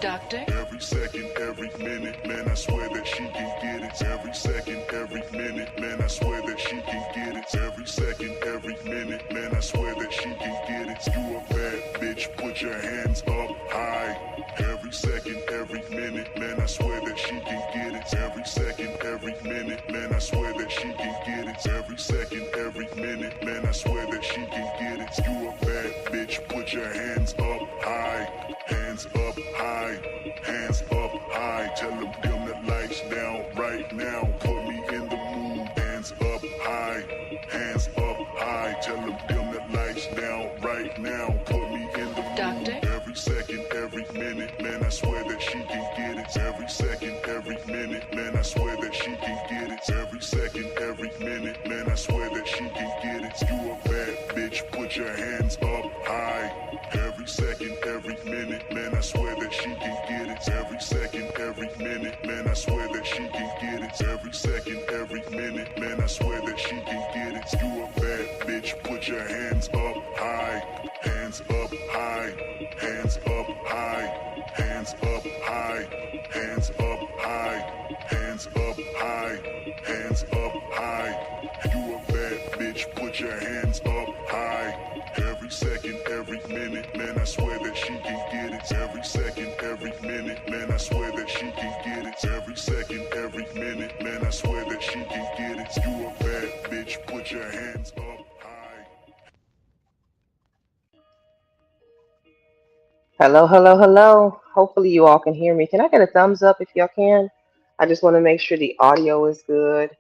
Doctor. Every second, every minute, man, I swear that she can get it. Every second, every minute, man, I swear that she can get it. Every second, every minute, man, I swear that she can get it. You a bad bitch, put your hands up high. Every second, every minute, man, I swear that she can get it. Every second, every minute, man, I swear that she can get it. Every second, every minute, man, I swear that she can get it. You a bad bitch, put your hands up high. Hands up high, hands up high. Tell them dim the lights down right now. Put me in the mood. Hands up high, hands up high. Tell them dim the lights down right now. Put me in the mood. Doctor. Every second, every minute, man, I swear that she can get it. Every second, every minute, man, I swear that she can get it. Every second, every minute, man, I swear that she can get it. You a bad bitch, put your hands up high. Every second, every minute, man, I swear that she can get it. Every second, every minute, man, I swear that she can get it. Every second, every minute, man, I swear that she can get it. You a bad bitch, put your hands up high. Hands up high, hands up high, hands up high, hands up high, hands up high, hands up high. You a bad bitch, put your hands up high. Every second, every minute, man, I swear that she can get it. Every second, every minute, man, I swear that she can get it. Every second, every minute, man, I swear that she can get it. You a bad bitch, put your hands up high. Hello, hello, hello. Hopefully you all can hear me. Can I get a thumbs up if y'all can? I just want to make sure the audio is good.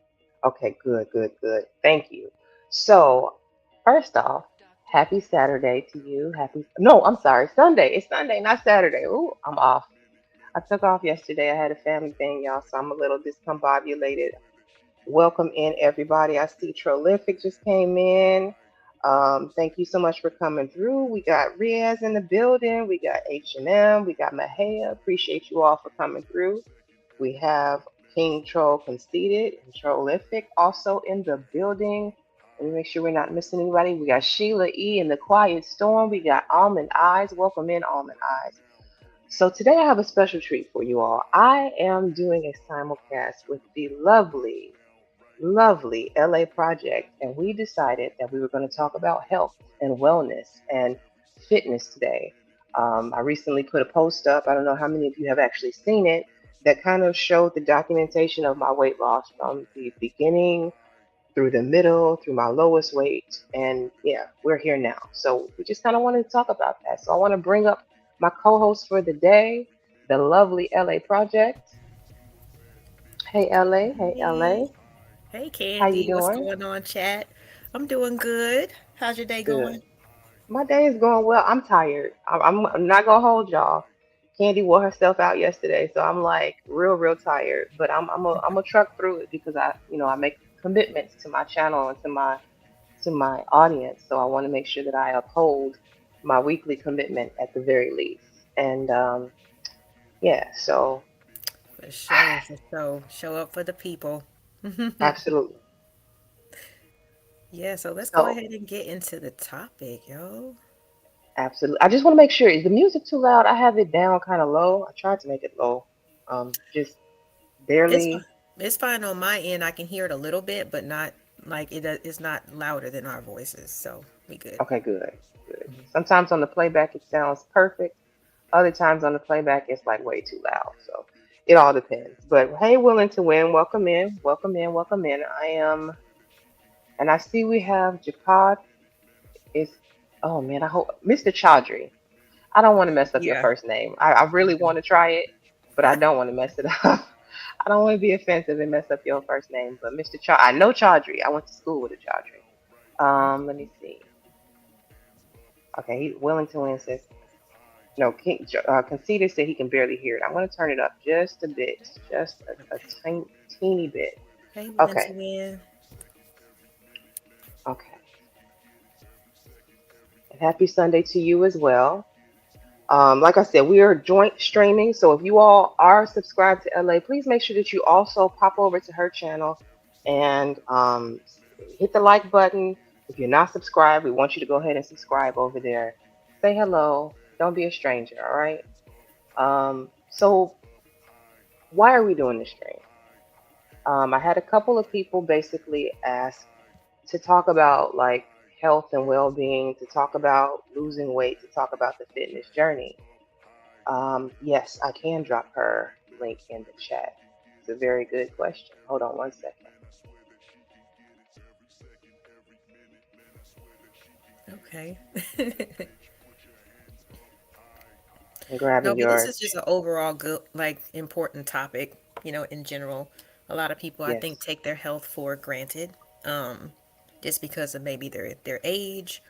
Okay, good, good, good. Thank you. So, first off, happy Saturday to you. No, I'm sorry, Sunday. It's Sunday, not Saturday. Ooh, I'm off. I took off yesterday. I had a family thing, y'all, so I'm a little discombobulated. Welcome in, everybody. I see Trollific just came in. Thank you so much for coming through. We got Riaz in the building. We got H&M. We got Mahaya. Appreciate you all for coming through. We have King Troll Conceited and Trollific also in the building. Let me make sure we're not missing anybody. We got Sheila E in the Quiet Storm. We got Almond Eyes. Welcome in, Almond Eyes. So today I have a special treat for you all. I am doing a simulcast with the lovely LA Project, and we decided that we were going to talk about health and wellness and fitness today. I recently put a post up. I don't know how many of you have actually seen it, that kind of showed the documentation of my weight loss from the beginning through the middle, through my lowest weight. And yeah, we're here now. So we just kind of wanted to talk about that. So I want to bring up my co host for the day, the lovely LA Project. Hey, LA. Hey, Hey, LA. hey, How you Candy. What's doing? going on, chat? I'm doing good. How's your day Good. going? My day is going well. I'm tired. I'm not gonna hold y'all. Candy wore herself out yesterday, so I'm like real tired. But I'm a truck through it because I make commitments to my channel and to my audience. So I want to make sure that I uphold my weekly commitment at the very least. And yeah, so For sure, for sure. Show up for the people. absolutely. Yeah, so let's go So ahead and get into the topic, yo. absolutely. I just want to make sure, is the music too loud? I have it down kind of low. I tried to make it low. Just It's fine. barely. It's fine on my end. I can hear it a little bit, but not like it's not louder than our voices, so we good. Okay, good, good. Sometimes on the playback it sounds perfect. Other times on the playback it's like way too loud. So it all depends. But hey, willing to win. Welcome in. Welcome in. Welcome in. I am, and I see we have Jakad. Is oh man, I hope Mr. Chaudhry. I don't want to mess up your Yeah. first name. I really want to try it, but I don't want to mess it up. I don't want to be offensive and mess up your first name. But Mr. I know Chaudhry. I went to school with a Chaudhry. Let me see. Okay, Wellington Wynn says no. Conceited said he can barely hear it. I'm going to turn it up just a bit, just a teeny bit. Hey, Okay, Valentin. okay. And happy Sunday to you as well. Like I said, we are joint streaming. So if you all are subscribed to LA, please make sure that you also pop over to her channel and hit the like button. If you're not subscribed, we want you to go ahead and subscribe over there. Say hello. Don't be a stranger, all right? So why are we doing this stream? I had a couple of people basically ask to talk about like health and well-being, to talk about losing weight, to talk about the fitness journey. Yes, I can drop her link in the chat. It's a very good question. Hold on one second. Okay. I'm No, grabbing but this your is just an overall good, like important topic, in general. A lot of people I think yes. take their health for granted, um, just because of maybe their age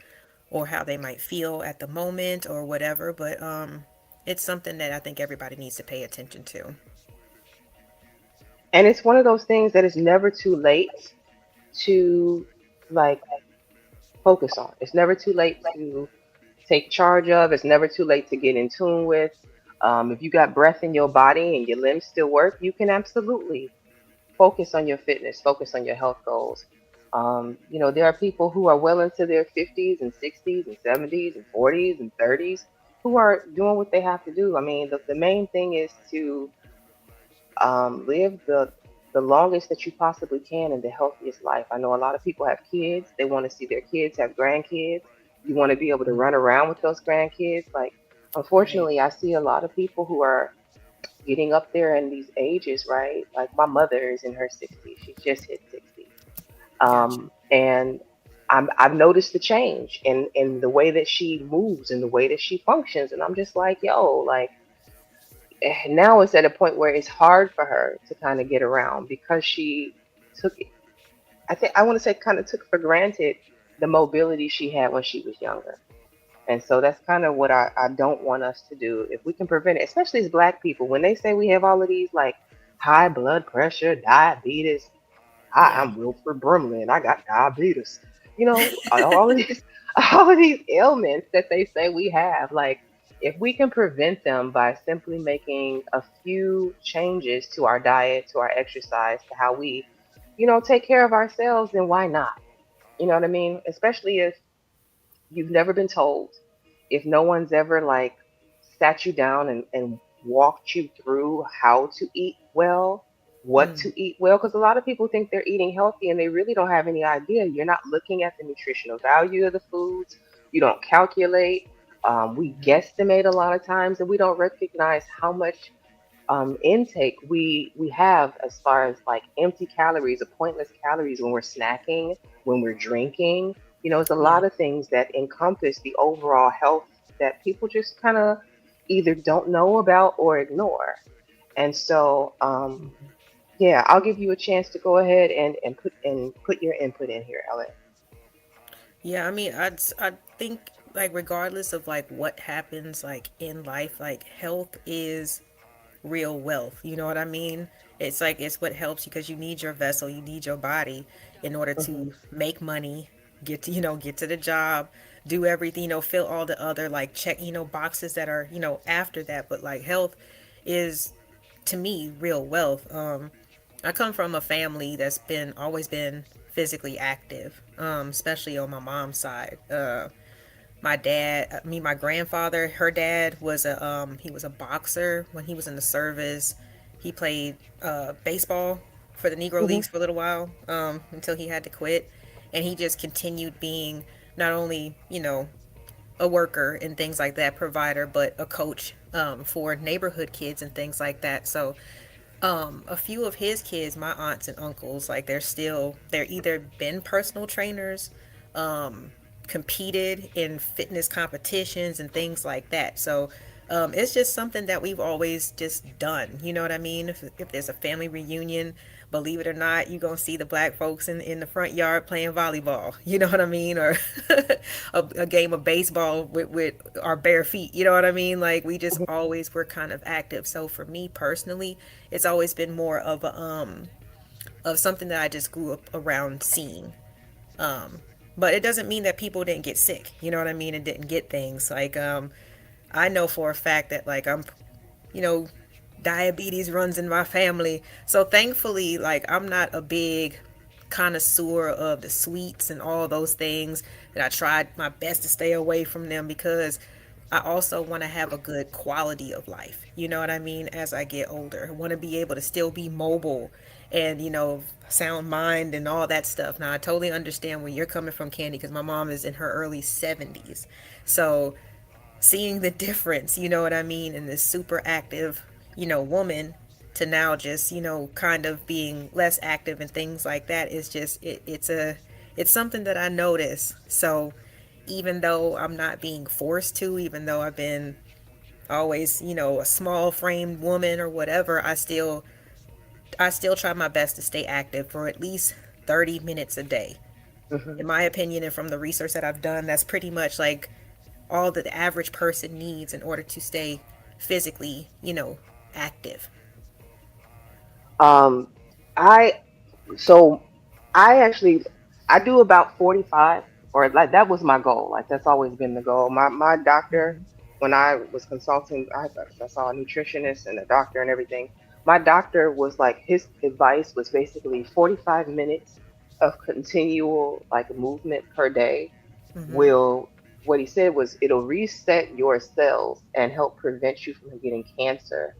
or how they might feel at the moment or whatever, but it's something that I think everybody needs to pay attention to. And it's one of those things that is never too late to like focus on. It's never too late to take charge of. It's never too late to get in tune with. If you got breath in your body and your limbs still work, you can absolutely focus on your fitness, focus on your health goals. There are people who are well into their 50s and 60s and 70s and 40s and 30s who are doing what they have to do. I mean, the main thing is to live the longest that you possibly can in the healthiest life. I know a lot of people have kids. They want to see their kids have grandkids. You want to be able to run around with those grandkids. Like, Right. unfortunately, I see a lot of people who are getting up there in these ages, right? Like my mother is in her 60s. She just hit 60. Gotcha. And I've noticed the change in the way that she moves and the way that she functions. And I'm just like, yo, like, now it's at a point where it's hard for her to kind of get around because she took, I think, I want to say, kind of took for granted the mobility she had when she was younger. And so that's kind of what I don't want us to do. If we can prevent it, especially as Black people, when they say we have all of these like high blood pressure, diabetes, hi, Yeah. I'm Wilford Brimley and I got diabetes. All of these all of these ailments that they say we have, like if we can prevent them by simply making a few changes to our diet, to our exercise, to how we, take care of ourselves, then why not? You know what I mean? Especially if you've never been told, if no one's ever like sat you down and walked you through how to eat well, what Mm. to eat well, because a lot of people think they're eating healthy and they really don't have any idea. You're not looking at the nutritional value of the foods, you don't calculate. We guesstimate a lot of times and we don't recognize how much intake we have as far as like empty calories or pointless calories when we're snacking, when we're drinking. It's a Yeah. lot of things that encompass the overall health that people just kind of either don't know about or ignore. And so, yeah, I'll give you a chance to go ahead and put your input in here, Ellen. Yeah, I mean, I think like regardless of like what happens like in life, like health is real wealth. You know what I mean? It's like it's what helps you because you need your vessel, you need your body in order Hmm. to make money, get to the job, do everything, fill all the other like check, boxes that are, after that. But like health is to me real wealth. I come from a family that's been always been physically active, especially on my mom's side. My dad, my grandfather, her dad was he was a boxer when he was in the service. He played baseball for the Negro Hmm. Leagues for a little while until he had to quit, and he just continued being not only a worker and things like that, provider, but a coach for neighborhood kids and things like that. So a few of his kids, my aunts and uncles, like they're either been personal trainers, competed in fitness competitions and things like that. So it's just something that we've always just done. You know what I mean? If there's a family reunion, believe it or not, you're going to see the black folks in the front yard playing volleyball. You know what I mean? Or a game of baseball with our bare feet. You know what I mean? Like we just always were kind of active. So for me personally, it's always been more of of something that I just grew up around seeing. But it doesn't mean that people didn't get sick. You know what I mean? And didn't get things like I know for a fact that like you know, diabetes runs in my family. So thankfully, like I'm not a big connoisseur of the sweets and all those things that I tried my best to stay away from them because I also want to have a good quality of life. You know what I mean? As I get older, I want to be able to still be mobile and, sound mind and all that stuff. Now, I totally understand where you're coming from, Candy, because my mom is in her early 70s. So, seeing the difference, you know what I mean, in this super active, woman to now just, kind of being less active and things like that is just it's something that I notice. So even though I'm not being forced to, even though I've been always, a small framed woman or whatever, I still try my best to stay active for at least 30 minutes a day. Hmm. In my opinion, and from the research that I've done, that's pretty much like all that the average person needs in order to stay physically, active. Um, I so I actually I do about 45, or like that was my goal. Like that's always been the goal. My doctor, Mhm. when I was consulting, I saw a nutritionist and a doctor and everything. My doctor was like, his advice was basically 45 minutes of continual like movement per day Mhm. will, what he said was, it'll reset your cells and help prevent you from getting cancer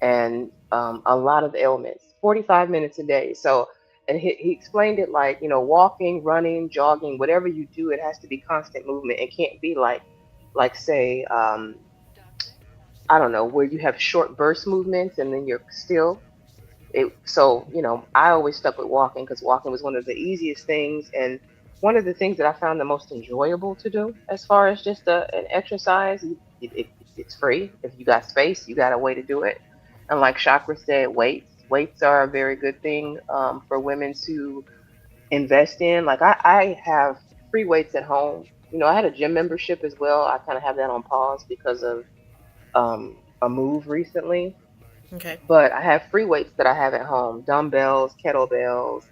and a lot of ailments. 45 minutes a day. So, and he explained it like, walking, running, jogging, whatever you do, it has to be constant movement. It can't be like say, I don't know, where you have short burst movements and then you're still. So, I always stuck with walking because walking was one of the easiest things and one of the things that I found the most enjoyable to do as far as just an exercise. It's free. If you got space, you got a way to do it. And like Chakra said, weights are a very good thing for women to invest in. Like I have free weights at home. I had a gym membership as well. I kind of have that on pause because of a move recently, Okay. but I have free weights that I have at home, dumbbells, kettlebells,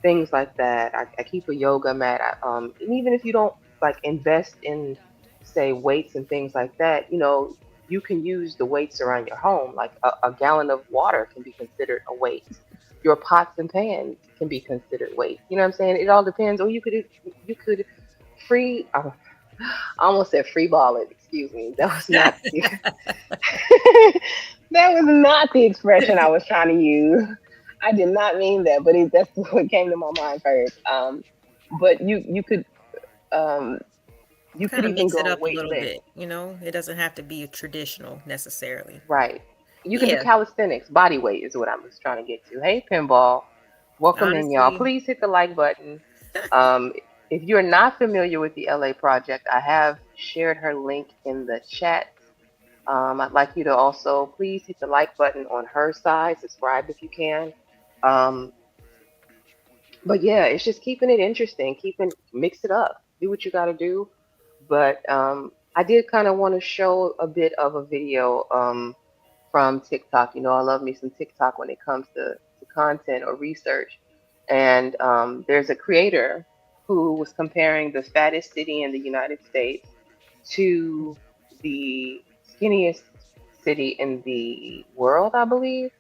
things like that. I keep a yoga mat. And even if you don't like invest in, say, weights and things like that, you can use the weights around your home. Like a gallon of water can be considered a weight. Your pots and pans can be considered weights. You know what I'm saying? It all depends. Or you could free. I almost said free ball it. Excuse me. That was not. That was not the expression I was trying to use. I did not mean that, but that's what came to my mind first. But um, you could Kind of even mix it go up a little weightless, bit, It doesn't have to be a traditional necessarily. right? You can do Yeah, calisthenics. Body weight is what I was trying to get to. Hey, pinball, welcome in, y'all. honestly. Please hit the like button. Um, if you're not familiar with the LA Project, I have shared her link in the chat. I'd like you to also please hit the like button on her side, subscribe if you can. Um, but yeah, it's just keeping it interesting, mix it up, do what you got to do. But I did kind of want to show a bit of a video from TikTok. I love me some TikTok when it comes to content or research. And there's a creator who was comparing the fattest city in the United States to the skinniest city in the world, I believe.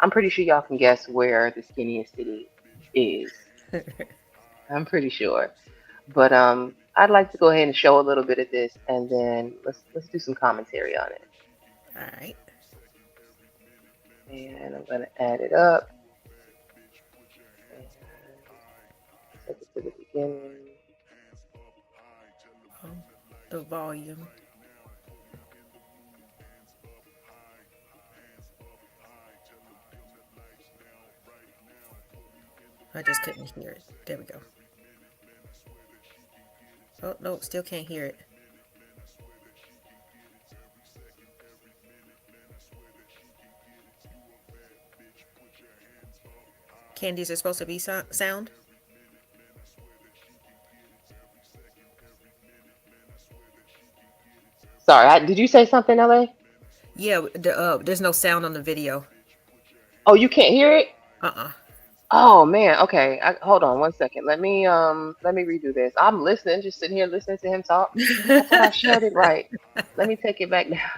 I'm pretty sure y'all can guess where the skinniest city is. I'm pretty sure. But I'd like to go ahead and show a little bit of this and then let's do some commentary on it. All right. And I'm gonna add it up and take it to the beginning. Um, the volume. I just couldn't hear it. There we go. Oh, no, still can't hear it. Candy, is there supposed to be sound? Sorry, did you say something, LA? Yeah, there's no sound on the video. Oh, you can't hear it? Uh-uh. Oh man, okay. Hold on one second. Let me redo this. I'm listening, just sitting here listening to him talk. I thought I shared it right. Let me take it back now.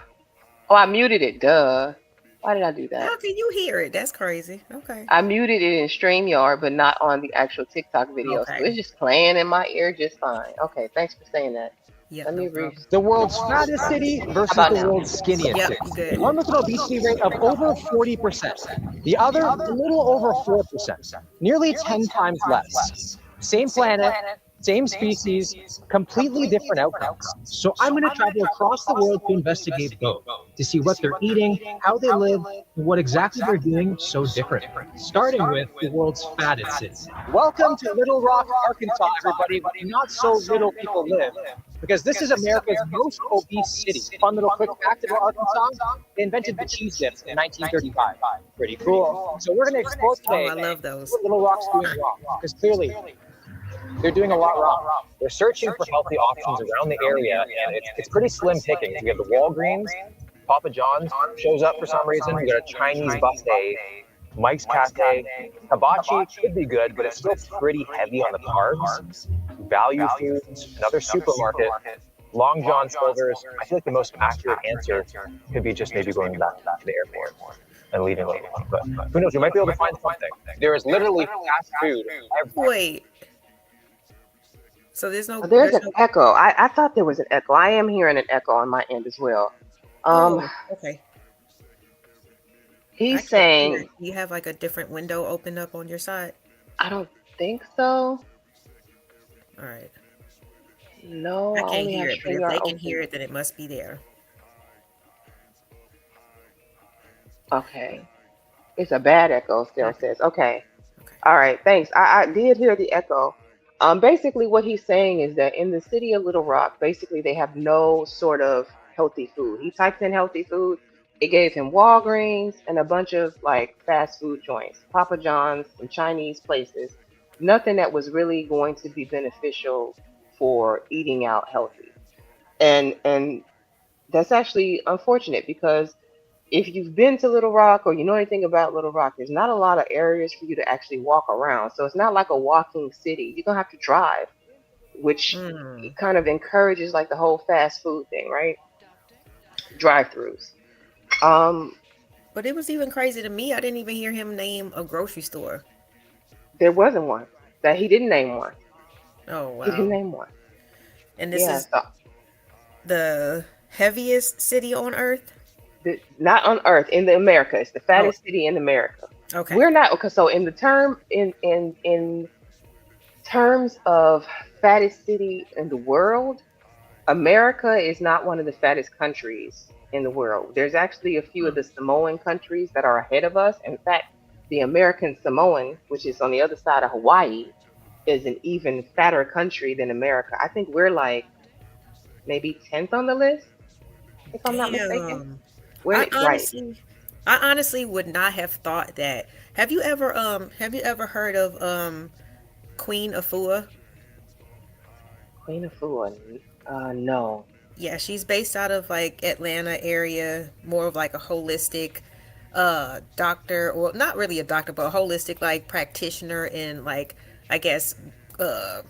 Oh, I muted it. Duh. Why did I do that? How can you hear it? That's crazy. Okay. I muted it in StreamYard, but not on the actual TikTok video. So Okay. it's just playing in my ear just fine. Okay, thanks for saying that. Yeah, Let no me read. problem. The world's fattest city How versus about the now? world's skinniest Yep, city. you good. One with an obesity rate of over 40%. The other, a little over 4%. Nearly 10 times less. Same planet, same species, completely different outcomes. So I'm going to travel across the world to investigate both, to see what they're eating, how they live, and what exactly they're doing so different. Starting with the world's fattest city. Welcome to Little Rock, Arkansas, everybody, where not so little people live. Because this is America's most obese city. Fun little quick fact about Arkansas: they invented the cheese dip in 1935. Pretty cool. So we're going to explore Oh, today I love those. what Little Rock's doing wrong. Because clearly, they're doing a lot wrong. They're searching for healthy options around the area, and it's pretty slim pickings. We have the Walgreens, Papa John's shows up for some reason. We got a Chinese buffet, Mike's Cafe. Hibachi could be good, but it's still pretty heavy on the carbs. Value Foods, another supermarket. Long John Silver's. I feel like the most accurate answer could be just maybe going back to the airport and leaving later. But who knows? We might be able to find something. There is literally fast food everywhere. Wait. So there's no. There's an echo. I thought there was an echo. I am hearing an echo on my end as well. Okay. He's saying, you have like a different window open up on your side. I don't think so. All right. No, I I can't only hear have it, but if StreamYard they can open. hear it, then it must be there. Okay. It's a bad echo, still says. Okay. Okay. All right, thanks. I did hear the echo. Basically, what he's saying is that in the city of Little Rock, basically they have no sort of healthy food. He typed in healthy food. It gave him Walgreens and a bunch of like fast food joints, Papa John's, some Chinese places. Nothing that was really going to be beneficial for eating out healthy. And that's actually unfortunate because if you've been to Little Rock or you know anything about Little Rock, there's not a lot of areas for you to actually walk around. So it's not like a walking city. You're gonna have to drive, which kind of encourages like the whole fast food thing, right? Drive-throughs. But it was even crazy to me. I didn't even hear him name a grocery store. There wasn't one. That he didn't name one. Oh He didn't wow. name one. And this Yeah, is so the heaviest city on earth. not on Earth, in the America. It's the Oh, fattest city in America. okay. We're not okay. So in the term in terms of fattest city in the world, America is not one of the fattest countries in the world. There's actually a few of the Samoan countries that are ahead of us. In fact, the American Samoan, which is on the other side of Hawaii, is an even fatter country than America. I think we're like maybe 10th on the list, if I'm not mistaken. Damn. We're right. I honestly would not have thought that. Have you ever heard of Queen Afua? Queen of Food. No. Yeah, she's based out of like Atlanta area, more of like a holistic doctor, or not really a doctor, but a holistic like practitioner in like I guess I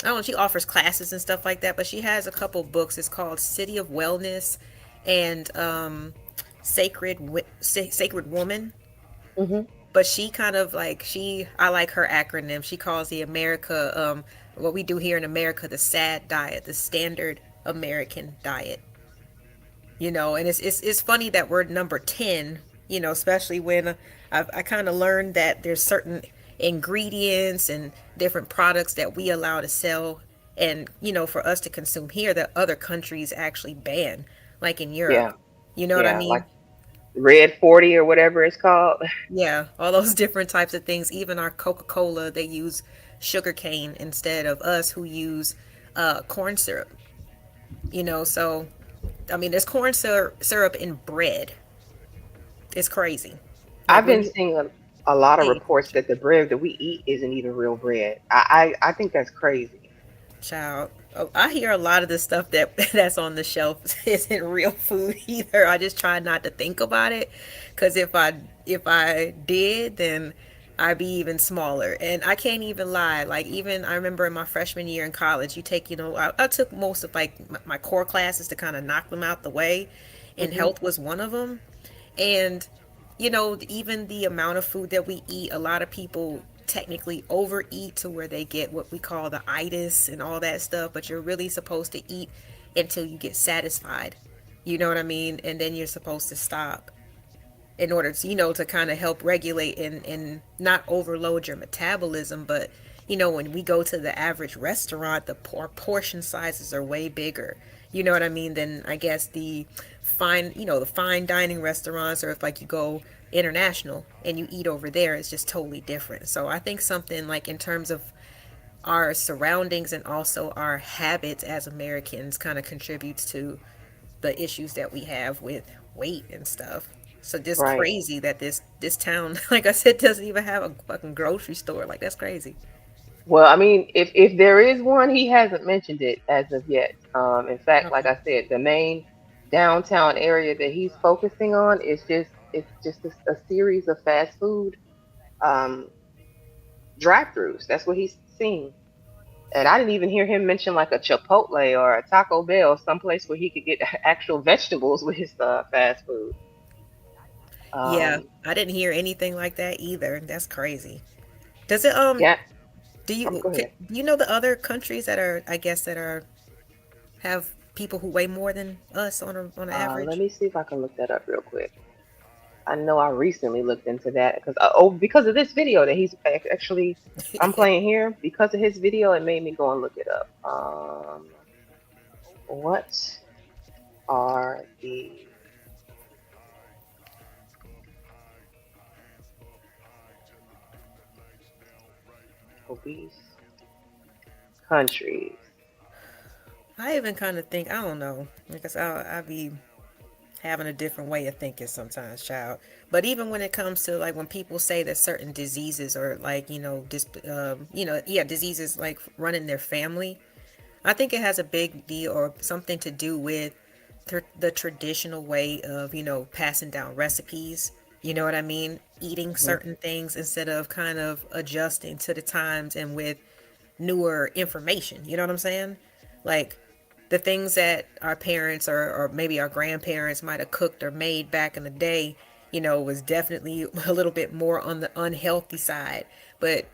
don't know, she offers classes and stuff like that, but she has a couple books. It's called City of Wellness and Sacred Woman. Hmm. But she kind of like I like her acronym. She calls the America what we do here in America the SAD diet, the standard American diet. And it's funny that we're number 10, especially when I kind of learned that there's certain ingredients and different products that we allow to sell and for us to consume here that other countries actually ban, like in Europe. Yeah. You know what I Yeah. mean? Like Red 40 or whatever it's called. Yeah, all those different types of things. Even our Coca-Cola, they use sugar cane instead of us who use corn syrup. So I mean, there's corn syrup in bread. It's crazy. Like I've when been you seeing a lot of hey, reports that the bread that we eat isn't even real bread. I think that's crazy. child. Oh, I hear a lot of the stuff that's on the shelf isn't real food either. I just try not to think about it, because if I did, then I'd be even smaller. And I can't even lie. Like even I remember in my freshman year in college, you take I took most of like my core classes to kind of knock them out the way, and Hmm. health was one of them. And even the amount of food that we eat, a lot of people technically overeat to where they get what we call the itis and all that stuff, but you're really supposed to eat until you get satisfied. You know what I mean? And then you're supposed to stop in order to, to kind of help regulate and not overload your metabolism. But, when we go to the average restaurant, the portion sizes are way bigger. You know what I mean? Than I guess the fine dining restaurants, or if like you go international and you eat over there, it's just totally different. So I think something like in terms of our surroundings and also our habits as Americans kind of contributes to the issues that we have with weight and stuff. So just Right. crazy that this town, like I said, doesn't even have a fucking grocery store. Like that's crazy. Well, I mean, if there is one, he hasn't mentioned it as of yet. In fact, like Okay. I said, the main downtown area that he's focusing on is just a series of fast food um, drive-throughs. That's what he's seeing. And I didn't even hear him mention like a Chipotle or a Taco Bell, someplace where he could get actual vegetables with his fast food. Yeah, Um, I didn't hear anything like that either. That's crazy. Does it yeah, do you go ahead. do you know the other countries that are, I guess, that are have people who weigh more than us on an Let average? me see if I can look that up real quick. I know I recently looked into that because because of this video that actually I'm playing here. Because of his video, it made me go and look it up. What are the obese countries? I even kind of think, I don't know, because I be having a different way of thinking sometimes, child. But even when it comes to like when people say that certain diseases or like yeah, diseases like run in their family, I think it has a big deal or something to do with the traditional way of passing down recipes. You know what I mean? Eating Mhm. certain things instead of kind of adjusting to the times and with newer information. You know what I'm saying? Like the things that our parents or maybe our grandparents might have cooked or made back in the day, was definitely a little bit more on the unhealthy side. But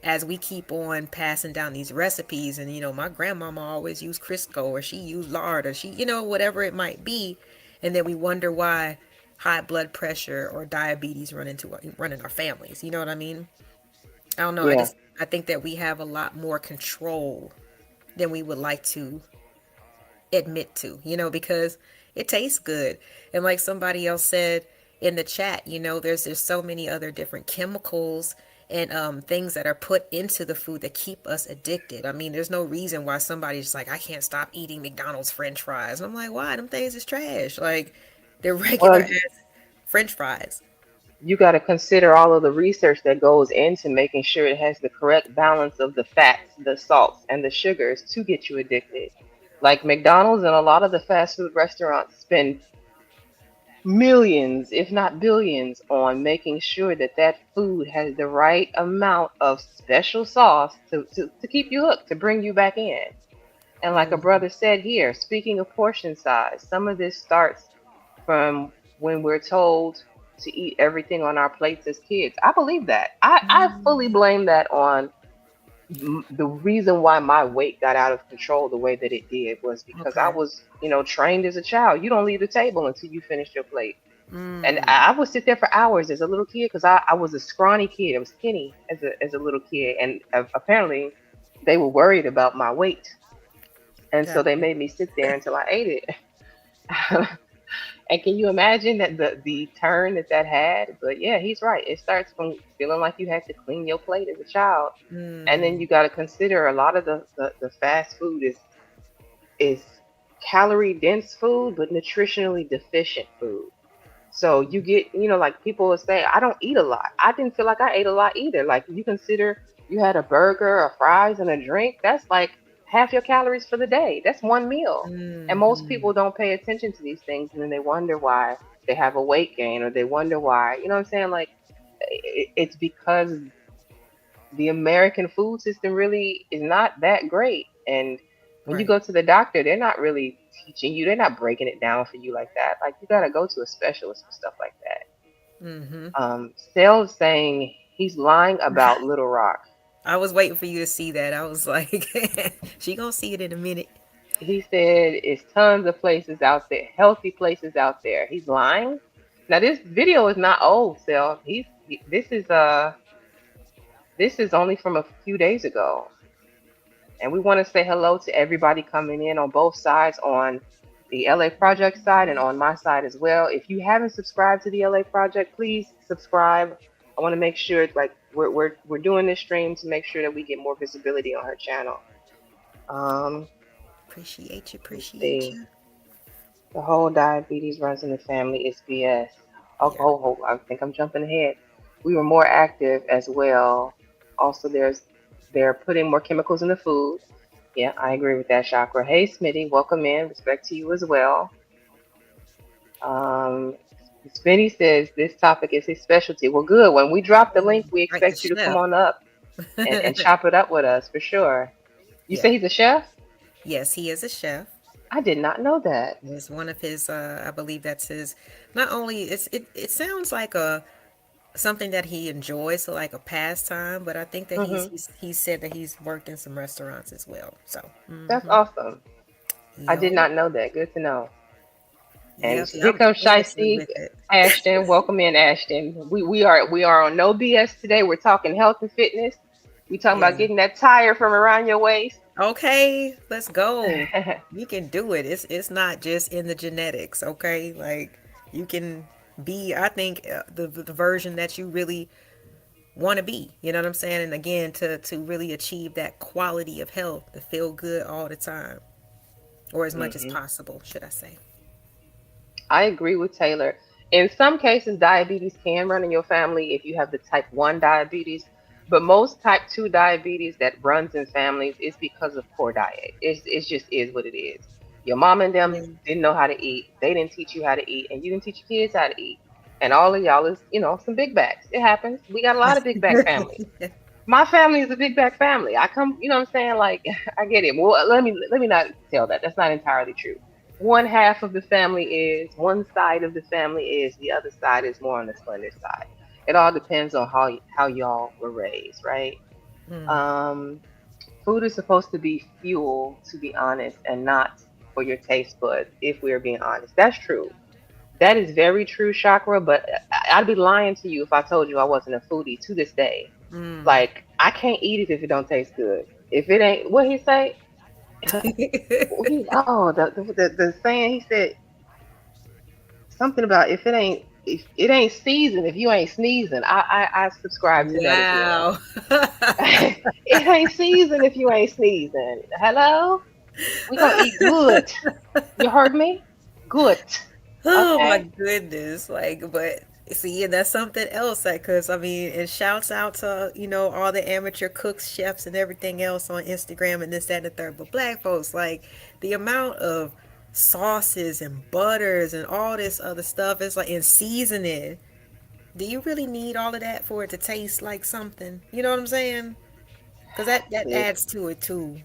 as we keep on passing down these recipes, and my grandmama always used Crisco, or she used lard, or she, whatever it might be, and then we wonder why high blood pressure or diabetes run in our families. You know what I mean? I don't know. Yeah. I think that we have a lot more control than we would like to admit to, because it tastes good. And like somebody else said in the chat, there's so many other different chemicals and things that are put into the food that keep us addicted. I mean, there's no reason why somebody's like, I can't stop eating McDonald's French fries. And I'm like, why? Them things is trash. Like they're regular Well, ass French fries. you got to consider all of the research that goes into making sure it has the correct balance of the fats, the salts, and the sugars to get you addicted. Like McDonald's and a lot of the fast food restaurants spend millions, if not billions, on making sure that that food has the right amount of special sauce to keep you hooked, to bring you back in. And like a Mm-hmm. brother said here, speaking of portion size, some of this starts from when we're told to eat everything on our plates as kids. I believe that. I fully blame that on the reason why my weight got out of control the way that it did was because I Okay. was, trained as a child. You don't leave the table until you finish your plate. And Mm. I would sit there for hours as a little kid because I was a scrawny kid. I was skinny as a little kid. And apparently they were worried about my weight. And so they Gotcha. made me sit there until I ate it. And can you imagine that the turn that that had? But yeah, he's right. It starts from feeling like you had to clean your plate as a child, and then Mm. you got to consider a lot of the fast food is calorie dense food, but nutritionally deficient food. So you get, like people will say, I don't eat a lot. I didn't feel like I ate a lot either. Like you consider you had a burger, a fries, and a drink. That's like half your calories for the day. That's one meal. And most Mm-hmm. people don't pay attention to these things, and then they wonder why they have a weight gain, or they wonder why, you know what I'm saying? Like it's because the American food system really is not that great. And when you Right. go to the doctor, they're not really teaching you, they're not breaking it down for you like that. Like you got to go to a specialist for stuff like that. Mm-hmm. Sales saying he's lying about Little Rock. I was waiting for you to see that. I was like, she gonna see it in a minute. He said it's tons of places out there, healthy places out there. He's lying. Now this video is not old, Self. This is only from a few days ago. And we want to say hello to everybody coming in on both sides, on the LA Project side and on my side as well. If you haven't subscribed to the LA Project, please subscribe. I want to make sure, like, we're doing this stream to make sure that we get more visibility on her channel. Appreciate you. Let's Appreciate see. you. The whole diabetes runs in the family is BS. Oh, Yeah. I think I'm jumping ahead. We were more active as well. Also, they're putting more chemicals in the food. Yeah, I agree with that, Chakra. Hey, Smitty, welcome in. Respect to you as well. Smitty says this topic is his specialty. Well, good. When we drop the link, we Like the expect you to come chef. on up and chop it up with us for sure. You Yeah. say he's a chef? Yes, he is a chef. I did not know that. It's one of his. I believe that's his. Not only it sounds like a something that he enjoys, so like a pastime, but I think that Hmm. he's said that he's worked in some restaurants as well. So. That's awesome. I did Yep. not know that. Good to know. And Yep. here I'm comes fancy Shiesty with it. Ashton. Welcome in, Ashton. We are on no BS today. We're talking health and fitness. We talking Yeah. about getting that tire from around your waist. Okay, let's go. You can do it. It's not just in the genetics, okay? Like you can be, I think, the version that you really want to be. You know what I'm saying? And again, to really achieve that quality of health, to feel good all the time, or as much as Hmm. possible, should I say? I agree with Taylor. In some cases, diabetes can run in your family if you have the type 1 diabetes, but most type 2 diabetes that runs in families is because of poor diet. It just is what it is. Your mom and them Yeah. didn't know how to eat. They didn't teach you how to eat, and you didn't teach your kids how to eat. And all of y'all is, some big backs. It happens. We got a lot of big back families. My family is a big back family. I come, you know what I'm saying? Like, I get it. Well, let me not tell that. That's not entirely true. One half of the family is, one side of the family is, the other side is more on the slender side. It all depends on how y'all were raised, right? Mm. Um, Food is supposed to be fuel, to be honest, and not for your taste buds. If we're being honest, that's true. That is very true, Chakra. But I'd be lying to you if I told you I wasn't a foodie to this day. Mm. Like, I can't eat it if it don't taste good. If it ain't, what he say? The saying, he said something about, if it ain't seasoned, if you ain't sneezing. I subscribe to that as well. Wow. It ain't seasoned if you ain't sneezing. Hello, we gonna eat good. You heard me? Good. Oh my Okay. goodness. Like, but see, and that's something else. Like, cause I mean, and shouts out to, all the amateur cooks, chefs, and everything else on Instagram and this, that, and the third. But black folks, like, the amount of sauces and butters and all this other stuff is like in seasoning. Do you really need all of that for it to taste like something? You know what I'm saying? Cause that Listen, adds to it too.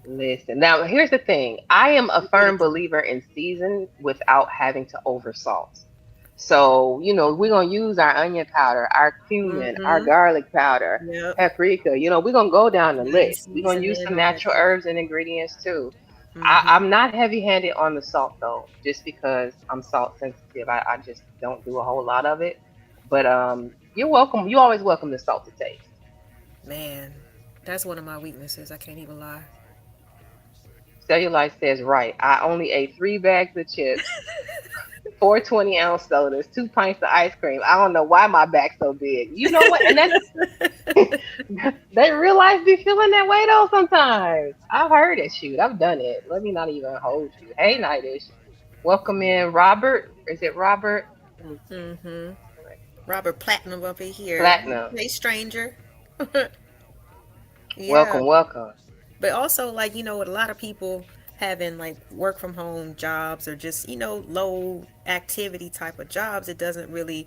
listen. Now, here's the thing. I am a It really firm believer in season without having to oversalt. So, we're gonna use our onion powder, our cumin, our Mm-hmm. garlic powder, Yep. paprika. We're gonna go down the Nice list. We're gonna use seasoning, some all that natural stuff. herbs and ingredients too. Mm-hmm. I'm not heavy-handed on the salt though, just because I'm salt sensitive. I just don't do a whole lot of it. But you're welcome. You always welcome the salt to taste. Man, that's one of my weaknesses. I can't even lie. Cellulite says right. I only ate 3 bags of chips, 4 20-ounce sodas, 2 pints of ice cream. I don't know why my back's so big. You know what? And that's they real life be feeling that way though sometimes. I've heard it. Shoot, I've done it. Let me not even hold you. Hey, Nightish. Welcome in, Robert. Is it Robert? Mm-hmm. Robert Platinum up in here. Platinum. Hey, stranger. Yeah. Welcome, welcome. But also, like, with a lot of people having like work from home jobs or just, low activity type of jobs, it doesn't really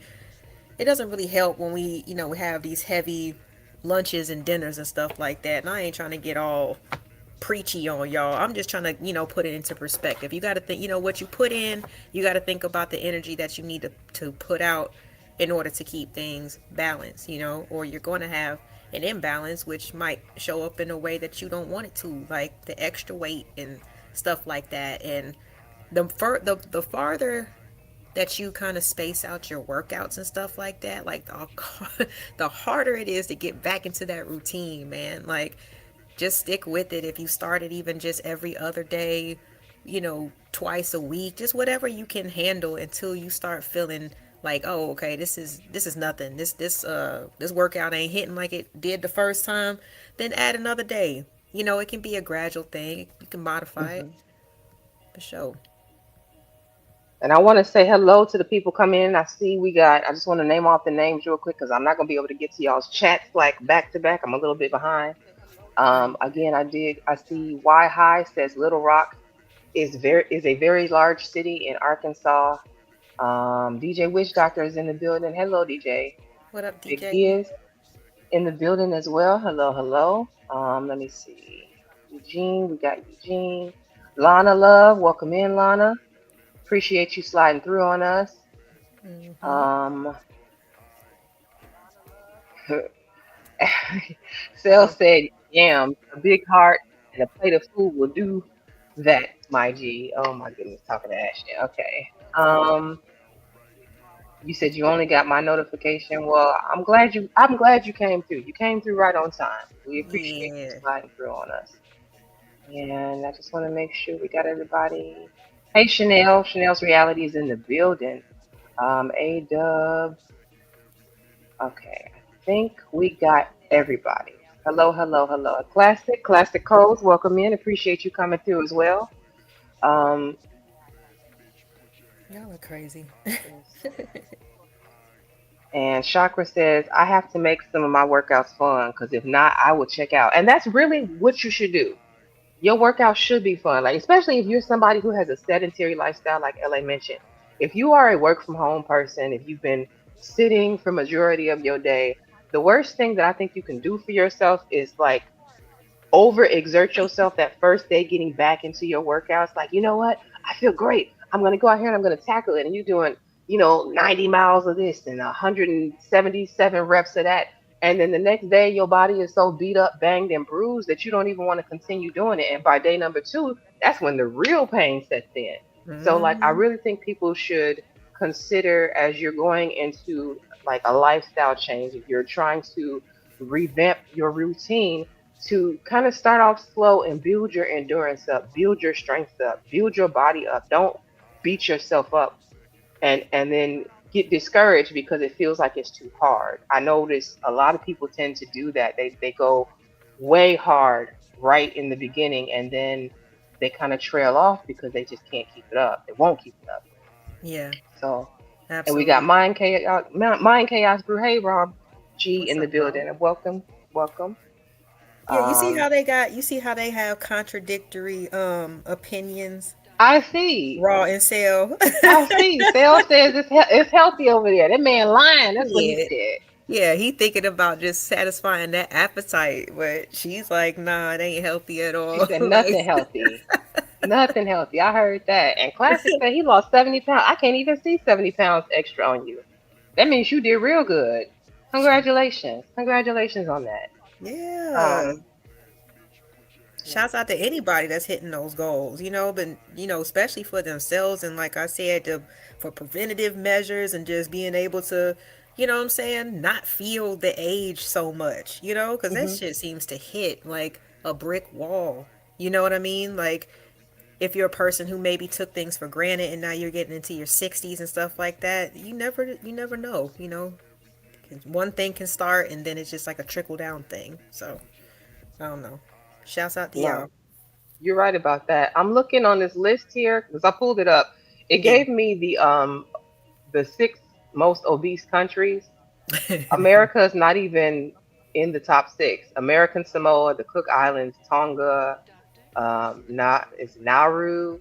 help when we have these heavy lunches and dinners and stuff like that. And I ain't trying to get all preachy on y'all. I'm just trying to, put it into perspective. You got to think, what you put in, you got to think about the energy that you need to put out in order to keep things balanced, or you're going to have an imbalance, which might show up in a way that you don't want it to, like the extra weight and stuff like that. And the farther that you kind of space out your workouts and stuff like that, like the harder it is to get back into that routine, man. Like, just stick with it. If you started even just every other day, twice a week, just whatever you can handle until you start feeling like, oh, okay, this is nothing. This workout ain't hitting like it did the first time. Then add another day. It can be a gradual thing. You can modify it Hmm. for sure. And I want to say hello to the people coming in. I just want to name off the names real quick because I'm not going to be able to get to y'all's chats like back to back. I'm a little bit behind. Again, I see Y High says Little Rock is a very large city in Arkansas. DJ Witch Doctor is in the building. Hello, DJ. What up, Big DJ? E is in the building as well. Hello, hello. Let me see. Eugene, we got Eugene. Lana Love, welcome in, Lana. Appreciate you sliding through on us. Hmm. Um, Sel said, yams, a big heart, and a plate of food will do that, my G. Oh my goodness, talking to Ashley. Okay. You said you only got my notification. Well, I'm glad you came through. You came through right on time. We appreciate you Yeah. sliding through on us. And I just want to make sure we got everybody. Hey Chanel, Chanel's reality is in the building. A Dub. Okay, I think we got everybody. Hello, hello, hello. Classic Codes, welcome in. Appreciate you coming through as well. Um, Y'all are crazy. and Chakra says, I have to make some of my workouts fun because if not, I will check out. And that's really what you should do. Your workout should be fun, like especially if you're somebody who has a sedentary lifestyle, like LA mentioned. If you are a work from home person, if you've been sitting for majority of your day, the worst thing that I think you can do for yourself is like overexert yourself that first day getting back into your workouts. Like, you know what? I feel great. I'm gonna go out here and I'm gonna tackle it. And you're doing, 90 miles of this and 177 reps of that. And then the next day your body is so beat up, banged, and bruised that you don't even want to continue doing it. And by day number two, that's when the real pain sets in. So like I Hmm. really think people should consider as you're going into like a lifestyle change, if you're trying to revamp your routine, to kind of start off slow and build your endurance up, build your strength up, build your body up. Don't beat yourself up and then get discouraged because it feels like it's too hard. I notice a lot of people tend to do that. They go way hard right in the beginning and then they kind of trail off because they just can't keep it up. They won't keep it up. Yeah, So, and we got absolutely. Mind Chaos Brew. Hey, Rob G What's in the up, bro? building. And welcome, welcome. Yeah, Um, you see how they have contradictory opinions, I see. Raw and Cell. I see. Sale says it's healthy over there. That man lying. That's what he Yeah. said. Yeah, he thinking about just satisfying that appetite, but she's like, nah, it ain't healthy at She all. said Like, nothing healthy. Nothing healthy. I heard that. And Classic said he lost 70 pounds. I can't even see 70 pounds extra on you. That means you did real good. shoot. Congratulations. Congratulations on that. Yeah. Um, Shouts out to anybody that's hitting those goals, but especially for themselves and like I said, for preventative measures and just being able to, what I'm saying, not feel the age so much, because that mhm. shit seems to hit like a brick wall. You know what I mean? Like if you're a person who maybe took things for granted and now you're getting into your 60s and stuff like that, you never know. One thing can start and then it's just like a trickle down thing. So, I don't know. Shouts out to y'all. No, you're right about that. I'm looking on this list here because I pulled it up. It Yeah. gave me the six most obese countries. America is not even in the top six. American Samoa, the Cook Islands, Tonga, not it's Nauru,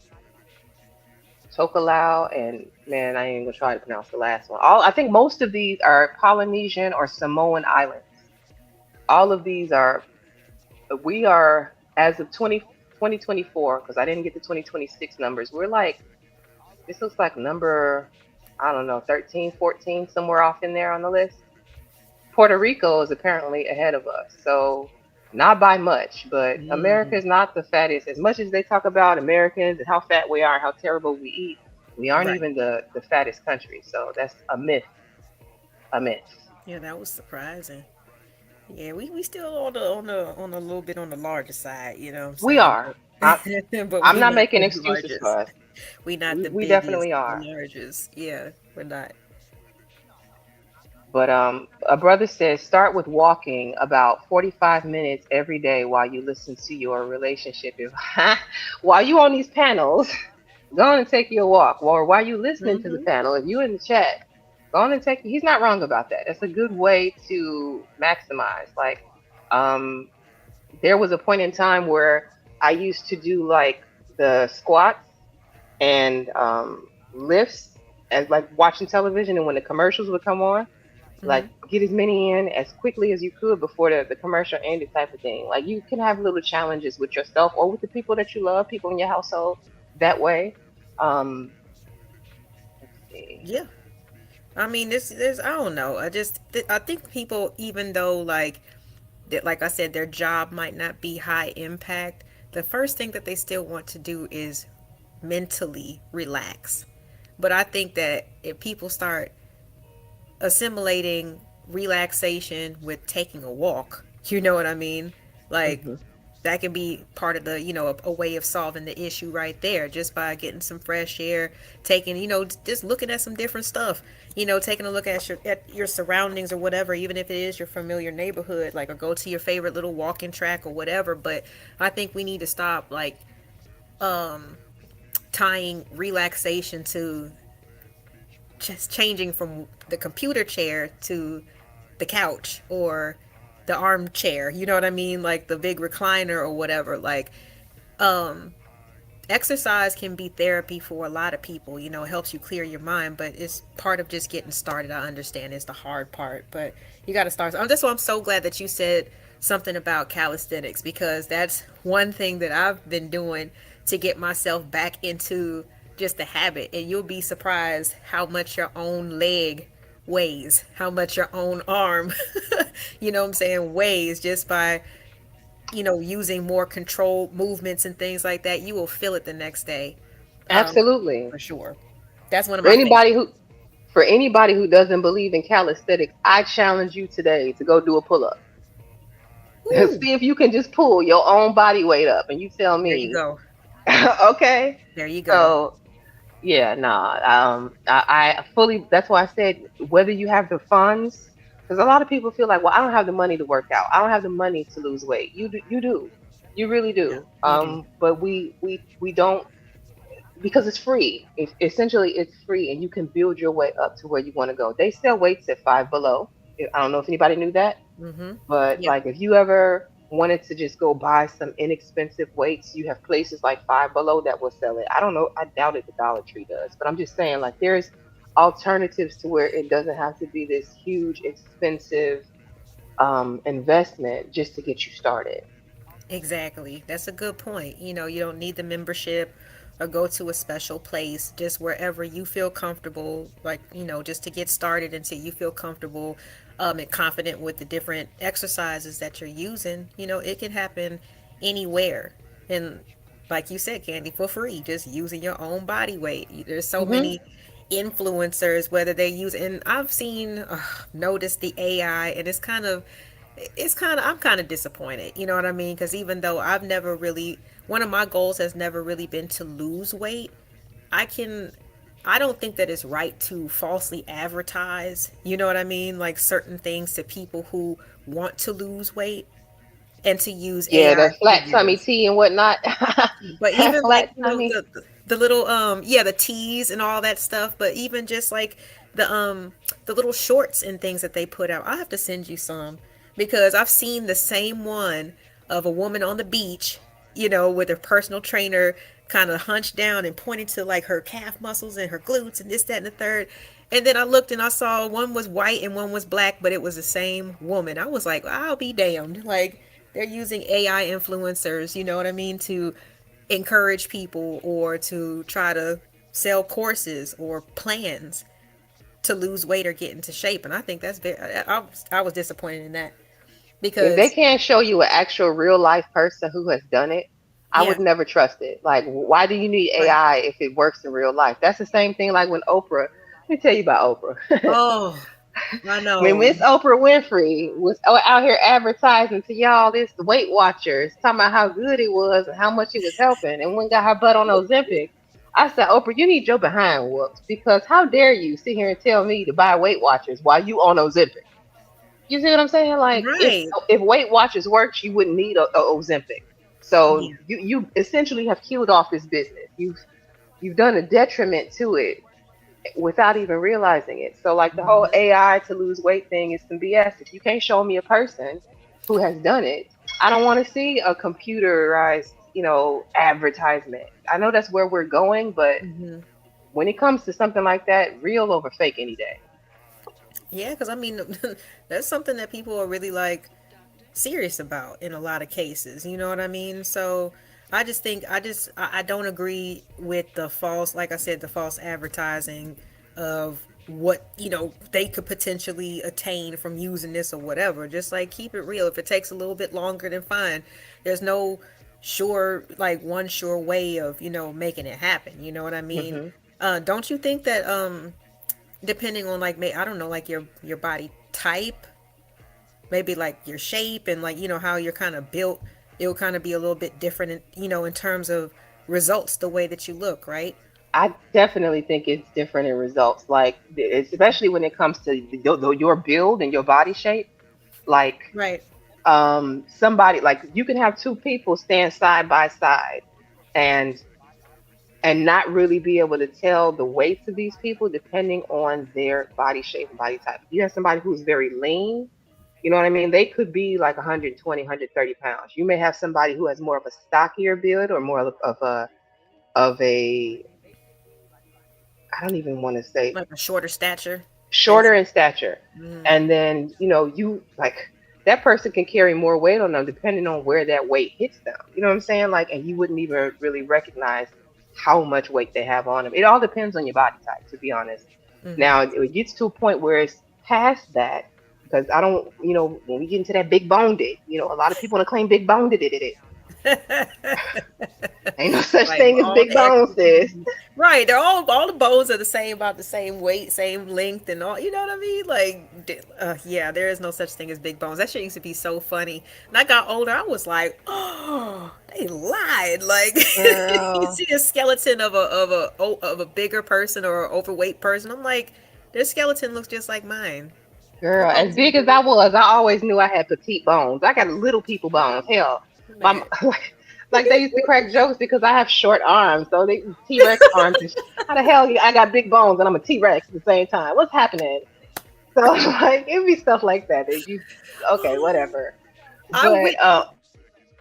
Tokelau, and man, I ain't gonna try to pronounce the last one. All I think most of these are Polynesian or Samoan islands. All of these are we are as of 2024 because I didn't get the 2026 numbers. We're like this looks like number I don't know 13, 14 somewhere off in there on the list. Puerto Rico is apparently ahead of us. So not by much, but America Mm, is not the fattest. As much as they talk about Americans and how fat we are and how terrible we eat, we aren't right. even the fattest country. So that's a myth, a myth. Yeah, that was surprising. Yeah, we still on a little bit on the larger side, you know what I'm We saying? are. I, But but I'm we not not making the excuses for largest. us. We not the We biggest, definitely the are. largest. Yeah, we're not. But a brother says start with walking about 45 minutes every day while you listen to your relationship. If while you on these panels, go on and take your walk. Or while you listening to the Hmm. panel, if you in the chat, go on and take. He's not wrong about that. That's a good way to maximize. Like, um, there was a point in time where I used to do like the squats and lifts as like watching television, and when the commercials would come on, like Hmm. get as many in as quickly as you could before the commercial ended type of thing. Like you can have little challenges with yourself or with the people that you love, people in your household that way. Um, let's see. Yeah. I mean, this I don't know. I think people, even though like that, like I said, their job might not be high impact, the first thing that they still want to do is mentally relax. But I think that if people start assimilating relaxation with taking a walk, you know what I mean? Like Hmm. that can be part of the, a way of solving the issue right there, just by getting some fresh air, taking, just looking at some different stuff, taking a look at your surroundings or whatever, even if it is your familiar neighborhood, like, or go to your favorite little walking track or whatever. But I think we need to stop, like, um tying relaxation to just changing from the computer chair to the couch or the armchair, you know what I mean, like the big recliner or whatever. Like, um exercise can be therapy for a lot of people. It helps you clear your mind, but it's part of just getting started. I understand it's the hard part, but you got to start. That's why I'm so glad that you said something about calisthenics, because that's one thing that I've been doing to get myself back into just the habit. And you'll be surprised how much your own leg weighs, how much your own arm, what I'm saying, weighs, just by using more controlled movements and things like that. You will feel it the next day, um, Absolutely. for sure. That's one of For my anybody favorites. who for anybody who doesn't believe in calisthenics, I challenge you today to go do a pull up. Woo! See if you can just pull your own body weight up, and you tell There you me. go. Okay. There you go. So yeah, nah. I fully. That's why I said whether you have the funds, because a lot of people feel like, well, I don't have the money to work out. I don't have the money to lose weight. You do. You do. You really Yeah, do. you do. But we don't, because it's free. Essentially, it's free, and you can build your way up to where you want to go. They sell weights at Five Below. I don't know if anybody knew that. Mm-hmm. But Yep. like if you ever wanted to just go buy some inexpensive weights, you have places like Five Below that will sell it. I don't know, I doubt if the Dollar Tree does, but I'm just saying like there's alternatives to where it doesn't have to be this huge expensive investment just to get you started. Exactly. That's a good point. You don't need the membership or go to a special place, just wherever you feel comfortable, like, just to get started until you feel comfortable, and confident with the different exercises that you're using. It can happen anywhere. And like you said, Candy, for free, just using your own body weight. There's so Hmm. many influencers, whether they use, and I've seen, noticed the AI, and I'm kind of disappointed, you know what I mean? Because even though I've never really, one of my goals has never really been to lose weight, I can, I don't think that it's right to falsely advertise, you know what I mean? Like certain things to people who want to lose weight, and to use Yeah, AI that flat tummy figures. tea and whatnot. But That even like, flat tummy. the little, yeah, the tees and all that stuff, but even just like the little shorts and things that they put out. I'll have to send you some, because I've seen the same one of a woman on the beach, with her personal trainer kind of hunched down and pointing to like her calf muscles and her glutes and this, that, and the third. And then I looked and I saw one was white and one was black, but it was the same woman. I was like, I'll be damned. Like, they're using AI influencers, you know what I mean, to encourage people or to try to sell courses or plans to lose weight or get into shape. And I think that's very, I was disappointed in that If they because, can't show you an actual real life person who has done it, I yeah, would never trust it. Like, why do you need right. AI if it works in real life? That's the same thing like when Oprah, let me tell you about Oprah. Oh, I When know. Miss Oprah Winfrey was out here advertising to y'all this Weight Watchers, talking about how good it was and how much it was helping, and when got her butt on Ozempic, I said, Oprah, you need your behind whooped because how dare you sit here and tell me to buy Weight Watchers while you on Ozempic? You see what I'm saying? Like Right. if Weight Watchers works, you wouldn't need a Ozempic. So Yeah. you essentially have killed off this business. You've done a detriment to it without even realizing it. So like the whole Mhm. AI to lose weight thing is some BS. If you can't show me a person who has done it, I don't want to see a computerized, advertisement. I know that's where we're going, but Mhm. when it comes to something like that, real over fake any day. Yeah, because I mean, that's something that people are really like serious about in a lot of cases. You know what I mean? So I just think I don't agree with the false, like I said, the false advertising of what they could potentially attain from using this or whatever. Just like keep it real. If it takes a little bit longer, then fine. There's no sure like one sure way of making it happen. You know what I mean? Hmm. Don't you think that depending on like I don't know, like your body type, maybe like your shape and like how you're kind of built, it'll kind of be a little bit different in terms of results, the way that you look, right? I definitely think it's different in results. Like, especially when it comes to your build and your body shape. Like, Right. somebody like you can have two people stand side by side, and not really be able to tell the weights of these people depending on their body shape and body type. You have somebody who's very lean, you know what I mean? They could be like 120, 130 pounds. You may have somebody who has more of a stockier build or more of a I don't even want to say Like a shorter stature, shorter basically. in stature. Hmm. And then, you like that person can carry more weight on them depending on where that weight hits them. You know what I'm saying? Like, and you wouldn't even really recognize how much weight they have on them. It all depends on your body type, to be honest. Hmm. Now, it gets to a point where it's past that because I don't, when we get into that big boned it, a lot of people want to claim big boned it. Ain't no such Like thing as all big the bones, extra sis. beans. Right, they're all the bones are the same, about the same weight, same length, and all. You know what I mean? Like, yeah, there is no such thing as big bones. That shit used to be so funny. And I got older, I was like, oh, they lied. Like, you Girl, see a skeleton of a bigger person or an overweight person. I'm like, their skeleton looks just like mine. Their Girl, as bones are big as I big. was, I always knew I had petite bones. I got little people bones. Hell, my Man. like they used to crack jokes because I have short arms, so they T Rex arms. And how the hell I got big bones and I'm a T Rex at the same time? What's happening? So like it'd be stuff like that. That you okay, whatever. I But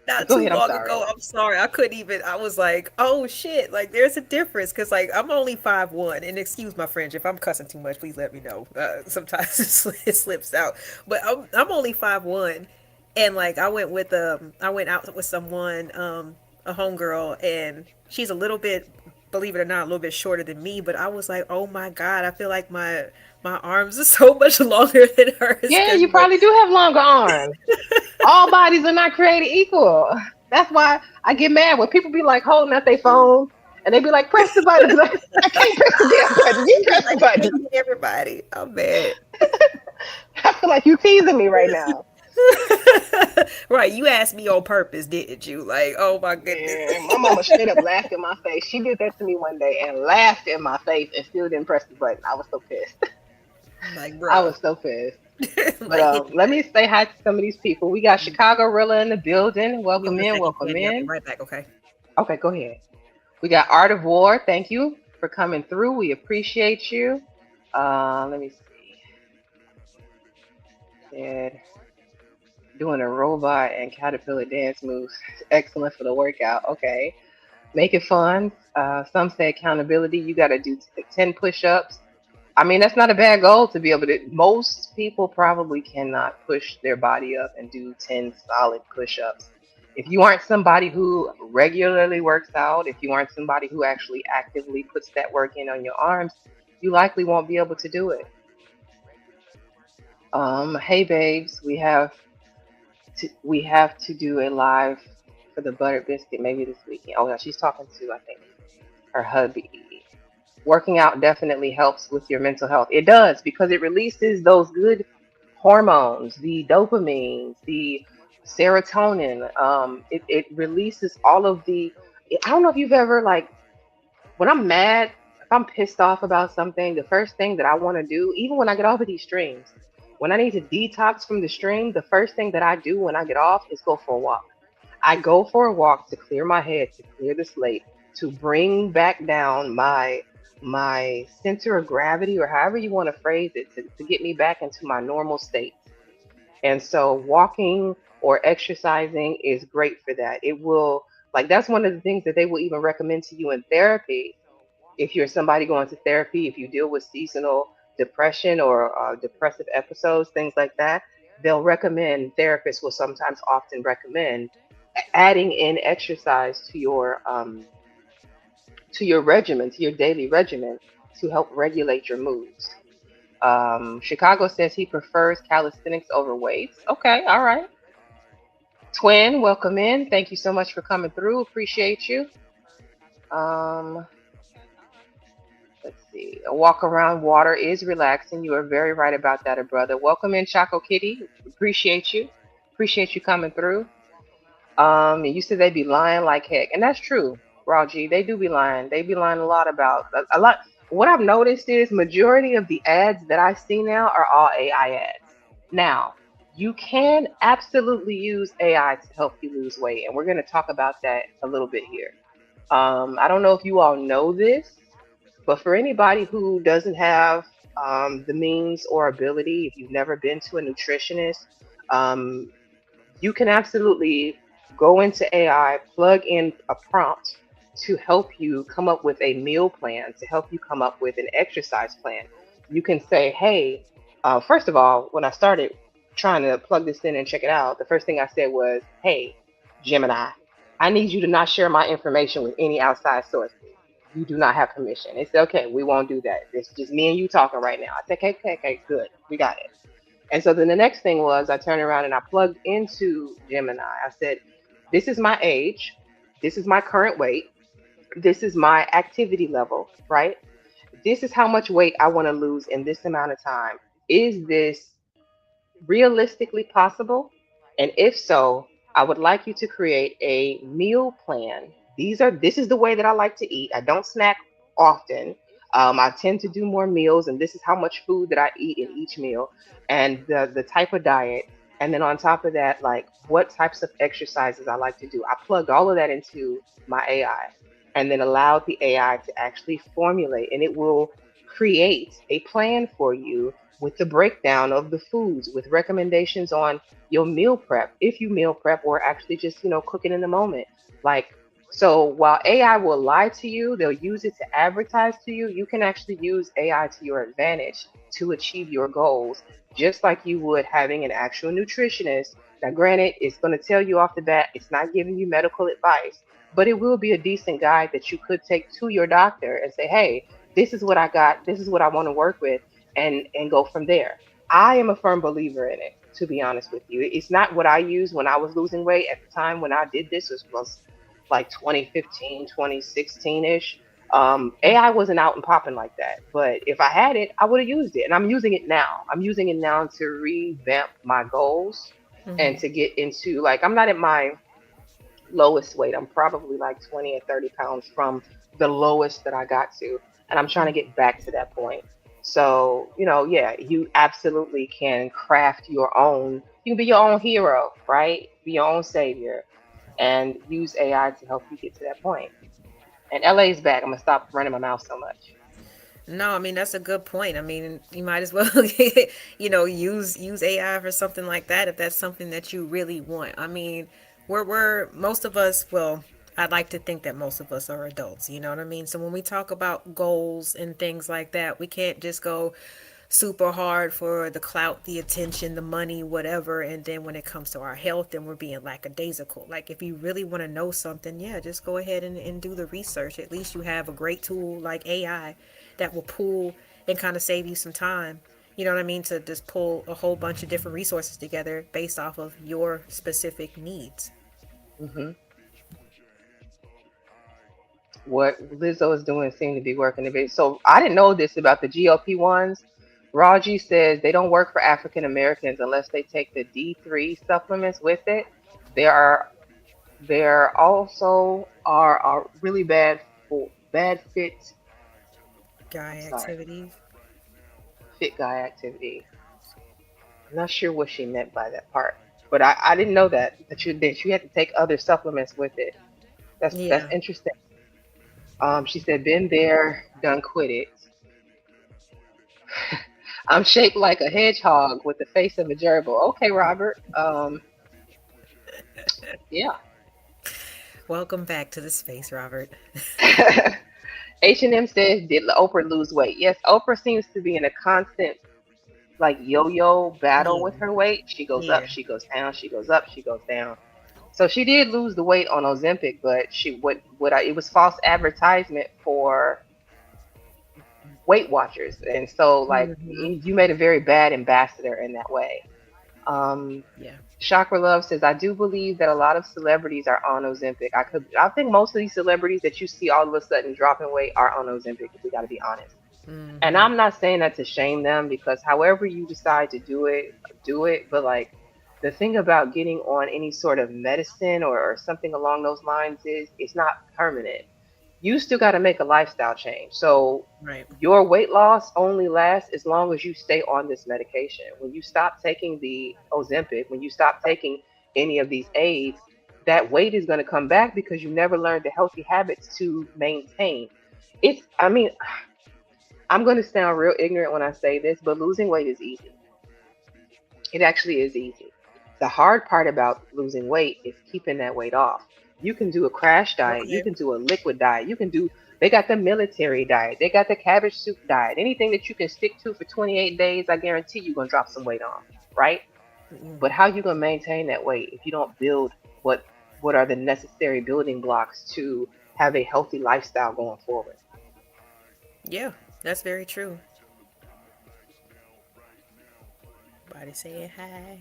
not go too ahead. I'm long sorry. ago. I'm sorry, I couldn't even. I was like, oh shit! Like, there's a difference because like I'm only 5'1", and excuse my French if I'm cussing too much. Please let me know. Sometimes it slips out, but I'm only 5'1", and like I went out with someone, a homegirl, and she's a little bit, believe it or not, a little bit shorter than me. But I was like, oh my god, I feel like my arms are so much longer than hers Yeah, because you probably do have longer arms. All bodies are not created equal. That's why I get mad when people be like holding up their phone and they be like, press the button. I be like, I can't press the damn button. You you be press the like button. hitting everybody. I'm mad. I feel like you teasing me right now. Right, you asked me on purpose, didn't you? Like, oh my goodness. And my mama straight up laughed in my face. She did that to me one day and laughed in my face and still didn't press the button. I was so pissed. Like, I bruh. was so pissed. But Like, hit the let me button. say hi to some of these people. We got Chicago Rilla in the building. Give Welcome me a in, second, welcome Candy. I'll be in. right back, okay? Okay, go ahead. We got Art of War. Thank you for coming through. We appreciate you. Let me see. Said doing a robot and caterpillar dance moves. Excellent for the workout. Okay. Make it fun. Some say accountability. You got to do 10 push ups. I mean, that's not a bad goal to be able to. Most people probably cannot push their body up and do 10 solid push ups. If you aren't somebody who regularly works out, if you aren't somebody who actually actively puts that work in on your arms, You likely won't be able to do it. Hey babes, we have to do a live for the butter biscuit maybe this weekend. Oh yeah, she's talking to I think her hubby. Working out definitely helps with your mental health. It does because it releases those good hormones, the dopamine, the serotonin. It releases all of the. I don't know if you've ever like when I'm mad, if I'm pissed off about something, the first thing that I want to do, even when I get off of these streams, when I need to detox from the stream, the first thing that I do when I get off is go for a walk. I go for a walk to clear my head, to clear the slate, to bring back down my center of gravity, or however you want to phrase it, to get me back into my normal state. And so walking or exercising is great for that. It will, like, that's one of the things that they will even recommend to you in therapy. If you're somebody going to therapy, if you deal with seasonal depression or depressive episodes, things like that, they'll recommend, therapists will sometimes often recommend adding in exercise to your regimen, to your daily regimen, to help regulate your moods. Chicago says he prefers calisthenics over weights. Okay, all right. Twin, welcome in. Thank you so much for coming through. Appreciate you. Um, let's see. A walk around water is relaxing. You are very right about that, brother. Welcome in, Choco Kitty. Appreciate you. Appreciate you coming through. You said they be lying like heck, and that's true, Raw G. They do be lying. They be lying a lot about a lot. What I've noticed is majority of the ads that I see now are all AI ads. Now, you can absolutely use AI to help you lose weight, and we're going to talk about that a little bit here. I don't know if you all know this, but for anybody who doesn't have the means or ability, if you've never been to a nutritionist, um, you can absolutely go into AI, plug in a prompt to help you come up with a meal plan, to help you come up with an exercise plan. You can say, hey, first of all, when I started trying to plug this in and check it out, the first thing I said was, hey, Gemini, I need you to not share my information with any outside sources. You do not have permission. They said, okay, we won't do that. It's just me and you talking right now. I said, okay, okay, okay, good. We got it. And so then the next thing was I turned around and I plugged into Gemini. I said, this is my age. This is my current weight. This is my activity level, right? This is how much weight I want to lose in this amount of time. Is this realistically possible? And if so, I would like you to create a meal plan. This is the way that I like to eat. I don't snack often. I tend to do more meals, and this is how much food that I eat in each meal, and the type of diet. And then on top of that, like what types of exercises I like to do. I plugged all of that into my AI and then allowed the AI to actually formulate, and it will create a plan for you with the breakdown of the foods, with recommendations on your meal prep, if you meal prep or actually just, cook it in the moment. Like, so while AI will lie to you, they'll use it to advertise to you. You can actually use AI to your advantage to achieve your goals, just like you would having an actual nutritionist. Now, granted, it's going to tell you off the bat, it's not giving you medical advice, but it will be a decent guide that you could take to your doctor and say, hey, this is what I got, this is what I want to work with, and go from there. I am a firm believer in it, to be honest with you. It's not what I used when I was losing weight at the time when I did this, was like 2015, 2016-ish. AI wasn't out and popping like that. But if I had it, I would have used it. And I'm using it now. I'm using it now to revamp my goals and Hmm. to get into, like, I'm not at my lowest weight. I'm probably like 20 or 30 pounds from the lowest that I got to. And I'm trying to get back to that point. So, yeah, you absolutely can craft your own, you can be your own hero, right? Be your own savior and use AI to help you get to that point. And LA is back. I'm gonna stop running my mouth so much. No, I mean that's a good point. I mean, you might as well, use AI for something like that if that's something that you really want. I mean, we're most of us. Well, I'd like to think that most of us are adults. You know what I mean? So when we talk about goals and things like that, we can't just go super hard for the clout, the attention, the money, whatever. And then when it comes to our health, then we're being lackadaisical. Like if you really want to know something, yeah, just go ahead and do the research. At least you have a great tool like AI that will pull and kind of save you some time. You know what I mean? To just pull a whole bunch of different resources together based off of your specific needs. Hmm. What Lizzo is doing seems to be working a bit. So I didn't know this about the GLP ones. Raji says they don't work for African Americans unless they take the D3 supplements with it. There are there also are really bad for bad Guy sorry, activities. fit guy activity. I'm not sure what she meant by that part, but I didn't know that you had to take other supplements with it. That's Yeah. interesting. She said, "Been there, done quit it." I'm shaped like a hedgehog with the face of a gerbil. Okay, Robert. Yeah. Welcome back to the space, Robert. H&M says, "Did Oprah lose weight?" Yes, Oprah seems to be in a constant like yo-yo battle Yeah. with her weight. She goes up, Yeah. she goes down, she goes up, she goes down. So she did lose the weight on Ozempic, but it was false advertisement for Weight Watchers, and so like Hmm. you made a very bad ambassador in that way. Um, Yeah. Chakra Love says, "I do believe that a lot of celebrities are on Ozempic. I think most of these celebrities that you see all of a sudden dropping weight are on Ozempic. If we got to be honest." And Hmm. I'm not saying that to shame them because however you decide to do it. But like the thing about getting on any sort of medicine or something along those lines is it's not permanent. You still got to make a lifestyle change. So Right. your weight loss only lasts as long as you stay on this medication. When you stop taking the Ozempic, when you stop taking any of these aids, that weight is going to come back because you never learned the healthy habits to maintain. I mean, I'm going to sound real ignorant when I say this, but losing weight is easy. It actually is easy. The hard part about losing weight is keeping that weight off. You can do a crash diet, you Okay. can do a liquid diet, they got the military diet, they got the cabbage soup diet. Anything that you can stick to for 28 days, I guarantee you're going to drop some weight on, right? Mm. But how you going to maintain that weight if you don't build what what are the necessary building blocks to have a healthy lifestyle going forward? Yeah, that's very true. Body saying hi.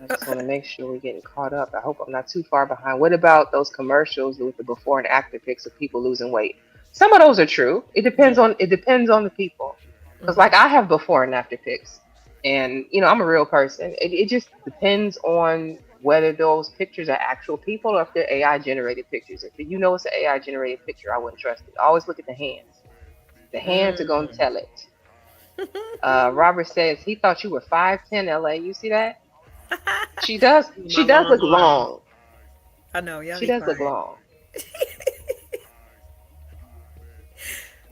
I just want to make sure we're getting caught up. I hope I'm not too far behind. What about those commercials with the before and after pics of people losing weight? Some of those are true. Yeah. It depends on the people. Because Hmm. like I have before and after pics, and I'm a real person. It just depends on whether those pictures are actual people or if they're AI generated pictures. If you know it's an AI generated picture, I wouldn't trust it. Always look at the hands. The hands are gonna Mm. tell it. Robert says he thought you were 5'10", LA. You see that? She does. My She does long look arm. long. I know, y'all She be does look quiet. long.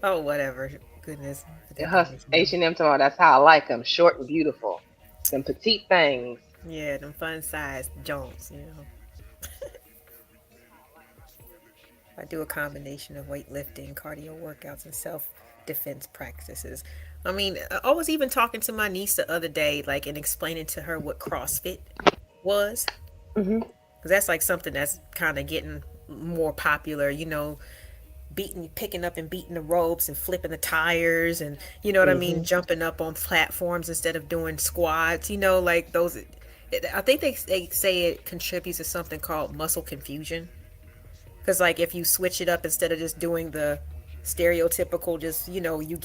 Oh, whatever. Goodness, the Her definition of. H&M tomorrow. That's how I like them. Short and beautiful. Them petite things. Yeah, them fun size Jones, you know. I do a combination of weightlifting, cardio workouts, and self defense practices. I mean, I was even talking to my niece the other day, like, and explaining to her what CrossFit was. Hmm. Because that's like something that's kind of getting more popular, you know, picking up and beating the ropes and flipping the tires and, you know what I mean, Hmm. jumping up on platforms instead of doing squats, you know, like those. I think they say it contributes to something called muscle confusion. Because like if you switch it up instead of just doing the stereotypical, just you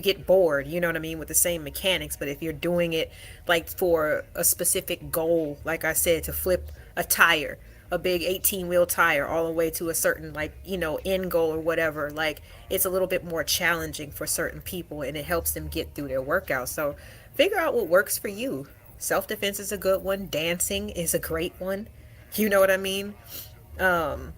get bored. You know what I mean with the same mechanics. But if you're doing it like for a specific goal, like I said, to flip a tire, a big 18 wheel tire, all the way to a certain like end goal or whatever, like it's a little bit more challenging for certain people, and it helps them get through their workout. So figure out what works for you. Self defense is a good one. Dancing is a great one. You know what I mean? Um,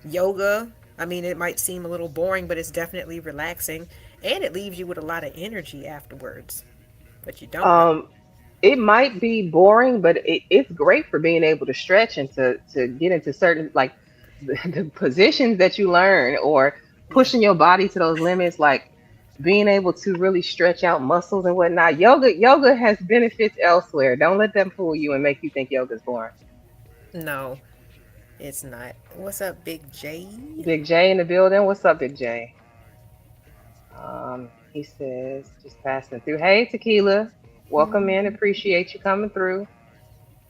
Yoga, I mean, it might seem a little boring, but it's definitely relaxing, and it leaves you with a lot of energy afterwards. But you don't know. Um, it might be boring, but it's great for being able to stretch and to get into certain like the positions that you learn or Yeah. pushing your body to those limits, like being able to really stretch out muscles and whatnot. Yoga has benefits elsewhere. Don't let them fool you and make you think yoga's boring. No, it's not. What's up, Big J? Big J in the building. What's up, Big J? He says, just passing through. Hey, Tequila, welcome in. Appreciate you coming through.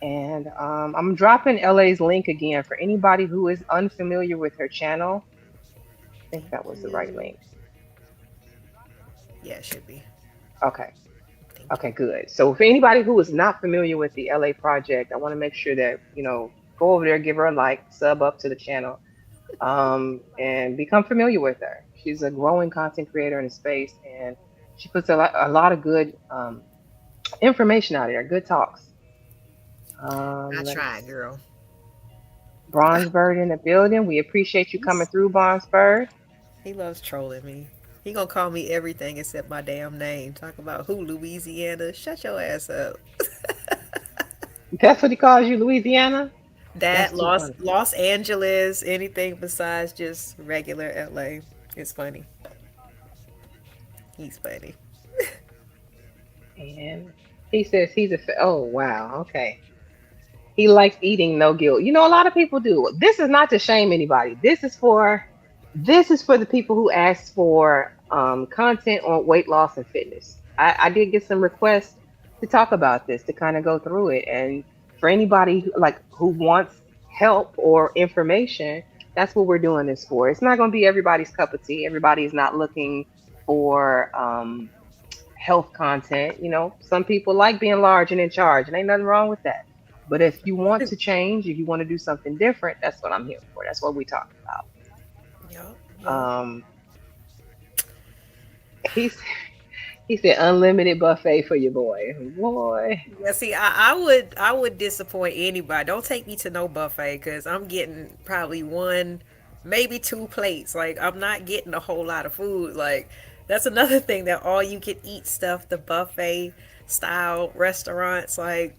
And I'm dropping LA's link again for anybody who is unfamiliar with her channel. I think Thank that was the right you. link. Yeah, it should be. Okay. Thank you. Okay, good. So for anybody who is not familiar with the LA project, I want to make sure that, go over there, give her a like, sub up to the channel, and become familiar with her. She's a growing content creator in the space, and she puts a lot of good information out there, good talks. I Let me tried, see. girl. Bronze Bird in the building. We appreciate you coming He's, through, Bronze Bird. he loves trolling me. He gonna call me everything except my damn name. Talk about who, Louisiana. Shut your ass up. That's what he calls you, Louisiana? That That's too Los funny. Los Angeles, anything besides just regular LA. It's funny. He's funny. And he says oh, wow, okay. He likes eating no guilt. A lot of people do. This is not to shame anybody. This is for the people who ask for content on weight loss and fitness. I did get some requests to talk about this, to kind of go through it. And for anybody who wants help or information, that's what we're doing this for. It's not going to be everybody's cup of tea. Everybody is not looking for health content. Some people like being large and in charge, and ain't nothing wrong with that. But if you want to change, if you want to do something different, that's what I'm here for. That's what we talk Yup, yup. about. He's he said unlimited buffet for your boy. Boy. Yeah, see, I would disappoint anybody. Don't take me to no buffet because I'm getting probably one, maybe two plates. Like I'm not getting a whole lot of food. Like that's another thing that all you can eat stuff, the buffet style restaurants. Like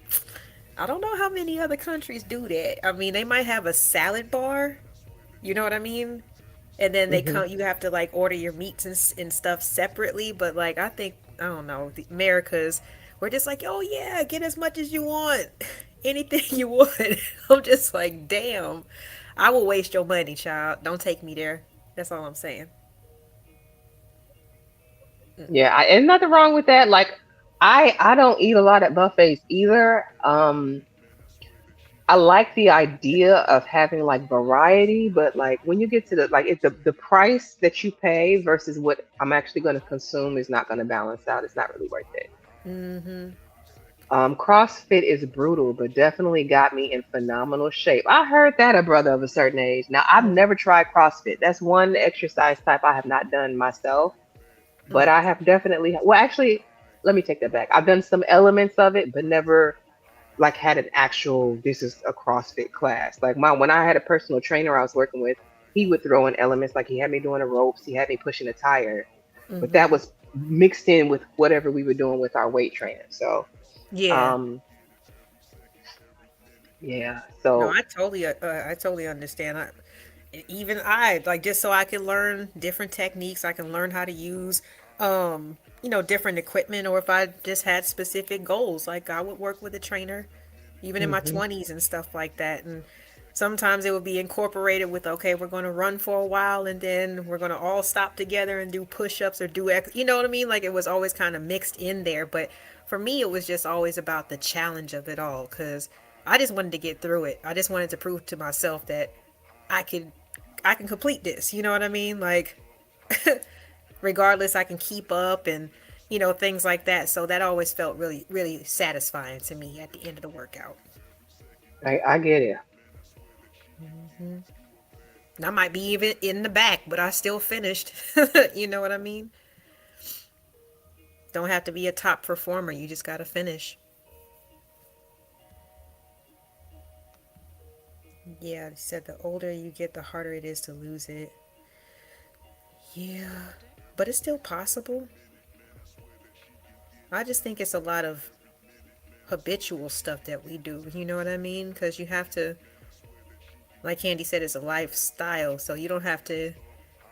I don't know how many other countries do that. I mean, they might have a salad bar. You know what I mean? And then they Hmm. come. You have to like order your meats and stuff separately. But like I think I don't know the Americas, we're just like, oh yeah, get as much as you want, anything you want. I'm just like, damn, I will waste your money, child. Don't take me there. That's all I'm saying. Yeah, and nothing wrong with that. Like I don't eat a lot at buffets either. I like the idea of having like variety, but like when you get to it's the price that you pay versus what I'm actually going to consume is not going to balance out. It's not really worth it. Mm-hmm. CrossFit is brutal, but definitely got me in phenomenal shape. I heard that a brother of a certain age. Now, I've never tried CrossFit. That's one exercise type I have not done myself, but Mm. I have definitely, well, actually, let me take that back. I've done some elements of it, but never like had an actual, this is a CrossFit class. Like when I had a personal trainer I was working with, he would throw in elements like he had me doing the ropes, he had me pushing a tire, but that Mm-hmm. was mixed in with whatever we were doing with our weight training. So, Yeah. um, yeah. No, So I totally understand. Even I like just so I can learn different techniques. I can learn how to use, different equipment. Or if I just had specific goals, like I would work with a trainer, even in my hmm 20s and stuff like that. And sometimes it would be incorporated with, okay, we're going to run for a while and then we're going to all stop together and do push-ups or do you know what I mean? Like it was always kind of mixed in there. But for me, it was just always about the challenge of it all because I just wanted to get through it. I just wanted to prove to myself that I could I can complete this. You know what I mean? Like regardless, I can keep up and things like that. So that always felt really really satisfying to me at the end of the workout. I get it. And I might be even in the back, but I still finished. You know what I mean? Don't have to be a top performer. You just got to finish. Yeah, he said the older you get, the harder it is to lose it. Yeah, but it's still possible. I just think it's a lot of habitual stuff that we do. You know what I mean? Because you have to, like Candy said, it's a lifestyle. So you don't have to,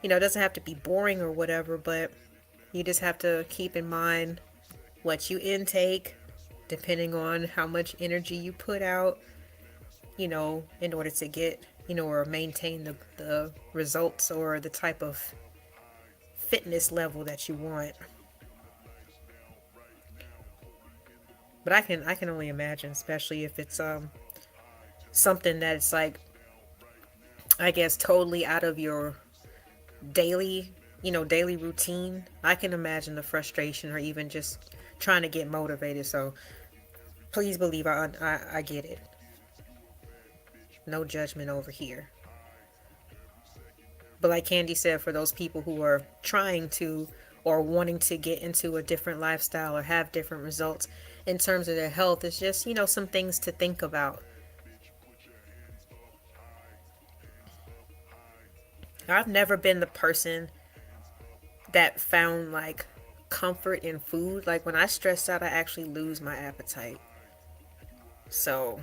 it doesn't have to be boring or whatever, but you just have to keep in mind what you intake, depending on how much energy you put out, in order to get, or maintain the results or the type of fitness level that you want. But I can only imagine, especially if it's something that's like, I guess, totally out of your daily, daily routine. I can imagine the frustration or even just trying to get motivated. So please believe I get it. No judgment over here. But like Candy said, for those people who are trying to or wanting to get into a different lifestyle or have different results in terms of their health, it's just, some things to think about. I've never been the person that found like comfort in food. Like when I stress out, I actually lose my appetite. So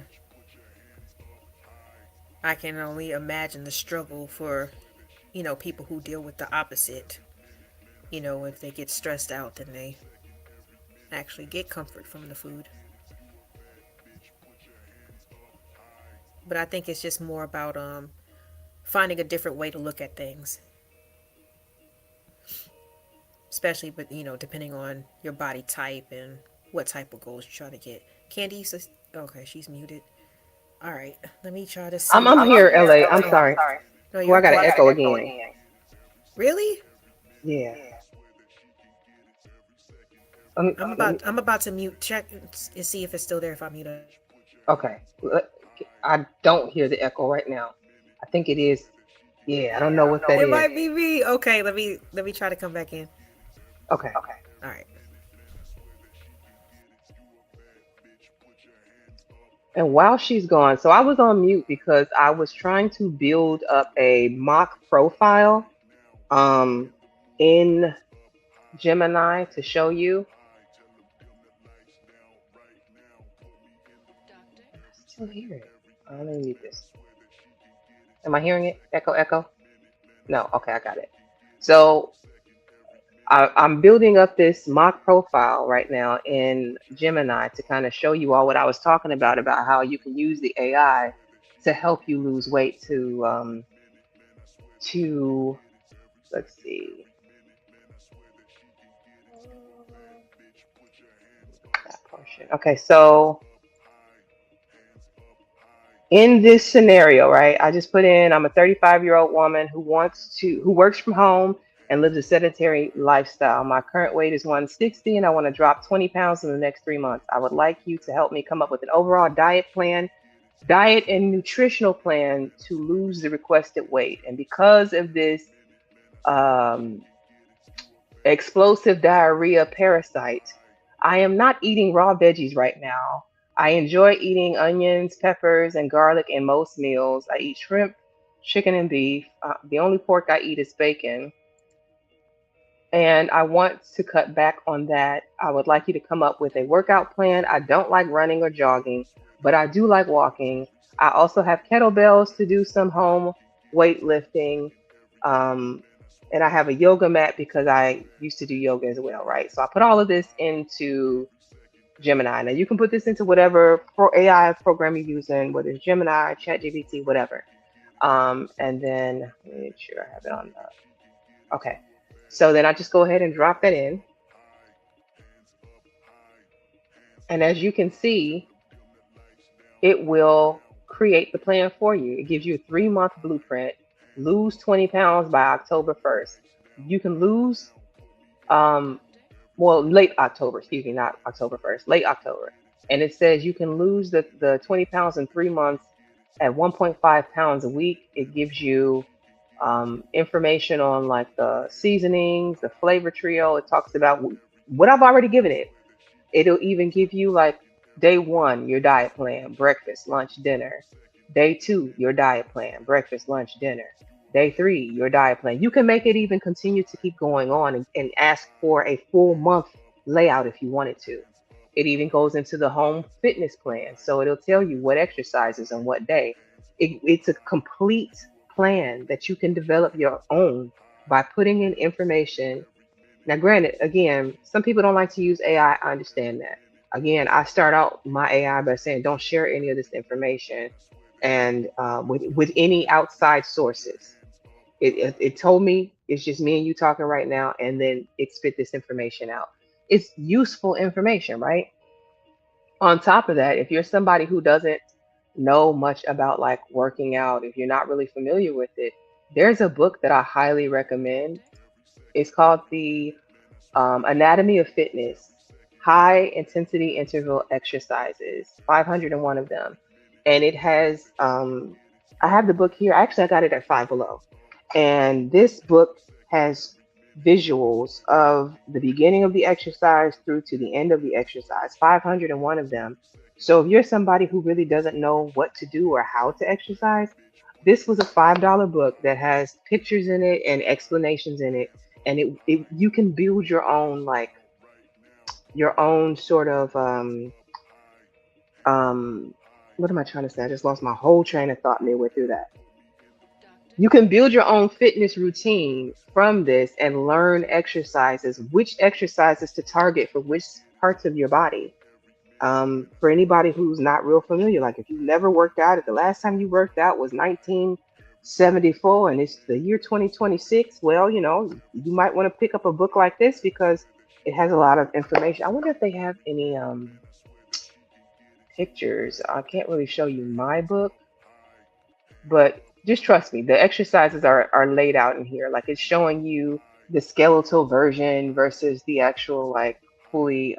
I can only imagine the struggle for, people who deal with the opposite. If they get stressed out, then they actually get comfort from the food. But I think it's just more about finding a different way to look at things, especially, but depending on your body type and what type of goals you're trying to get. Candy says, okay, she's muted. All right, let me try to see. I'm here, LA. I'm Okay. sorry. No, Well, I you're got good. to echo again. Really? Yeah. I'm about to mute. Check and see if it's still there. If I mute it. Okay. I don't hear the echo right now. I think it is. Yeah, I don't know what that It is. might be me. Okay, let me try to come back in. Okay. All right. And while she's gone, so I was on mute because I was trying to build up a mock profile in Gemini to show you. I still hear it. Let me mute this. Am I hearing it? Echo, echo? No. Okay, I got it. So I'm building up this mock profile right now in Gemini to kind of show you all what I was talking about how you can use the AI to help you lose weight to let's see. That portion. Okay, so in this scenario, right, I just put in I'm a 35-year-old woman who works from home and lives a sedentary lifestyle. My current weight is 160 and I want to drop 20 pounds in the next 3 months. I would like you to help me come up with an overall diet and nutritional plan to lose the requested weight. And because of this explosive diarrhea parasite, I am not eating raw veggies right now. I enjoy eating onions, peppers, and garlic in most meals. I eat shrimp, chicken, and beef. The only pork I eat is bacon. And I want to cut back on that. I would like you to come up with a workout plan. I don't like running or jogging, but I do like walking. I also have kettlebells to do some home weightlifting. And I have a yoga mat because I used to do yoga as well, right? So I put all of this into Gemini. Now you can put this into whatever AI program you're using, whether it's Gemini, ChatGPT, whatever. And then let me make sure I have it on the, okay. So then I just go ahead and drop that in. And as you can see, it will create the plan for you. It gives you a 3-month blueprint. Lose 20 pounds by October 1st. You can lose, late October, excuse me, not October 1st, late October. And it says you can lose the 20 pounds in 3 months at 1.5 pounds a week. It gives you information on like the seasonings, the flavor trio. It talks about what I've already given it. It'll even give you like day 1, your diet plan, breakfast, lunch, dinner. Day 2, your diet plan, breakfast, lunch, dinner. Day 3, your diet plan. You can make it even continue to keep going on and ask for a full month layout if you wanted to. It even goes into the home fitness plan. So it'll tell you what exercises on what day. It's a complete plan that you can develop your own by putting in information. Now, granted, again, some people don't like to use AI. I understand that. Again, I start out my AI by saying don't share any of this information and with any outside sources. It told me it's just me and you talking right now, and then it spit this information out. It's useful information, right? On top of that, if you're somebody who doesn't know much about like working out, if you're not really familiar with it, there's a book that I highly recommend. It's called the Anatomy of Fitness, High Intensity Interval Exercises, 501 of them. And it has, I have the book here. Actually, I got it at Five Below. And this book has visuals of the beginning of the exercise through to the end of the exercise, 501 of them. So if you're somebody who really doesn't know what to do or how to exercise, this was a $5 book that has pictures in it and explanations in it. And it you can build your own like your own sort of um what am I trying to say? I just lost my whole train of thought midway through that. You can build your own fitness routine from this and learn exercises, which exercises to target for which parts of your body. For anybody who's not real familiar, like if you've never worked out, if the last time you worked out was 1974 and it's the year 2026, well, you might want to pick up a book like this because it has a lot of information. I wonder if they have any pictures. I can't really show you my book, but just trust me, the exercises are laid out in here. Like it's showing you the skeletal version versus the actual like fully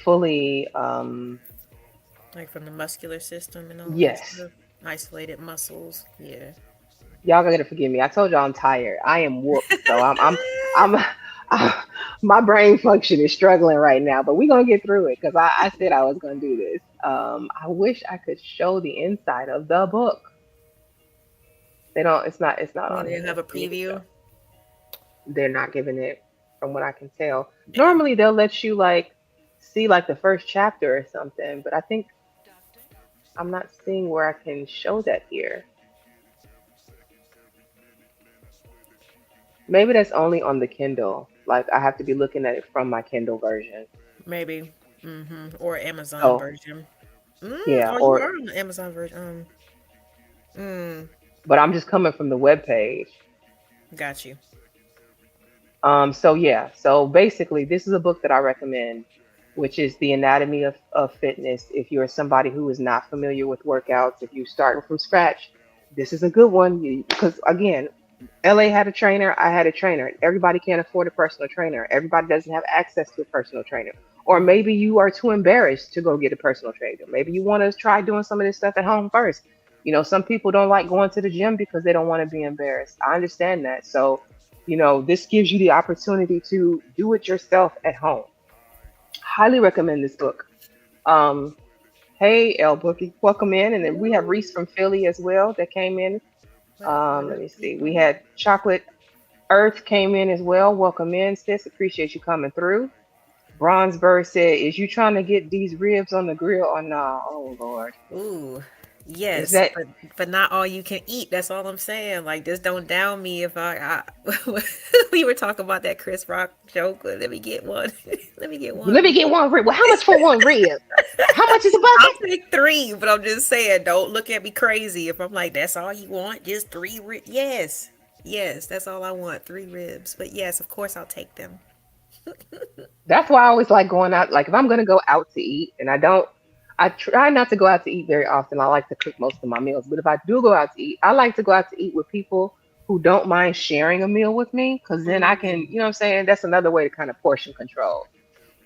fully Like from the muscular system and all that yes. stuff. Isolated muscles. Yeah. Y'all gotta forgive me. I told y'all I'm tired. I am whooped, so I'm my brain function is struggling right now, but we're gonna get through it because I said I was gonna do this. I wish I could show the inside of the book. They don't. It's not Oh, on they have here. a Let me get preview. they're not giving it from what I can tell. Normally they'll let you like see like the first chapter or something, but I think I'm not seeing where I can show that here. Maybe that's only on the Kindle. Like I have to be looking at it from my Kindle version. Maybe. Or Amazon So version. yeah, Oh, you or are on the Amazon version. Mm, but I'm just coming from the web page. got you. So yeah, so basically this is a book that I recommend, which is The Anatomy of Fitness. If you're somebody who is not familiar with workouts, if you're starting from scratch, this is a good one. Because again, LA had a trainer, I had a trainer. Everybody can't afford a personal trainer. Everybody doesn't have access to a personal trainer. Or Mm, maybe you are too embarrassed to go get a personal trainer. Maybe you want to try doing some of this stuff at home first. Some people don't like going to the gym because they don't want to be embarrassed. I understand that. So, this gives you the opportunity to do it yourself at home. Highly recommend this book. Um, hey, L Bookie, welcome in. And then we have Reese from Philly as well that came in. what Let up, me see. We people? had Chocolate Earth came in as well. Welcome in, sis. Appreciate you coming through. Bronzeberg said, "Is you trying to get these ribs on the grill or nah?" Oh Lord, Ooh, is yes, that but not all you can eat. That's all I'm saying. Like, just don't down me if we were talking about that Chris Rock joke. Let me get one. Let me get let me one. get one rib. Well, how much for one rib? How much is a I'll bucket? take three, but I'm just saying, don't look at me crazy if I'm like, that's all you want, just three ribs. Yes, yes, that's all I want, three ribs. But yes, of course I'll take them. That's why I always like going out. Like if I'm gonna go out to eat, and I try not to go out to eat very often. I like to cook most of my meals, but if I do go out to eat, I like to go out to eat with people who don't mind sharing a meal with me, because then I can, Mm, what I'm saying? That's another way to kind of portion control.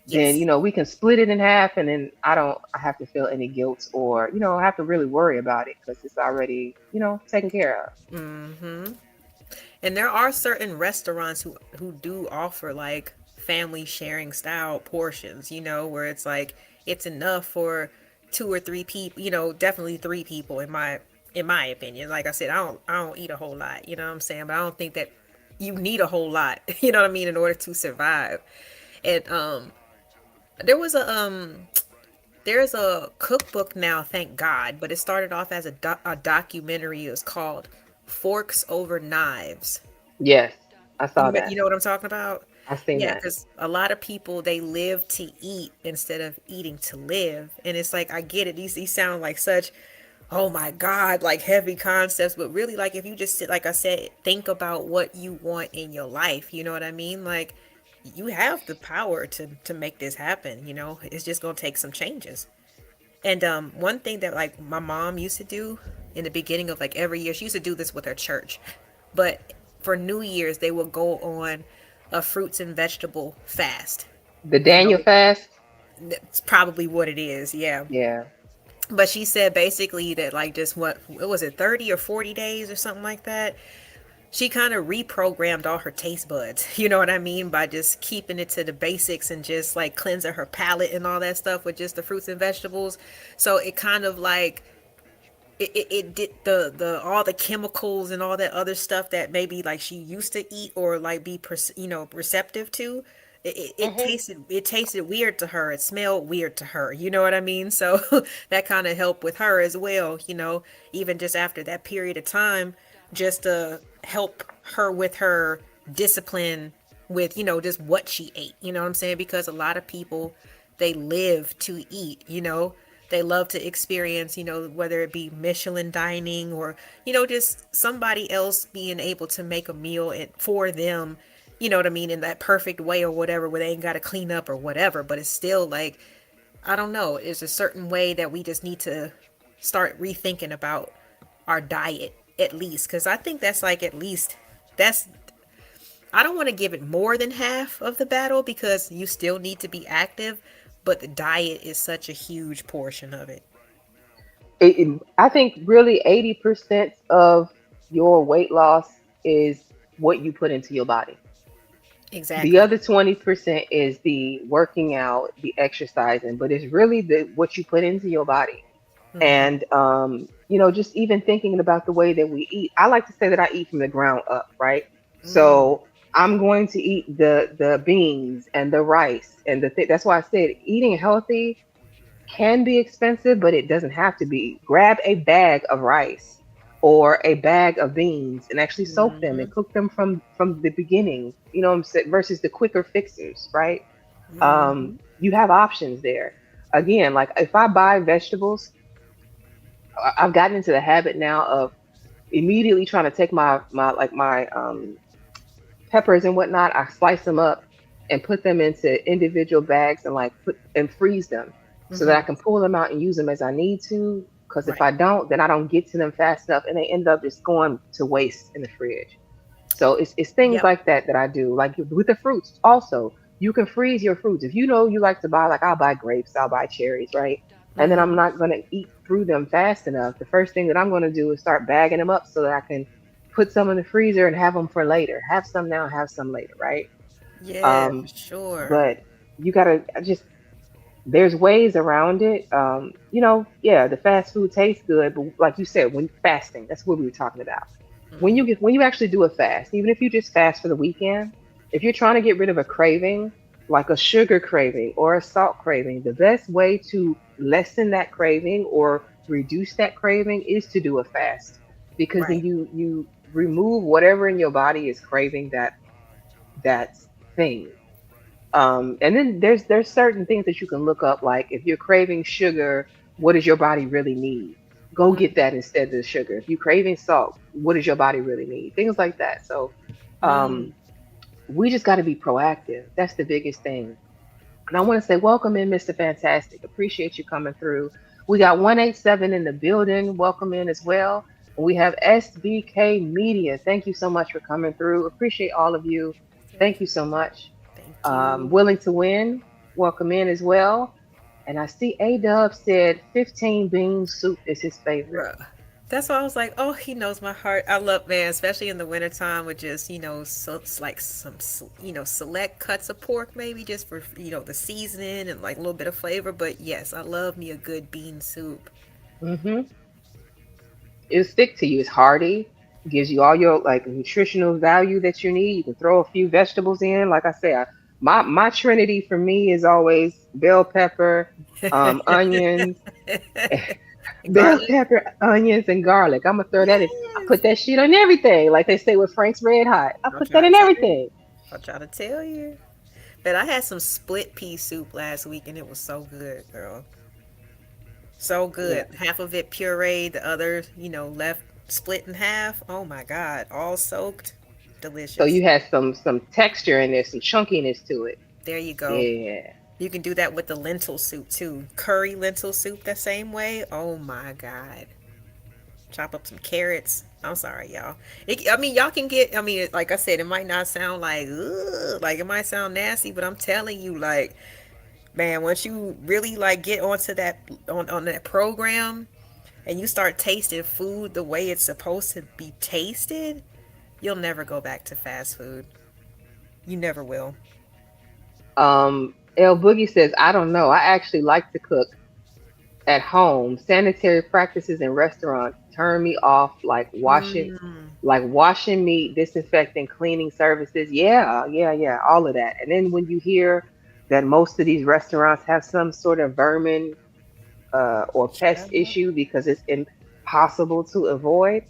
Then, yes. we can split it in half, and then I have to feel any guilt or, I have to really worry about it because it's already, taken care of. Mm-hmm. And there are certain restaurants who do offer like family sharing style portions, where it's like it's enough for two or three people, definitely three people in my opinion. Like I said, I don't eat a whole lot, you know what I'm saying? But I don't think that you need a whole lot, you know what I mean, in order to survive. And there was there's a cookbook now, thank God, but it started off as a documentary. It was called Forks Over Knives. Yes, I saw You that. know what I'm talking about? I seen Yeah, that. because a lot of people, they live to eat instead of eating to live, and it's like I get it. These sound like such, oh my God, like heavy concepts, but really, like, if you just sit, like I said, think about what you want in your life, you know what I mean? Like, you have the power to make this happen, you know? It's just gonna take some changes. And one thing that like my mom used to do in the beginning of like every year, she used to do this with her church. But for New Year's, they would go on a fruits and vegetable fast. The You Daniel know, fast. that's probably what it is, yeah. Yeah. But she said basically that like just what was it, 30 or 40 days or something like that. She kind of reprogrammed all her taste buds, you know what I mean, by just keeping it to the basics and just like cleansing her palate and all that stuff with just the fruits and vegetables. So it kind of like it did the all the chemicals and all that other stuff that maybe like she used to eat or like be receptive to. Hmm. It tasted weird to her. It smelled weird to her. You know what I mean? So that kind of helped with her as well. You know, even just after that period of time, just to help her with her discipline with, you know, just what she ate. You know what I'm saying? Because a lot of people, they live to eat, you know. They love to experience, you know, whether it be Michelin dining or, you know, just somebody else being able to make a meal for them, you know what I mean, in that perfect way or whatever, where they ain't got to clean up or whatever. But it's still like, I don't know, it's a certain way that we just need to start rethinking about our diet at least. Because I think that's like at least, that's, I don't want to give it more than half of the battle because you still need to be active, but the diet is such a huge portion of it. I think really 80% of your weight loss is what you put into your body. The Exactly. other 20% is the working out, the exercising, but it's really the what you put into your body. Hmm. And just even thinking about the way that we eat. I like to say that I eat from the ground up, right? Mm. So I'm going to eat the beans and the rice and that's why I said eating healthy can be expensive, but it doesn't have to be. Grab a bag of rice or a bag of beans and actually soak them and Hmm. cook them from the beginning. You know what I'm saying? Versus the quicker fixers, right? Hmm. You have options there. Again, like if I buy vegetables, I've gotten into the habit now of immediately trying to take my peppers and whatnot. I slice them up and put them into individual bags and like put and freeze them so that I Hmm. can pull them out and use them as I need to. Because if Right. I don't, then I don't get to them fast enough and they end up just going to waste in the fridge. So it's things Yep. like that that I do. Like with the fruits, also you can freeze your fruits. If you know you like to buy, like I'll buy grapes, I'll buy cherries, right? And then I'm Hmm. not gonna eat through them fast enough. The first thing that I'm gonna do is start bagging them up so that I can put some in the freezer and have them for later. Have some now, have some later, right? Yeah, for Um, sure. but you gotta just there's ways around it. Yeah, the fast food tastes good, but like you said, when fasting, that's what we were talking about. When you actually do a fast, even if you just fast for the weekend, if you're trying to get rid of a craving, like a sugar craving or a salt craving, the best way to lessen that craving or reduce that craving is to do a fast because then Right. you remove whatever in your body is craving that thing. And then there's certain things that you can look up, like if you're craving sugar, what does your body really need? Go get that instead of the sugar. If you're craving salt, what does your body really need? Things like that. So Mm. um, we just got to be proactive. That's the biggest thing. And I want to say, welcome in, Mr. Fantastic. Appreciate you coming through. We got 187 in the building. Welcome in as well. And we have SBK Media. Thank you so much for coming through. Appreciate all of you. Thank you so much. Thank you. Willing to win. Welcome in as well. And I see A Dub said 15 bean soup is his favorite. Bruh. That's why I was like, oh, he knows my heart. I love, man, especially in the wintertime with just, you know, so it's like some, you know, select cuts of pork, maybe just for, you know, the seasoning and like a little bit of flavor. But yes, I love me a good bean soup. Hmm. It'll stick to you. It's hearty. Gives you all your like nutritional value that you need. You can throw a few vegetables in. Like I say, my trinity for me is always bell pepper, onions, bell Garlic. pepper, onions, and garlic. I'm gonna throw that in. I Yes. put that shit on everything, like they say with Frank's Red Hot. I I'll put that try to in tell you. everything. I'll try to tell you. But I had some split pea soup last week and it was so good, girl. So Yeah. good. Half of it pureed, the other, left split in half. Oh my God. All soaked. So Delicious. you had some texture in there, some chunkiness to it. There you go. Yeah. You can do that with the lentil soup too. Curry lentil soup the same way. Oh my God. Chop up some carrots. I'm sorry, y'all. I mean, y'all can get. I mean, like I said, it might not sound like, ugh, like it might sound nasty, but I'm telling you, like, man, once you really like get onto that on that program and you start tasting food the way it's supposed to be tasted, you'll never go back to fast food. You never will. El Boogie says, I don't know. I actually like to cook at home. Sanitary practices in restaurants turn me off, Mm, like washing meat, disinfecting, cleaning services. Yeah, yeah, yeah, all of that. And then when you hear that most of these restaurants have some sort of vermin or pest shut up. issue because it's impossible to avoid.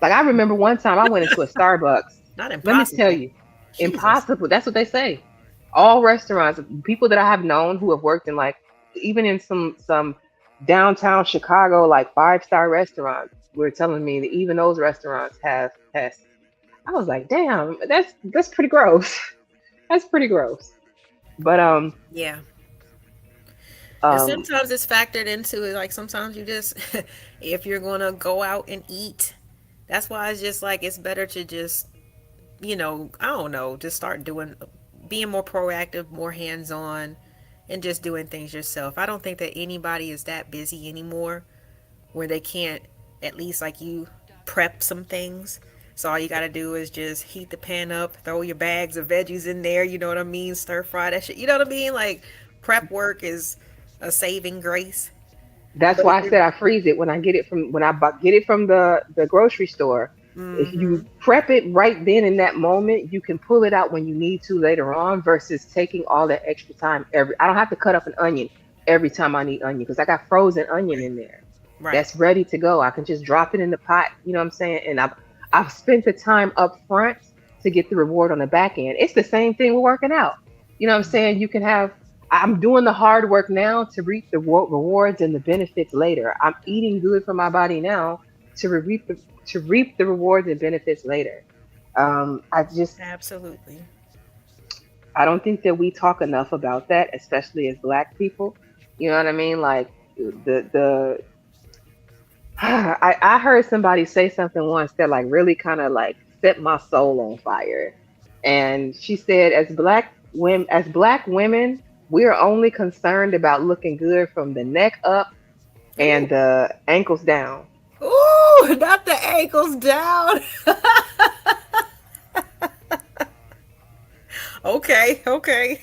Like I remember one time I went into a Starbucks. Not Let me tell impossible. you, Jesus. impossible. That's what they say. All restaurants, people that I have known who have worked in like even in some downtown Chicago like 5-star restaurants were telling me that even those restaurants have pests. I was like, damn, that's pretty gross. That's pretty gross. But Yeah. And um sometimes it's factored into it. Like sometimes you just, if you're gonna go out and eat, that's why it's just like it's better to just, I don't know, just start doing, being more proactive, more hands on, and just doing things yourself. I don't think that anybody is that busy anymore where they can't at least like you prep some things. So all you gotta do is just heat the pan up, throw your bags of veggies in there, you know what I mean? Stir fry that shit. You know what I mean? Like prep work is a saving grace. that's But if why I you're said I freeze it when I get it from get it from the grocery store. If mm-hmm. you prep it right then in that moment, you can pull it out when you need to later on versus taking all that extra time every I don't have to cut up an onion every time I need onion because I got frozen onion Right. in there. Right. That's ready to go. I can just drop it in the pot, you know what I'm saying? And I've spent the time up front to get the reward on the back end. It's the same thing with working out. You know what I'm saying? You can have I'm doing the hard work now to reap the rewards and the benefits later. I'm eating good for my body now to reap the rewards and benefits later. I just Absolutely. I don't think that we talk enough about that, especially as Black people. You know what I mean? Like the I heard somebody say something once that like really kind of like set my soul on fire. And she said, as black women, we are only concerned about looking good from the neck up and Ooh. the ankles down. Ooh, not the ankles down. Okay, okay.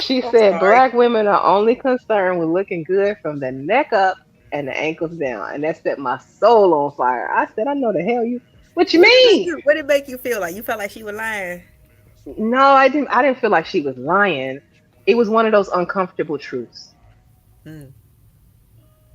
She I'm said sorry. black women are only concerned with looking good from the neck up and the ankles down. And that set my soul on fire. I said, I know the hell you what you mean? What did it make you feel like? You felt like she was lying. No, I didn't feel like she was lying. It was one of those uncomfortable truths. Mm,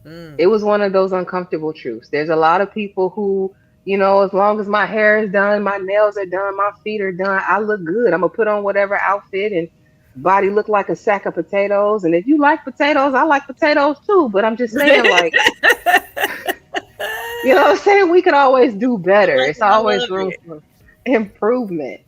mm. It was one of those uncomfortable truths. There's a lot of people who, as long as my hair is done, my nails are done, my feet are done, I look good. I'm gonna put on whatever outfit and body look like a sack of potatoes. And if you like potatoes, I like potatoes too. But I'm just saying, like, you know what I'm saying? We could always do I better. like It's it. I always love room it. for improvement.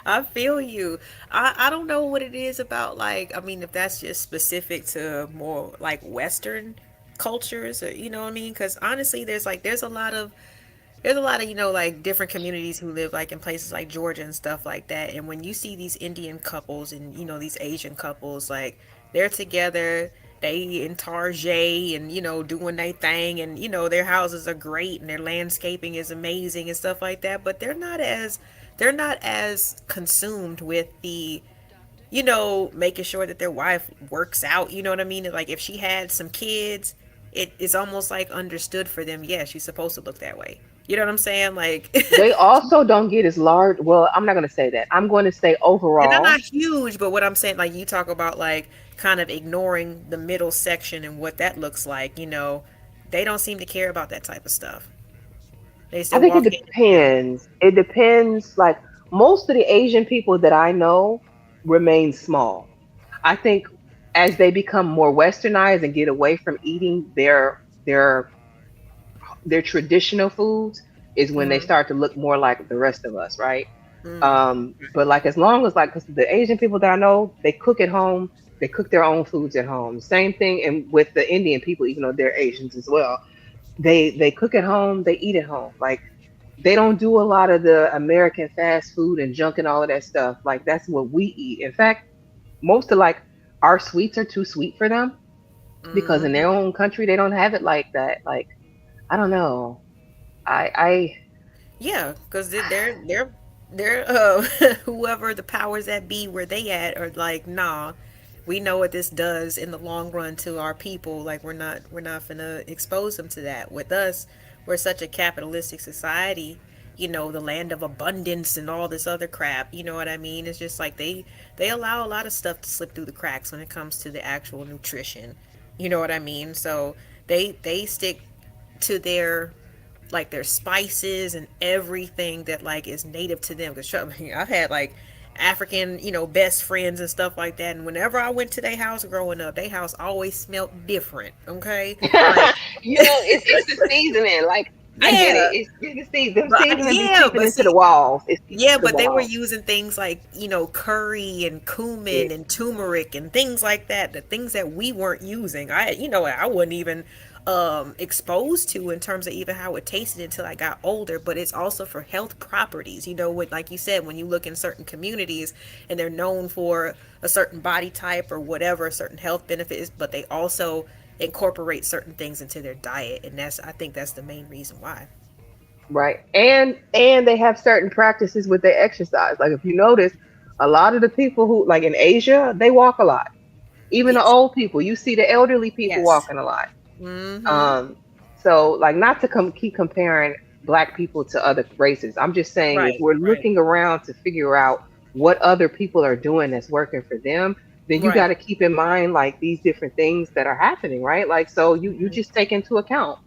I feel you. I don't know what it is about, like, I mean, if that's just specific to more like Western cultures, or you know what I mean? Because honestly, there's a lot of like different communities who live like in places like Georgia and stuff like that. And when you see these Indian couples and these Asian couples, like they're together, they in Tarjay and doing their thing, and their houses are great and their landscaping is amazing and stuff like that. But they're not as consumed with the making sure that their wife works out. You know what I mean? Like if she had some kids, it is almost like understood for them. Yeah, she's supposed to look that way. You know what I'm saying? Like, They also don't get as large. Well, I'm not going to say that. I'm going to say and they're overall, not huge, but what I'm saying, like, you talk about like kind of ignoring the middle section and what that looks like. They don't seem to care about that type of stuff. They I still think it walk hand in hand. depends. It depends. Like most of the Asian people that I know remain small. I think as they become more westernized and get away from eating their traditional foods is when they Mm-hmm. start to look more like the rest of us, right? Mm. But like as long as like, 'cause the Asian people that I know, they cook at home, they cook their own foods at home. Same thing, and with the Indian people, even though they're Asians as well, they cook at home, they eat at home. Like they don't do a lot of the American fast food and junk and all of that stuff. Like that's what we eat. In fact, most of like our sweets are too sweet for them because in Mm-hmm. their own country they don't have it like that. Like I don't know. I Yeah, because they're whoever the powers that be where they at are like, nah, we know what this does in the long run to our people. Like we're not gonna expose them to that. With us, we're such a capitalistic society. The land of abundance and all this other crap. You know what I mean? It's just like they allow a lot of stuff to slip through the cracks when it comes to the actual nutrition. You know what I mean? So they stick to their spices and everything that like is native to them. Because trust me, I've had like African, best friends and stuff like that. And whenever I went to their house growing up, their house always smelled different. Okay, like it's the seasoning. Like I get it. yeah, It's the season. The but seasoning be yeah, seeping but into see, the walls. It's seeping yeah, into the but they were walls. using things like, curry and Yeah. cumin and turmeric and things like that, the things that we weren't using. I wasn't even exposed to in terms of even how it tasted until I got older, but it's also for health properties. With like you said, when you look in certain communities and they're known for a certain body type or whatever, a certain health benefits, but they also incorporate certain things into their diet, and I think that's the main reason why. Right. And they have certain practices with their exercise. Like if you notice, a lot of the people who like in Asia, they walk a lot. Even the Yes. old people, you see the elderly people Yes. walking a lot. Mm-hmm. Um, so like not to keep comparing black people to other races. I'm just saying if Right, we're right, looking around to figure out what other people are doing that's working for them, then you got right. to keep in mind like these different things that are happening, right? Like so you Mhm. just take into account.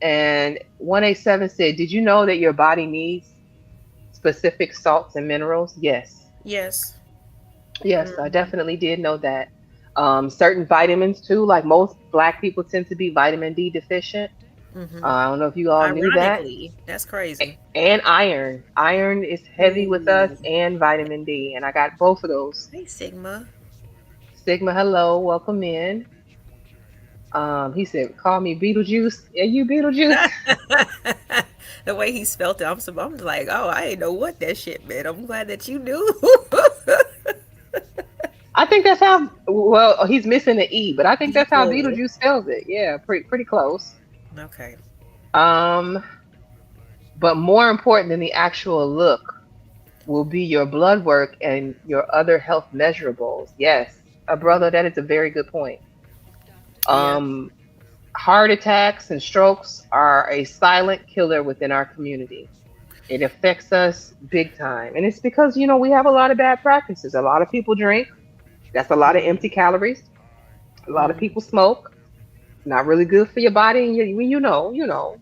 And 187 said, "Did you know that your body needs specific salts and minerals?" Yes. Yes. Yes, I Hmm. definitely did know that. Certain vitamins too, like most black people tend to be vitamin D deficient. Hmm. I don't know if you all knew that. Ironically, that's crazy. And iron. Iron is heavy with us Ooh. and vitamin D. And I got both of those. Hey, Sigma. Sigma, hello, welcome in. He said, call me Beetlejuice. Are you Beetlejuice? The way he spelt it, I'm like, oh, I didn't know what that shit meant. I'm glad that you knew. I think that's how, well, he's missing the E, but I think that's how Beetle. Beetlejuice spells it. Yeah, pretty close. Okay. Um, but more important than the actual look will be your blood work and your other health measurables. Yes, a brother, that is a very good point. Yeah. Um, Heart attacks and strokes are a silent killer within our community. It affects us big time. And it's because, we have a lot of bad practices. A lot of people drink. That's a lot of empty calories. A lot of Mm. people smoke. Not really good for your body. And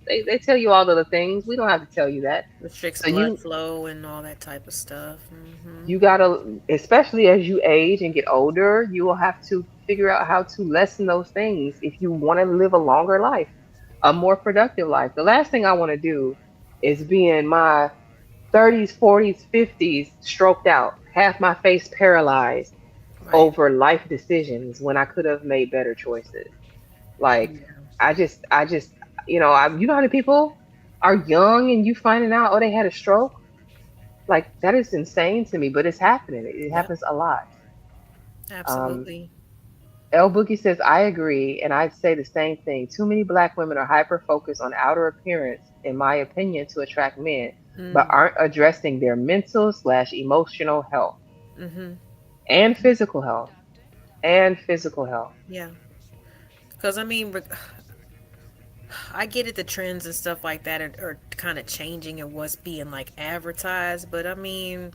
they tell you all of the things. We don't have to tell you that. Restricts So blood you flow and all that type of stuff. Hmm. you gotta, especially as you age and get older, you will have to figure out how to lessen those things if you want to live a longer life, a more productive life. The last thing I want to do is be in my 30s, 40s, 50s, stroked out, half my face paralyzed Right. over life decisions when I could have made better choices. Like, Yeah. I just, you know how many people are young and you finding out, oh, they had a stroke? Like, that is insane to me, but it's happening. It Yep. happens a lot. Um, Absolutely. El Boogie says, I agree, and I'd say the same thing. Too many black women are hyper focused on outer appearance, in my opinion, to attract men, but Mm. aren't addressing their mental/emotional health Mm-hmm. and physical health and physical health. Yeah. Because I mean, I get it, the trends and stuff like that are kind of changing and what's being like advertised, but I mean,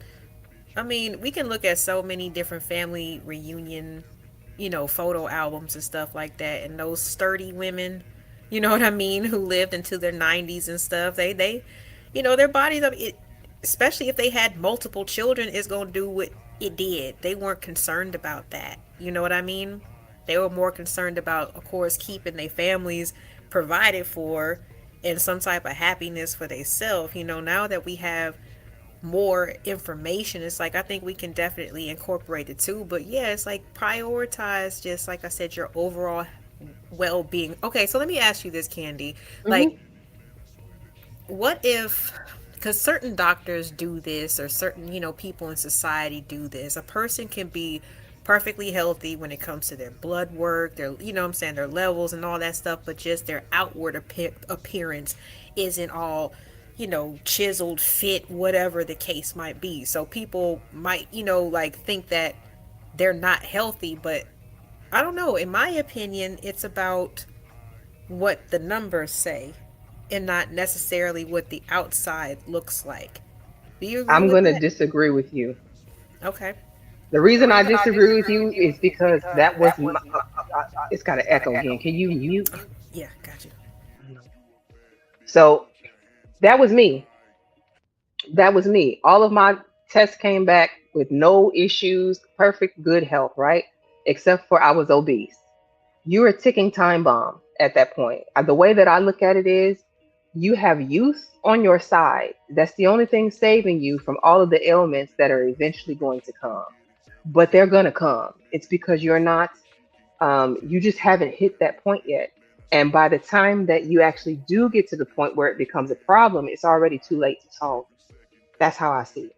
we can look at so many different family reunion, photo albums and stuff like that, and those sturdy women, you know what I mean, who lived into their 90s and stuff. Their bodies, I mean, especially if they had multiple children, is gonna do it did. They weren't concerned about that. You know what I mean? They were more concerned about, of course, keeping their families provided for and some type of happiness for themselves. You know, now that we have more information, it's like I think we can definitely incorporate it too. But yeah, it's like prioritize, just like I said, your overall well-being. Okay, so let me ask you this, Candy. Hmm. Like, what if, because certain doctors do this, or certain, people in society do this, a person can be perfectly healthy when it comes to their blood work, their, what I'm saying, their levels and all that stuff, but just their outward appearance isn't all, chiseled, fit, whatever the case might be. So people might, like think that they're not healthy, but I don't know. In my opinion, it's about what the numbers say and not necessarily what the outside looks like. Do you agree I'm with going to that? disagree with you. Okay. The reason I disagree with you is because that was my, it's got an echo again. Can you mute? Yeah, got you. So that was me. That was me. All of my tests came back with no issues, perfect, good health, right? Except for I was obese. You're a ticking time bomb at that point. The way that I look at it is you have youth on your side. That's the only thing saving you from all of the ailments that are eventually going to come. But they're going to come. It's because you're not, you just haven't hit that point yet. And by the time that you actually do get to the point where it becomes a problem, it's already too late to solve. That's how I see it.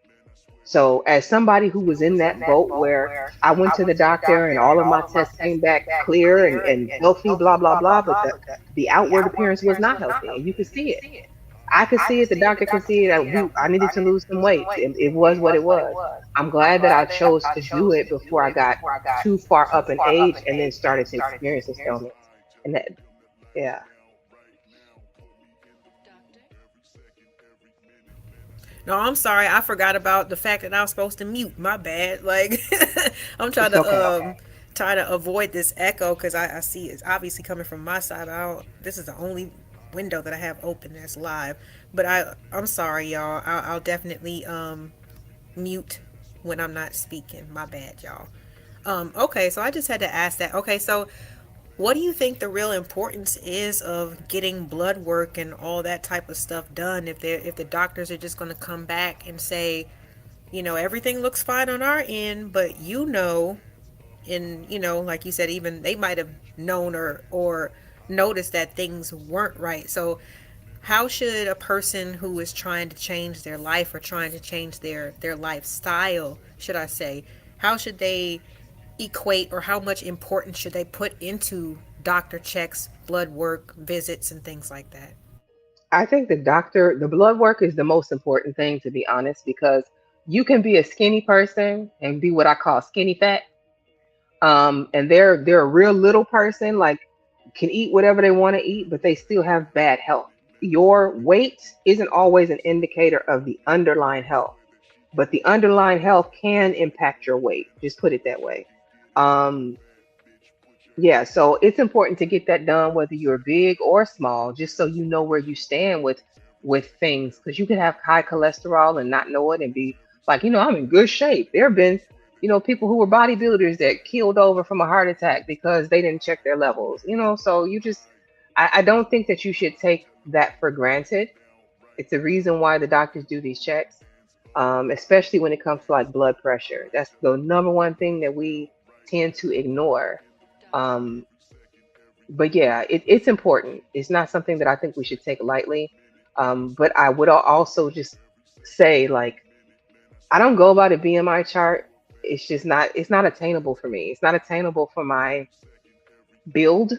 So, as somebody who was in that boat where I went to the doctor and all of my tests came back clear and healthy, blah, blah, blah, but the outward appearance was not healthy, and you could see it. I could see it, the doctor could see it. I needed to lose some weight. It was what it was. I'm glad that I chose to do it before I got too far up in age and then started to experience this ailment. And that, yeah. No, I'm sorry. I forgot about the fact that I was supposed to mute. My bad. Like, I'm trying It's to okay. try to avoid this echo because I see it's obviously coming from my side. I don't. This is the only window that I have open that's live. But I'm sorry, y'all. I'll definitely mute when I'm not speaking. My bad, y'all. Okay, so I just had to ask that. Okay, so what do you think the real importance is of getting blood work and all that type of stuff done if the doctors are just going to come back and say, everything looks fine on our end, but and like you said, even they might have known or noticed that things weren't right. So how should a person who is trying to change their life or trying to change their lifestyle, should I say, how should they equate, or how much importance should they put into doctor checks, blood work, visits, and things like that? I think the blood work is the most important thing, to be honest, because you can be a skinny person and be what I call skinny fat. And they're a real little person, like can eat whatever they want to eat, but they still have bad health. Your weight isn't always an indicator of the underlying health, but the underlying health can impact your weight. Just put it that way. Um, yeah, so it's important to get that done, whether you're big or small, just so you know where you stand with things, because you can have high cholesterol and not know it and be like, I'm in good shape. There have been, people who were bodybuilders that keeled over from a heart attack because they didn't check their levels. So I don't think that you should take that for granted. It's the reason why the doctors do these checks, especially when it comes to like blood pressure. That's the number one thing that we tend to ignore. Um, but yeah, it's important. It's not something that I think we should take lightly. But I would also just say, like, I don't go by the BMI chart. It's not attainable for me. It's not attainable for my build.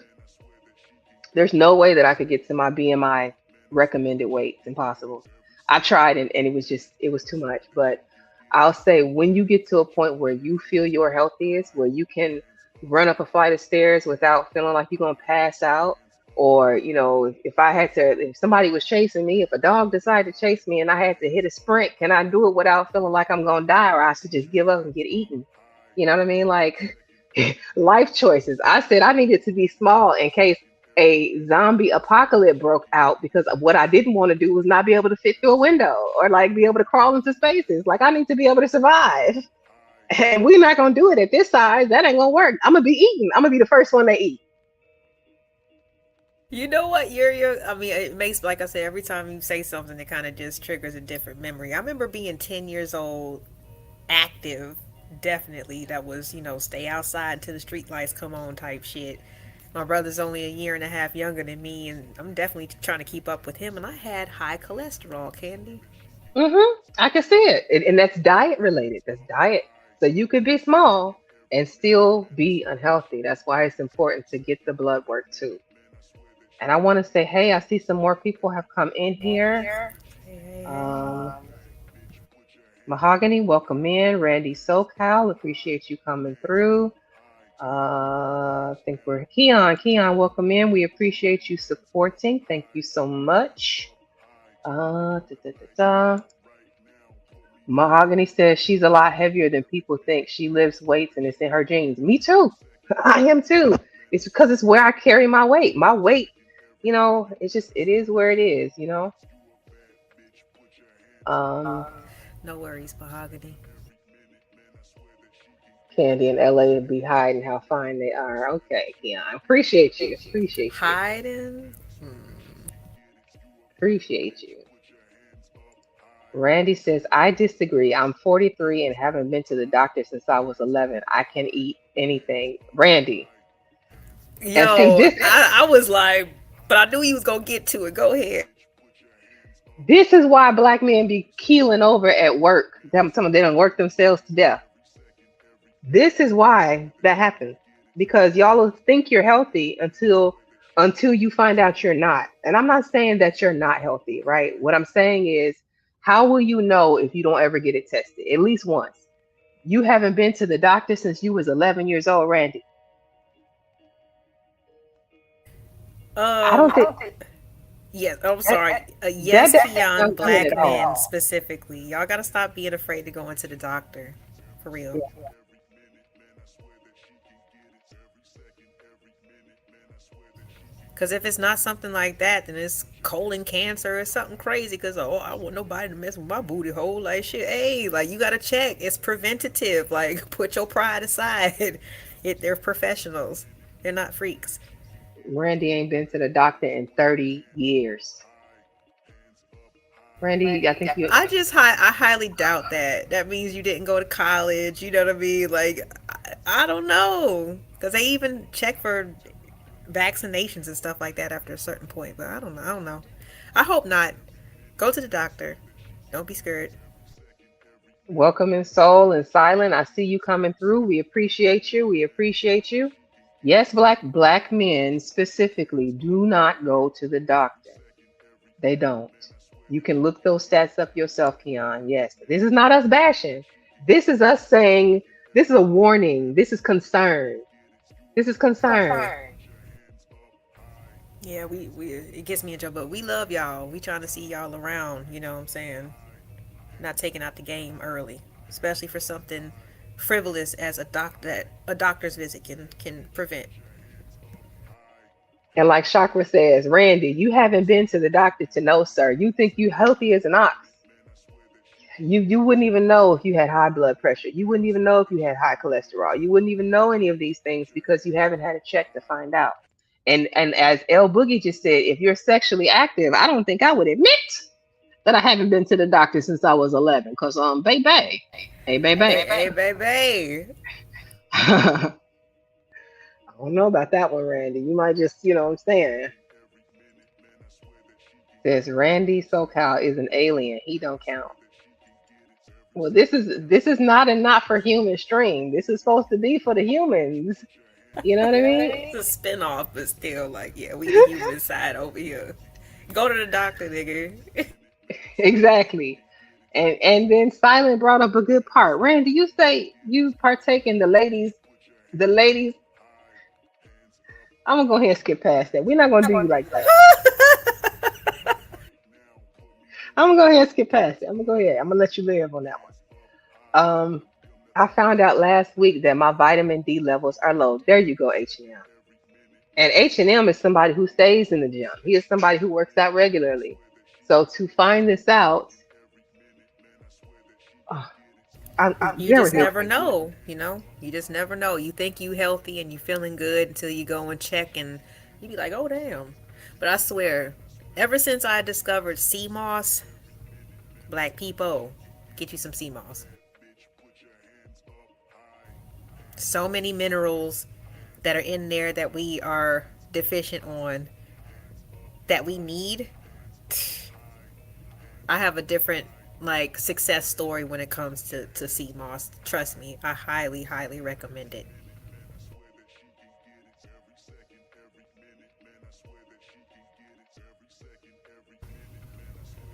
There's no way that I could get to my BMI recommended weight. It's impossible. I tried, and it was too much. But I'll say, when you get to a point where you feel your healthiest, where you can run up a flight of stairs without feeling like you're gonna pass out, or if somebody was chasing me, if a dog decided to chase me and I had to hit a sprint, can I do it without feeling like I'm gonna die, or I should just give up and get eaten? You know what I mean? Like, life choices. I said I needed to be small in case a zombie apocalypse broke out, because of what I didn't want to do was not be able to fit through a window or like be able to crawl into spaces. Like, I need to be able to survive. And we're not gonna do it at this size. That ain't gonna work. I'm gonna be eating. I'm gonna be the first one they eat. You know what? You're. I mean, it makes, like I said, every time you say something, it kind of just triggers a different memory. I remember being 10 years old, active, definitely. That was, stay outside until the street lights come on type shit. My brother's only a year and a half younger than me, and I'm definitely trying to keep up with him. And I had high cholesterol, Candy. I can see it. And that's diet related. That's diet. So you could be small and still be unhealthy. That's why it's important to get the blood work too. And I want to say, hey, I see some more people have come in here. Hey, hey, hey. Um, Mahogany, welcome in. Randy SoCal, appreciate you coming through. I think we're Keon. Keon, welcome in. We appreciate you supporting. Thank you so much. Da, da, da, da. Mahogany says she's a lot heavier than people think. She lifts weights and it's in her genes. Me too. I am too. It's because it's where I carry my weight. My weight, it's just it is where it is. Um, No worries, Mahogany. Candy in LA would be hiding how fine they are. Okay, Keon. Appreciate you. Appreciate you. Hiding? Appreciate you. Randy says, I disagree. I'm 43 and haven't been to the doctor since I was 11. I can eat anything. Randy. And see, Yo, I was like, but I knew he was going to get to it. Go ahead. this is why black men be keeling over at work. Some of them don't work themselves to death. This is why that happens. Because y'all will think you're healthy until you find out you're not. And I'm not saying that you're not healthy, right? What I'm saying is, how will you know if you don't ever get it tested? At least once. You haven't been to the doctor since you was 11 years old, Randy. I don't think Yes, I'm sorry. that Yes, doesn't Keon, sound good black at men all. specifically. Y'all gotta stop being afraid to go into the doctor. For real. Because if it's not something like that, then it's colon cancer or something crazy. Because, I want nobody to mess with my booty hole. Like, shit, hey, like, you got to check. It's preventative. Like, put your pride aside. They're professionals, they're not freaks. Randy ain't been to the doctor in 30 years. Randy, I think you. I highly doubt that. That means you didn't go to college. You know what I mean? Like, I don't know. Because they even check for vaccinations and stuff like that after a certain point. But I don't know. I don't know. I hope not. Go to the doctor. Don't be scared. Welcome in Soul and Silent. I see you coming through. We appreciate you. We appreciate you. Yes, black men specifically do not go to the doctor. They don't. You can look those stats up yourself, Keon. Yes. This is not us bashing. This is us saying this is a warning. This is concern. This is concern. Yeah, we it gets me in trouble. But we love y'all. We trying to see y'all around. You know what I'm saying? Not taking out the game early, especially for something frivolous as a doctor's visit can prevent. And like Chakra says, Randy, you haven't been to the doctor to know, sir. You think you healthy as an ox. You wouldn't even know if you had high blood pressure. You wouldn't even know if you had high cholesterol. You wouldn't even know any of these things because you haven't had a check to find out. And as El Boogie just said, if you're sexually active, I don't think I would admit that I haven't been to the doctor since I was 11. Cause baby, hey baby, Hey, baby. I don't know about that one, Randy. You might just, you know what I'm saying. Says Randy SoCal is an alien. He don't count. Well, this is not a not for human stream. This is supposed to be for the humans. You know what I mean? It's a spinoff, but still, like, yeah, we the human side over here. Go to the doctor, nigga. Exactly. And then Silent brought up a good part. Randy, you say you partake in the ladies. I'm gonna go ahead and skip past that. We're not gonna do you like that. I'm gonna go ahead and skip past it. I'm gonna let you live on that one. I found out last week that my vitamin D levels are low. There you go, H&M. And H&M is somebody who stays in the gym. He is somebody who works out regularly. So to find this out, I'm You very just much. never know, you just never know. You think you healthy and you feeling good until you go and check and you be like, oh damn. But I swear, ever since I discovered sea moss, black people, get you some sea moss. So many minerals that are in there that we are deficient on, that we need. I have a different like success story when it comes to sea moss. Trust me, I highly, highly recommend it.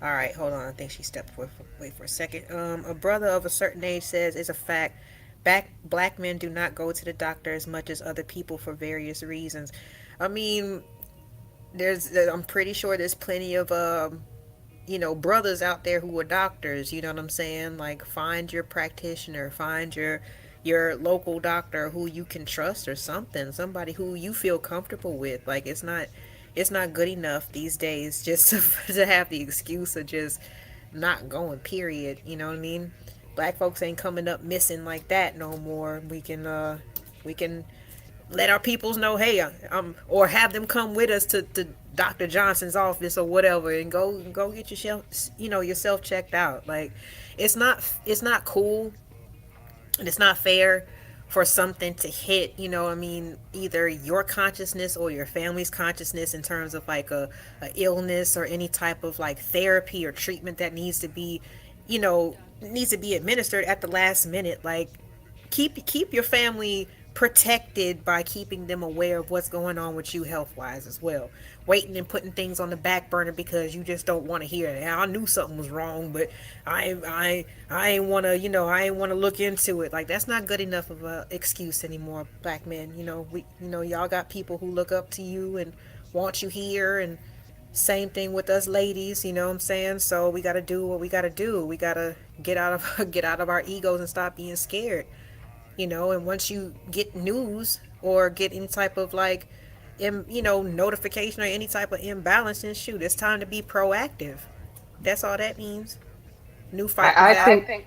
All right, hold on. I think she stepped away for a second. A brother of a certain age says it's a fact. Black men do not go to the doctor as much as other people for various reasons. I mean, I'm pretty sure there's plenty of brothers out there who are doctors. You know what I'm saying? Like, find your practitioner, find your local doctor who you can trust or something, somebody who you feel comfortable with. Like, it's not good enough these days just to have the excuse of just not going, period. You know what I mean? Black folks ain't coming up missing like that no more. We can let our peoples know, hey, or have them come with us to Dr. Johnson's office or whatever, and go get yourself checked out. Like, it's not cool, and it's not fair for something to hit, either your consciousness or your family's consciousness in terms of like a illness or any type of like therapy or treatment that needs to be administered at the last minute. Like, keep your family protected by keeping them aware of what's going on with you health wise as well. Waiting and putting things on the back burner because you just don't want to hear it. I knew something was wrong, but I ain't want to, I ain't want to look into it. Like, that's not good enough of a excuse anymore, black men. Y'all got people who look up to you and want you here, and same thing with us ladies, you know what I'm saying? So we got to do what we got to do. We got to get out of get out of our egos and stop being scared. And once you get news or get any type of like notification or any type of imbalance, then shoot, it's time to be proactive. That's all that means. New fight to I battle. think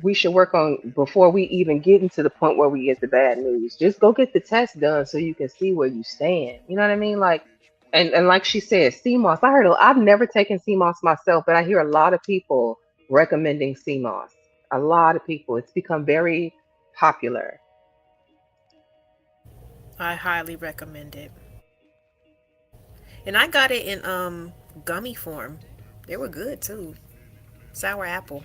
we should work on before we even get into the point where we get the bad news. Just go get the test done so you can see where you stand. You know what I mean? Like, and like she said, CMOS. I've never taken CMOS myself, but I hear a lot of people recommending CMOS. A lot of people. It's become very popular. I highly recommend it. And I got it in gummy form. They were good too. Sour apple.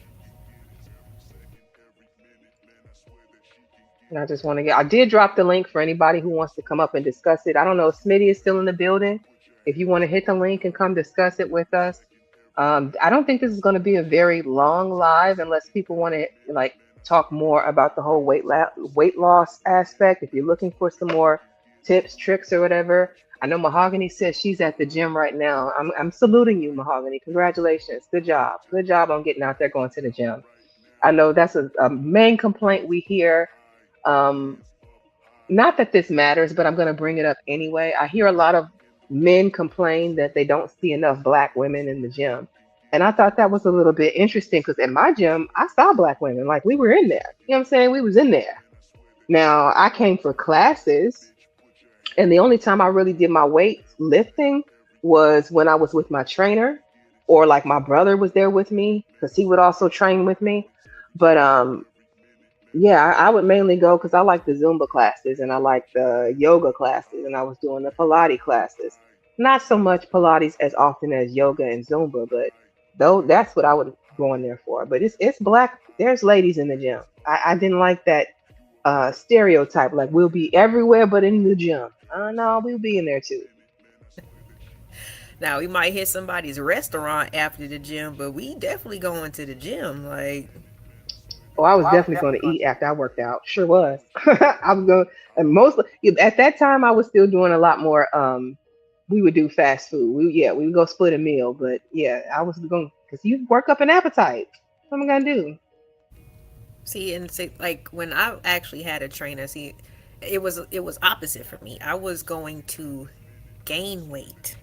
And I just want to I did drop the link for anybody who wants to come up and discuss it. I don't know if Smitty is still in the building. If you want to hit the link and come discuss it with us. I don't think this is going to be a very long live unless people want to like talk more about the whole weight loss aspect. If you're looking for some more tips, tricks, or whatever. I know Mahogany says she's at the gym right now. I'm saluting you, Mahogany. Congratulations. Good job. Good job on getting out there going to the gym. I know that's a main complaint we hear. Um, Not that this matters, but I'm going to bring it up anyway. I hear a lot of men complain that they don't see enough black women in the gym. And I thought that was a little bit interesting because in my gym, I saw black women. Like, we were in there. You know what I'm saying? We was in there. Now, I came for classes, and the only time I really did my weight lifting was when I was with my trainer, or like my brother was there with me because he would also train with me. But yeah, I would mainly go because I like the Zumba classes and I like the yoga classes, and I was doing the Pilates classes. Not so much Pilates as often as yoga and Zumba, but though that's what I would go in there for. But it's black. There's ladies in the gym. I didn't like that stereotype. Like, we'll be everywhere but in the gym. No, we'll be in there too. Now we might hit somebody's restaurant after the gym, but we definitely going to the gym. Like, Oh, I was definitely going to eat after I worked out. Sure was. I was going, and mostly at that time I was still doing a lot more. We would do fast food. We would go split a meal. But yeah, I was going because you work up an appetite. What am I gonna do? see, and see, like when I actually had a trainer, see, it was opposite for me. I was going to gain weight,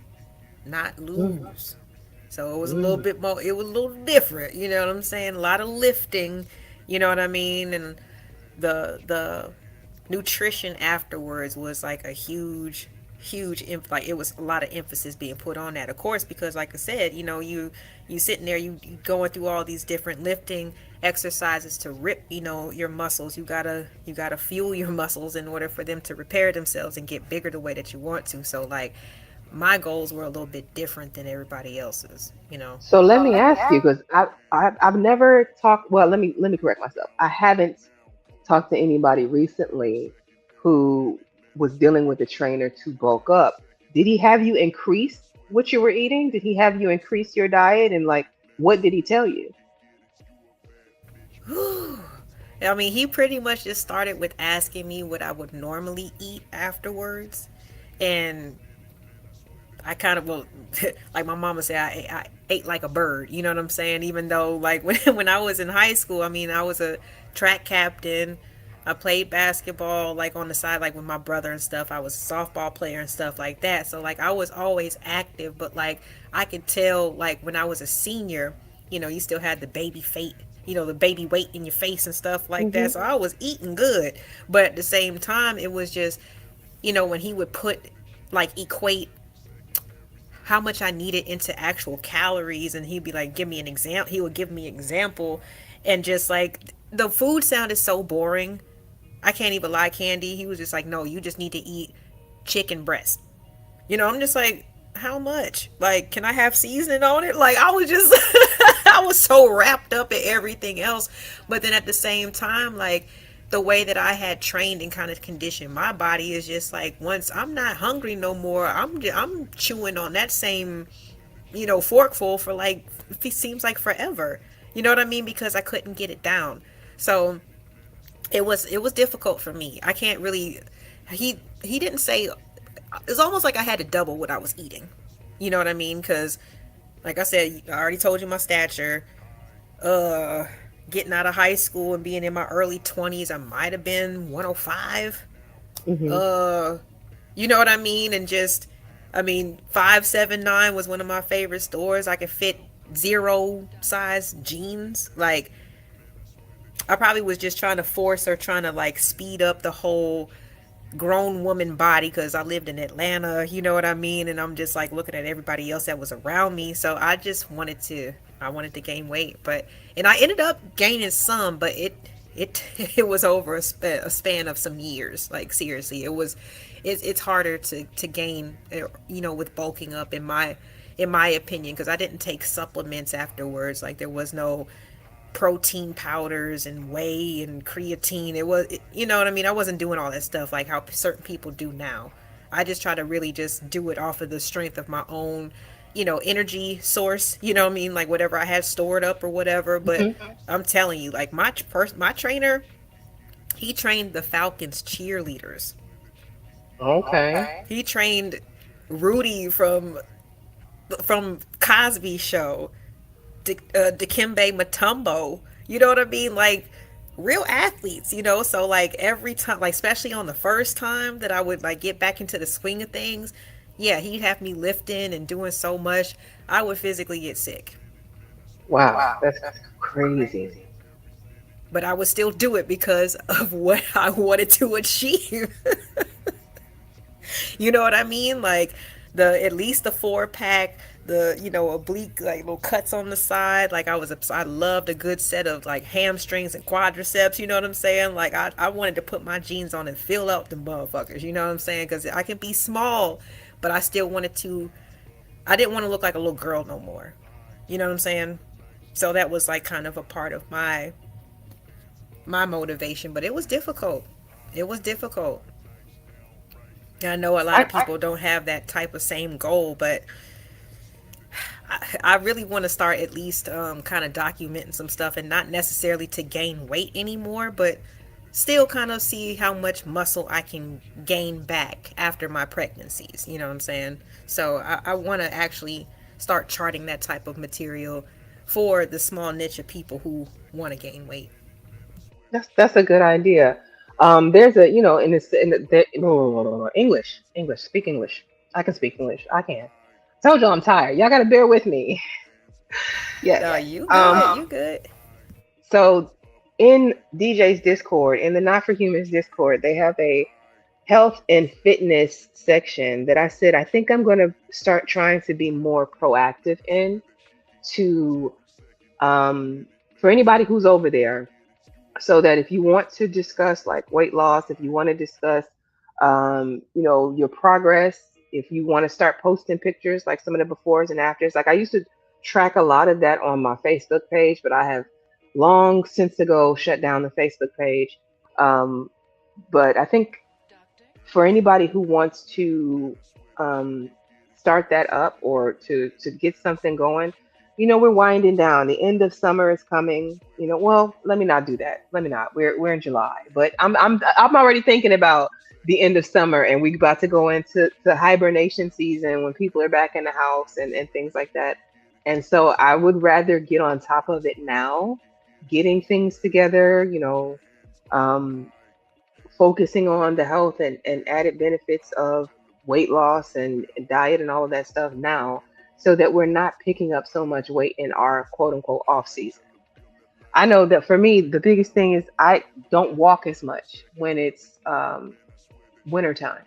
not Mm, lose. So it was a little mm. bit more. It was a little different. You know what I'm saying? A lot of lifting, You know what I mean? And the nutrition afterwards was like a like it was a lot of emphasis being put on that, of course, because like I said, you sitting there, you going through all these different lifting exercises to rip, your muscles. You gotta fuel your muscles in order for them to repair themselves and get bigger the way that you want to. So like my goals were a little bit different than everybody else's. So let me ask you, because I've never talked. Well, let me correct myself. I haven't talked to anybody recently who was dealing with a trainer to bulk up. Did he have you increase what you were eating? Did he have you increase your diet? And like, what did he tell you? I mean, he pretty much just started with asking me what I would normally eat afterwards. And I kind of, well, like my mama said, I ate like a bird. You know what I'm saying? Even though, like, when I was in high school, I mean, I was a track captain. I played basketball, like, on the side, like, with my brother and stuff. I was a softball player and stuff like that. So, like, I was always active. But, like, I could tell, like, when I was a senior, you still had the baby fate, the baby weight in your face and stuff like that. So Hmm. I was eating good. But at the same time, it was just, when he would like, equate how much I needed into actual calories, and he'd be like, give me an example. He would give me example, and just like the food sounded so boring. I can't even lie, Candy. He was just like, no, you just need to eat chicken breast. I'm just like, how much? Like, can I have seasoning on it? Like, I was just, I was so wrapped up in everything else. But then at the same time, like, the way that I had trained and kind of conditioned my body is just like, once I'm not hungry no more, I'm chewing on that same, forkful for like, it seems like forever. You know what I mean? Because I couldn't get it down. So it was difficult for me. I can't really. He didn't say. It's almost like I had to double what I was eating. You know what I mean? Because, like I said, I already told you my stature. Uh, Getting out of high school and being in my early 20s, I might have been 105. Hmm. Uh, you know what I mean? And just, I mean, 579 was one of my favorite stores. I could fit zero size jeans. Like, I probably was just trying to force or trying to like speed up the whole grown woman body because I lived in Atlanta, you know what I mean? And I'm just like looking at everybody else that was around me. So I wanted to gain weight, but and I ended up gaining some, but it it was over a span of some years. Like seriously, it's harder to gain, with bulking up in my opinion, because I didn't take supplements afterwards. Like there was no protein powders and whey and creatine. You know what I mean? I wasn't doing all that stuff like how certain people do now. I just try to really just do it off of the strength of my own, energy source. You know what I mean? Like whatever I had stored up or whatever. But Hmm. I'm telling you, like my trainer, he trained the Falcons cheerleaders. Okay. He trained Rudy from Cosby Show, Dikembe Mutombo. You know what I mean? Like real athletes. So like every time, like especially on the first time that I would like get back into the swing of things, yeah, he'd have me lifting and doing so much, I would physically get sick. Wow, that's crazy. But I would still do it because of what I wanted to achieve. You know what I mean? Like the at least the 4 pack, the oblique like little cuts on the side. Like I loved a good set of like hamstrings and quadriceps. You know what I'm saying? Like I wanted to put my jeans on and fill out the motherfuckers. You know what I'm saying? Because I can be small, but I still wanted to. I didn't want to look like a little girl no more. You know what I'm saying? So that was like kind of a part of my motivation, but it was difficult. It was difficult. I know a lot of I people don't have that type of same goal, but I really want to start at least kind of documenting some stuff, and not necessarily to gain weight anymore, but still kind of see how much muscle I can gain back after my pregnancies. You know what I'm saying? So I want to actually start charting that type of material for the small niche of people who want to gain weight. That's a good idea. There's a in this no, English. Speak English. I can speak English. I can. Told you I'm tired. Y'all gotta bear with me. Yes. No, you Um. good. You good. So in DJ's Discord, in the Not for Humans Discord, they have a health and fitness section that I said I think I'm going to start trying to be more proactive in to for anybody who's over there, so that if you want to discuss like weight loss, if you want to discuss your progress, if you want to start posting pictures like some of the befores and afters, like I used to track a lot of that on my Facebook page, but I have long since ago shut down the Facebook page. But I think for anybody who wants to um, start that up, or to get something going, we're winding down. The end of summer is coming. Well, let me not do that. Let me not. We're in July, but I'm already thinking about the end of summer, and we about to go into the hibernation season when people are back in the house and things like that. And so I would rather get on top of it now, getting things together, um, focusing on the health and added benefits of weight loss and diet and all of that stuff now, so that we're not picking up so much weight in our quote unquote off season. I know that for me, the biggest thing is I don't walk as much when it's wintertime.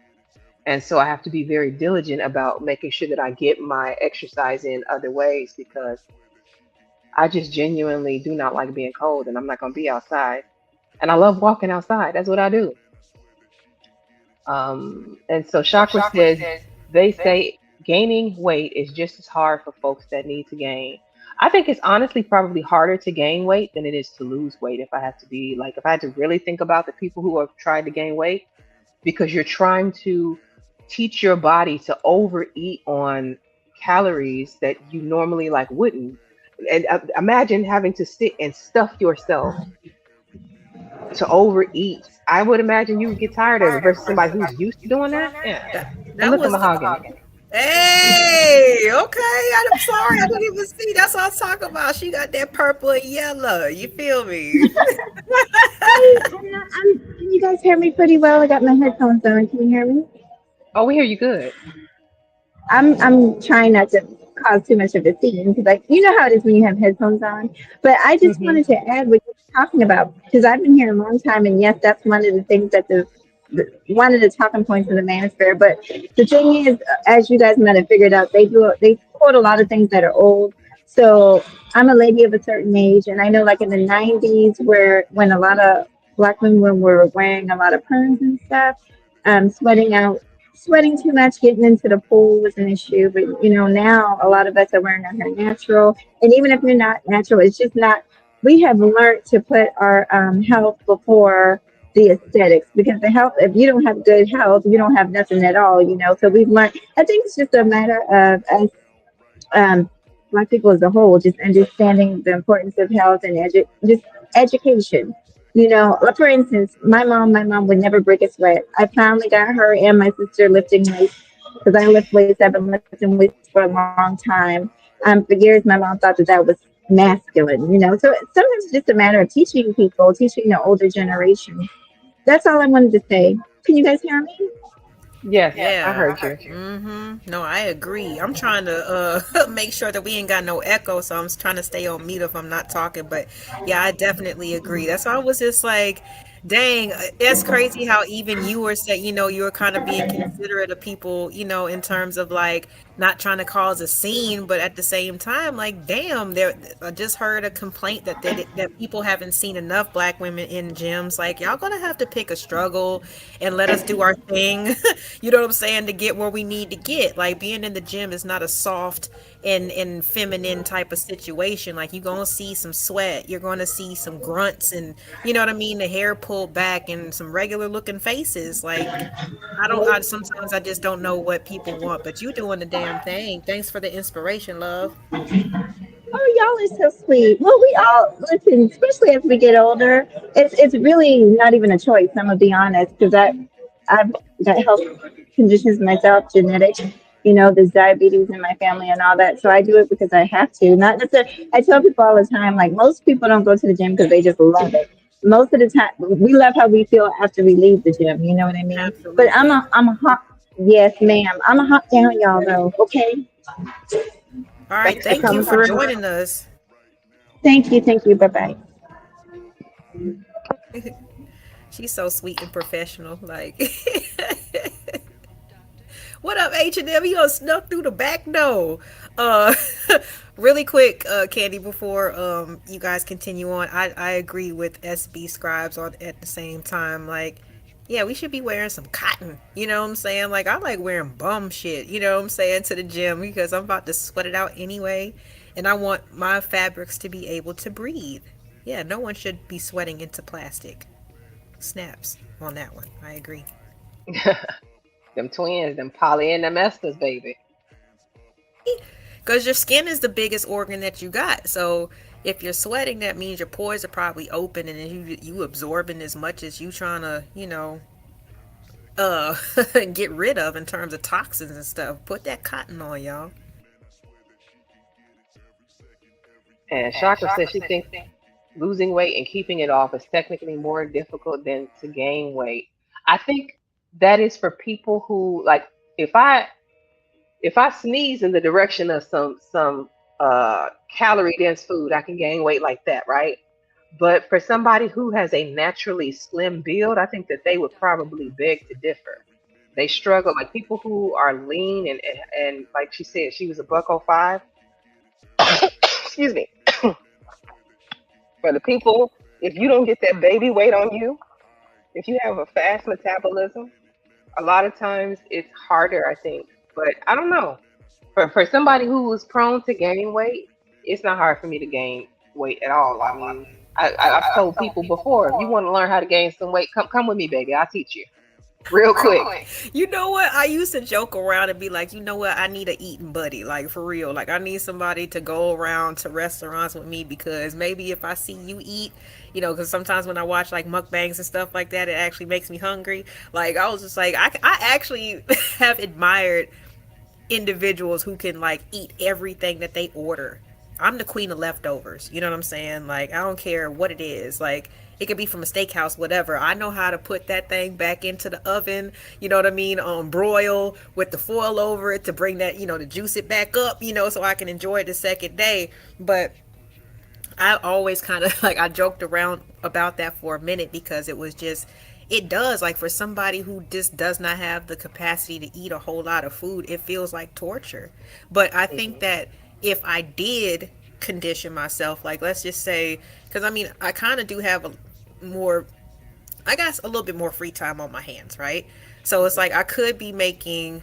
And so I have to be very diligent about making sure that I get my exercise in other ways, because I just genuinely do not like being cold, and I'm not going to be outside. And I love walking outside. That's what I do. And so Chakra says they say gaining weight is just as hard for folks that need to gain. I think it's honestly probably harder to gain weight than it is to lose weight. If I had to really think about the people who have tried to gain weight, because you're trying to teach your body to overeat on calories that you normally like wouldn't. And imagine having to sit and stuff yourself to overeat. I would imagine you would get tired of it versus somebody who's used to doing that. Yeah. And That look at was Mahogany. Hey, okay. I'm sorry, I didn't even see. That's what I was talking about. She got that purple and yellow. You feel me? Can you guys hear me pretty well? I got my headphones on. Can you hear me? Oh, we hear you good. I'm trying not to cause too much of a scene because you know how it is when you have headphones on. But I just Hmm. wanted to add what you were talking about, because I've been here a long time, and yes, that's one of the things that one of the talking points of the manosphere. But the thing is, as you guys might have figured out, they quote a lot of things that are old. So I'm a lady of a certain age, and I know like in the 90s, when a lot of black women were wearing a lot of perms and stuff, sweating too much, getting into the pool was an issue. But now a lot of us are wearing our hair natural, and even if you're not natural, it's just not. We have learned to put our health before the aesthetics, because the health, if you don't have good health, you don't have nothing at all. So we've learned. I think it's just a matter of us, um, black people as a whole, just understanding the importance of health and just education. Like, for instance, my mom would never break a sweat. I finally got her and my sister lifting weights, because I lift weights. I've been lifting weights for a long time. For years, my mom thought that was masculine. So sometimes it's just a matter of teaching people, teaching the older generation. That's all I wanted to say. Can you guys hear me? Yes, I Yeah. heard you. No, I agree. I'm trying to make sure that we ain't got no echo, so I'm trying to stay on mute if I'm not talking. But yeah, I definitely agree. That's why I was just like, dang, it's crazy how even you were saying, you were kind of being considerate of people, in terms of like not trying to cause a scene, but at the same time, like, damn, I just heard a complaint that people haven't seen enough black women in gyms. Like, y'all gonna have to pick a struggle and let us do our thing. You know what I'm saying? To get where we need to get. Like, being in the gym is not a soft and feminine type of situation. Like, you're gonna see some sweat, you're gonna see some grunts, and you know what I mean, the hair pulled back and some regular looking faces. Like, I sometimes I just don't know what people want, but you doing the damn thing. Thanks for the inspiration, love. Oh, y'all are so sweet. Well, we all listen, especially as we get older. It's really not even a choice. I'm gonna be honest, because I've got health conditions myself, genetic. There's diabetes in my family and all that. So I do it because I have to. Not necessarily. I tell people all the time, like, most people don't go to the gym because they just love it. Most of the time, we love how we feel after we leave the gym. You know what I mean? But Absolutely. I'm a hot. Yes, ma'am. I'm a hot down, y'all. Though. Okay. All right, Thanks for thank you coming for through. joining us. Thank you. Thank you. Bye bye. She's so sweet and professional. Like, what up, H&M? You done snuck through the back door. Uh, really quick, Candy, before you guys continue on, I agree with SB Scribes on at the same time. Like, yeah, we should be wearing some cotton. You know what I'm saying? Like, I like wearing bum shit. You know what I'm saying, to the gym because I'm about to sweat it out anyway, and I want my fabrics to be able to breathe. Yeah, no one should be sweating into plastic. Snaps on that one. I agree. Them twins, them poly and them esters, baby. Because your skin is the biggest organ that you got. So if you're sweating, that means your pores are probably open, and then you absorbing as much as you trying to, uh get rid of in terms of toxins and stuff. Put that cotton on, y'all. And Chakra says she thinks losing weight and keeping it off is technically more difficult than to gain weight. I think that is for people who like if I sneeze in the direction of some calorie dense food, I can gain weight like that, right? But for somebody who has a naturally slim build, I think that they would probably beg to differ. They struggle like people who are lean and like she said, she was a buck 05. Excuse me. For the people, if you don't get that baby weight on you, if you have a fast metabolism, a lot of times it's harder, I think. But I don't know. For somebody who was prone to gain weight, it's not hard for me to gain weight at all. I mean, I've told people before, if you want to learn how to gain some weight, come with me, baby. I'll teach you real quick. You know what? I used to joke around and be like, you know what? I need a eating buddy, like for real. Like I need somebody to go around to restaurants with me because maybe if I see you eat, because sometimes when I watch like mukbangs and stuff like that, it actually makes me hungry. Like I was just like, I actually have admired individuals who can like eat everything that they order. I'm the queen of leftovers. You know what I'm saying? Like, I don't care what it is. Like, it could be from a steakhouse, whatever. I know how to put that thing back into the oven, you know what I mean? Broil with the foil over it to bring that, to juice it back up, so I can enjoy it the second day. But I always kind of like, I joked around about that for a minute because it was just, it does, like for somebody who just does not have the capacity to eat a whole lot of food, it feels like torture. But I think that if I did condition myself, like let's just say, because I mean, I kind of do have I got a little bit more free time on my hands, right? So it's like I could be making,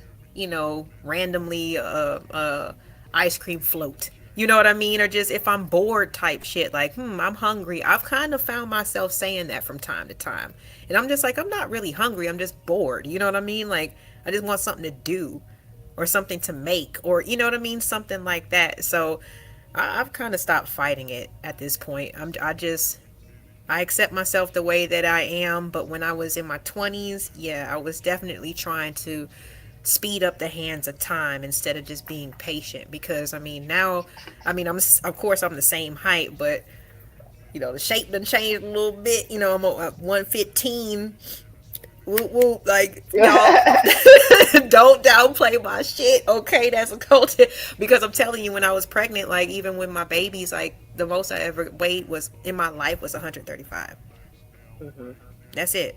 randomly ice cream float. You know what I mean? Or just if I'm bored type shit, like, I'm hungry. I've kind of found myself saying that from time to time. And I'm just like, I'm not really hungry. I'm just bored. You know what I mean? Like, I just want something to do or something to make or, you know what I mean? Something like that. So I've kind of stopped fighting it at this point. I accept myself the way that I am. But when I was in my 20s, yeah, I was definitely trying to speed up the hands of time instead of just being patient because now I'm of course I'm the same height, but the shape done changed a little bit. I'm at 115. Whoop, whoop, like y'all don't downplay my shit, okay? That's a culture because I'm telling you, when I was pregnant, like even with my babies, like the most I ever weighed was in my life was 135. That's it.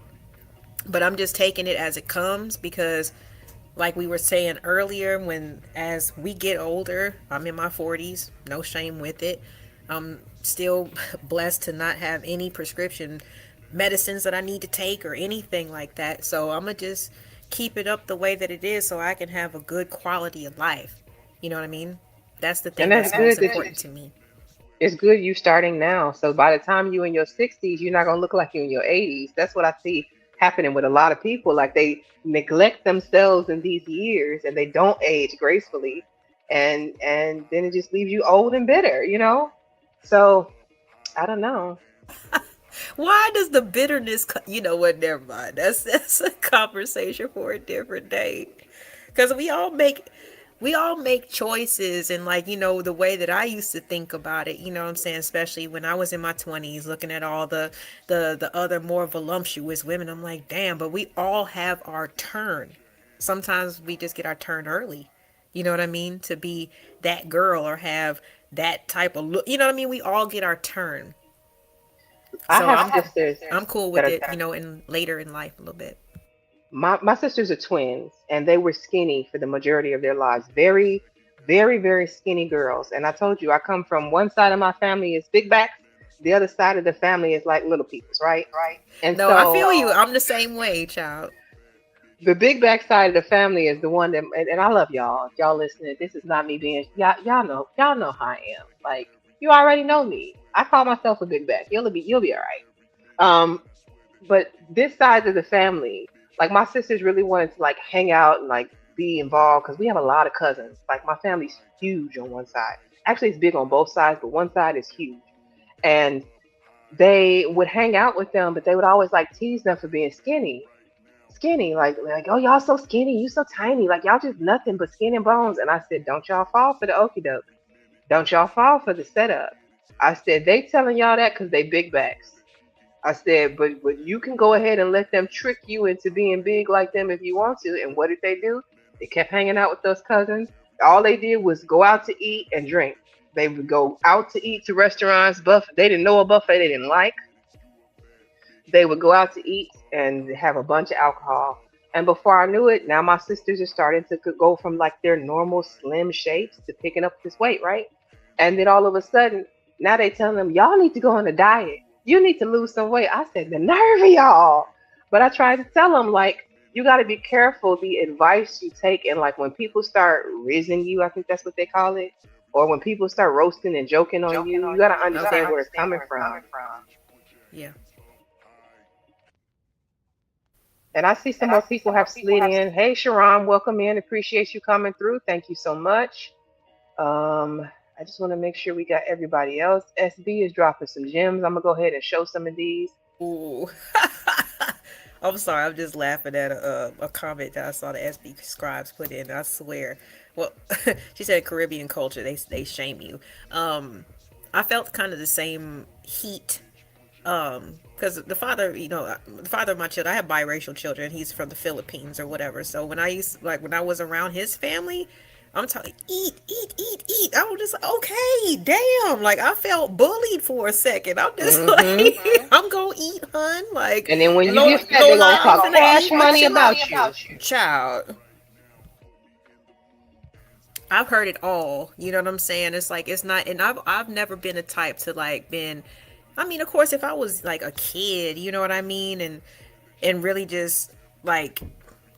But I'm just taking it as it comes because like we were saying earlier, as we get older, I'm in my 40s, no shame with it. I'm still blessed to not have any prescription medicines that I need to take or anything like that. So I'm going to just keep it up the way that it is so I can have a good quality of life. You know what I mean? That's the thing And that's that's good most that important to me. it's good you starting now. So by the time you in your 60s, you're not gonna look like you in your 80s. That's what I see happening with a lot of people. Like they neglect themselves in these years and they don't age gracefully, and then it just leaves you old and bitter. So I don't know. Why does the bitterness, you know what, never mind. That's a conversation for a different day. Because we all make choices, and like the way that I used to think about it, you know what I'm saying, especially when I was in my 20s looking at all the other more voluptuous women. I'm like, damn, but we all have our turn. Sometimes we just get our turn early, you know what I mean, to be that girl or have that type of look, you know what I mean. We all get our turn. I So have sisters I'm cool that with it, you know, in later in life a little bit. my sisters are twins, and they were skinny for the majority of their lives. Very, very, very skinny girls. And I told you, I come from one side of my family is big backs, the other side of the family is like little people's, right? And No, I so feel you. I'm the same way, child. the big back side of the family is the one that, and I love y'all. If y'all listening, this is not me being, y'all know how I am. Like, you already know me. I call myself a big back. You'll be all right. Um, but this side of the family, like my sisters really wanted to like hang out and like be involved because we have a lot of cousins. Like my family's huge on one side. Actually, it's big on both sides, but one side is huge. And they would hang out with them, but they would always like tease them for being skinny, like oh y'all so skinny, you so tiny, like y'all just nothing but skin and bones. And I said, don't y'all fall for the okey doke. Don't y'all fall for the setup. I said they telling y'all that because they big backs. I said, but you can go ahead and let them trick you into being big like them if you want to. And what did they do? They kept hanging out with those cousins. All they did was go out to eat and drink. They would go out to eat to restaurants. Buffet. They didn't know a buffet they didn't like. They would go out to eat and have a bunch of alcohol. And before I knew it, now my sisters are starting to go from like their normal slim shapes to picking up this weight, right? And then all of a sudden, now they telling them, y'all need to go on a diet. You need to lose some weight. I said, the nerve of y'all. But I tried to tell them, like, you got to be careful the advice you take. And like when people start rizzing you, I think that's what they call it. Or when people start roasting and joking on you, you got to understand Okay. where it's coming from. Yeah. And I see some more people have slid in. Hey, Sharon, welcome in. Appreciate you coming through. Thank you so much. I just want to make sure we got everybody else. SB is dropping some gems. I'm gonna go ahead and show some of these. Ooh. I'm sorry. I'm just laughing at a comment that I saw the SB scribes put in. I swear. Well, she said Caribbean culture. They shame you. I felt kind of the same heat. Because the father, you know, the father of my children, I have biracial children. He's from the Philippines or whatever. So when I was around his family, I'm talking eat, eat, eat, eat. I was just like, okay, damn. Like I felt bullied for a second. I'm just Hmm. like, I'm gonna eat, hun. Like, And then when you no, get fat, no they're gonna lie, I'm talk finna cash eat. What money you about you. child? I've heard it all. You know what I'm saying? It's like it's not, and I've never been a type to like been. I mean, of course, if I was like a kid, you know what I mean, and really just like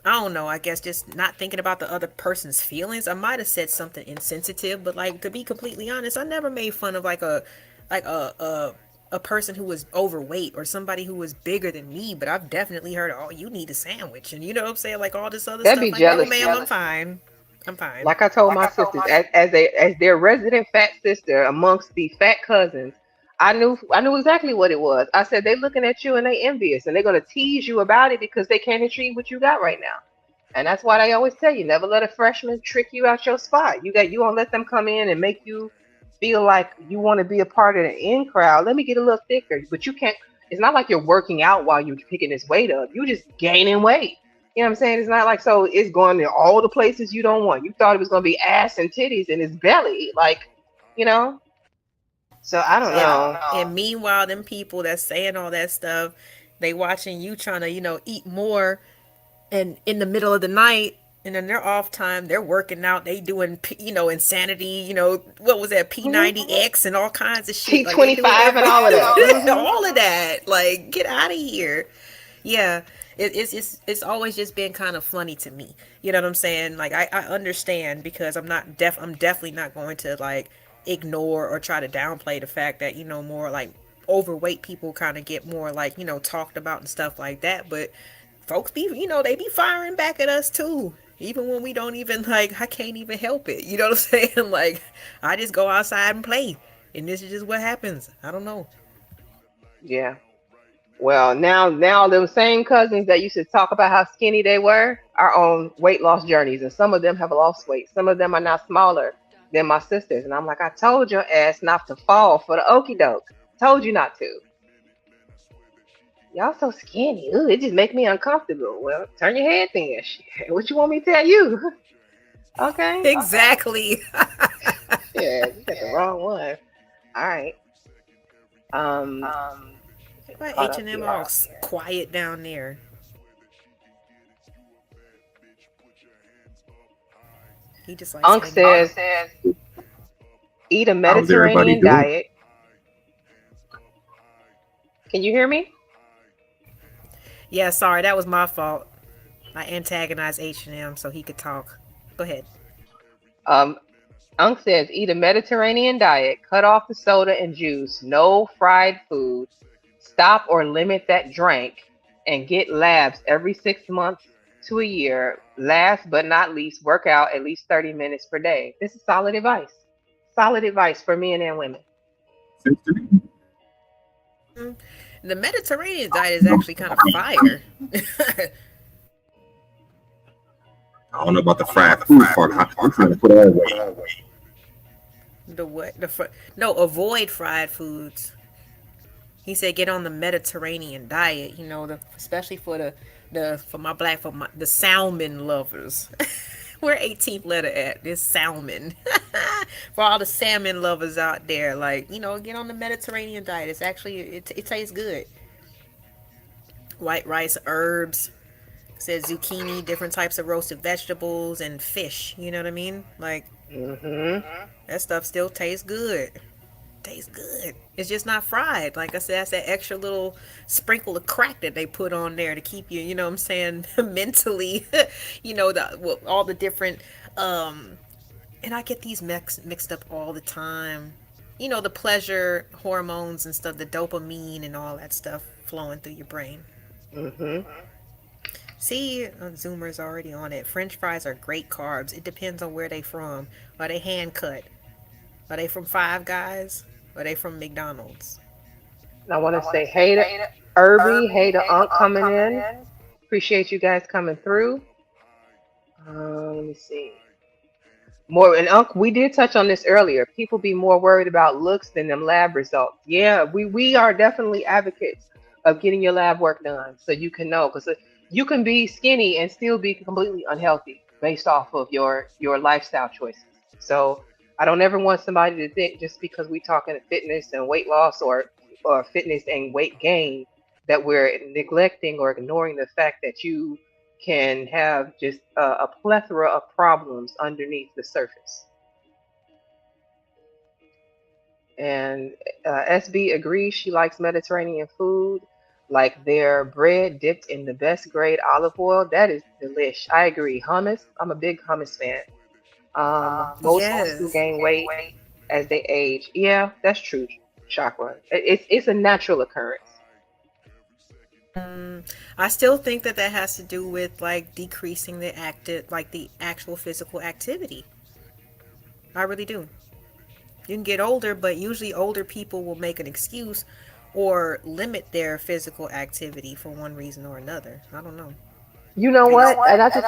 I don't know, I guess just not thinking about the other person's feelings, I might have said something insensitive. But like to be completely honest, I never made fun of like a person who was overweight or somebody who was bigger than me. But I've definitely heard, oh, you need a sandwich, and you know what I'm saying, like all this other That'd stuff. be Like, no, ma'am, jealousy. I'm fine. I'm fine. Like I told my sisters, as their resident fat sister amongst the fat cousins, I knew exactly what it was. I said they looking at you and they envious and they're gonna tease you about it because they can't achieve what you got right now. And that's why I always tell you, never let a freshman trick you out your spot. You won't let them come in and make you feel like you want to be a part of the in crowd. Let me get a little thicker, but you can't. It's not like you're working out while you're picking this weight up. You just gaining weight. You know what I'm saying? It's not like so it's going to all the places you don't want. You thought it was going to be ass and titties and it's belly, like you know. So I don't know. And meanwhile, them people that's saying all that stuff, they watching you trying to, you know, eat more, and in the middle of the night, and then their off time, they're working out, they doing, you know, insanity, you know, what was that, Hmm. P90X and all kinds of shit. Like they doing T25 and all of that. Hmm. all of that. Like, get out of here. Yeah. It's always just been kind of funny to me. You know what I'm saying? Like I understand because I'm definitely not going to like ignore or try to downplay the fact that, you know, more like overweight people kind of get more like, you know, talked about and stuff like that. But folks be, you know, they be firing back at us too. Even when we don't even like, I can't even help it. You know what I'm saying? Like, I just go outside and play. And this is just what happens. I don't know. Yeah. Well, now those same cousins that used to talk about how skinny they were are on weight loss journeys, and some of them have lost weight. Some of them are now smaller than my sisters, and I'm like, I told your ass not to fall for the okey doke. Told you not to. Y'all so skinny. Ooh, it just make me uncomfortable. Well, turn your head then. Shit. What you want me to tell you? Okay. Exactly. Yeah, you got the wrong one. All right. Um, Why Caught up H&M here. all quiet down there? He just likes Unc hanging out. says, eat a How's everybody Mediterranean doing? diet. Can you hear me? Yeah, sorry, that was my fault. I antagonized H&M so he could talk. Go ahead. Um, Unc says, eat a Mediterranean diet, cut off the soda and juice, no fried food, stop or limit that drink, and get labs every 6 months to a year. Last but not least, work out at least 30 minutes per day. This is solid advice. Solid advice for men and women. Seems to me. The Mediterranean diet is actually kind of fire. I don't know about the fried food part. I'm trying to put all away. The what? No, avoid fried foods. He said get on the Mediterranean diet. You know, especially for the salmon lovers. Where 18th letter at? This salmon. For all the salmon lovers out there, like, get on the Mediterranean diet. It's actually it tastes good. White rice, herbs. Says zucchini, different types of roasted vegetables, and fish. You know what I mean? Like, that stuff still tastes good. Tastes good. It's just not fried. Like I said, that's that extra little sprinkle of crack that they put on there to keep you, what I'm saying, mentally, all the different, and I get these mixed up all the time. The pleasure hormones and stuff, the dopamine and all that stuff flowing through your brain. See, Zoomer's already on it. French fries are great carbs. It depends on where they from. Are they hand cut? Are they from Five Guys? Are they from McDonald's? I want to say hey to Irby, hey to Unc coming in. Appreciate you guys coming through. Let me see. More and Unc, we did touch on this earlier. People be more worried about looks than them lab results. Yeah, we are definitely advocates of getting your lab work done so you can know, because you can be skinny and still be completely unhealthy based off of your lifestyle choices. So I don't ever want somebody to think just because we talking fitness and weight loss or fitness and weight gain that we're neglecting or ignoring the fact that you can have just a plethora of problems underneath the surface. And SB agrees she likes Mediterranean food, like their bread dipped in the best grade olive oil. That is delish. I agree. Hummus, I'm a big hummus fan. Most people Yes. gain weight as they age. Yeah, that's true, Chakra. It's a natural occurrence. I still think that has to do with like decreasing the actual physical activity. I really do. You can get older, but usually older people will make an excuse or limit their physical activity for one reason or another. I don't know. You know what? And I just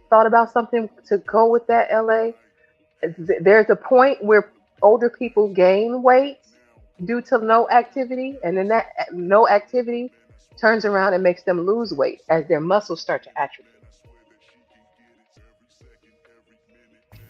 thought about something to go with that, LA. There's a point where older people gain weight due to no activity, and then that no activity turns around and makes them lose weight as their muscles start to atrophy.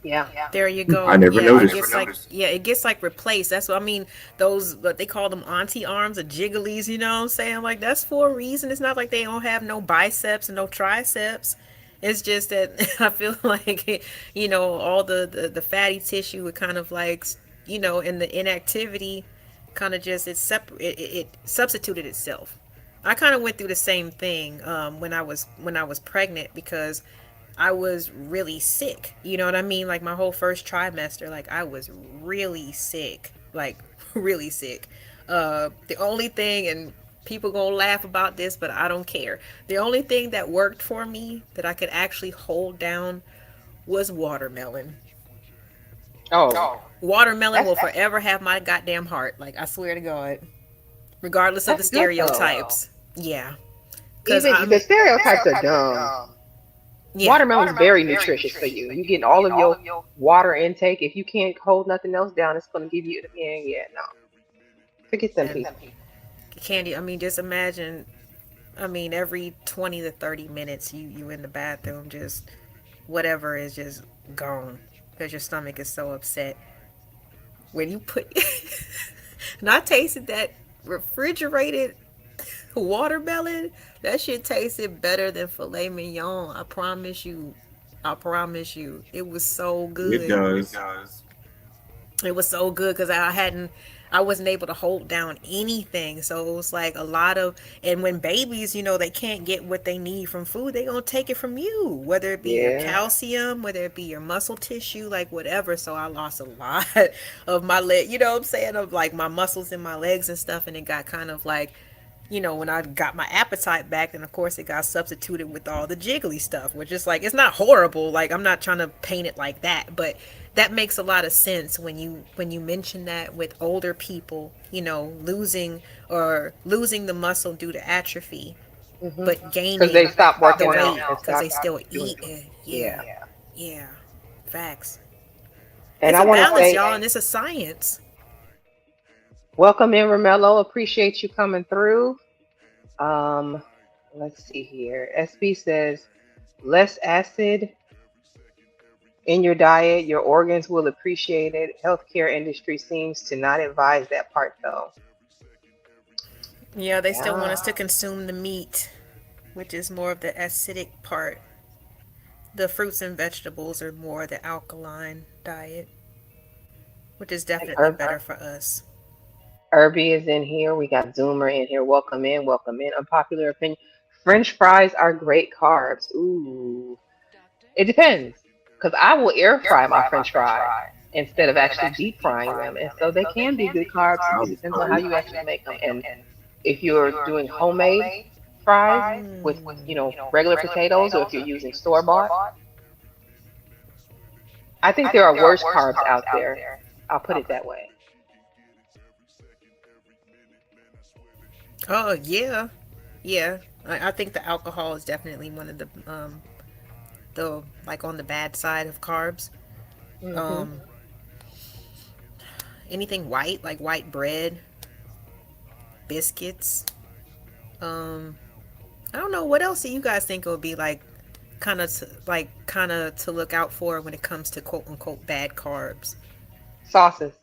Yeah. There you go. I never Yeah, noticed. it gets like replaced. That's what I mean. Those, what they call them, auntie arms or jigglies. You know what I'm saying? Like, that's for a reason. It's not like they don't have no biceps and no triceps. It's just that I feel like, all the fatty tissue would kind of like, and the inactivity kind of just it substituted itself. I kind of went through the same thing when I was pregnant, because I was really sick. You know what I mean? Like, my whole first trimester, like, I was really sick, like really sick. The only thing, and people gonna laugh about this, but I don't care. The only thing that worked for me that I could actually hold down was watermelon. Oh, Watermelon will that's forever have my goddamn heart. Like, I swear to God, regardless of the that's good though. stereotypes. Yeah, because Even the stereotypes are dumb. yeah. Watermelon is very nutritious for you. You getting all of your water intake. If you can't hold nothing else down, it's gonna give you the pain. Yeah, no. Forget them people. Candy, I mean, just imagine, I mean, every 20 to 30 minutes you in the bathroom, just whatever is just gone because your stomach is so upset. When you put, and I tasted that refrigerated Watermelon, that shit tasted better than filet mignon. I promise you. I promise you. It was so It good. does. It was so good because I wasn't able to hold down anything. So it was like a lot of, and when babies, they can't get what they need from food, they gonna take it from you, whether it be your Yeah. calcium, whether it be your muscle tissue, like whatever. So I lost a lot of my leg, you know what I'm saying, of like my muscles in my legs and stuff, and it got kind of like, when I got my appetite back, then of course it got substituted with all the jiggly stuff, which is like, it's not horrible. Like, I'm not trying to paint it like that, but that makes a lot of sense when you mention that with older people, losing the muscle due to atrophy, Mhm. but gaining Because they stopped the working out weight and because they stopped still doing eat it. it. Yeah. Yeah, facts. And It's I a want to balance, say, y'all, and it's a science. welcome in, Romello. Appreciate you coming through. Let's see here. SB says, less acid in your diet, your organs will appreciate it. Healthcare industry seems to not advise that part though. Yeah, they still want Yeah. us to consume the meat, which is more of the acidic part. The fruits and vegetables are more the alkaline diet, which is And definitely better for us. Irby is in here. We got Zoomer in here. Welcome in. Welcome in. Unpopular opinion. French fries are great carbs. Ooh. It depends. Because I will air fry my French fries instead of actually deep frying them. And so they can be good carbs. I It was depends on how crazy. you actually make them. And if you're doing homemade fries with, regular potatoes, or if you're using store bought, I think there are worse carbs out there. I'll put it that way. Oh yeah, yeah. I think the alcohol is definitely one of the like on the bad side of carbs. Hmm. Um, anything white, like white bread, biscuits. Um, I don't know what else do you guys think it would be like, kind of to look out for when it comes to quote unquote bad carbs. Sauces.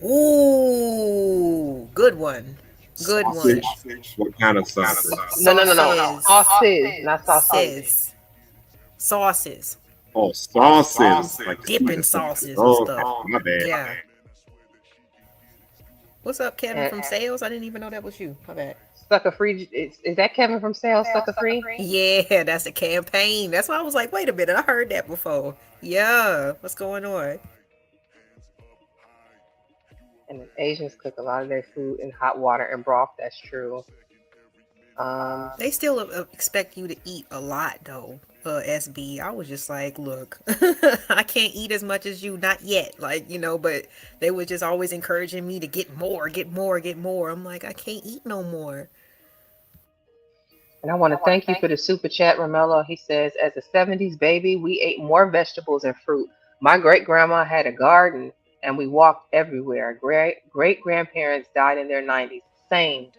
Ooh, good one. Good one. Sausage. What kind of sausage? No. Sauces, not sausage. Sauces. Sauces. Oh, sauces. Like Dipping sweet sauces. sauces and Oh, okay. stuff. My bad. Yeah. What's up, Kevin And from Sales? I didn't even know that was you. My bad. Sucker Free. Is that Kevin from Sales? Sucker Free? Yeah, that's a campaign. That's why I was like, wait a minute, I heard that before. Yeah, what's going on? And the Asians cook a lot of their food in hot water and broth. That's true. They still expect you to eat a lot though. SB, I was just like, look, I can't eat as much as you, not yet. Like, but they were just always encouraging me to get more, get more, get more. I'm like, I can't eat no more. And I want to thank you for the super chat, Romello. He says, as a 70s baby, we ate more vegetables and fruit. My great grandma had a garden and we walked everywhere. Great grandparents died in their 90s. Same.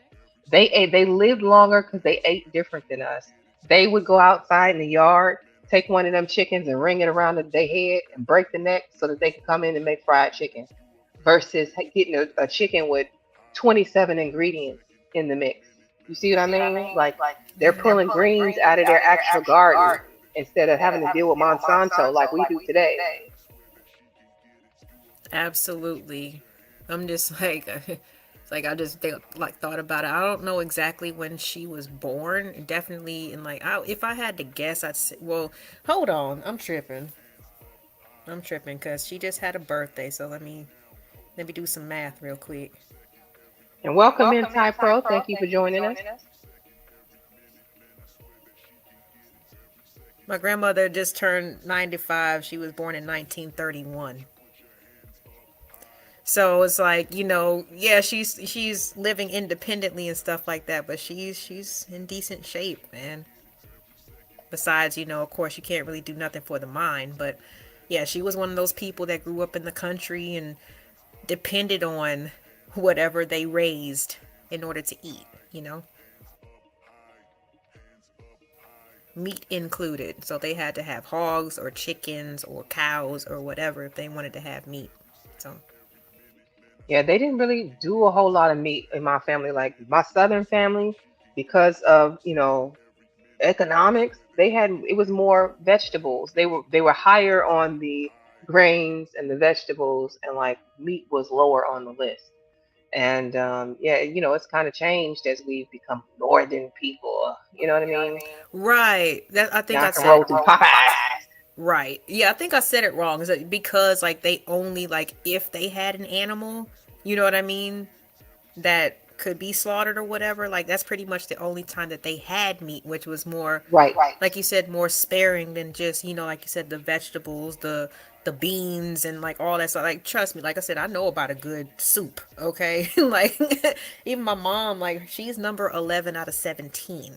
They lived longer because they ate different than us. They would go outside in the yard, take one of them chickens and ring it around their head and break the neck so that they could come in and make fried chicken. Versus getting a chicken with 27 ingredients in the mix. You see what I mean? Like they're pulling greens out of their actual garden instead of having to deal with Monsanto like we do today. Absolutely. I'm just like, it's like I just thought about it. I don't know exactly when she was born. Definitely in like, if I had to guess, I'd say, well, hold on, I'm tripping because she just had a birthday. So let me do some math real quick. And welcome in, Ty Pro. Thank you for joining us. My grandmother just turned 95. She was born in 1931. So it's like, yeah, she's living independently and stuff like that, but she's in decent shape, man. Besides, of course, you can't really do nothing for the mind, but yeah, she was one of those people that grew up in the country and depended on whatever they raised in order to eat, meat included. So they had to have hogs or chickens or cows or whatever if they wanted to have meat. So Yeah, they didn't really do a whole lot of meat in my family. Like my southern family, because of, economics, it was more vegetables. They were higher on the grains and the vegetables, and like meat was lower on the list. And yeah, it's kind of changed as we've become northern people. You know what I mean? Right. That I think Now I I can roll said through Popeyes. right. Yeah, I think I said it wrong. Is it because like they only like if they had an animal, you know what I mean, that could be slaughtered or whatever, like that's pretty much the only time that they had meat, which was more Right. like you said, more sparing than just, like you said, the vegetables, the beans and like all that stuff. Like trust me, like I said, I know about a good soup, okay? Like even my mom, like she's number 11 out of 17.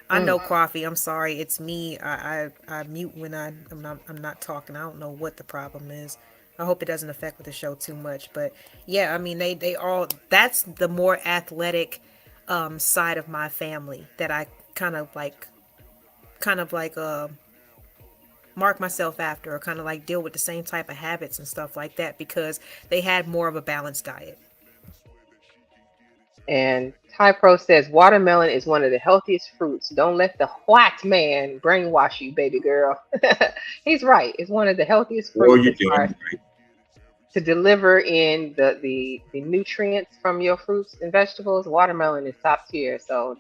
I Mm. know coffee. I'm sorry, it's me. I mute when I'm not talking. I don't know what the problem is. I hope it doesn't affect with the show too much. But yeah, I mean they all that's the more athletic side of my family that I kind of like mark myself after, or kind of like deal with the same type of habits and stuff like that, because they had more of a balanced diet. And Ty Pro says watermelon is one of the healthiest fruits. Don't let the white man brainwash you, baby girl. He's right. It's one of the healthiest Well, fruits you as far as damn right. to deliver in the nutrients from your fruits and vegetables. Watermelon is top tier. So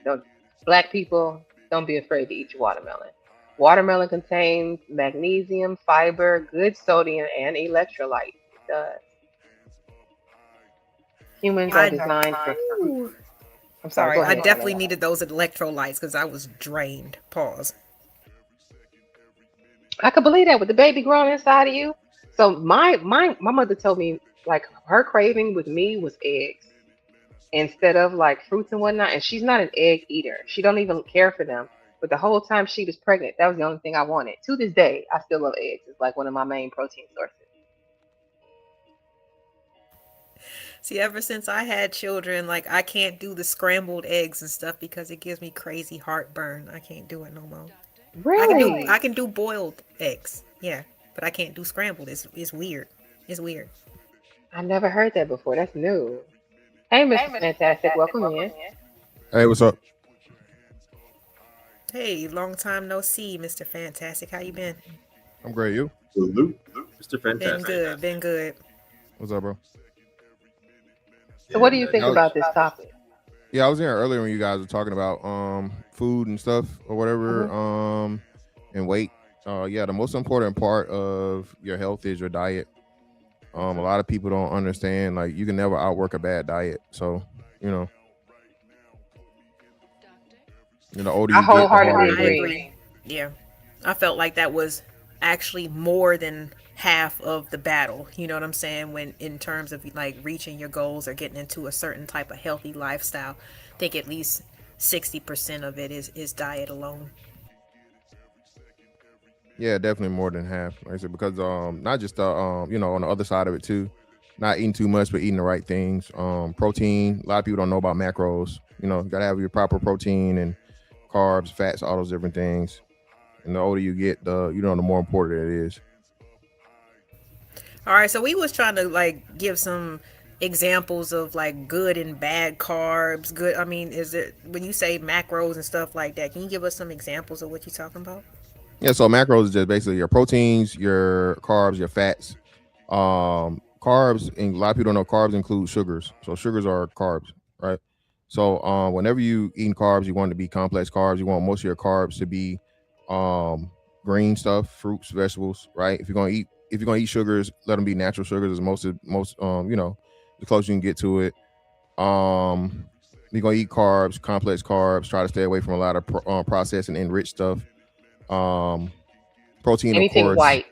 black people, don't be afraid to eat your watermelon. Watermelon contains magnesium, fiber, good sodium, and electrolytes. It does. Humans are I designed for fruit. Ooh. I'm sorry, Sorry, go I ahead. definitely needed those electrolytes because I was drained. Pause. I could believe that with the baby growing inside of you. So my mother told me like her craving with me was eggs instead of like fruits and whatnot. And she's not an egg eater. She don't even care for them. But the whole time she was pregnant, that was the only thing I wanted. To this day, I still love eggs. It's like one of my main protein sources. See, ever since I had children, like I can't do the scrambled eggs and stuff because it gives me crazy heartburn. I can't do it no more. I Really? can do boiled eggs, yeah, but I can't do scrambled. It's weird. It's weird. I never heard that before. That's new. Hey, Mr. Fantastic, welcome in. Hey, what's up? Hey, long time no see, Mr. Fantastic. How you been? I'm great. You? Salute, Mr. Been Fantastic. good. Been good. What's up, bro? So what do you think Yeah, about this topic? I was here earlier when you guys were talking about food and stuff or whatever, Mhm. and weight. Yeah, the most important part of your health is your diet. A lot of people don't understand, like, you can never outwork a bad diet. So, the older I you get, the wholeheartedly harder it I is. agree. Yeah, I felt like that was actually more than half of the battle. You know what I'm saying? When in terms of like reaching your goals or getting into a certain type of healthy lifestyle, I think at least 60% of it is diet alone. Yeah, definitely more than half. Like I said, because not just on the other side of it too, not eating too much, but eating the right things. Protein. A lot of people don't know about macros. You gotta have your proper protein and carbs, fats, all those different things. And the older you get, the more important it is. All right, so we was trying to like give some examples of like good and bad carbs. Good, I mean, is it when you say macros and stuff like that? Can you give us some examples of what you're talking about? Yeah, so macros is just basically your proteins, your carbs, your fats. Carbs, and a lot of people don't know carbs include sugars. So sugars are carbs, right? So whenever you eating carbs, you want to be complex carbs. You want most of your carbs to be um, green stuff, fruits, vegetables, right? If you're gonna eat sugars, let them be natural sugars. As most the closer you can get to it. Um, you're gonna eat carbs, complex carbs. Try to stay away from a lot of processed and enriched stuff. Um, Protein, of Anything course. white.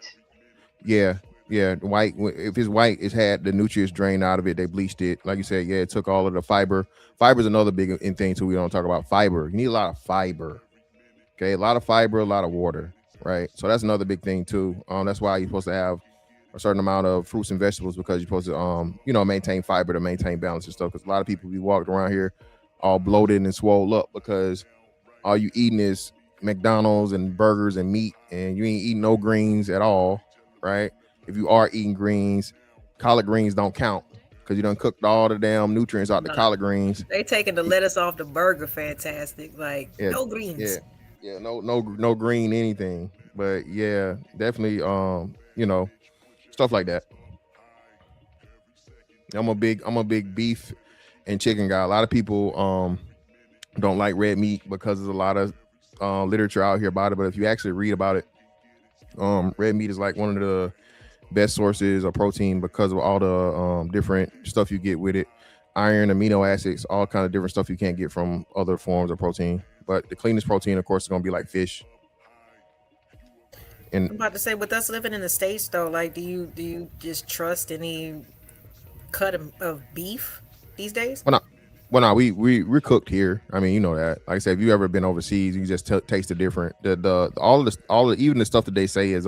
Yeah, yeah. White. If it's white, it's had the nutrients drained out of it. They bleached it. Like you said, yeah, it took all of the fiber. Fiber is another big thing too. We don't talk about fiber. You need a lot of fiber. Okay, a lot of fiber, a lot of water. Right. So that's another big thing too. That's why you're supposed to have a certain amount of fruits and vegetables, because you're supposed to maintain fiber to maintain balance and stuff. Because a lot of people be walking around here all bloated and swole up because all you eating is McDonald's and burgers and meat, and you ain't eating no greens at all, right? If you are eating greens, collard greens don't count. because you done cooked all the damn nutrients out the Nah. collard greens. They taking the lettuce off the burger, fantastic. Like Yeah, no greens. yeah, no green anything. But yeah, definitely you know, stuff like that. I'm a big beef and chicken guy. A lot of people don't like red meat because there's a lot of literature out here about it. But if you actually read about it, red meat is like one of the best sources of protein because of all the different stuff you get with it. Iron, amino acids, all kind of different stuff you can't get from other forms of protein. But the cleanest protein, of course, is going to be like fish. I'm about to say, with us living in the States though, like do you just trust any cut of beef these days? Well, no, we're cooked here. I mean, you know that. Like I said, if you ever been overseas, you just taste the different. The all the even the stuff that they say is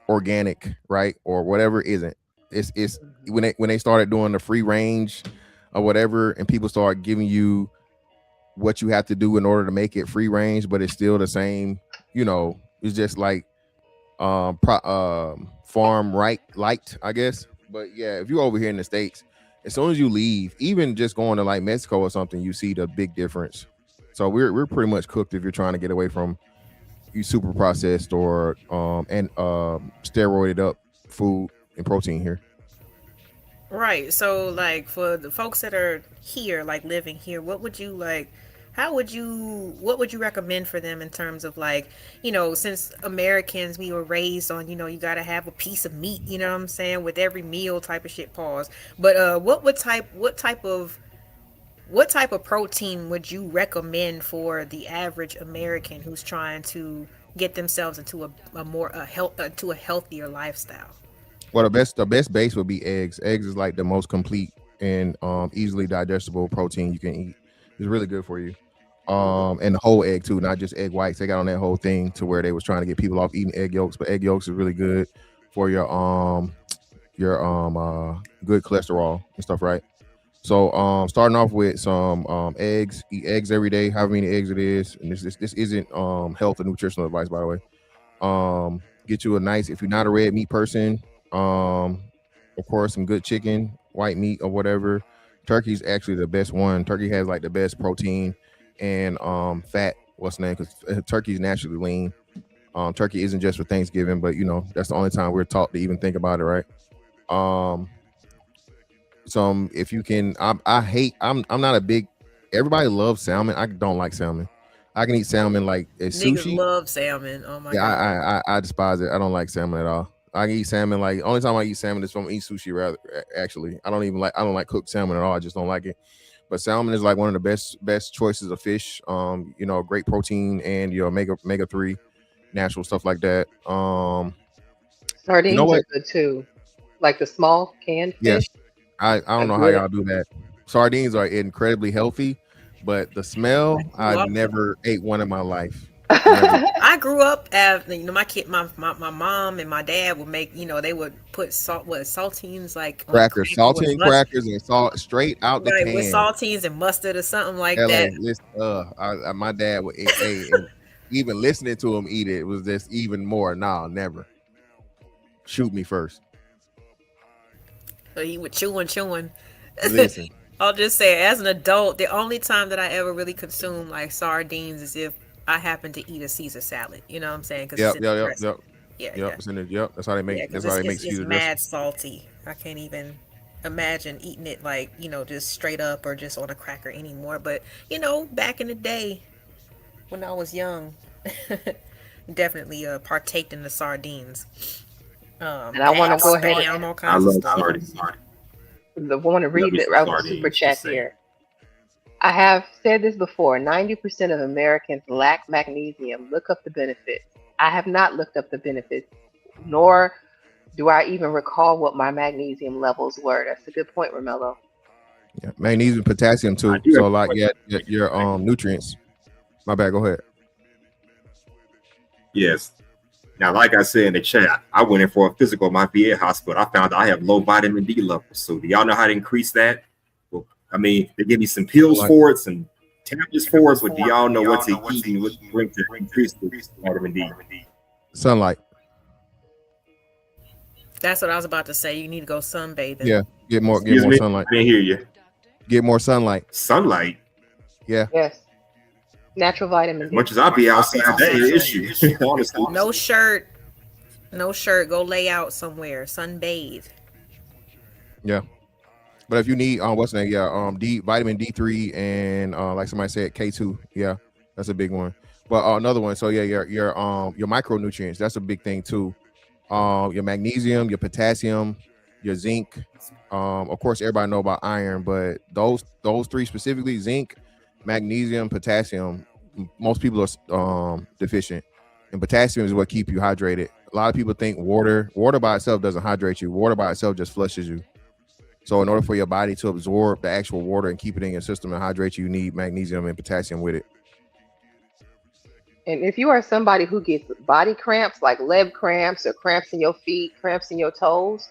organic, right, or whatever isn't. It's when they started doing the free range or whatever, and people start giving you what you have to do in order to make it free range, but it's still the same. You know, it's just like farm light, I guess. But yeah, if you're over here in the States, as soon as you leave, even just going to like Mexico or something, you see the big difference. So we're pretty much cooked if you're trying to get away from you super processed or steroided up food and protein here. Right. So like for the folks that are here, like living here, what would you recommend for them in terms of like, you know, since Americans, we were raised on, you know, you got to have a piece of meat, you know what I'm saying, with every meal type of shit, pause. But what type of protein would you recommend for the average American who's trying to get themselves into a healthier lifestyle? Well, the best base would be eggs. Eggs is like the most complete and easily digestible protein you can eat. It's really good for you. And the whole egg too, not just egg whites. They got on that whole thing to where they was trying to get people off eating egg yolks, but egg yolks is really good for your good cholesterol and stuff, right? So starting off with some eggs, eat eggs every day, however many eggs it is. And this isn't health or nutritional advice, by the way. Get you a nice, if you're not a red meat person, of course, some good chicken, white meat or whatever. Turkey's actually the best one. Turkey has like the best protein and fat. What's the name? Because turkey's naturally lean. Turkey isn't just for Thanksgiving, but you know that's the only time we're taught to even think about it, right? Some if you can. I'm not a big. Everybody loves salmon. I don't like salmon. I can eat salmon like as Niggas sushi. love salmon. Oh my god. Yeah, I despise it. I don't like salmon at all. I can eat salmon like only time I eat salmon is from eat sushi. Rather, actually, I don't like cooked salmon at all. I just don't like it. But salmon is like one of the best choices of fish. You know, great protein and your omega 3, natural stuff like that. Sardines you know what? are good too, like the small canned fish. Yes, I don't know how y'all do that. Sardines are incredibly healthy, but the smell, I've never ate one in my life. Never. I grew up as, you know, my mom and my dad would make, you know, they would put saltines like Crackers, saltine crackers and salt straight out the can. With saltines and mustard or something like LA, that. Listen, my dad would eat, and even listening to him eat it was just even more. Nah, never. Shoot me first. So he would chewing. Listen. I'll just say, as an adult, the only time that I ever really consume like sardines is if I happen to eat a Caesar salad. You know what I'm saying? Yep. Yeah. It's in it. Yep. That's how they make. That's how they make Caesar It's mad salty. I can't even imagine eating it like, you know, just straight up or just on a cracker anymore. But you know, back in the day when I was young, definitely partaked in the sardines. And I want to go ahead. I love sardines. I want to read it right with super chat here. I have said this before. 90% of Americans lack magnesium. Look up the benefits. I have not looked up the benefits, nor do I even recall what my magnesium levels were. That's a good point, Romello. Yeah, magnesium, potassium too. So like your nutrients. My bad. Go ahead. Yes. Now, like I said in the chat, I went in for a physical at my VA hospital. I found I have low vitamin D levels. So do y'all know how to increase that? Well, I mean, they give me some pills for it, some tablets for it, but do y'all know what to eat and what to drink to increase the vitamin D? Sunlight. That's what I was about to say. You need to go sunbathing. Yeah, get more Excuse me, sunlight. I didn't hear you. Get more sunlight. Sunlight. Yeah. Yes. Natural vitamin As D. much as I'll be outside, that ain't an issue. Honestly. No shirt. No shirt. Go lay out somewhere. Sunbathe. Yeah. But if you need what's the name? Yeah, vitamin D3 and like somebody said, K2. Yeah, that's a big one. But another one, so yeah, your micronutrients, that's a big thing too. Your magnesium, your potassium, your zinc. Of course, everybody know about iron, but those three specifically, zinc, magnesium, potassium, most people are deficient. And potassium is what keep you hydrated. A lot of people think water by itself doesn't hydrate you. Water by itself just flushes you. So in order for your body to absorb the actual water and keep it in your system and hydrate you, need magnesium and potassium with it. And if you are somebody who gets body cramps, like leg cramps or cramps in your feet, cramps in your toes,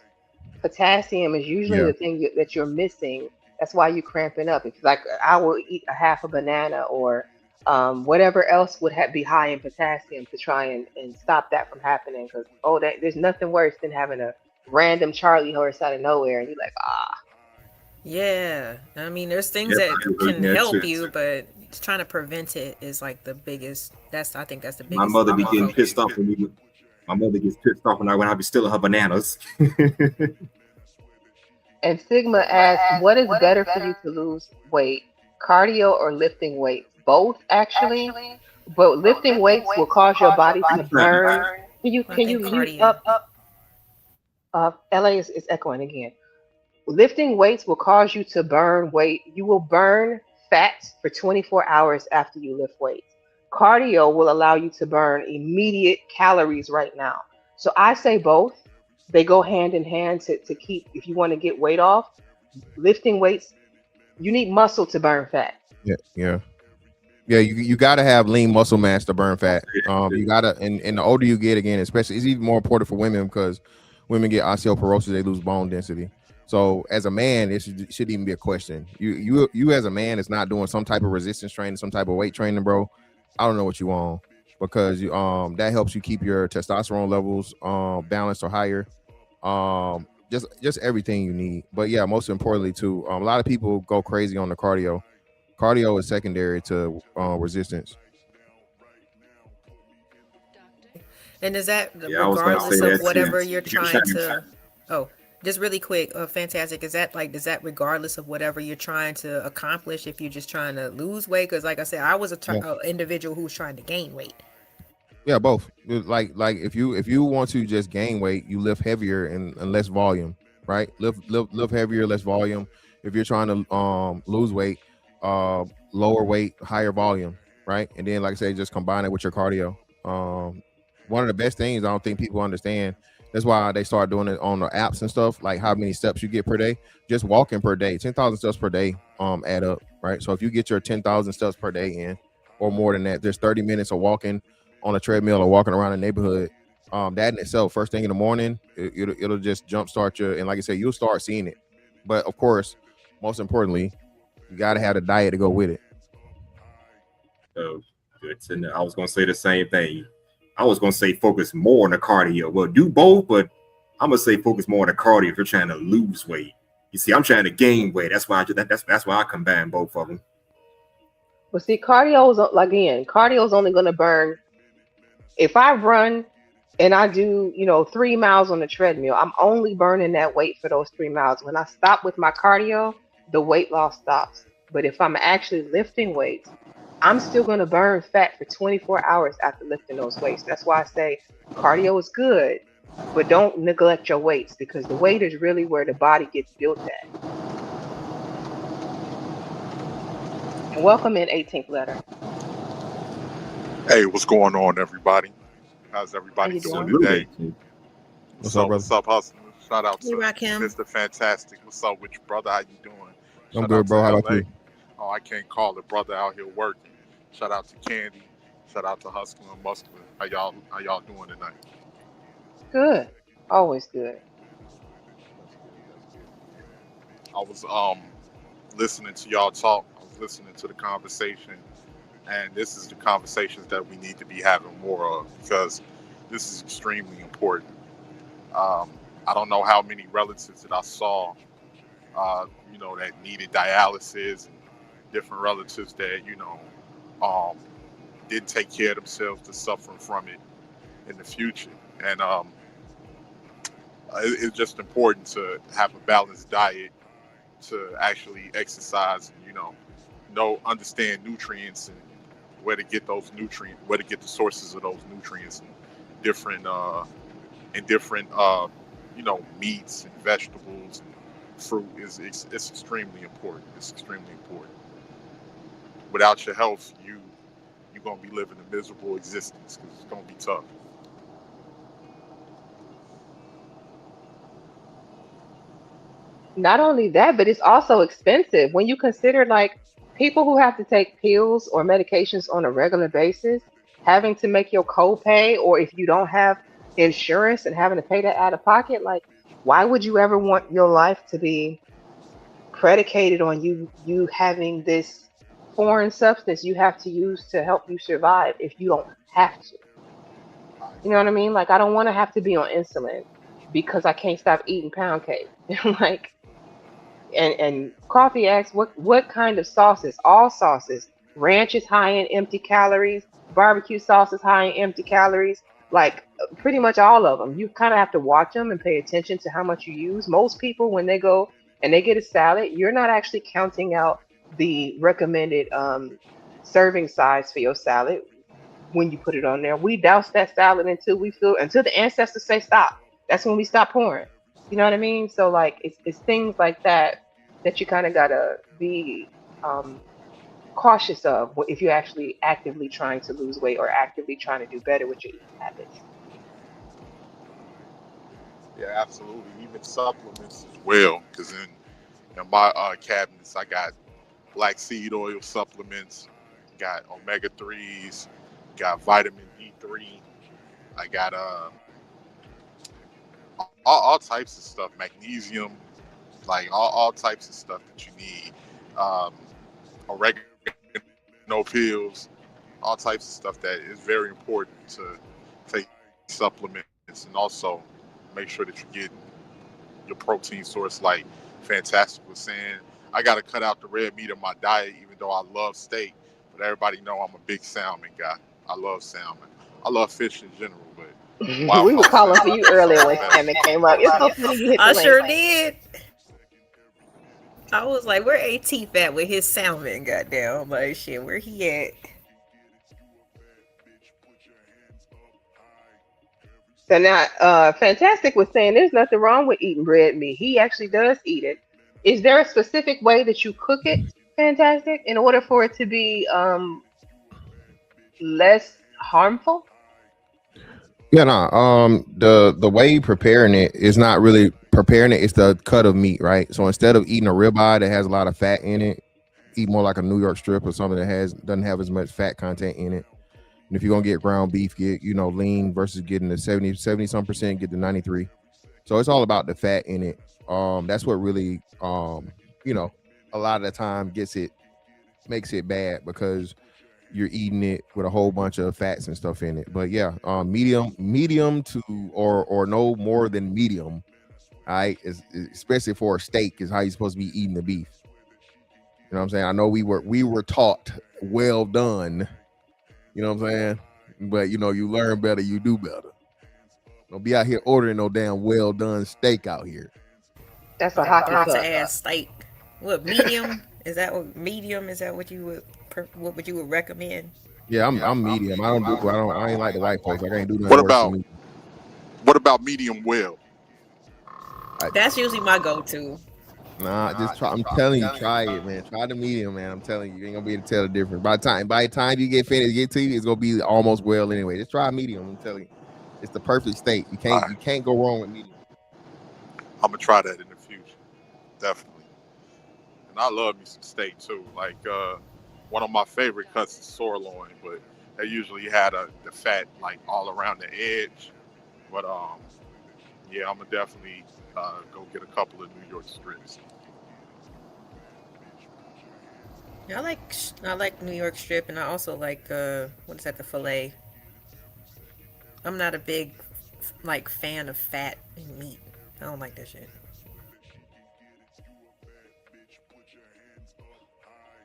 potassium is usually the thing that you're missing. That's why you're cramping up. It's like I will eat a half a banana or whatever else would be high in potassium to try and stop that from happening. Because there's nothing worse than having a random Charlie horse out of nowhere, and you're like, Yeah, I mean, there's things Yeah, that I agree can with that help too. you, but trying to prevent it is like the biggest. I think that's the biggest. My mother be getting focus. pissed off my mother gets pissed off when I be stealing her bananas. And Sigma asks, what is better for you to lose weight, cardio or lifting weights? Both, actually. But lifting weights will cause your body to burn. Can you mute up? LA is echoing again. Lifting weights will cause you to burn weight. You will burn fat for 24 hours after you lift weights. Cardio will allow you to burn immediate calories right now. So I say both. They go hand in hand to keep, if you want to get weight off, lifting weights, you need muscle to burn fat. Yeah. You got to have lean muscle mass to burn fat. You got to, and the older you get, again, especially, it's even more important for women because women get osteoporosis, they lose bone density. So as a man, it should even be a question. You as a man is not doing some type of resistance training, some type of weight training, bro. I don't know what you want, because you that helps you keep your testosterone levels balanced or higher. Just everything you need. But yeah, most importantly too, a lot of people go crazy on the cardio. Cardio is secondary to resistance. And is that Yeah, I was gonna regardless say of that whatever too. you're trying to? Oh, just really quick, fantastic. Is that regardless of whatever you're trying to accomplish? If you're just trying to lose weight, because like I said, I was a individual who was trying to gain weight. Yeah, both. Like if you want to just gain weight, you lift heavier and less volume, right? Lift heavier, less volume. If you're trying to lose weight, lower weight, higher volume, right? And then, like I say, just combine it with your cardio. One of the best things I don't think people understand. That's why they start doing it on the apps and stuff, like how many steps you get per day. Just walking per day, 10,000 steps per day add up, right? So if you get your 10,000 steps per day in, or more than that, there's 30 minutes of walking on a treadmill or walking around the neighborhood. That in itself, first thing in the morning, it'll just jumpstart you. And like I said, you'll start seeing it. But of course, most importantly, you got to have the diet to go with it. Oh, good to know. I was going to say the same thing. I was going to say focus more on the cardio. Well, do both, but I'm going to say focus more on the cardio if you're trying to lose weight. You see, I'm trying to gain weight. That's why I combine both of them. Well, see, cardio is only going to burn. If I run and I do, 3 miles on the treadmill, I'm only burning that weight for those 3 miles. When I stop with my cardio, the weight loss stops. But if I'm actually lifting weights, I'm still going to burn fat for 24 hours after lifting those weights. That's why I say cardio is good, but don't neglect your weights, because the weight is really where the body gets built at. And welcome in 18th letter. Hey, what's going on, everybody? How's everybody How you doing today? What's up, brother? What's up, hustler? Shout out Hey, to Rakim. Mr. Fantastic. What's up with you, brother? How you doing? I'm Shout good, out bro. to How about LA. you? Oh, I can't call it, brother. Out here working. Shout out to Candy. Shout out to Hustler and Muscular. How y'all doing tonight? Good. Always good. I was listening to y'all talk. I was listening to the conversation, and this is the conversations that we need to be having more of, because this is extremely important. I don't know how many relatives that I saw, that needed dialysis, and different relatives that um, didn't take care of themselves to suffering from it in the future. And it's just important to have a balanced diet, to actually exercise, and understand nutrients and where to get those nutrients, where to get the sources of those nutrients, and different meats and vegetables and fruit is it's extremely important. It's extremely important. Without your health, you're gonna be living a miserable existence because it's gonna be tough. Not only that, but it's also expensive when you consider like people who have to take pills or medications on a regular basis, having to make your copay, or if you don't have insurance and having to pay that out of pocket. Like, why would you ever want your life to be predicated on you having this foreign substance you have to use to help you survive if you don't have to? You know what I mean? Like, I don't want to have to be on insulin because I can't stop eating pound cake. Like, and Coffee asks, what kind of sauces? All sauces. Ranch is high in empty calories. Barbecue sauce is high in empty calories. Like, pretty much all of them. You kind of have to watch them and pay attention to how much you use. Most people, when they go and they get a salad, you're not actually counting out the recommended serving size for your salad when you put it on there. We douse that salad until the ancestors say stop. That's when we stop pouring. You know what I mean? So like it's things like that you kind of gotta be cautious of if you're actually actively trying to lose weight or actively trying to do better with your eating habits. Yeah, absolutely. Even supplements as well, because in my cabinets, I got black seed oil supplements, got omega-3s, got vitamin D3, I got all types of stuff, magnesium, like all types of stuff that you need, oregano pills, all types of stuff that is very important to take supplements, and also make sure that you're getting your protein source. Like Fantastic was saying, I got to cut out the red meat in my diet, even though I love steak. But everybody know I'm a big salmon guy. I love salmon. I love fish in general, but We were calling for you earlier when salmon came up. It's so funny you hit the I link. sure did. I was like, where AT at with his salmon? Goddamn, I'm like, shit, where he at? So now, Fantastic was saying there's nothing wrong with eating red meat. He actually does eat it. Is there a specific way that you cook it, Fantastic, in order for it to be less harmful? Yeah, no. The way preparing it is not really preparing it. It's the cut of meat, right? So instead of eating a ribeye that has a lot of fat in it, eat more like a New York strip or something that doesn't have as much fat content in it. And if you're gonna get ground beef, get lean versus getting the 70 some percent, get the 93. So it's all about the fat in it. That's what really a lot of the time makes it bad, because you're eating it with a whole bunch of fats and stuff in it. But yeah, medium to or no more than medium. All right, especially for a steak is how you're supposed to be eating the beef. You know what I'm saying? I know we were taught well done. You know what I'm saying? But you learn better, you do better. Don't be out here ordering no damn well done steak out here. That's a hockey Hot cup. to ass steak. What, medium? Is that what you would recommend? Yeah, I'm medium. I ain't like the white folks. I can't do nothing What worse about than me. what about medium well? That's usually my go-to. Nah, just try. I'm telling you, try it, man. Try the medium, man. I'm telling you, you ain't gonna be able to tell the difference. By the time you get finished, get to you, it's gonna be almost well anyway. Just try medium. I'm telling you, it's the perfect steak. You can't go wrong with medium. I'm gonna try that in the future, definitely. And I love me some steak too. Like one of my favorite cuts is sirloin, but they usually had the fat like all around the edge. But yeah, I'm gonna definitely go get a couple of New York strips. Yeah, I like New York strip, and I also like what is that, the filet. I'm not a big fan of fat in meat. I don't like that shit.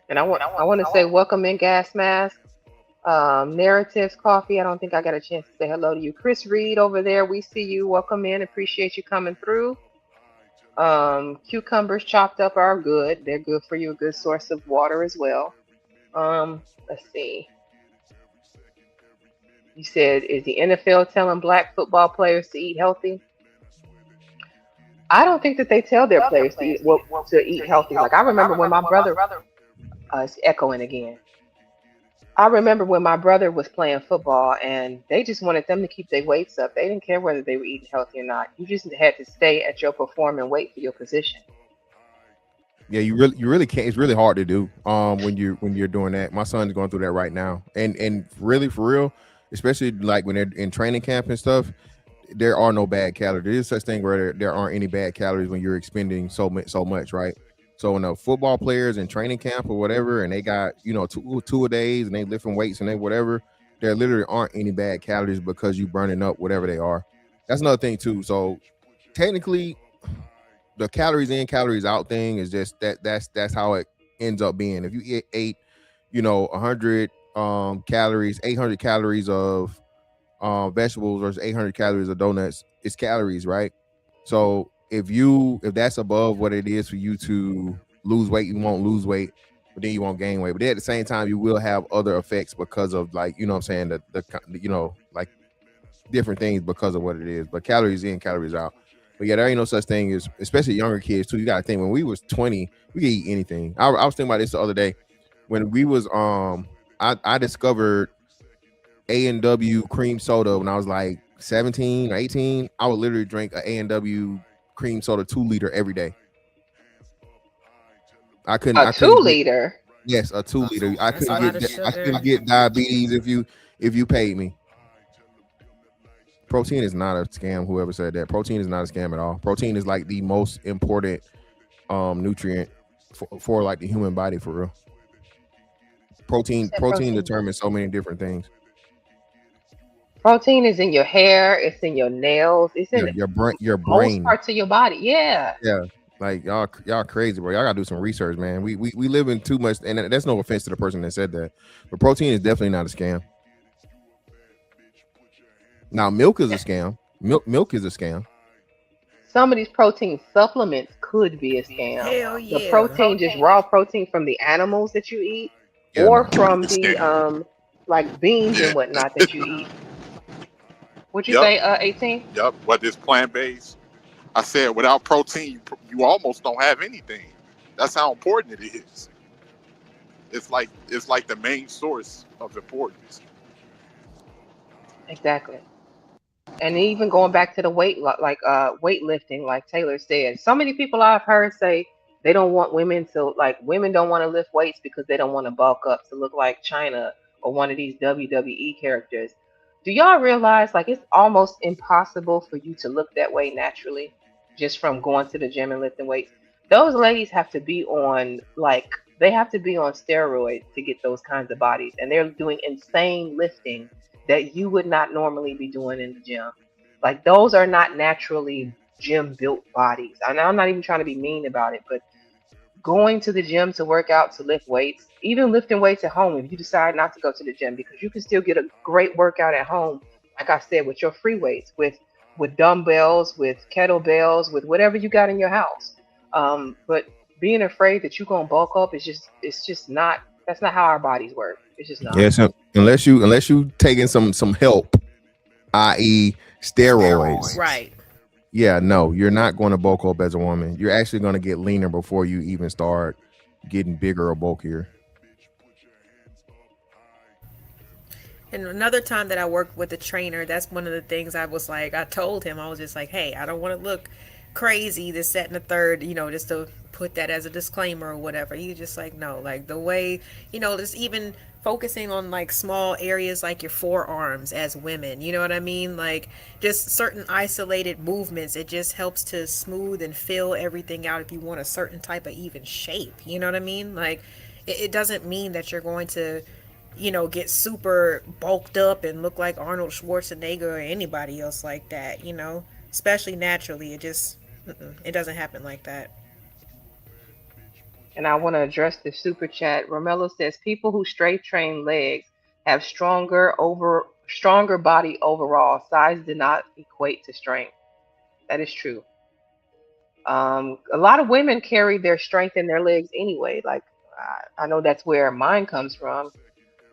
And I want to say welcome in, Gas Mask. Narratives Coffee. I don't think I got a chance to say hello to you. Chris Reed over there. We see you. Welcome in. Appreciate you coming through. Cucumbers chopped up are good. They're good for you. A good source of water as well. Let's see. You said, is the NFL telling black football players to eat healthy? I don't think that they tell their players to eat healthy. Like I remember when my brother, it's echoing again. I remember when my brother was playing football and they just wanted them to keep their weights up. They didn't care whether they were eating healthy or not. You just had to stay at your performing weight for your position. Yeah, you really can't. It's really hard to do when you're doing that. My son's going through that right now, and really for real, especially like when they're in training camp and stuff. There are no bad calories. There is such thing where there aren't any bad calories when you're expending so much, right? So when the football players in training camp or whatever, and they got two a days and they lifting weights and they whatever, there literally aren't any bad calories because you burning up whatever they are. That's another thing too. So technically, the calories in, calories out thing is just that's how it ends up being. If you ate 100 calories, 800 calories of vegetables versus 800 calories of donuts, it's calories, right? So if that's above what it is for you to lose weight, you won't lose weight, but then you won't gain weight. But then at the same time, you will have other effects because of like, what I'm saying, the like different things because of what it is. But calories in, calories out. But yeah, there ain't no such thing as, especially younger kids too. You got to think, when we was 20, we could eat anything. I was thinking about this the other day when we was I discovered A&W cream soda when I was like 17 or 18. I would literally drink an A&W cream soda 2 liter every day. I couldn't. A 2 liter. Yes, a 2 liter. I That's a lot of sugar. couldn't get diabetes if you paid me. Protein is not a scam. Whoever said that, protein is not a scam at all. Protein is like the most important nutrient for like the human body, for real. Protein determines so many different things. Protein is in your hair. It's in your nails. It's in your brain. most parts of your body. Yeah. Yeah. Like y'all crazy, bro. Y'all gotta do some research, man. We live in too much, and that's no offense to the person that said that, but protein is definitely not a scam. Now, milk is a scam. Milk is a scam. Some of these protein supplements could be a scam. Hell yeah. The protein, just raw protein from the animals that you eat, or from the like beans and whatnot that you eat. What'd you say, 18? Yep. What is plant-based? I said without protein, you almost don't have anything. That's how important it is. It's like the main source of importance. Exactly. And even going back to the weightlifting, like Taylor said, so many people I've heard say they don't want women don't want to lift weights because they don't want to bulk up to look like China or one of these WWE characters. Do y'all realize like it's almost impossible for you to look that way naturally just from going to the gym and lifting weights? Those ladies have to be on steroids to get those kinds of bodies, and they're doing insane lifting that you would not normally be doing in the gym. Like those are not naturally gym built bodies. And I'm not even trying to be mean about it, but going to the gym to work out, to lift weights, even lifting weights at home, if you decide not to go to the gym, because you can still get a great workout at home, like I said, with your free weights, with dumbbells, with kettlebells, with whatever you got in your house. But being afraid that you're gonna bulk up that's not how our bodies work. It's just not. Yes, unless you taking some help, i.e. steroids. Right. Yeah, no, you're not going to bulk up as a woman. You're actually going to get leaner before you even start getting bigger or bulkier. And another time that I worked with a trainer, that's one of the things I told him, I was just like, hey, I don't want to look crazy, this, that, and the third, just to put that as a disclaimer or whatever. You just like, no, like the way, just even focusing on like small areas like your forearms as women, you know what I mean? Like just certain isolated movements, it just helps to smooth and fill everything out if you want a certain type of even shape, you know what I mean? Like it doesn't mean that you're going to get super bulked up and look like Arnold Schwarzenegger or anybody else like that, especially naturally. It just It doesn't happen like that. And I want to address the super chat. Romello says people who straight train legs have stronger body overall. Size did not equate to strength. That is true. A lot of women carry their strength in their legs anyway. Like I know that's where mine comes from.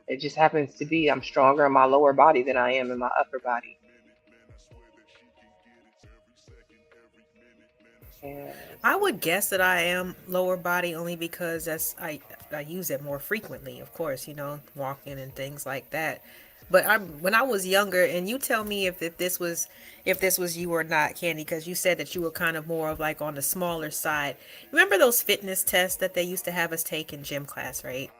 It just happens to be I'm stronger in my lower body than I am in my upper body. And I would guess that I am lower body only because I use it more frequently, of course, walking and things like that. But when I was younger, and you tell me if this was you or not, Candy, because you said that you were kind of more of like on the smaller side. Remember those fitness tests that they used to have us take in gym class, right?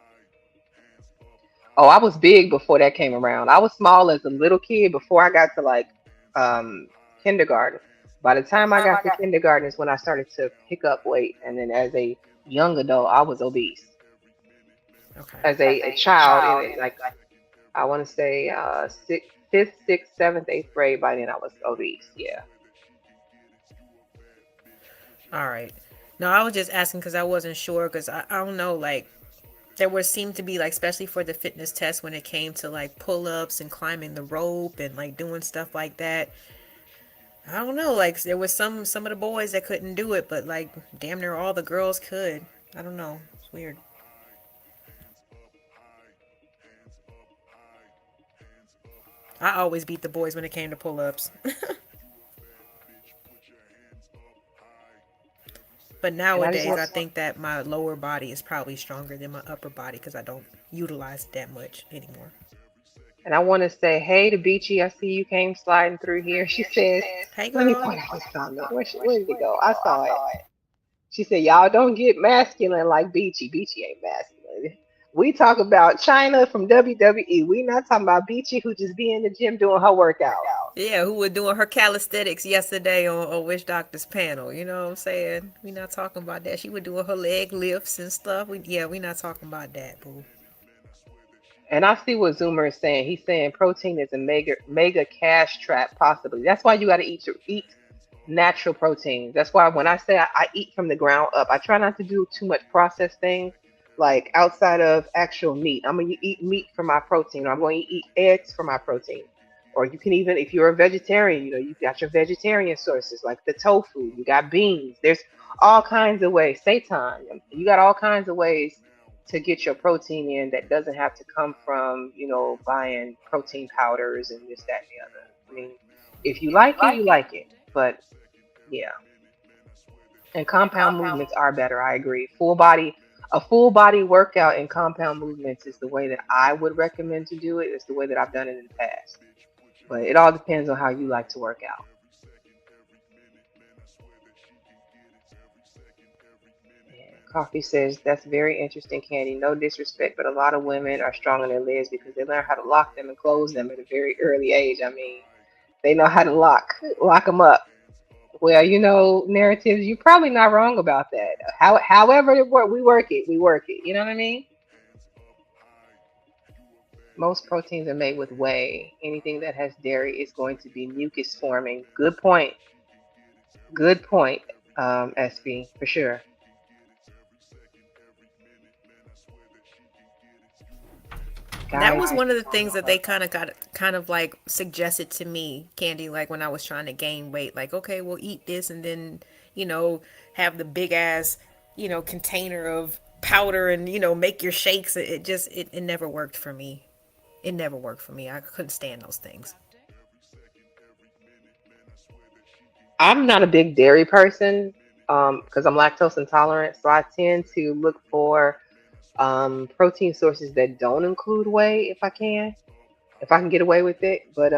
oh, I was big before that came around. I was small as a little kid before I got to like um, kindergarten. By the time I got to kindergarten is when I started to pick up weight, and then as a young adult, I was obese. Okay. As a child, in it, like I want to say fifth, sixth, seventh, eighth grade. By then, I was obese. Yeah. All right. No, I was just asking because I wasn't sure because I don't know, like there was seemed to be like especially for the fitness test when it came to like pull-ups and climbing the rope and like doing stuff like that. I don't know, like there was some of the boys that couldn't do it, but like damn near all the girls could. I don't know. It's weird. I always beat the boys when it came to pull-ups. But And I just nowadays, want, I think that my lower body is probably stronger than my upper body because I don't utilize it that much anymore. and I want to say, hey to Beachy. I see you came sliding through here. She says, Hey, let me girl. point out this comment. Where did it go? I saw it. She said, y'all don't get masculine like Beachy. Beachy ain't masculine. We talk about China from WWE. We not talking about Beachy who just be in the gym doing her workout. Yeah, who were doing her calisthenics yesterday on Witch Doctor's panel. You know what I'm saying? We not talking about that. She was doing her leg lifts and stuff. We not talking about that, boo. And I see what Zoomer is saying. He's saying protein is a mega cash trap, possibly. That's why you got to eat natural proteins. That's why when I say I eat from the ground up, I try not to do too much processed things like outside of actual meat. I'm gonna eat meat for my protein, or I'm going to eat eggs for my protein. Or you can even, if you're a vegetarian, you've got your vegetarian sources like the tofu. You got beans. There's all kinds of ways. Seitan. You got all kinds of ways to get your protein in that doesn't have to come from, buying protein powders and this, that, and the other. I mean, if you like it, you like it. But yeah. And compound movements are better. I agree. A full body workout in compound movements is the way that I would recommend to do it. It's the way that I've done it in the past. But it all depends on how you like to work out. Coffee says, that's very interesting, Candy. No disrespect, but a lot of women are strong in their legs because they learn how to lock them and close them at a very early age. I mean, they know how to lock them up. Well, narratives, you're probably not wrong about that. However we work it. You know what I mean? Most proteins are made with whey. Anything that has dairy is going to be mucus forming. Good point. SB, for sure. That was one of the things that they kind of like suggested to me, Candy, like when I was trying to gain weight. Like, okay, we'll eat this and then, have the big ass, container of powder and, make your shakes. It never worked for me. It never worked for me. I couldn't stand those things. I'm not a big dairy person because I'm lactose intolerant. So I tend to look for protein sources that don't include whey if I can get away with it. But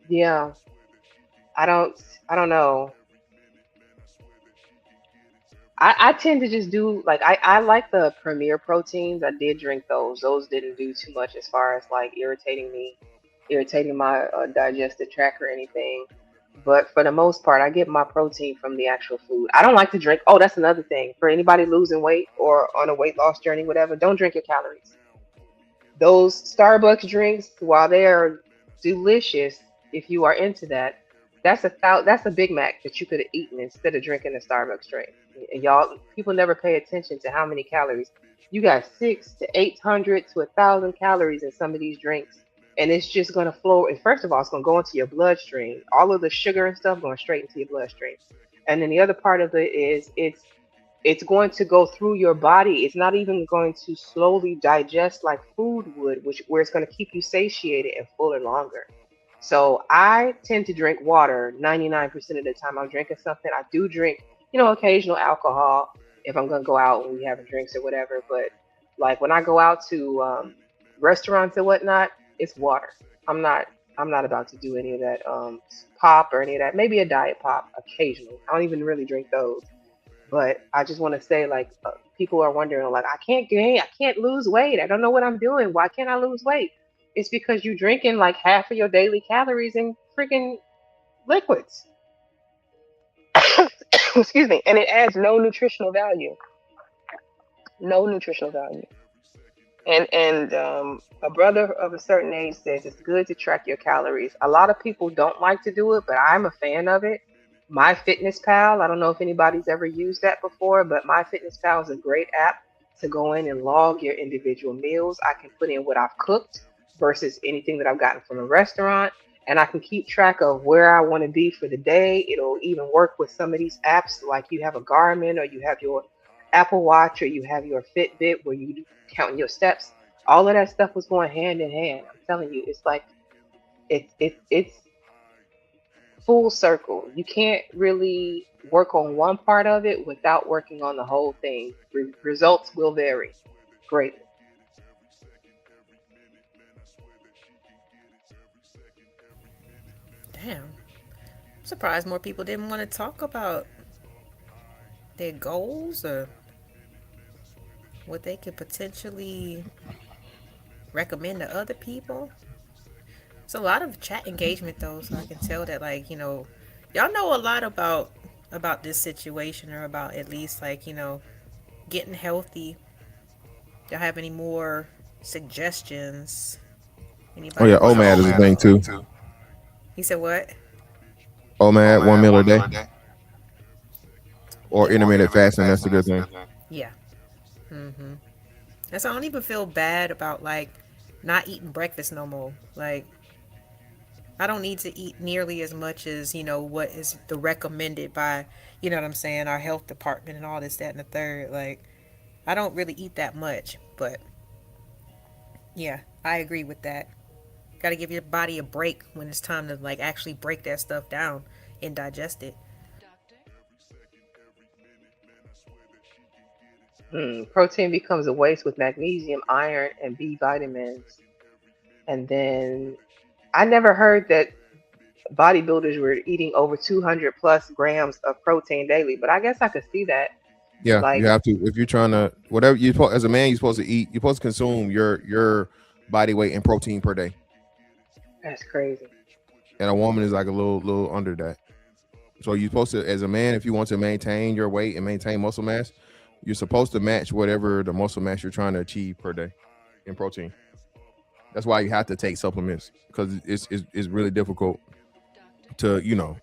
yeah, I don't know. I tend to just do like I like the Premier proteins. I did drink those. Those didn't do too much as far as like irritating my digestive tract or anything. But for the most part, I get my protein from the actual food. I don't like to drink. Oh, that's another thing. For anybody losing weight or on a weight loss journey, whatever, don't drink your calories. Those Starbucks drinks, while they are delicious, if you are into that, That's a Big Mac that you could have eaten instead of drinking a Starbucks drink. And y'all, people never pay attention to how many calories. You got 600 to 800 to 1,000 calories in some of these drinks, and it's just gonna flow. And first of all, it's gonna go into your bloodstream. All of the sugar and stuff going straight into your bloodstream. And then the other part of it is it's going to go through your body. It's not even going to slowly digest like food would, which where it's going to keep you satiated and fuller longer. So I tend to drink water 99% of the time I'm drinking something. I do drink, occasional alcohol if I'm going to go out and we having drinks or whatever. But like when I go out to restaurants and whatnot, it's water. I'm not I'm not about to do any of that pop or any of that. Maybe a diet pop occasionally. I don't even really drink those. But I just want to say, like, people are wondering, like, I can't lose weight. I don't know what I'm doing. Why can't I lose weight? It's because you're drinking like half of your daily calories in freaking liquids. Excuse me. And it adds no nutritional value. No nutritional value. And a brother of a certain age says it's good to track your calories. A lot of people don't like to do it, but I'm a fan of it. MyFitnessPal, I don't know if anybody's ever used that before, but MyFitnessPal is a great app to go in and log your individual meals. I can put in what I've cooked versus anything that I've gotten from a restaurant, and I can keep track of where I want to be for the day. It'll even work with some of these apps, like you have a Garmin or you have your Apple Watch or you have your Fitbit where you counting your steps. All of that stuff was going hand in hand. I'm telling you, it's like it's full circle. You can't really work on one part of it without working on the whole thing. Results will vary greatly. Damn. I'm surprised more people didn't want to talk about their goals or what they could potentially recommend to other people. It's a lot of chat engagement though, so I can tell that, like, y'all know a lot about this situation, or about at least, like, getting healthy. Y'all have any more suggestions? Oh Anybody yeah, else? OMAD is a thing too. He said what? OMAD, 1 meal a day, or intermittent fasting. That's a good thing. Yeah. That's, I don't even feel bad about, like, not eating breakfast no more. Like, I don't need to eat nearly as much as, what is the recommended by, what I'm saying, our health department and all this, that, and the third. Like, I don't really eat that much, but yeah, I agree with that. Got to give your body a break when it's time to, like, actually break that stuff down and digest it. Protein becomes a waste with magnesium, iron, and B vitamins. And then I never heard that bodybuilders were eating over 200 plus grams of protein daily, but I guess I could see that. Yeah, Like, you have to, if you're trying to, whatever you as a man, you're supposed to eat. You're supposed to consume your body weight in protein per day, that's crazy. and a woman is like a little under that. So you're supposed to, as a man, if you want to maintain your weight and maintain muscle mass, you're supposed to match whatever the muscle mass you're trying to achieve per day in protein. That's why you have to take supplements, because it's really difficult to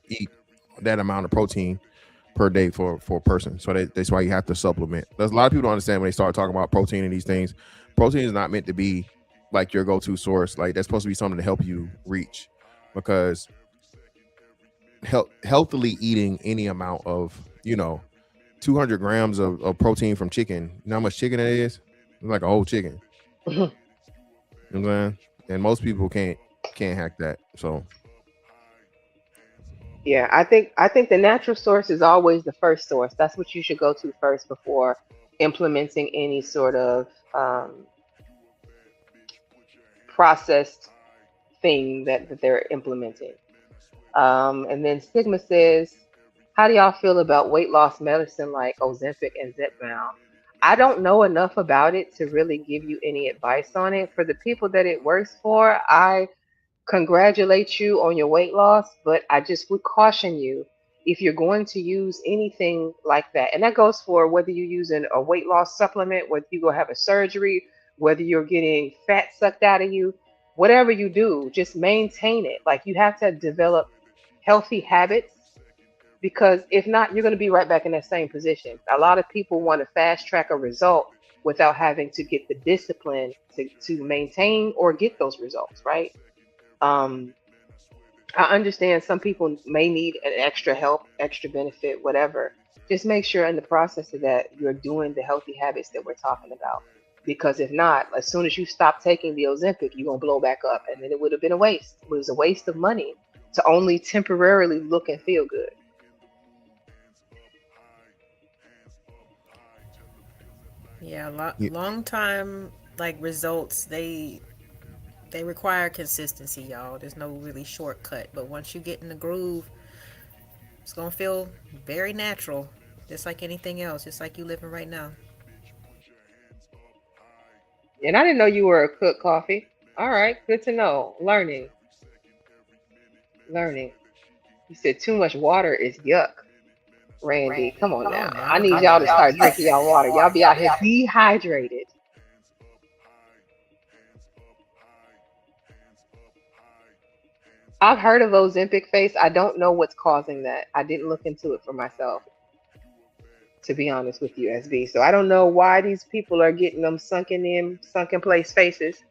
eat that amount of protein per day for a person. So that's why you have to supplement. There's a lot of people don't understand when they start talking about protein and these things. Protein is not meant to be like your go-to source. Like, that's supposed to be something to help you reach, because healthily eating any amount of 200 grams of protein from chicken. You know how much chicken it is? It's like a whole chicken. You know what I'm saying? And most people can't hack that. So Yeah, I think the natural source is always the first source. That's what you should go to first before implementing any sort of processed thing that they're implementing. And then Sigma says, how do y'all feel about weight loss medicine like Ozempic and Zepbound? I don't know enough about it to really give you any advice on it. For the people that it works for, I congratulate you on your weight loss, but I just would caution you, if you're going to use anything like that, and that goes for whether you're using a weight loss supplement, whether you go have a surgery, whether you're getting fat sucked out of you, whatever you do, just maintain it. Like, you have to develop healthy habits, because if not, you're going to be right back in that same position. A lot of people want to fast track a result without having to get the discipline to maintain or get those results, right? Um, I understand some people may need an extra help, extra benefit, whatever. Just make sure in the process of that you're doing the healthy habits that we're talking about. Because if not, as soon as you stop taking the Ozempic, you're gonna blow back up, and then it would have been a waste. It was a waste of money to only temporarily look and feel good. Yeah, Yeah. long time like results, they require consistency, y'all. There's no really shortcut, but once you get in the groove, it's gonna feel very natural, just like anything else, just like you living right now. And I didn't know you were a cook, Coffee. All right, good to know. Learning, learning. You said too much water is yuck. Randy, come on Oh now. my I need y'all to start goodness. drinking y'all water. Y'all be out here dehydrated. I've heard of Ozempic face. I don't know what's causing that. I didn't look into it for myself, to be honest with you, SB. So I don't know why these people are getting them sunken place faces.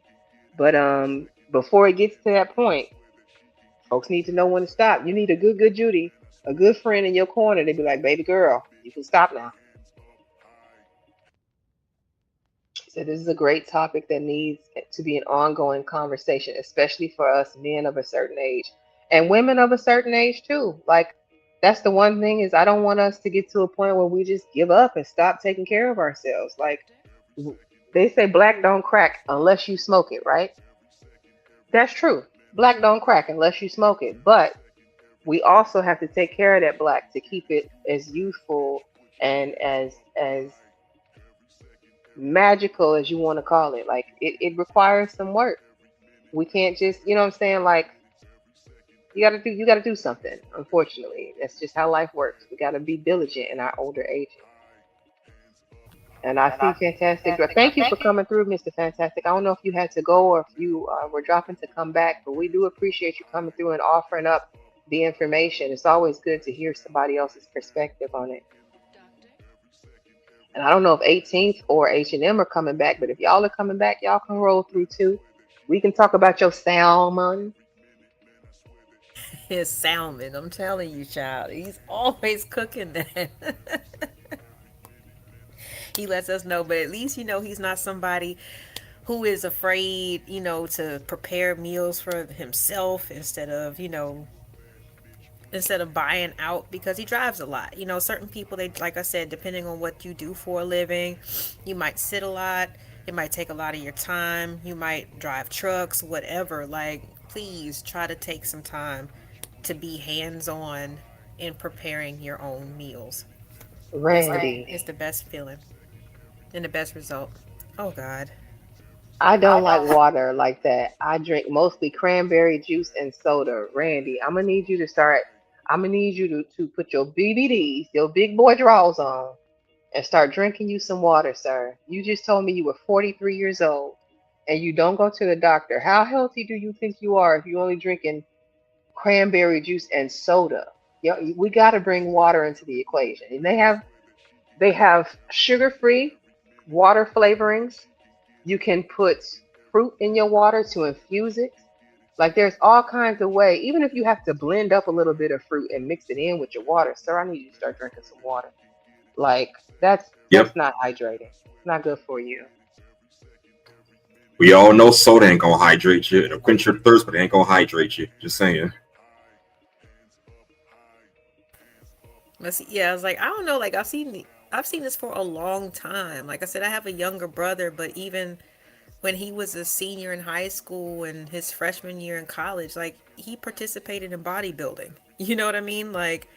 But before it gets to that point, folks need to know when to stop. You need a good Judy, a good friend in your corner to be like, baby girl, you can stop now. So this is a great topic that needs to be an ongoing conversation, especially for us men of a certain age and women of a certain age too. Like that's the one thing is I don't want us to get to a point where we just give up and stop taking care of ourselves. Like they say black don't crack unless you smoke it, right? That's true. Black don't crack unless you smoke it. But we also have to take care of that black to keep it as youthful and as magical as you want to call it. Like it requires some work. We can't just, you know what I'm saying? Like you gotta do something. Unfortunately, that's just how life works. We gotta be diligent in our older age. And I see Fantastic. Thank you for coming through, Mr. Fantastic. I don't know if you had to go or if you were dropping to come back, but we do appreciate you coming through and offering up the information. It's always good to hear somebody else's perspective on it. And I don't know if 18th or H&M are coming back, but if y'all are coming back, y'all can roll through too. We can talk about your salmon. His salmon, I'm telling you, child, he's always cooking that. He lets us know, but at least he's not somebody who is afraid, to prepare meals for himself instead of buying out because he drives a lot. Certain people, they, like I said, depending on what you do for a living, you might sit a lot. It might take a lot of your time. You might drive trucks, whatever. Like, please try to take some time to be hands-on in preparing your own meals. Randy, It's the best feeling and the best result. Oh God. I don't like water like that. I drink mostly cranberry juice and soda. Randy, I'm gonna need you to start. I'm gonna need you to put your BBDs, your big boy draws on, and start drinking you some water, sir. You just told me you were 43 years old and you don't go to the doctor. How healthy do you think you are if you're only drinking cranberry juice and soda? We got to bring water into the equation. And they have sugar-free water flavorings. You can put fruit in your water to infuse it. Like there's all kinds of way. Even if you have to blend up a little bit of fruit and mix it in with your water, sir, I need you to start drinking some water. Like that's Yep. not hydrating. It's not good for you. We all know soda ain't gonna hydrate you. It'll quench your thirst, but it ain't gonna hydrate you. Just saying. Let's see. Yeah, I was like, I don't know. Like I've seen this for a long time. Like I said, I have a younger brother, but even when he was a senior in high school and his freshman year in college, like he participated in bodybuilding. You know what I mean? Like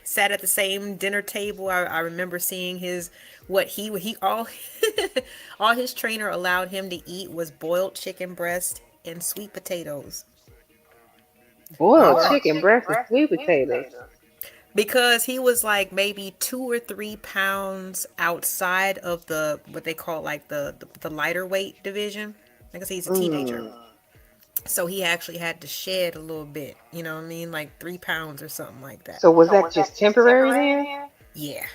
sat at the same dinner table. I remember seeing what he all all his trainer allowed him to eat was boiled chicken breast and sweet potatoes. Boiled chicken breast and sweet potatoes. Because he was like maybe 2 or 3 pounds outside of the what they call like the lighter weight division. Like I said, he's a teenager. Mm. So he actually had to shed a little bit, you know what I mean? Like 3 pounds or something like that. So was that just temporary then? Yeah.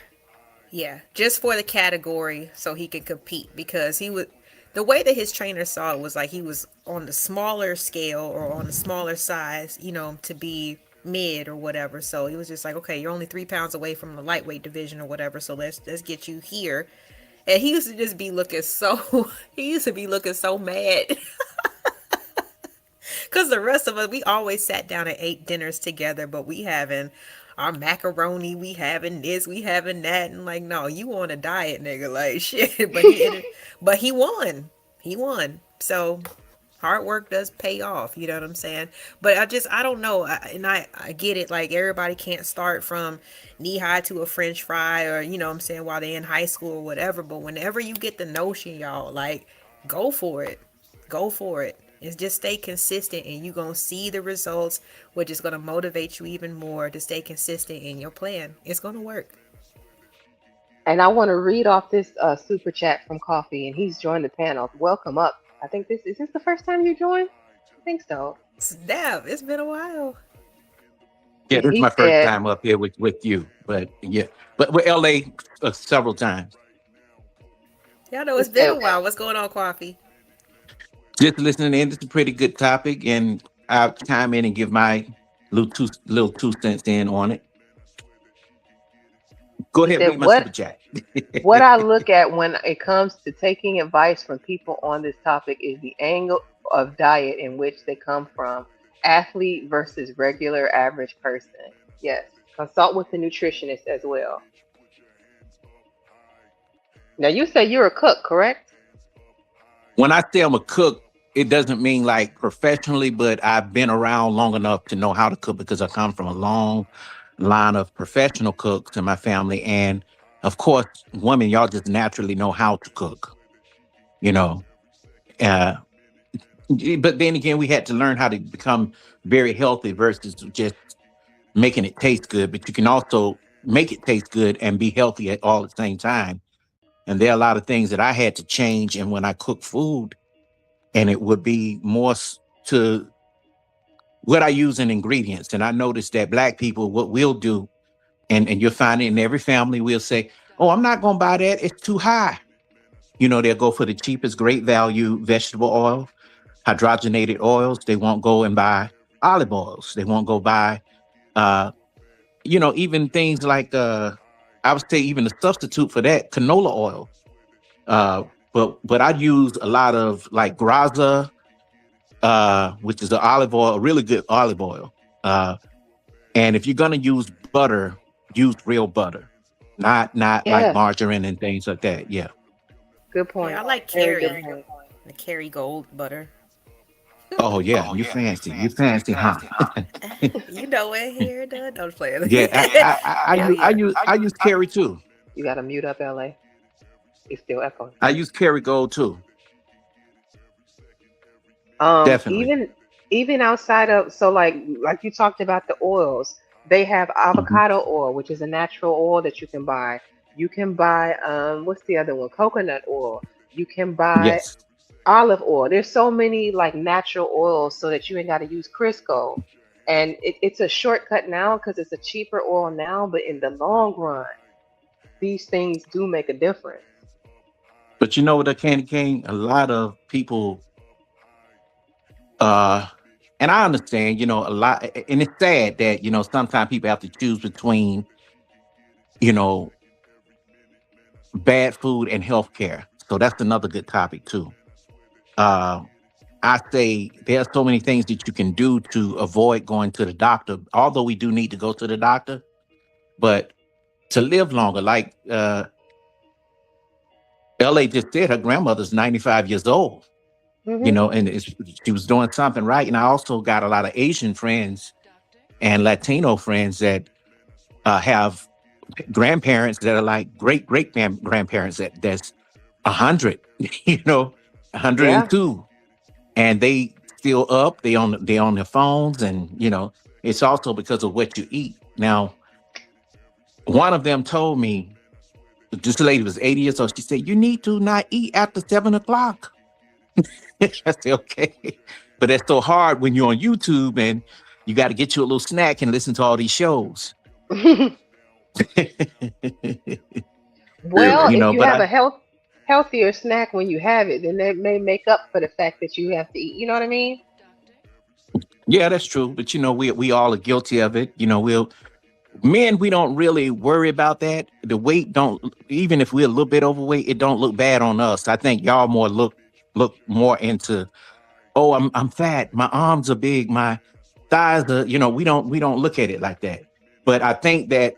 Yeah. Just for the category so he could compete, because he would, the way that his trainer saw it was like he was on the smaller scale or on the smaller size, you know, to be mid or whatever. So he was just like, okay, you're only 3 pounds away from the lightweight division or whatever. So let's get you here. And he used to just be looking so he used to be looking so mad. Because the rest of us, we always sat down and ate dinners together, but we having our macaroni, we having this, we having that, and like, no, you on a diet, nigga, like shit. But he won. He won. So hard work does pay off. You know what I'm saying? But I don't know. I get it. Like everybody can't start from knee high to a French fry, or you know what I'm saying, while they in high school or whatever. But whenever you get the notion, y'all, like, go for it. Go for it. It's just stay consistent and you're going to see the results, which is going to motivate you even more to stay consistent in your plan. It's going to work. And I want to read off this super chat from Coffee, and he's joined the panel. Welcome up. I think this is the first time you joined? I think so. Dab, it's been a while. Yeah, this is He my first said, time up here with you, but yeah, but with LA several times. Y'all know it's been a while. What's going on, Coffee? Just listening in, it's a pretty good topic, and I'll chime in and give my little two cents in on it. Go ahead, said, read my super chat. what I look at when it comes to taking advice from people on this topic is the angle of diet in which they come from, athlete versus regular average person. Yes, consult with the nutritionist as well. Now, you say you're a cook, correct? When I say I'm a cook, it doesn't mean like professionally, but I've been around long enough to know how to cook because I come from a long line of professional cooks in my family. And of course, women, y'all just naturally know how to cook, you know. But then again, we had to learn how to become very healthy versus just making it taste good. But you can also make it taste good and be healthy at all at the same time. And there are a lot of things that I had to change. And when I cook food, and it would be more to what I use in ingredients. And I noticed that Black people, what we'll do, and you'll find it in every family, we'll say, oh, I'm not going to buy that. It's too high. You know, they'll go for the cheapest, great value vegetable oil, hydrogenated oils. They won't go and buy olive oils. They won't go buy, you know, even things like, I would say even the substitute for that, canola oil. But I use a lot of like Graza, which is the olive oil, a really good olive oil. And if you're gonna use butter, use real butter, not like margarine and things like that. Yeah. Good point. Yeah, I like Kerry, the Kerry Gold butter. Oh yeah, you fancy, huh? You know it here, don't play it. Yeah, I use Kerry too. You gotta mute up, LA. It's still echoing. I use Kerry Gold too. Definitely. Even outside of, so like you talked about the oils, they have avocado oil, which is a natural oil that you can buy. You can buy what's the other one? Coconut oil. You can buy olive oil. There's so many like natural oils so that you ain't got to use Crisco. And it's a shortcut now because it's a cheaper oil now, but in the long run, these things do make a difference. But you know what, Candy King, a lot of people, and I understand, you know, a lot, and it's sad that, you know, sometimes people have to choose between, you know, bad food and healthcare. So that's another good topic too. I say there are so many things that you can do to avoid going to the doctor, although we do need to go to the doctor, but to live longer, like LA just said, her grandmother's 95 years old, you know, and she was doing something right. And I also got a lot of Asian friends and Latino friends that have grandparents that are like great grandparents that's 100, you know, 102, and they still up. They on their phones, and you know, it's also because of what you eat. Now, one of them told me, this lady was 80 years old. She said, "You need to not eat after 7 o'clock." I said, "Okay." But that's so hard when you're on YouTube and you got to get you a little snack and listen to all these shows. Well, You know, if you but have I, a healthier snack when you have it, then that may make up for the fact that you have to eat. You know what I mean? yeah, that's true. But you know, we all are guilty of it. You know, men, we don't really worry about that. The weight don't, even if we're a little bit overweight, it don't look bad on us. I think y'all more look more into, oh, I'm fat, my arms are big, my thighs are, you know, we don't look at it like that. But I think that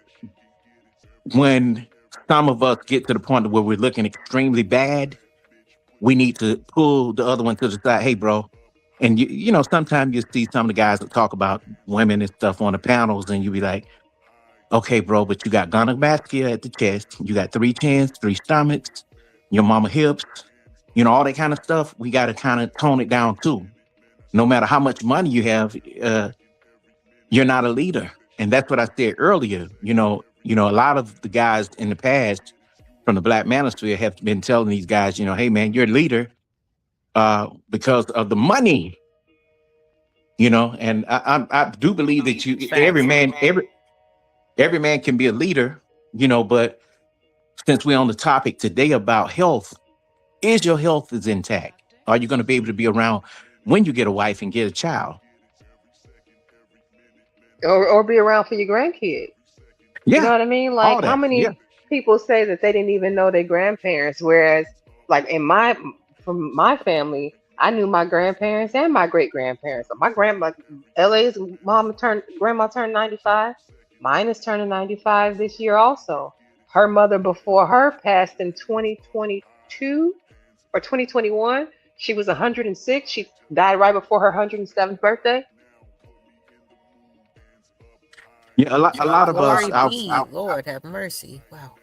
when some of us get to the point where we're looking extremely bad, we need to pull the other one to the side. Hey, bro. And you know, sometimes you see some of the guys that talk about women and stuff on the panels, and you be like, okay, bro, but you got gynecomastia at the chest, you got 3 chins, 3 stomachs, your mama hips, you know, all that kind of stuff. We got to kind of tone it down too. No matter how much money you have, you're not a leader. And that's what I said earlier. You know, a lot of the guys in the past from the Black Manosphere have been telling these guys, you know, hey man, you're a leader because of the money. You know, and I do believe that every man can be a leader, you know, but since we're on the topic today about health, is your health is intact? Are you going to be able to be around when you get a wife and get a child? Or be around for your grandkids. You know Yeah, what I mean? all Like, how that. Yeah. many people say that they didn't even know their grandparents? Whereas, like from my family, I knew my grandparents and my great grandparents. My grandma, LA's grandma turned 95. Mine is turning 95 this year also. Her mother before her passed in 2022 or 2021. She was 106. She died right before her 107th birthday. Yeah, a lot of us. Glory be, Lord have mercy. Wow.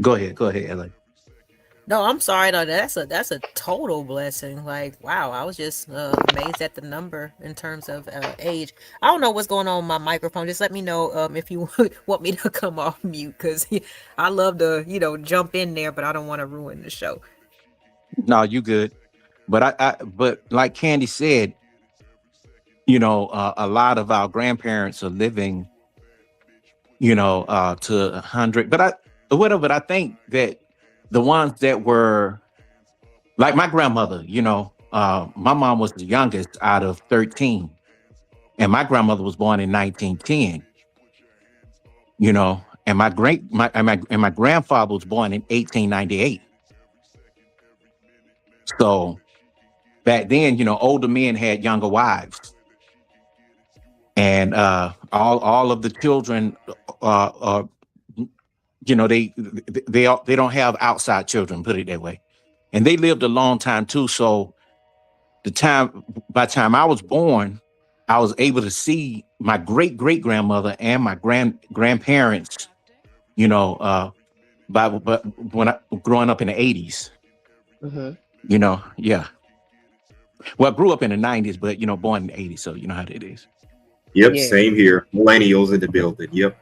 Go ahead, LA. No, I'm sorry. No, that's a total blessing. Like, wow, I was just amazed at the number in terms of age. I don't know what's going on with my microphone. Just let me know if you want me to come off mute, because I love to, jump in there, but I don't want to ruin the show. No, you good. But but like Candy said, a lot of our grandparents are living, to 100. But I think that the ones that were like my grandmother, my mom was the youngest out of 13, and my grandmother was born in 1910. And my grandfather was born in 1898. So back then, older men had younger wives, and all of the children they don't have outside children, put it that way. And they lived a long time too. So by the time I was born, I was able to see my great grandmother and my grandparents, when I growing up in the 80s. Mm-hmm. Yeah. Well, I grew up in the 90s, but born in the 80s, so you know how it is. Yep, Yeah. same here. Millennials in the building. Yep.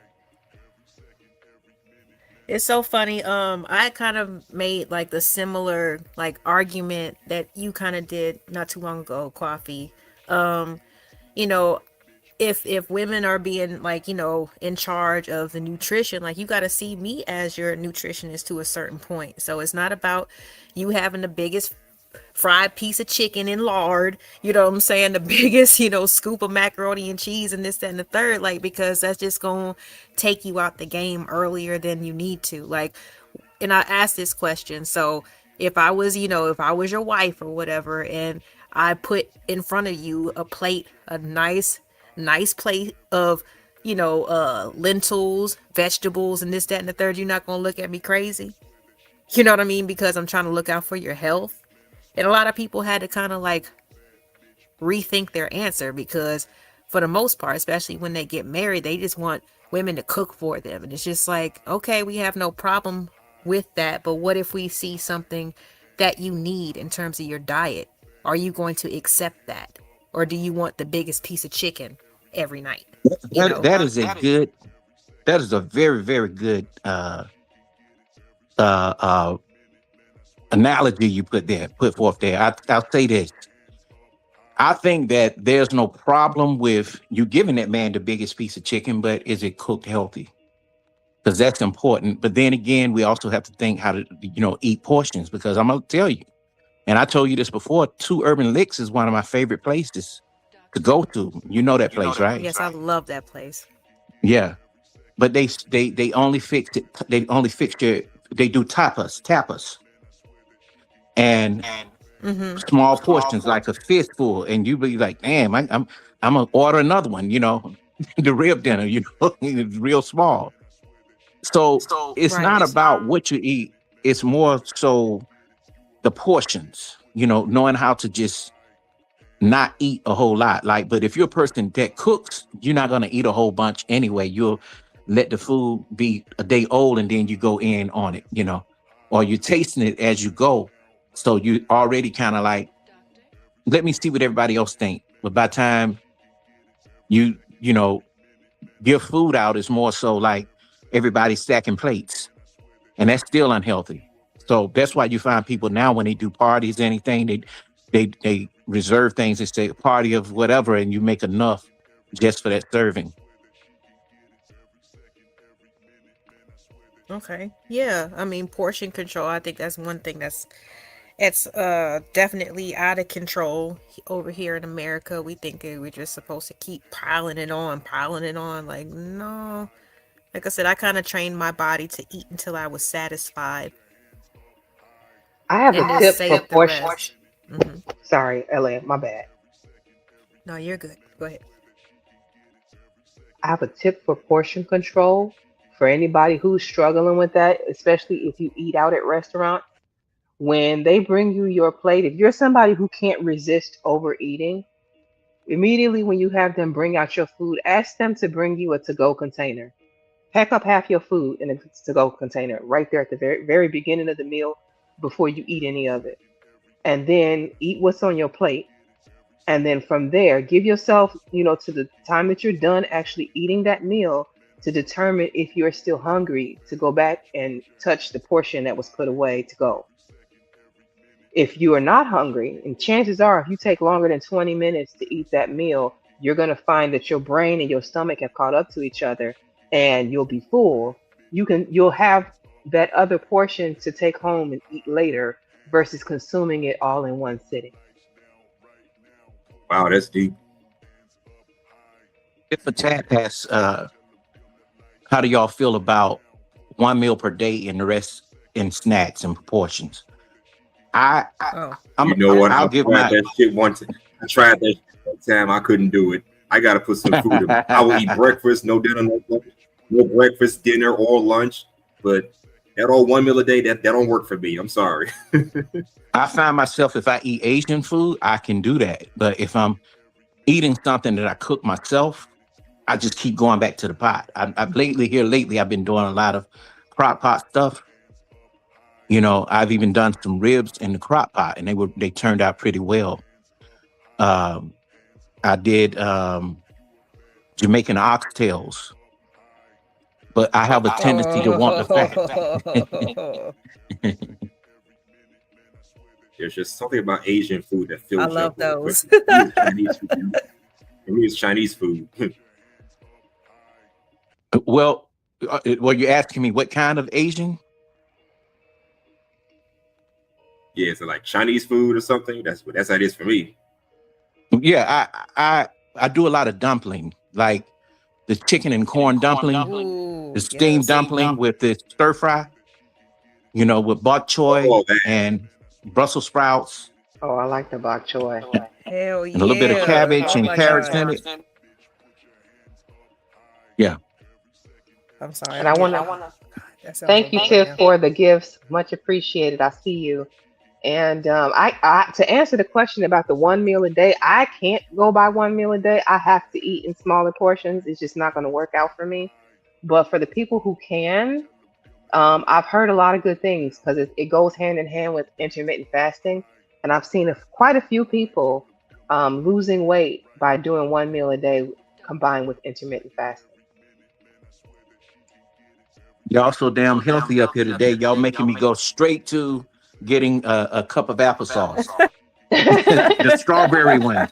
It's so funny. I kind of made like the similar argument that you kind of did not too long ago, Coffee. If women are being in charge of the nutrition, you got to see me as your nutritionist to a certain point. So it's not about you having the biggest fried piece of chicken in lard, you know what I'm saying, the biggest scoop of macaroni and cheese and this, that, and the third, because that's just gonna take you out the game earlier than you need to. And I asked this question, so if I was your wife or whatever, and I put in front of you a nice plate of lentils, vegetables, and this, that, and the third, you're not gonna look at me crazy, you know what I mean, because I'm trying to look out for your health. And a lot of people had to kind of rethink their answer, because for the most part, especially when they get married, they just want women to cook for them. And it's just okay, we have no problem with that. But what if we see something that you need in terms of your diet? Are you going to accept that? Or do you want the biggest piece of chicken every night? That is a very, very good analogy you put forth there. I'll say this. I think that there's no problem with you giving that man the biggest piece of chicken, but is it cooked healthy? Because that's important. But then again, we also have to think how to, eat portions, because I'm gonna tell you, and I told you this before, Two Urban Licks is one of my favorite places to go to. You know that place, right? Yes, I love that place. Yeah. But they only fix it, they do tapas. And Mm-hmm. small portions, like a fistful, and you be like, damn, I'm gonna order another one, the rib dinner, it's real small. So it's Right. not about what you eat, it's more so the portions, knowing how to just not eat a whole lot. Like, but if you're a person that cooks, you're not gonna eat a whole bunch anyway. You'll let the food be a day old and then you go in on it, or you're tasting it as you go. So you already kind of like, let me see what everybody else think. But by the time you give food out, it's more so like everybody stacking plates, and that's still unhealthy. So that's why you find people now when they do parties, anything, they reserve things. They say a party of whatever, and you make enough just for that serving. Okay. Yeah. I mean, portion control. I think that's one thing that's definitely out of control over here in America. We think we're just supposed to keep piling it on. Like, no. Like I said, I kind of trained my body to eat until I was satisfied I have and a just tip say for up the portion. rest. hmm Sorry, LA, my bad. No, you're good. Go ahead. I have a tip for portion control for anybody who's struggling with that, especially if you eat out at restaurants. When they bring you your plate, if you're somebody who can't resist overeating, immediately when you have them bring out your food, ask them to bring you a to-go container. Pack up half your food in a to-go container right there at the very, very beginning of the meal before you eat any of it. And then eat what's on your plate. And then from there, give yourself, to the time that you're done actually eating that meal to determine if you're still hungry to go back and touch the portion that was put away to go. If you are not hungry, and chances are if you take longer than 20 minutes to eat that meal, you're going to find that your brain and your stomach have caught up to each other and you'll be full. You'll have that other portion to take home and eat later versus consuming it all in one sitting. Wow, that's deep. If a Tat asks, how do y'all feel about one meal per day and the rest in snacks and portions? Oh, You know what? I'll I give tried my that shit one time. I tried that shit one time. I couldn't do it. I gotta put some food in me. I will eat breakfast, no dinner, no lunch, no breakfast, dinner, or lunch. But that all 1 meal a day, that don't work for me. I'm sorry. I find myself, if I eat Asian food, I can do that. But if I'm eating something that I cook myself, I just keep going back to the pot. I've lately, I've been doing a lot of crock pot stuff. I've even done some ribs in the crock pot, and they turned out pretty well. I did Jamaican oxtails, but I have a tendency to want the fat. There's just something about Asian food that fills I you love up. those. For me, it's Chinese food. For me, it's Chinese food. Well, you're asking me what kind of Asian? Yeah, so like Chinese food or something. That's how it is for me. Yeah, I do a lot of dumpling, like the chicken and corn dumpling, Ooh, the steamed yes. dumpling with the stir fry, with bok choy Oh, man. and Brussels sprouts Oh, I like the bok choy. Hell yeah. and a little bit of cabbage Oh and my carrots God. in it. Yeah. I'm sorry. And I want to thank you, Tiff, for the gifts. Much appreciated. I see you. And I to answer the question about the 1 meal a day, I can't go by 1 meal a day. I have to eat in smaller portions. It's just not going to work out for me. But for the people who can, I've heard a lot of good things because it goes hand in hand with intermittent fasting. And I've seen quite a few people losing weight by doing 1 meal a day combined with intermittent fasting. Y'all so damn healthy up here today. Y'all making me go straight to getting a cup of applesauce. The strawberry one.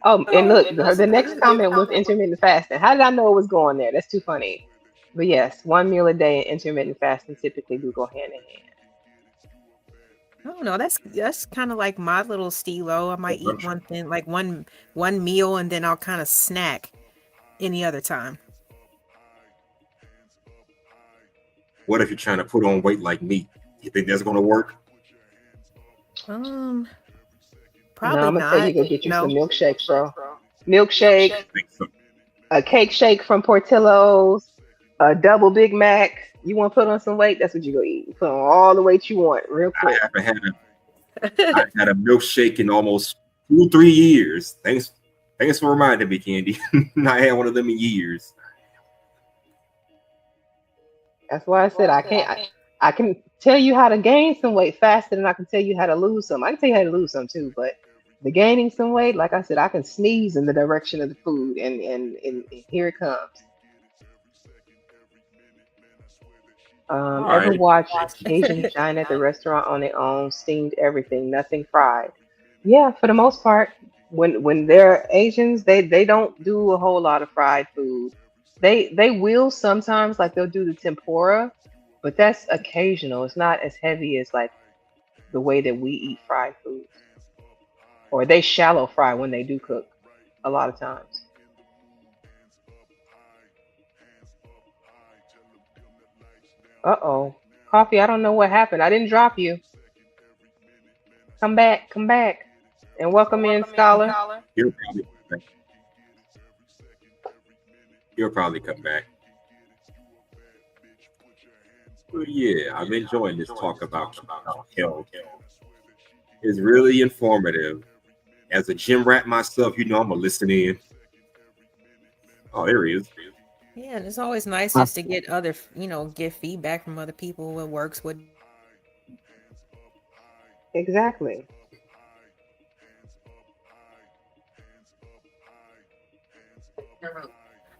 Oh, and look, the next comment was intermittent fasting. How did I know it was going there? That's too funny. But yes, 1 meal a day and intermittent fasting typically do go hand in hand. I don't know. That's kind of like my little stilo. I might eat Consumption. one thing, like one meal, and then I'll kind of snack any other time. What if you're trying to put on weight like me? You think that's going to work? Um, No, Probably I'm gonna tell you, not. go get you some No. milkshakes, bro. Milkshake, I think so. a cake shake from Portillo's, a double Big Mac. You want to put on some weight? That's what you go eat. You put on all the weight you want, real I quick. haven't had a milkshake in almost 2-3 years. Thanks for reminding me, Candy. I had one of them in years. That's why I said I can tell you how to gain some weight faster than I can tell you how to lose some. I can tell you how to lose some too, but the gaining some weight, like I said, I can sneeze in the direction of the food, and here it comes. All Ever right. watch Asians dine at the restaurant on their own, steamed everything, nothing fried? Yeah, for the most part, when they're Asians, they don't do a whole lot of fried food. They will sometimes, like they'll do the tempura, but that's occasional. It's not as heavy as like the way that we eat fried food, or they shallow fry when they do cook a lot of times. Uh-oh. Coffee, I don't know what happened. I didn't drop you. Come back. And welcome in, Scholar. He'll probably come back. He'll probably come back. But yeah, I'm enjoying this talk about health. It's really informative. As a gym rat myself, I'm gonna listen in. Oh, there he is. Yeah, and it's always nice just to get get feedback from other people. What works, what Exactly.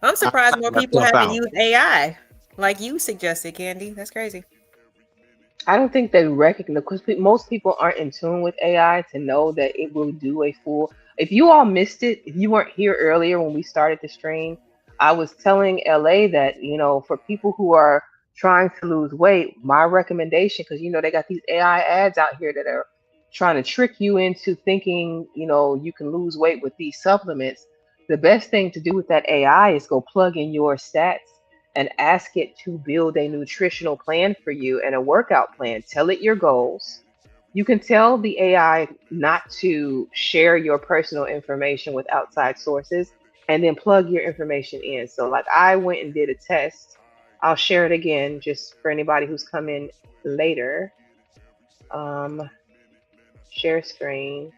I'm surprised more people Myself haven't out. used AI like you suggested, Candy. That's crazy. I don't think they recognize, because most people aren't in tune with AI to know that it will do a full. If you all missed it, if you weren't here earlier when we started the stream, I was telling LA that, for people who are trying to lose weight, my recommendation, because, they got these AI ads out here that are trying to trick you into thinking, you can lose weight with these supplements. The best thing to do with that AI is go plug in your stats and ask it to build a nutritional plan for you and a workout plan. Tell it your goals. You can tell the AI not to share your personal information with outside sources, and then plug your information in. So, like, I went and did a test. I'll share it again just for anybody who's come in later. Share screen.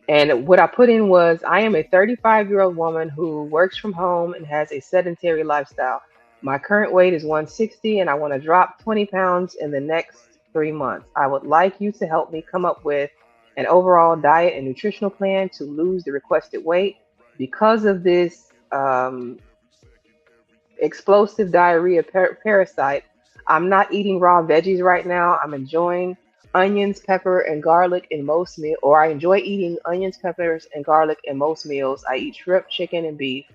And what I put in was, I am a 35-year-old woman who works from home and has a sedentary lifestyle. My current weight is 160 and I want to drop 20 pounds in the next 3 months. I would like you to help me come up with an overall diet and nutritional plan to lose the requested weight. Because of this explosive diarrhea parasite, I'm not eating raw veggies right now. I'm enjoying onions, pepper, and garlic in most meals, or I enjoy eating onions, peppers, and garlic in most meals. I eat shrimp, chicken, and beef.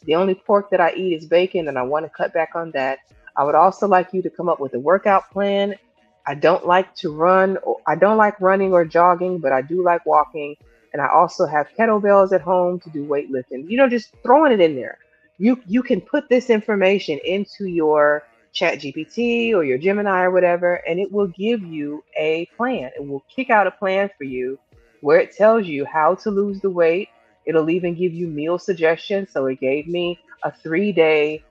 The only pork that I eat is bacon, and I want to cut back on that. I would also like you to come up with a workout plan. I don't like to run. I don't like running or jogging, but I do like walking. And I also have kettlebells at home to do weightlifting. Just throwing it in there. You can put this information into your Chat GPT or your Gemini or whatever, and it will give you a plan. It will kick out a plan for you where it tells you how to lose the weight. It'll even give you meal suggestions. So it gave me a 3-day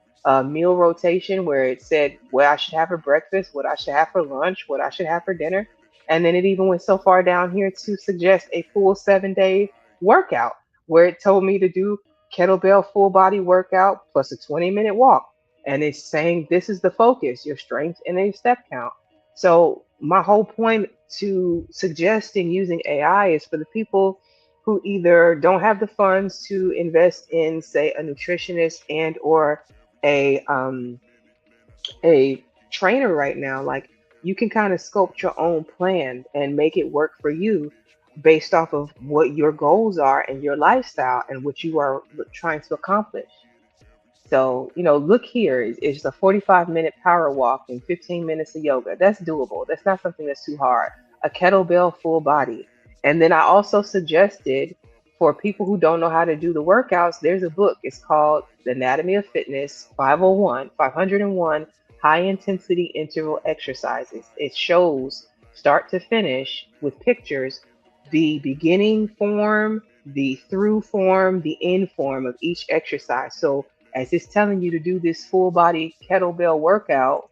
meal rotation where it said what I should have for breakfast, what I should have for lunch, what I should have for dinner. And then it even went so far down here to suggest a full 7-day workout where it told me to do kettlebell full body workout plus a 20-minute walk. And it's saying this is the focus, your strength and a step count. So my whole point to suggesting using AI is for the people who either don't have the funds to invest in, say, a nutritionist and or a trainer right now. Like, you can kind of sculpt your own plan and make it work for you based off of what your goals are and your lifestyle and what you are trying to accomplish. So, look here, it's a 45-minute power walk and 15 minutes of yoga. That's doable. That's not something that's too hard. A kettlebell full body. And then I also suggested for people who don't know how to do the workouts, there's a book. It's called The Anatomy of Fitness 501 High Intensity Interval Exercises. It shows start to finish with pictures the beginning form, the through form, the end form of each exercise. So as it's telling you to do this full body kettlebell workout,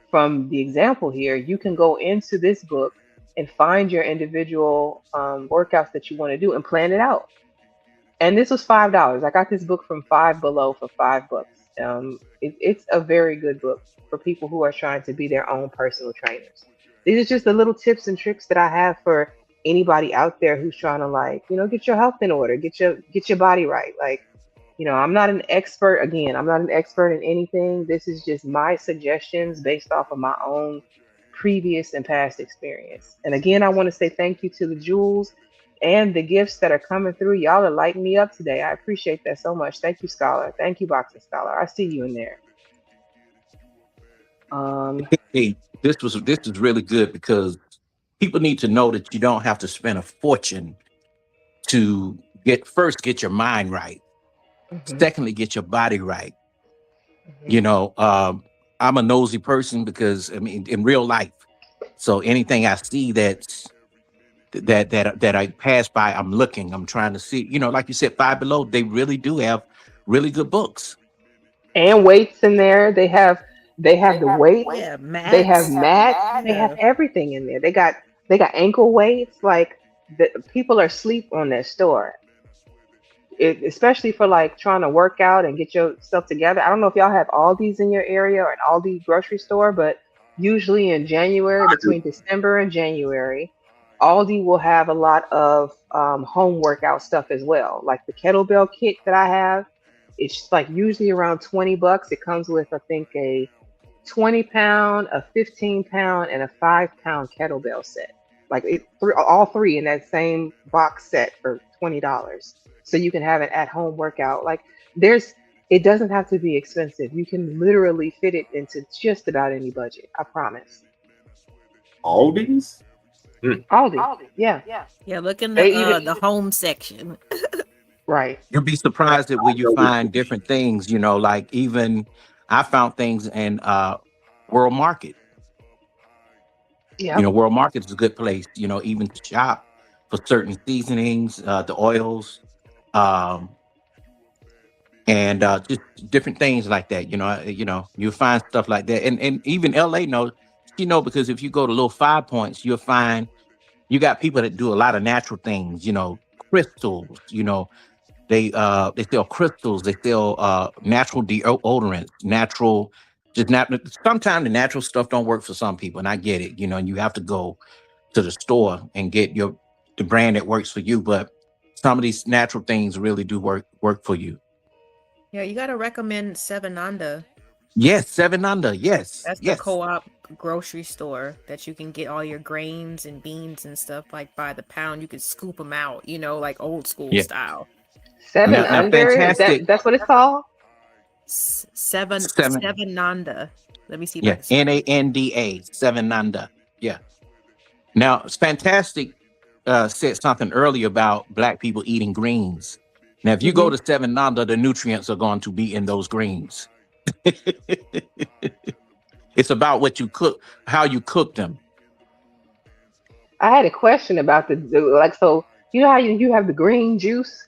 from the example here, you can go into this book and find your individual workouts that you want to do and plan it out. And this was $5. I got this book from Five Below for $5. It's a very good book for people who are trying to be their own personal trainers. These are just the little tips and tricks that I have for anybody out there who's trying to get your health in order, get your body right. I'm not an expert. Again, I'm not an expert in anything. This is just my suggestions based off of my own previous and past experience. And again, I want to say thank you to the jewels and the gifts that are coming through. Y'all are lighting me up today. I appreciate that so much. Thank you, Scholar. Thank you, Boxing Scholar. I see you in there. Hey, this is really good because people need to know that you don't have to spend a fortune to get your mind right. Mhm. Secondly, get your body right. Mhm. I'm a nosy person because in real life, so anything I see that I pass by, I'm looking, I'm trying to see. Like you said, Five Below, they really do have really good books. And weights in there. They have the weights. Yeah, They have mats. mats. They have Yeah. everything in there. They got ankle weights. Like people are asleep on that store. Especially for trying to work out and get yourself together. I don't know if y'all have Aldi's in your area or an Aldi grocery store, but usually in January, I do. between December and January, Aldi will have a lot of home workout stuff as well. Like the kettlebell kit that I have, it's like usually around $20. It comes with, I think, a 20-pound, a 15-pound, and a 5-pound kettlebell set. All three in that same box set for $20. So you can have an at-home workout. It doesn't have to be expensive. You can literally fit it into just about any budget. I promise. Aldi's? Aldi, yeah, Yeah, look in they even the home section. right. You'll be surprised at where you know this. find different things. Like even I found things in World Market. Yeah, World Market is a good place. Even to shop for certain seasonings, the oils, um, and just different things like that. You'll find stuff like that, and even LA knows. Because if you go to Little 5 Points, you'll find you got people that do a lot of natural things. Crystals. They sell crystals. They sell natural deodorants, natural. Sometimes the natural stuff don't work for some people, and I get it. And you have to go to the store and get the brand that works for you. But some of these natural things really do work for you. Yeah, you gotta recommend Seven Nanda. Yes, Seven Under. Yes, That's the yes. co-op grocery store that you can get all your grains and beans and stuff by the pound. You can scoop them out, like old school Yeah. style. Seven Now, Under. fantastic. That's what it's called. Seven Seven. Nanda. Let me see if I Yeah, can spell it. Nanda, Seven Under. Yeah. Now, it's fantastic. Said something earlier about Black people eating greens. Now, if you go to Seven Nanda, the nutrients are going to be in those greens. It's about what you cook, how you cook them. I had a question about so how you have the green juice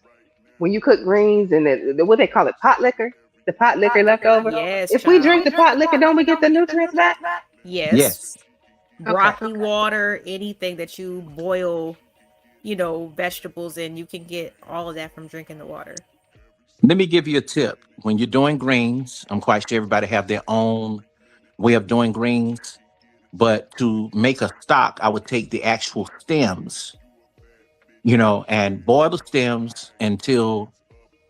when you cook greens and what they call it, pot liquor, the pot liquor left over. Yes, If we child. drink the pot liquor, don't we get the nutrients back? Yes. Yes. Broccoli water, anything that you boil, vegetables in, you can get all of that from drinking the water. Let me give you a tip. When you're doing greens, I'm quite sure everybody have their own way of doing greens, but to make a stock, I would take the actual stems, and boil the stems until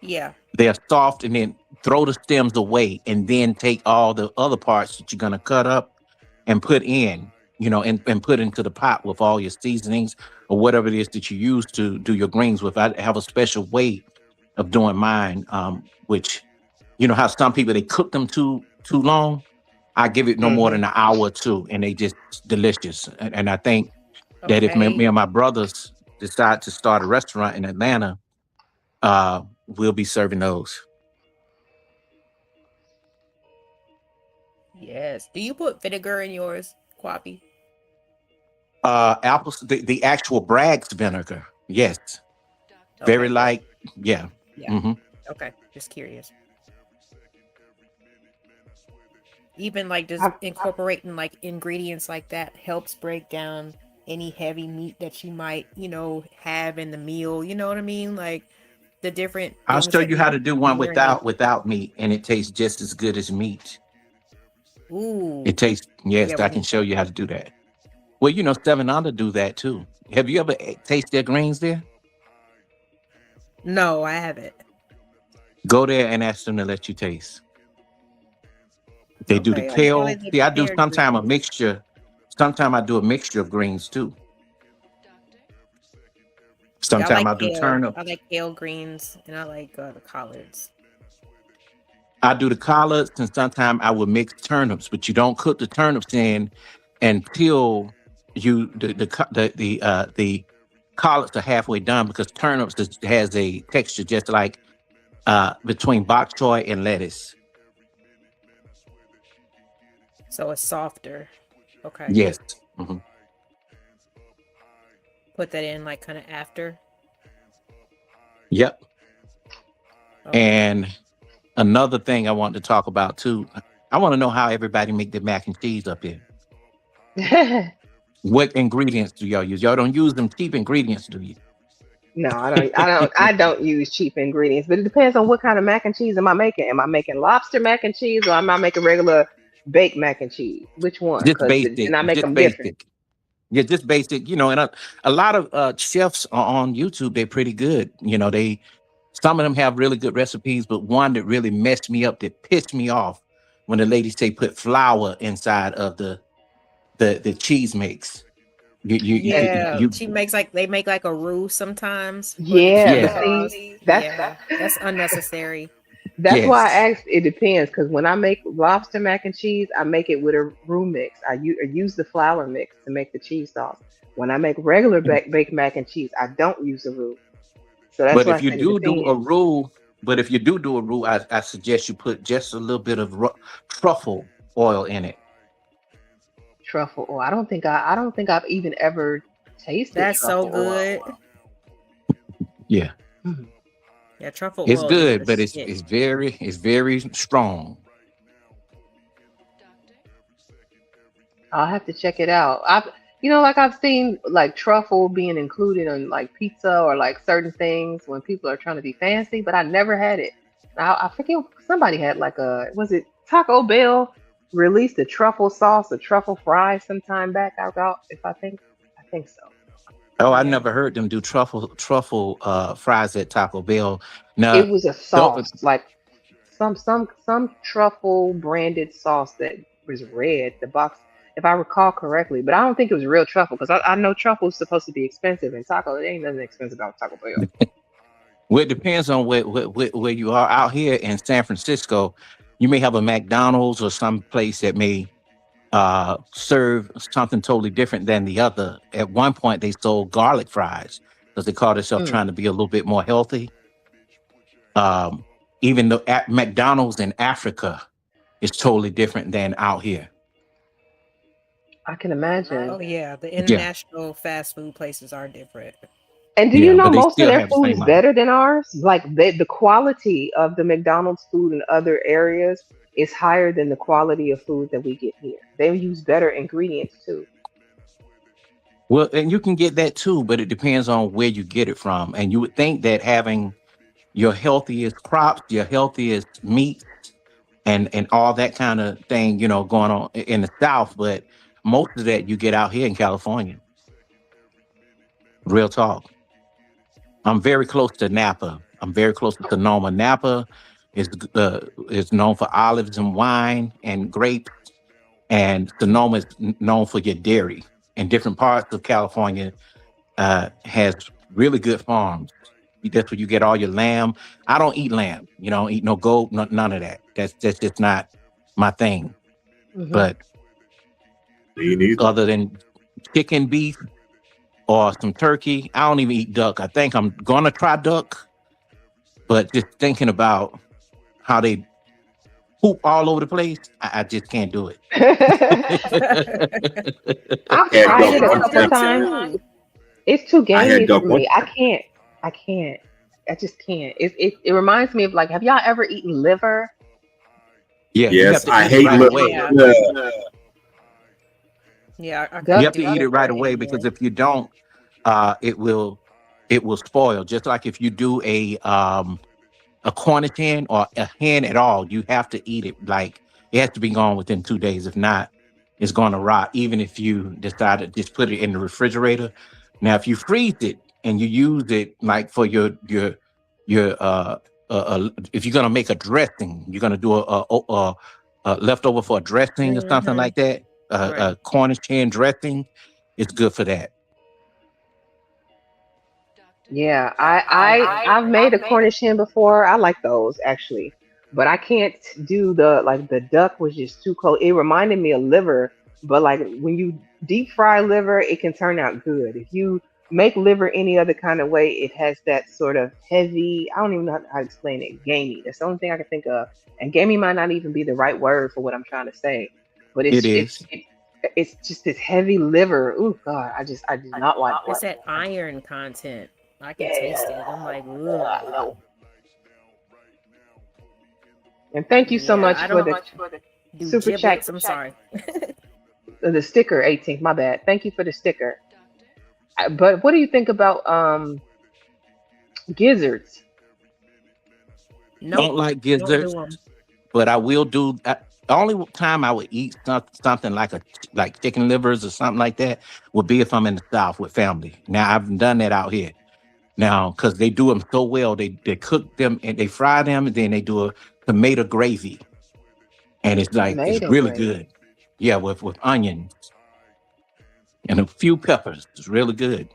Yeah. they're soft, and then throw the stems away, and then take all the other parts that you're going to cut up and put in. and put into the pot with all your seasonings or whatever it is that you use to do your greens with. I have a special way of doing mine, which, how some people, they cook them too long. I give it no more than an hour or two, and they just delicious. And I think that if me and my brothers decide to start a restaurant in Atlanta, we'll be serving those. Yes. Do you put vinegar in yours, Kwabi? Apples, the actual Bragg's vinegar. Yes. Very light. Yeah. Yeah. Okay. Just curious. Even like just incorporating like ingredients like that helps break down any heavy meat that you might, have in the meal. You know what I mean? Like the different. I'll things show that you how to do one layer in. without meat, and it tastes just as good as meat. Ooh. It tastes, yes, Yeah, I we can need show you how to do that. Well, 7 Under do that too. Have you ever tasted their greens there? No, I haven't. Go there and ask them to let you taste. They do the Okay, kale. only the See, I do prepared sometime a greens. mixture. Sometime I do a mixture of greens too. Yeah, Sometimes I do kale. turnip. I like kale greens, and I like the collards. I do the collards, and sometimes I will mix turnips, but you don't cook the turnips in until the collards are halfway done, because turnips has a texture just like between bok choy and lettuce. So it's softer. Okay. Yes. Mhm. Put that in like kind of after. Yep. Okay. And another thing I want to talk about too, I want to know how everybody make their mac and cheese up here. What ingredients do y'all use? Y'all don't use them cheap ingredients, do you? No, I don't use cheap ingredients, but it depends on what kind of mac and cheese am I making. Am I making lobster mac and cheese, or am I making regular baked mac and cheese? Which one? Just 'Cause basic. and I make Just them basic. different. Yeah, just basic. And a lot of chefs are on YouTube. They're pretty good. Some of them have really good recipes, but one that really messed me up, that pissed me off, when the ladies say put flour inside of the cheese mix. Yeah, You she makes they make like a roux sometimes. For the Yeah, Yeah. but see, sauce. that's Yeah, that's unnecessary. that's why I Yes. asked. It depends, because when I make lobster mac and cheese, I make it with a roux mix. I use the flour mix to make the cheese sauce. When I make regular baked mac and cheese, I don't use a roux. So that's But why I if you said it do a depends. roux, I suggest you put just a little bit of truffle oil in it. Truffle oil. I don't think I've even ever tasted That's so truffle oil. good. Yeah, Yeah, truffle it's oil is good, the but it's shit. very strong. I'll have to check it out. I've seen like truffle being included in like pizza or like certain things when people are trying to be fancy, but I never had it. I forget, somebody had like was it Taco Bell released a truffle sauce, a truffle fry sometime back. I think so. Oh, I Yeah. never heard them do truffle fries at Taco Bell. Now, It was a don't- sauce, like some truffle branded sauce that was red, the box, if I recall correctly. But I don't think it was real truffle, because I know truffle is supposed to be expensive, and it ain't nothing expensive about Taco Bell. well, it depends on where you are. Out here in San Francisco, you may have a McDonald's or some place that may serve something totally different than the other. At one point, they sold garlic fries because they called themselves trying to be a little bit more healthy. Even though at McDonald's in Africa is totally different than out here. I can imagine. Oh yeah, the international fast food places are different. And do you Yeah, know but they most of still their have the food same is amount. better than ours? Like the quality of the McDonald's food in other areas is higher than the quality of food that we get here. They use better ingredients too. Well, and you can get that too, but it depends on where you get it from. And you would think that having your healthiest crops, your healthiest meat, and all that kind of thing, going on in the South, but most of that you get out here in California. Real talk. I'm very close to Napa. I'm very close to Sonoma. Napa is known for olives and wine and grapes, and Sonoma is known for your dairy. And different parts of California has really good farms. That's where you get all your lamb. I don't eat lamb. You know, I don't eat no goat, none of that. That's just not my thing. Mhm. But Me neither. other than chicken, beef, or some turkey, I don't even eat duck. I think I'm gonna try duck, but just thinking about how they poop all over the place, I just can't do it. I've Yeah, tried it a duck, couple I'm times. It's too I had gamey duck for one me. I can't. I just can't. It reminds me of, like, have y'all ever eaten liver? Yeah, you have Yes, to I eat it hate right liver. away. Yeah. Yeah. I Duck You couldn't have to do eat it liver right away anymore. because if you don't, it will spoil. Just like if you do a Cornish hen or a hen at all, you have to eat it. Like, it has to be gone within 2 days. If not, it's going to rot. Even if you decide to just put it in the refrigerator. Now, if you freeze it and you use it like for your if you're gonna make a dressing, you're gonna do a leftover for a dressing or something Mhm. like that. Right. A Cornish hen dressing, it's good for that. Yeah, I've made a Cornish hen before. I like those actually, but I can't do the duck was just too cold. It reminded me of liver, but like when you deep fry liver, it can turn out good. If you make liver any other kind of way, it has that sort of heavy. I don't even know how to explain it. Gamey. That's the only thing I can think of. And gamey might not even be the right word for what I'm trying to say, but It is. it's just this heavy liver. Oh God, I do not like It's that. that iron content. I can Yeah, taste it. I'm like, ugh. no. And thank you so Yeah, much I for don't the do super chat, giblets. I'm sorry. the sticker, 18th. My bad. Thank you for the sticker. But what do you think about gizzards? Nope. Don't like Don't do gizzards, them. but I will do. The only time I would eat something like chicken livers or something like that would be if I'm in the South with family. Now I've done that out here. Now, because they do them so well, they cook them and they fry them, and then they do a tomato gravy, and it's Tomato really gravy. good. Yeah, with onions and a few peppers. It's really good.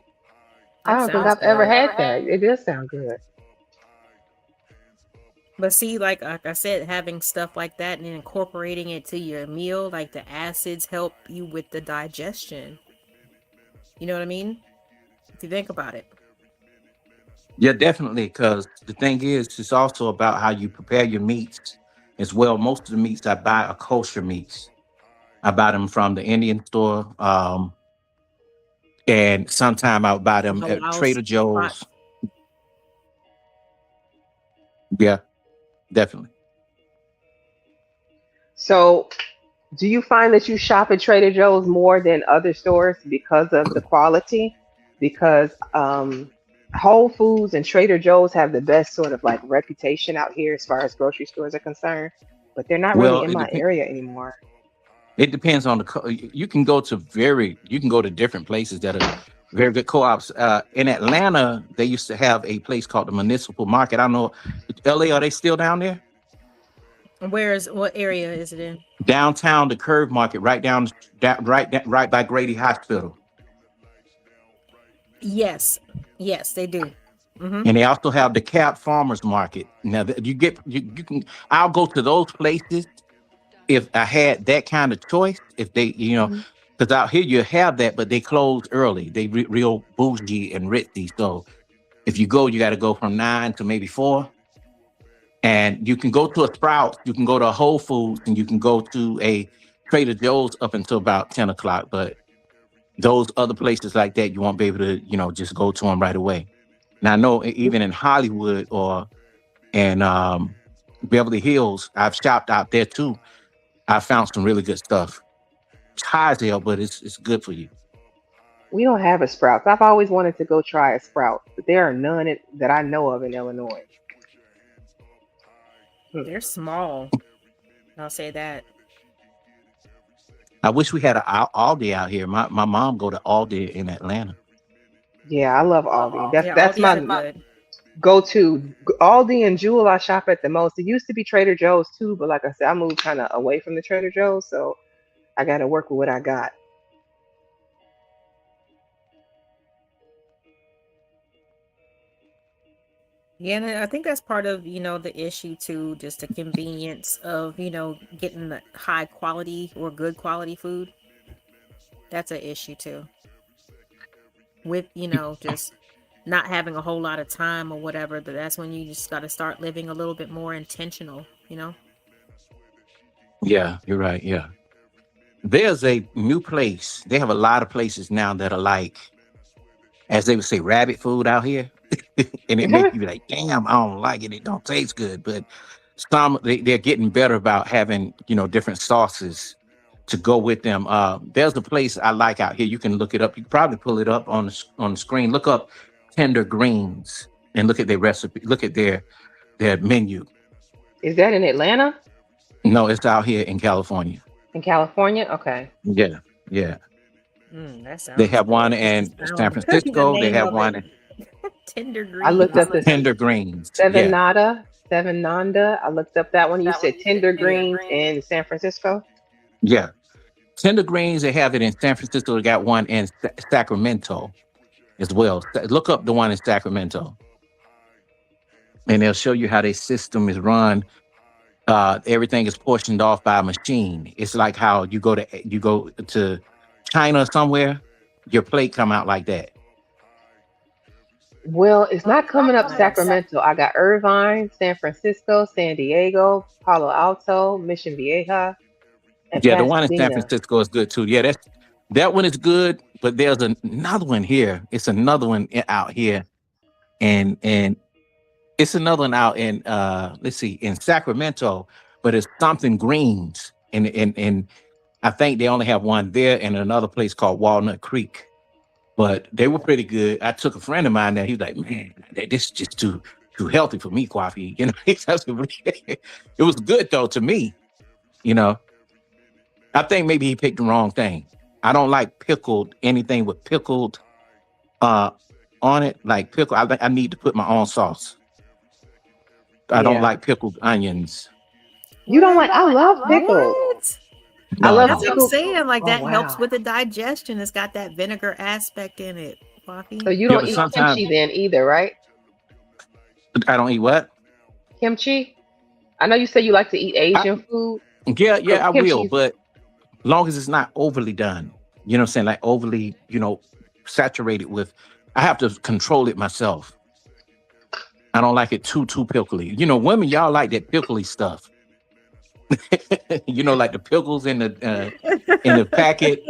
I That don't think sounds I've ever good. had that. It does sound good. But see, like I said, having stuff like that and incorporating it to your meal, like the acids help you with the digestion. You know what I mean? If you think about it. Yeah, definitely. Because the thing is, it's also about how you prepare your meats as well. Most of the meats I buy are kosher meats. I buy them from the Indian store, and sometimes I buy them at Halal Trader spot. Joe's. Yeah, definitely. So, do you find that you shop at Trader Joe's more than other stores because of the quality? Because Whole Foods and Trader Joe's have the best sort of like reputation out here as far as grocery stores are concerned, but they're not really Well, in my area anymore. it depends on you can go to different places that are very good co-ops. In Atlanta, they used to have a place called the Municipal Market. I don't know, LA, are they still down there? What area is it in? Downtown, the Curve Market, right by Grady Hospital. Yes. Yes, they do. Mm-hmm. And they also have the Cap Farmers Market. Now you can. I'll go to those places if I had that kind of choice. If they, because out here you have that, but they close early. They real bougie and ritzy. So if you go, you got to go from 9 to maybe 4. And you can go to a Sprouts, you can go to a Whole Foods, and you can go to a Trader Joe's up until about 10 o'clock. But those other places like that, you won't be able to, just go to them right away. Now I know even in Hollywood or in Beverly Hills, I've shopped out there too. I found some really good stuff. It's high as hell, but it's good for you. We don't have a Sprouts. I've always wanted to go try a Sprouts, but there are none that I know of in Illinois. They're small. I'll say that. I wish we had an Aldi out here. My mom go to Aldi in Atlanta. Yeah, I love Aldi. That's Aldi's my are good. go-to. Aldi and Jewel I shop at the most. It used to be Trader Joe's too, but like I said, I moved kind of away from the Trader Joe's, so I got to work with what I got. Yeah, and I think that's part of, the issue too, just the convenience of, getting the high quality or good quality food. That's an issue too. With, just not having a whole lot of time or whatever, that's when you just got to start living a little bit more intentional. Yeah, you're right. Yeah. There's a new place. They have a lot of places now that are like, as they would say, rabbit food out here. And it makes you be like, damn, I don't like it. It don't taste good. But they're getting better about having, different sauces to go with them. There's a place I like out here. You can look it up. You can probably pull it up on the screen. Look up Tender Greens and look at their recipe. Look at their menu. Is that in Atlanta? No, it's out here in California. In California? Okay. Yeah, yeah. That sounds They have good. one in Sounds- San the Francisco. They name have of one it. in Tender Greens. I looked up the Tender Greens. Yeah. Seven Nanda. I looked up that one. You said Tender Greens in San Francisco? Yeah. Tender Greens, they have it in San Francisco. They got one in Sacramento as well. Look up the one in Sacramento. And they'll show you how their system is run. Everything is portioned off by a machine. It's like how you go to China somewhere, your plate come out like that. Well, it's not coming up Sacramento. I got Irvine, San Francisco, San Diego, Palo Alto, Mission Vieja, and Yeah, the one in San Pasadena. Francisco is good too. Yeah, that one is good, but there's another one here. It's another one out here, and it's another one out in in Sacramento, but it's something Greens, and I think they only have one there and another place called Walnut Creek, but they were pretty good. I took a friend of mine there. He was like, man, this is just too healthy for me, Kwafi. It was good though to me. I think maybe he picked the wrong thing. I don't like anything with pickled on it, like pickle. I need to put my own sauce. I don't Yeah. like pickled onions. You don't like? I love pickles. What? I love That's what I'm pickles. saying. Like Oh, that helps wow. with the digestion. It's got that vinegar aspect in it. Coffee. So you Yeah, don't but eat sometimes- kimchi then either, right? I don't eat what? Kimchi? I know you say you like to eat Asian food. Yeah, I will, kimchi's- but long as it's not overly done. You know what I'm saying? Like overly, saturated with. I have to control it myself. I don't like it too pickly. Women, y'all like that pickly stuff. Like the pickles in the packet.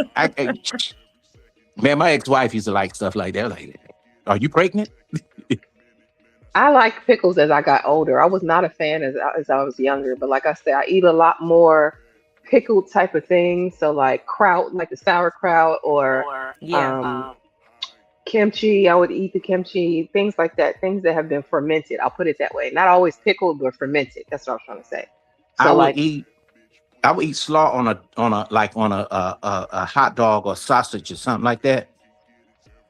Man, my ex-wife used to like stuff like that. Like, are you pregnant? I like pickles as I got older. I was not a fan as I was younger, but like I said, I eat a lot more pickled type of things. So like kraut, like the sauerkraut, or Yeah. kimchi. I would eat the kimchi, things like that, things that have been fermented. I'll put it that way. Not always pickled, but fermented. That's what I was trying to say. So I would eat slaw on a hot dog or sausage or something like that.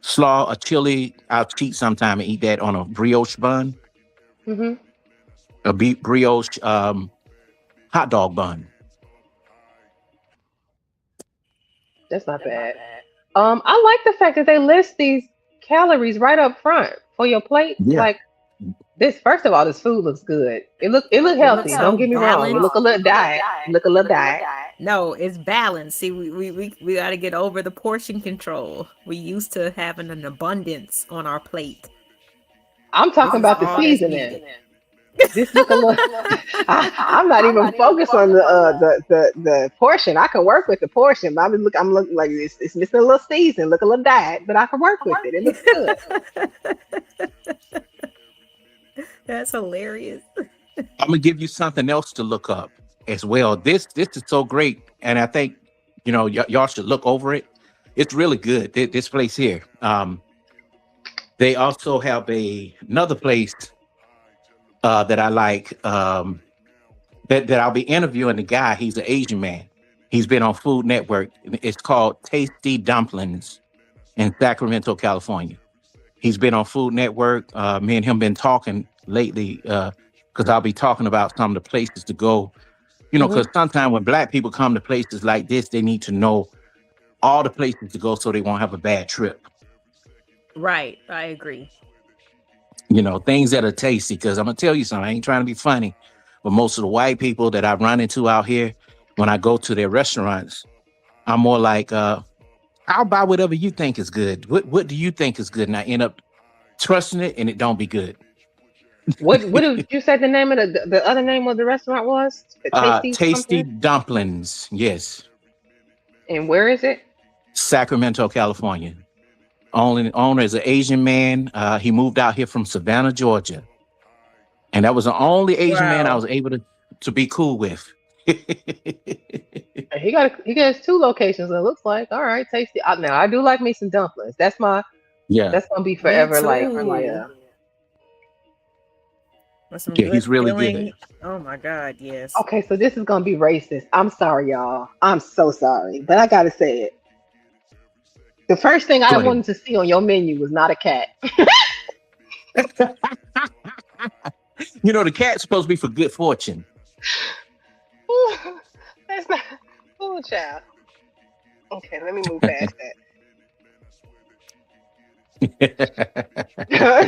Slaw, a chili. I'll cheat sometime and eat that on a brioche bun, hmm a brioche hot dog bun. that's not bad. I like the fact that they list these calories right up front for your plate. Yeah. Like this, first of all, this food looks good. It look healthy. so Don't get me wrong. It balanced. look a little diet. Look a little diet. No, it's balanced. See, we got to get over the portion control. We used to having an abundance on our plate. I'm talking about the All that's seasoning. needed. This look a little. I'm not even focused on the portion. I can work with the portion, but I'm looking like it's missing a little season. Look a little diet, but I can work with it. It looks good. That's hilarious. I'm gonna give you something else to look up as well. This is so great, and I think y'all should look over it. It's really good. This place here. They also have another place that I like. That I'll be interviewing the guy. He's an Asian man. He's been on Food Network. It's called Tasty Dumplings in Sacramento, California. He's been on Food Network. Me and him been talking lately because I'll be talking about some of the places to go You know, Mhm. because sometimes when black people come to places like this, they need to know all the places to go so they won't have a bad trip. Right. I agree. You know, things that are tasty. Because I'm gonna tell you something. I ain't trying to be funny, but most of the white people that I run into out here, when I go to their restaurants, I'm more like, I'll buy whatever you think is good. What do you think is good? And I end up trusting it, and it don't be good. What did you say the name of the other name of the restaurant was? Tasty Tasty something? dumplings. Yes, And where is it? Sacramento, California. Owner is an Asian man. He moved out here from Savannah, Georgia, and that was the only Asian man I Wow. was able to be cool with. He has two locations. It looks like. All right, tasty. Now I do like me some dumplings. That's Yeah, gonna be Me forever. Like too. With some yeah, good he's really filling. good. Oh my God, yes. Okay, so this is gonna be racist. I'm sorry, y'all. I'm so sorry, but I gotta say it. The first thing I Go ahead. wanted to see on your menu was not a cat. You know, the cat's supposed to be for good fortune. That's not. Oh, child. Okay, let me move past that.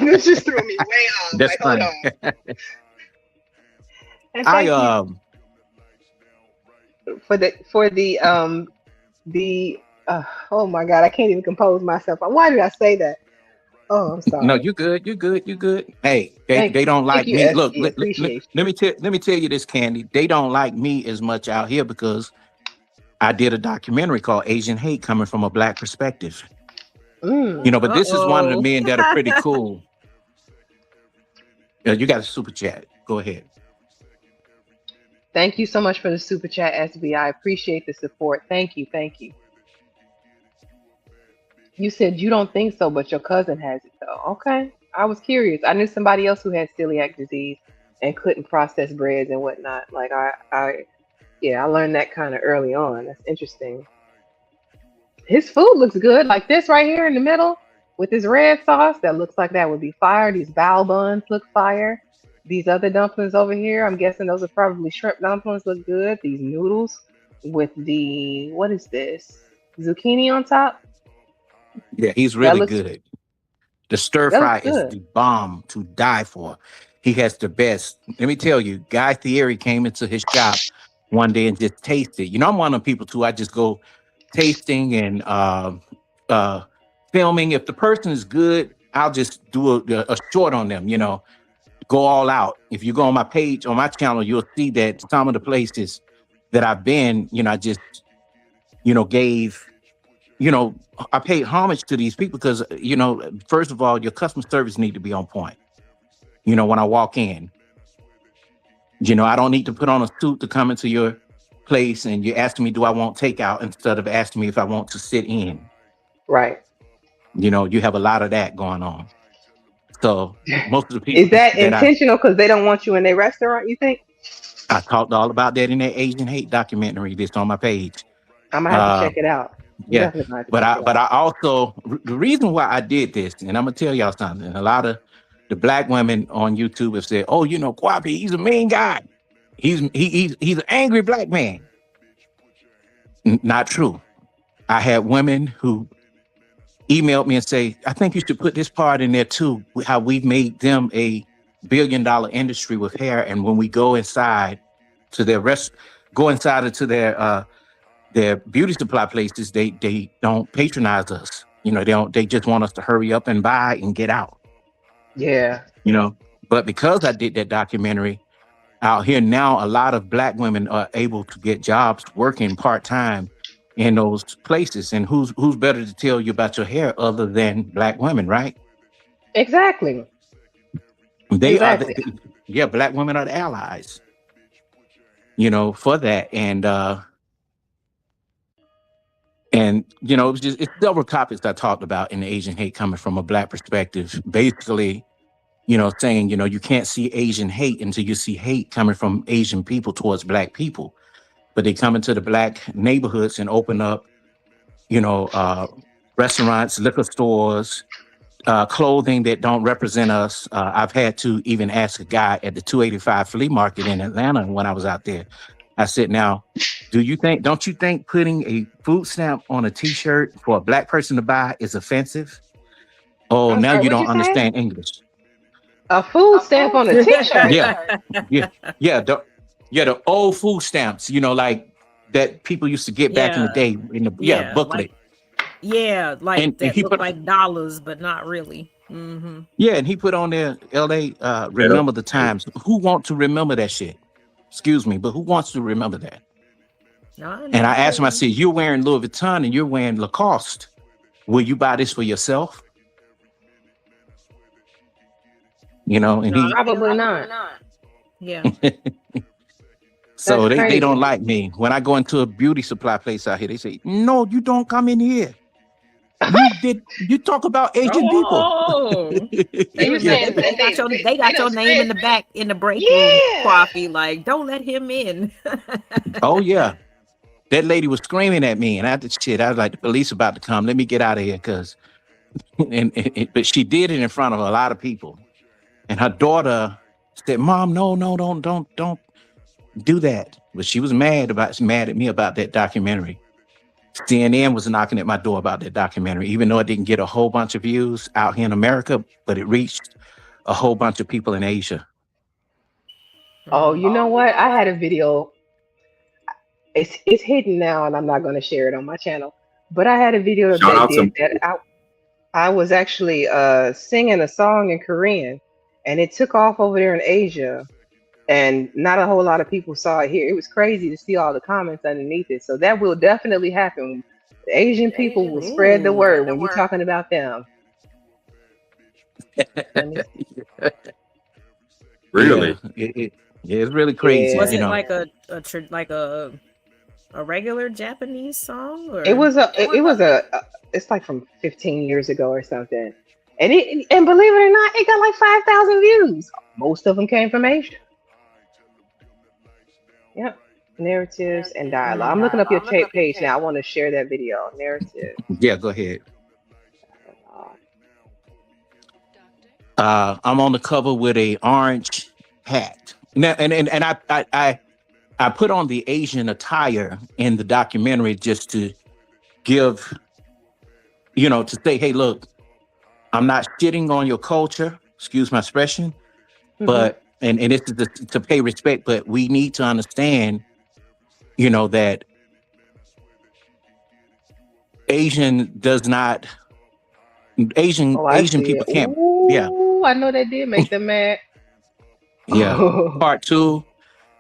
This just threw me way off. That's Like, hold funny. on. And I thank you for the oh my God, I can't even compose myself. Why did I say that? Oh, I'm no, sorry. you good, you good, you good. Hey, they Thank don't thank like you, me. Look, SB. Appreciate let me tell you this, Candy. They don't like me as much out here because I did a documentary called Asian Hate coming from a black perspective. you. Mm. You know, but this is one of the Uh-oh. men that are pretty cool. You got a super chat. Go ahead. Thank you so much for the super chat, SB. I appreciate the support. Thank you, thank you. You said you don't think so, but your cousin has it though. Okay. I was curious. I knew somebody else who had celiac disease and couldn't process breads and whatnot. Like yeah, I learned that kind of early on. That's interesting. His food looks good. Like this right here in the middle with this red sauce, that looks like that would be fire. These bao buns look fire. These other dumplings over here, I'm guessing those are probably shrimp dumplings, look good. These noodles with the, what is this? Zucchini on top? Yeah, he's That really looks good. The stir that looks fry is good. the bomb to die for. He has the best. Let me tell you, Guy Fieri came into his shop one day and just tasted. You know, I'm one of the people too. I just go tasting and uh, filming. If the person is good, I'll just do a short on them. You know, go all out. If you go on my page, on my channel, you'll see that some of the places that I've been, you know, I just, you know, gave, you know, I paid homage to these people because, you know, first of all, your customer service need to be on point. You know, when I walk in, you know, I don't need to put on a suit to come into your place and you're asking me, do I want takeout instead of asking me if I want to sit in. Right. You know, you have a lot of that going on. So most of the people Is that that intentional because they don't want you in their restaurant, you think? I talked all about that in that Asian Hate documentary that's on my page. I'm gonna have to check it out. I'm Yeah, definitely gonna have to check it but out. I also the reason why I did this, and I'm gonna tell y'all something. A lot of the black women on YouTube have said, "Oh, you know, Kwapi, he's a mean guy. He's an angry black man." Not true. I had women who emailed me and say, "I think you should put this part in there too. How we've made them a $1 billion industry with hair, and when we go inside to their into their beauty supply places, they don't patronize us. You know, they just want us to hurry up and buy and get out. Yeah. You know, but because I did that documentary out here now, a lot of black women are able to get jobs working part-time in those places. And who's better to tell you about your hair other than black women, right? Exactly. They Exactly. are black women are the allies, you know, for that. And you know, it's several topics I talked about in the Asian Hate coming from a black perspective. Basically, you know, saying, you know, you can't see Asian hate until you see hate coming from Asian people towards black people. But they come into the black neighborhoods and open up, you know, restaurants, liquor stores, clothing that don't represent us. I've had to even ask a guy at the 285 flea market in Atlanta when I was out there. I said, now, don't you think putting a food stamp on a t-shirt for a black person to buy is offensive? Oh, I'm now sorry, you what'd don't you say? understand English. A food stamp on a t-shirt. Yeah. The old food stamps, like that people used to get back in the day in the booklet. Like And that he look put- like dollars, but not really. Mm-hmm. Yeah, and he put on there, LA, remember the times. Who want to remember that shit? Excuse me, but who wants to remember that? And I asked him, I said, you're wearing Louis Vuitton and you're wearing Lacoste. Will you buy this for yourself? And he Probably not. Yeah. so That's they crazy. don't like me. When I go into a beauty supply place out here, they say, no, you don't come in here. You talk about Asian Oh. You saying They got your name in the back in the break room, Coffee. Like, don't let him in. Oh yeah, that lady was screaming at me, and I was like, the police about to come. Let me get out of here, but she did it in front of a lot of people, and her daughter said, "Mom, no, don't do that." But she was mad at me about that documentary. CNN was knocking at my door about that documentary, even though it didn't get a whole bunch of views out here in America, but it reached a whole bunch of people in Asia. Oh, you know what? I had a video. It's hidden now, and I'm not going to share it on my channel. But I had a video Shout that out to- did that. I was actually singing a song in Korean, and it took off over there in Asia, and not a whole lot of people saw it here. It was crazy to see all the comments underneath it. So that will definitely happen. The Asian people will spread the word when you're talking about them. Really? It's really crazy. Yeah. Was it like a regular Japanese song? Or? It was it's like from 15 years ago or something. And believe it or not, it got like 5,000 views. Most of them came from Asia. Yep. Narratives and dialogue. I'm looking up your page now. I want to share that video. Narrative. Yeah, go ahead. I'm on the cover with a orange hat. Now, and I put on the Asian attire in the documentary just to give, to say, hey, look, I'm not shitting on your culture, excuse my expression, but and it's to pay respect, but we need to understand, that Asian people can't. Yeah. I know that did make them mad. Yeah. Part 2.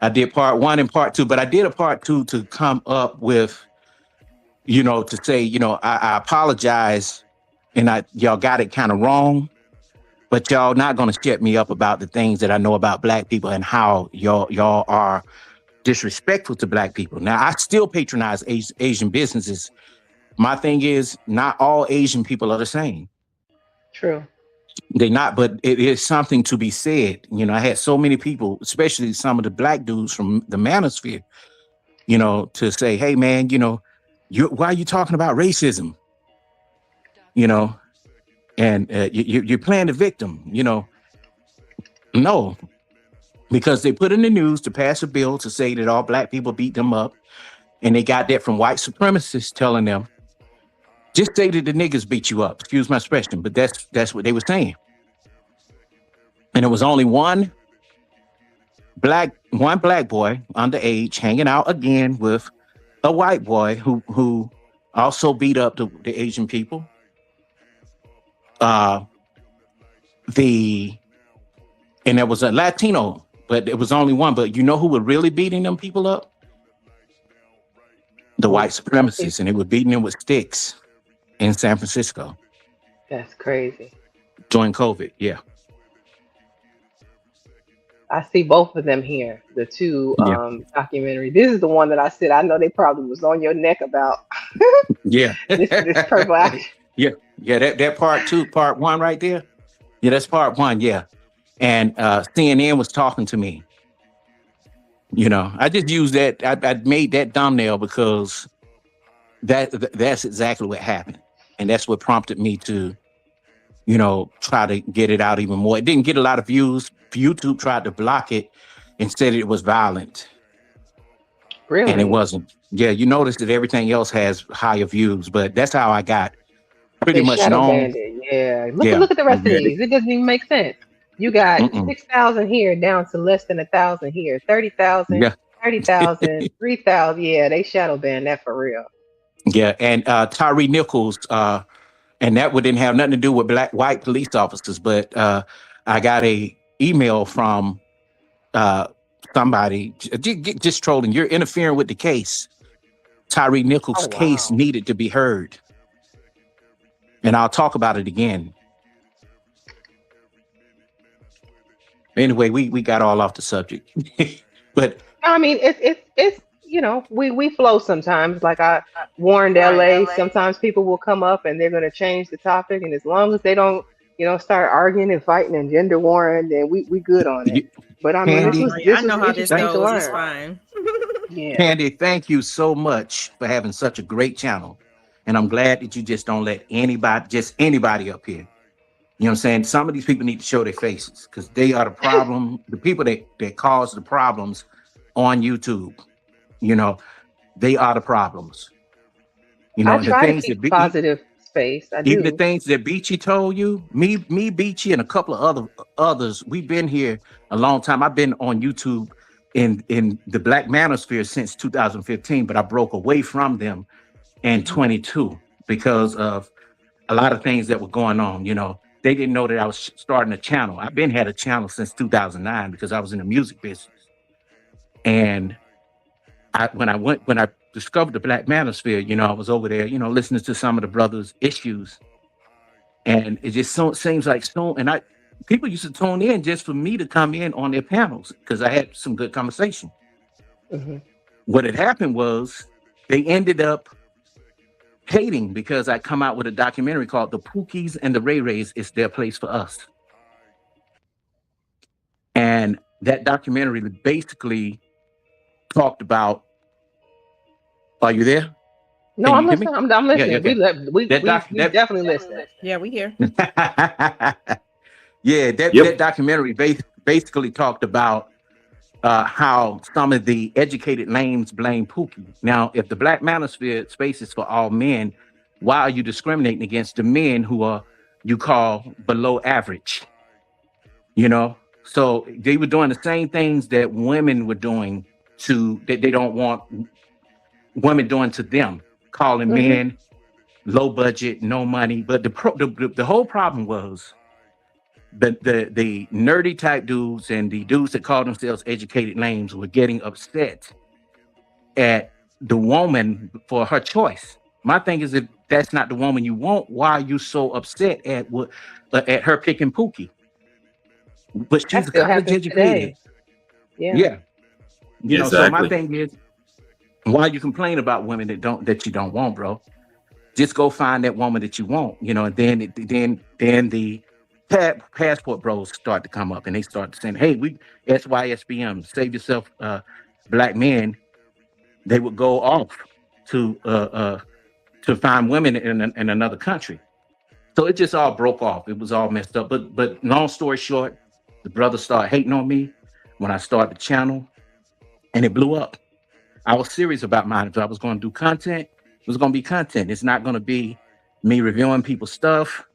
I did part 1 and part 2, but I did a part 2 to come up with, to say, I apologize, and y'all got it kind of wrong, but y'all not going to shut me up about the things that I know about black people and how y'all are disrespectful to black people. Now, I still patronize Asian businesses. My thing is, not all Asian people are the same. True. They're not, but it is something to be said. I had so many people, especially some of the black dudes from the manosphere, to say, hey, man, why are you talking about racism? And you're playing the victim, No, because they put in the news to pass a bill to say that all black people beat them up. And they got that from white supremacists telling them, just say that the niggas beat you up. Excuse my expression, but that's what they were saying. And it was only one black boy underage hanging out again with a white boy who also beat up the Asian people. And there was a Latino, but it was only one. But you know who were really beating them people up? The white supremacists, and they were beating them with sticks in San Francisco. That's crazy. During COVID, yeah. I see both of them here, the two documentary. This is the one that I said I know they probably was on your neck about. Yeah. this purple eye. Yeah, that part 2, part 1 right there. Yeah, that's part 1, yeah. And CNN was talking to me. I just used that. I made that thumbnail because that's exactly what happened. And that's what prompted me to, try to get it out even more. It didn't get a lot of views. YouTube tried to block it and said it was violent. Really? and it wasn't. Yeah, you notice that everything else has higher views, but that's how I got pretty They much shadow known. banned it. Yeah. Yeah. Look at the rest of Yeah, these. It doesn't even make sense. You got Mm-mm. 6,000 here down to less than 1,000 here. 30,000, Yeah. 30,000, 3,000. Yeah, they shadow banned that for real. Yeah. And Tyree Nichols, and that didn't have nothing to do with white police officers, but I got a email from somebody just trolling. You're interfering with the case. Tyree Nichols' Oh, case wow. needed to be heard. And I'll talk about it again. Anyway, we got all off the subject. But I mean, it's you know, we flow sometimes. Like I warned LA, sometimes people will come up and they're gonna change the topic, and as long as they don't, you know, start arguing and fighting and gender warring, then we good on it. But I mean, Candy, this I was know how this interesting to goes. It's learn. fine. Yeah. Candy, thank you so much for having such a great channel. And I'm glad that you just don't let anybody up here. You know what I'm saying? Some of these people need to show their faces because they are the problem, the people that cause the problems on YouTube. You know, they are the problems. You know, I and the try to things keep that positive space. I even the do. things that Beachy told you, me, Beachy, and a couple of others, we've been here a long time. I've been on YouTube in the Black Manosphere since 2015, but I broke away from them in 22 because of a lot of things that were going on. You know, they didn't know that I was starting a channel. I've had a channel since 2009 because I was in the music business. And when I discovered the Black Manosphere, you know, I was over there, you know, listening to some of the brothers' issues. And it just seems like people used to tune in just for me to come in on their panels because I had some good conversation. Hmm. What had happened was they ended up hating because I come out with a documentary called The Pookies and the Ray Rays It's Their Place for Us. And that documentary basically talked about, are you there? No, Can I'm you hear me? listening. I'm listening. Yeah, We That definitely listening. Yeah, we here. Yeah, that documentary basically talked about how some of the educated lames blame Pookie. Now, if the Black Manosphere space is for all men, why are you discriminating against the men who are you call below average? You know, so they were doing the same things that women were doing that they don't want women doing to them, calling men low budget, no money. But the whole problem was the nerdy type dudes and the dudes that call themselves educated lames were getting upset at the woman for her choice. My thing is, if that's not the woman you want, why are you so upset at her picking Pookie? But That she's still college happens educated. today. Yeah. Yeah. You know, so my Exactly. thing is, why you complain about women that you don't want, bro? Just go find that woman that you want, you know, and then the passport bros start to come up and they start saying, hey, we SYSBM, save yourself, black men. They would go off to find women in another country. So it just all broke off. It was all messed up. But long story short, the brothers started hating on me when I started the channel, and it blew up. I was serious about mine. If I was going to do content, it was going to be content. It's not going to be me reviewing people's stuff,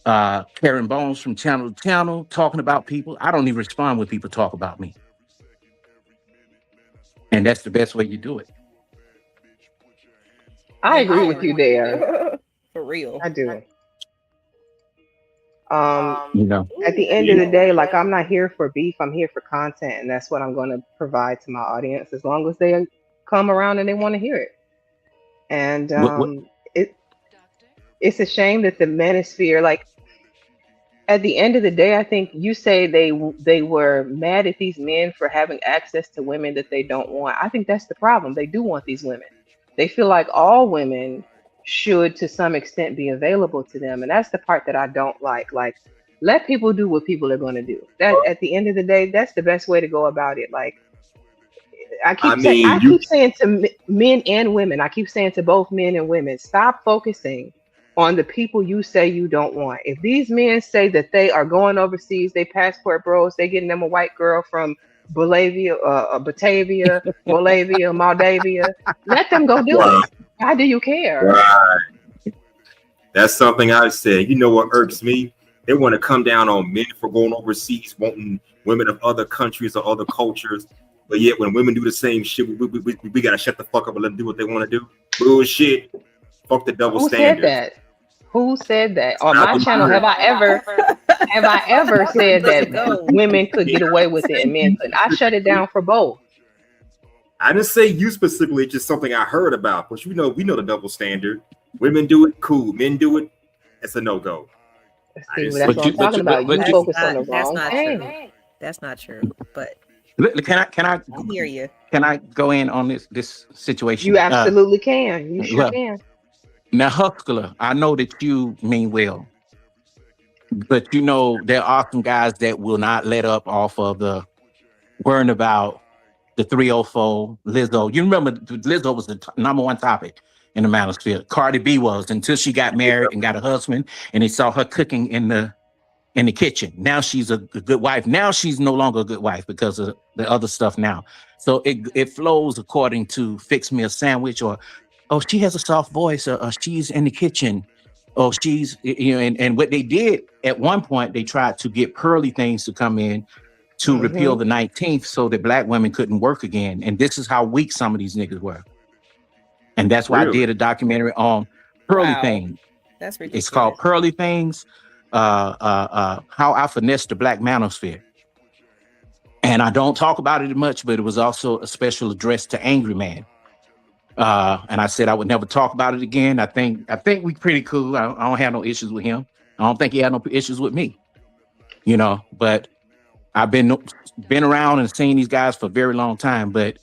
carrying bones from channel to channel, talking about people. I don't even respond when people talk about me. And that's the best way you do it. I agree with you there. For real. I do. You know, At the end of the day, like, I'm not here for beef. I'm here for content, and that's what I'm going to provide to my audience as long as they come around and they want to hear it. And What- it's a shame that the manosphere, like, at the end of the day, I think you say they were mad at these men for having access to women that they don't want. I think that's the problem. They do want these women. They feel like all women should, to some extent, be available to them, and that's the part that I don't like. Like, let people do what people are going to do. That, at the end of the day, that's the best way to go about it. Like, I keep saying to men and women, I keep saying to both men and women, stop focusing on the people you say you don't want. If these men say that they are going overseas, they passport bros, they getting them a white girl from Batavia, Moldavia, Moldavia. Let them go do Wow. it. Why do you care? Right. That's something I said. You know what irks me? They want to come down on men for going overseas, wanting women of other countries or other cultures. But yet, when women do the same shit, we got to shut the fuck up and let them do what they want to do. Bullshit. Fuck the double Who standard. said that? Who said that? On Not my the channel, word. have I ever said that Go. women could get away with it and men couldn't? I shut it down for both. I didn't say you specifically, it's just something I heard about. But we know the double standard. Women do it, cool. Men do it, it's a no-go. See, just- that's But what you- I'm talking but about. You you- focus on the That's wrong not thing. true. That's not true. But Can I I hear you. can I go in on this situation? You absolutely can. You sure well, can. Now, Huskler, I know that you mean well, but you know there are some guys that will not let up off of the worrying about the 304 Lizzo. You remember Lizzo was the number one topic in the manosphere. Cardi B was until she got married and got a husband, and they saw her cooking in the kitchen. Now she's a good wife. Now she's no longer a good wife because of the other stuff now. So it flows according to fix me a sandwich, or oh, she has a soft voice, or she's in the kitchen, or she's, you know, and what they did at one point, they tried to get Pearly Things to come in to repeal the 19th so that black women couldn't work again. And this is how weak some of these niggas were. And that's why Really? I did a documentary on Pearly Wow. Things. That's ridiculous. It's called Pearly Things, How I Finessed the Black Manosphere. And I don't talk about it much, but it was also a special address to Angry Man. And I said I would never talk about it again. I think we pretty cool. I don't have no issues with him. I don't think he had no issues with me. You know, but I've been around and seen these guys for a very long time. But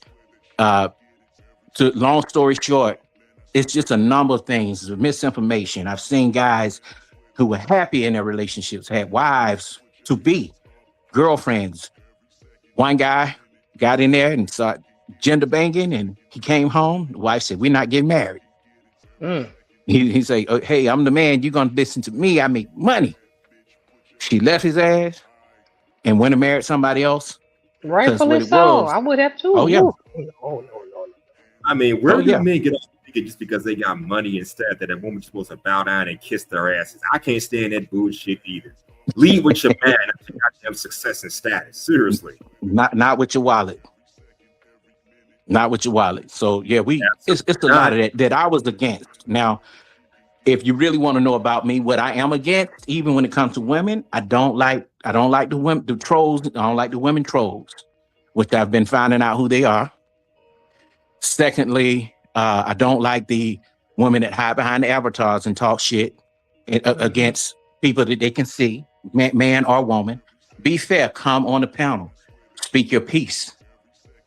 to long story short, it's just a number of things. It's misinformation. I've seen guys who were happy in their relationships, had wives to be, girlfriends. One guy got in there and started gender banging, and he came home. The wife said, "We're not getting married." He said, oh, "Hey, I'm the man. You're gonna listen to me. I make money." She left his ass and went and married somebody else. Rightfully what it so. was- I would have too. Oh, yeah. Ooh. No. I mean, where Oh, do yeah. men get off thinking just because they got money instead that a woman's supposed to bow down and kiss their asses? I can't stand that bullshit either. Lead with your man, not your goddamn success and status. Seriously. Not with your wallet. Not with your wallet. So yeah, it's a lot of that I was against. Now, if you really want to know about me, what I am against, even when it comes to women, I don't like the women, the trolls. I don't like the women trolls, which I've been finding out who they are. Secondly, I don't like the women that hide behind the avatars and talk shit against people that they can see, man or woman. Be fair. Come on the panel. Speak your piece.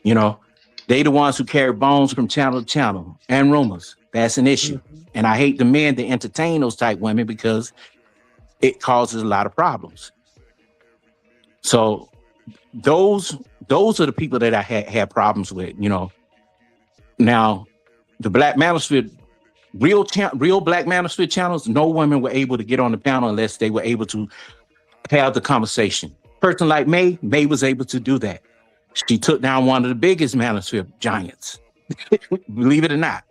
You know, they the ones who carry bones from channel to channel and rumors. That's an issue. And I hate the men that entertain those type women because it causes a lot of problems. So those are the people that I had problems with, you know. Now, the Black Manosphere, real Black Manosphere channels, no women were able to get on the panel unless they were able to have the conversation. Person like May was able to do that. She took down one of the biggest Manosphere giants. Believe it or not.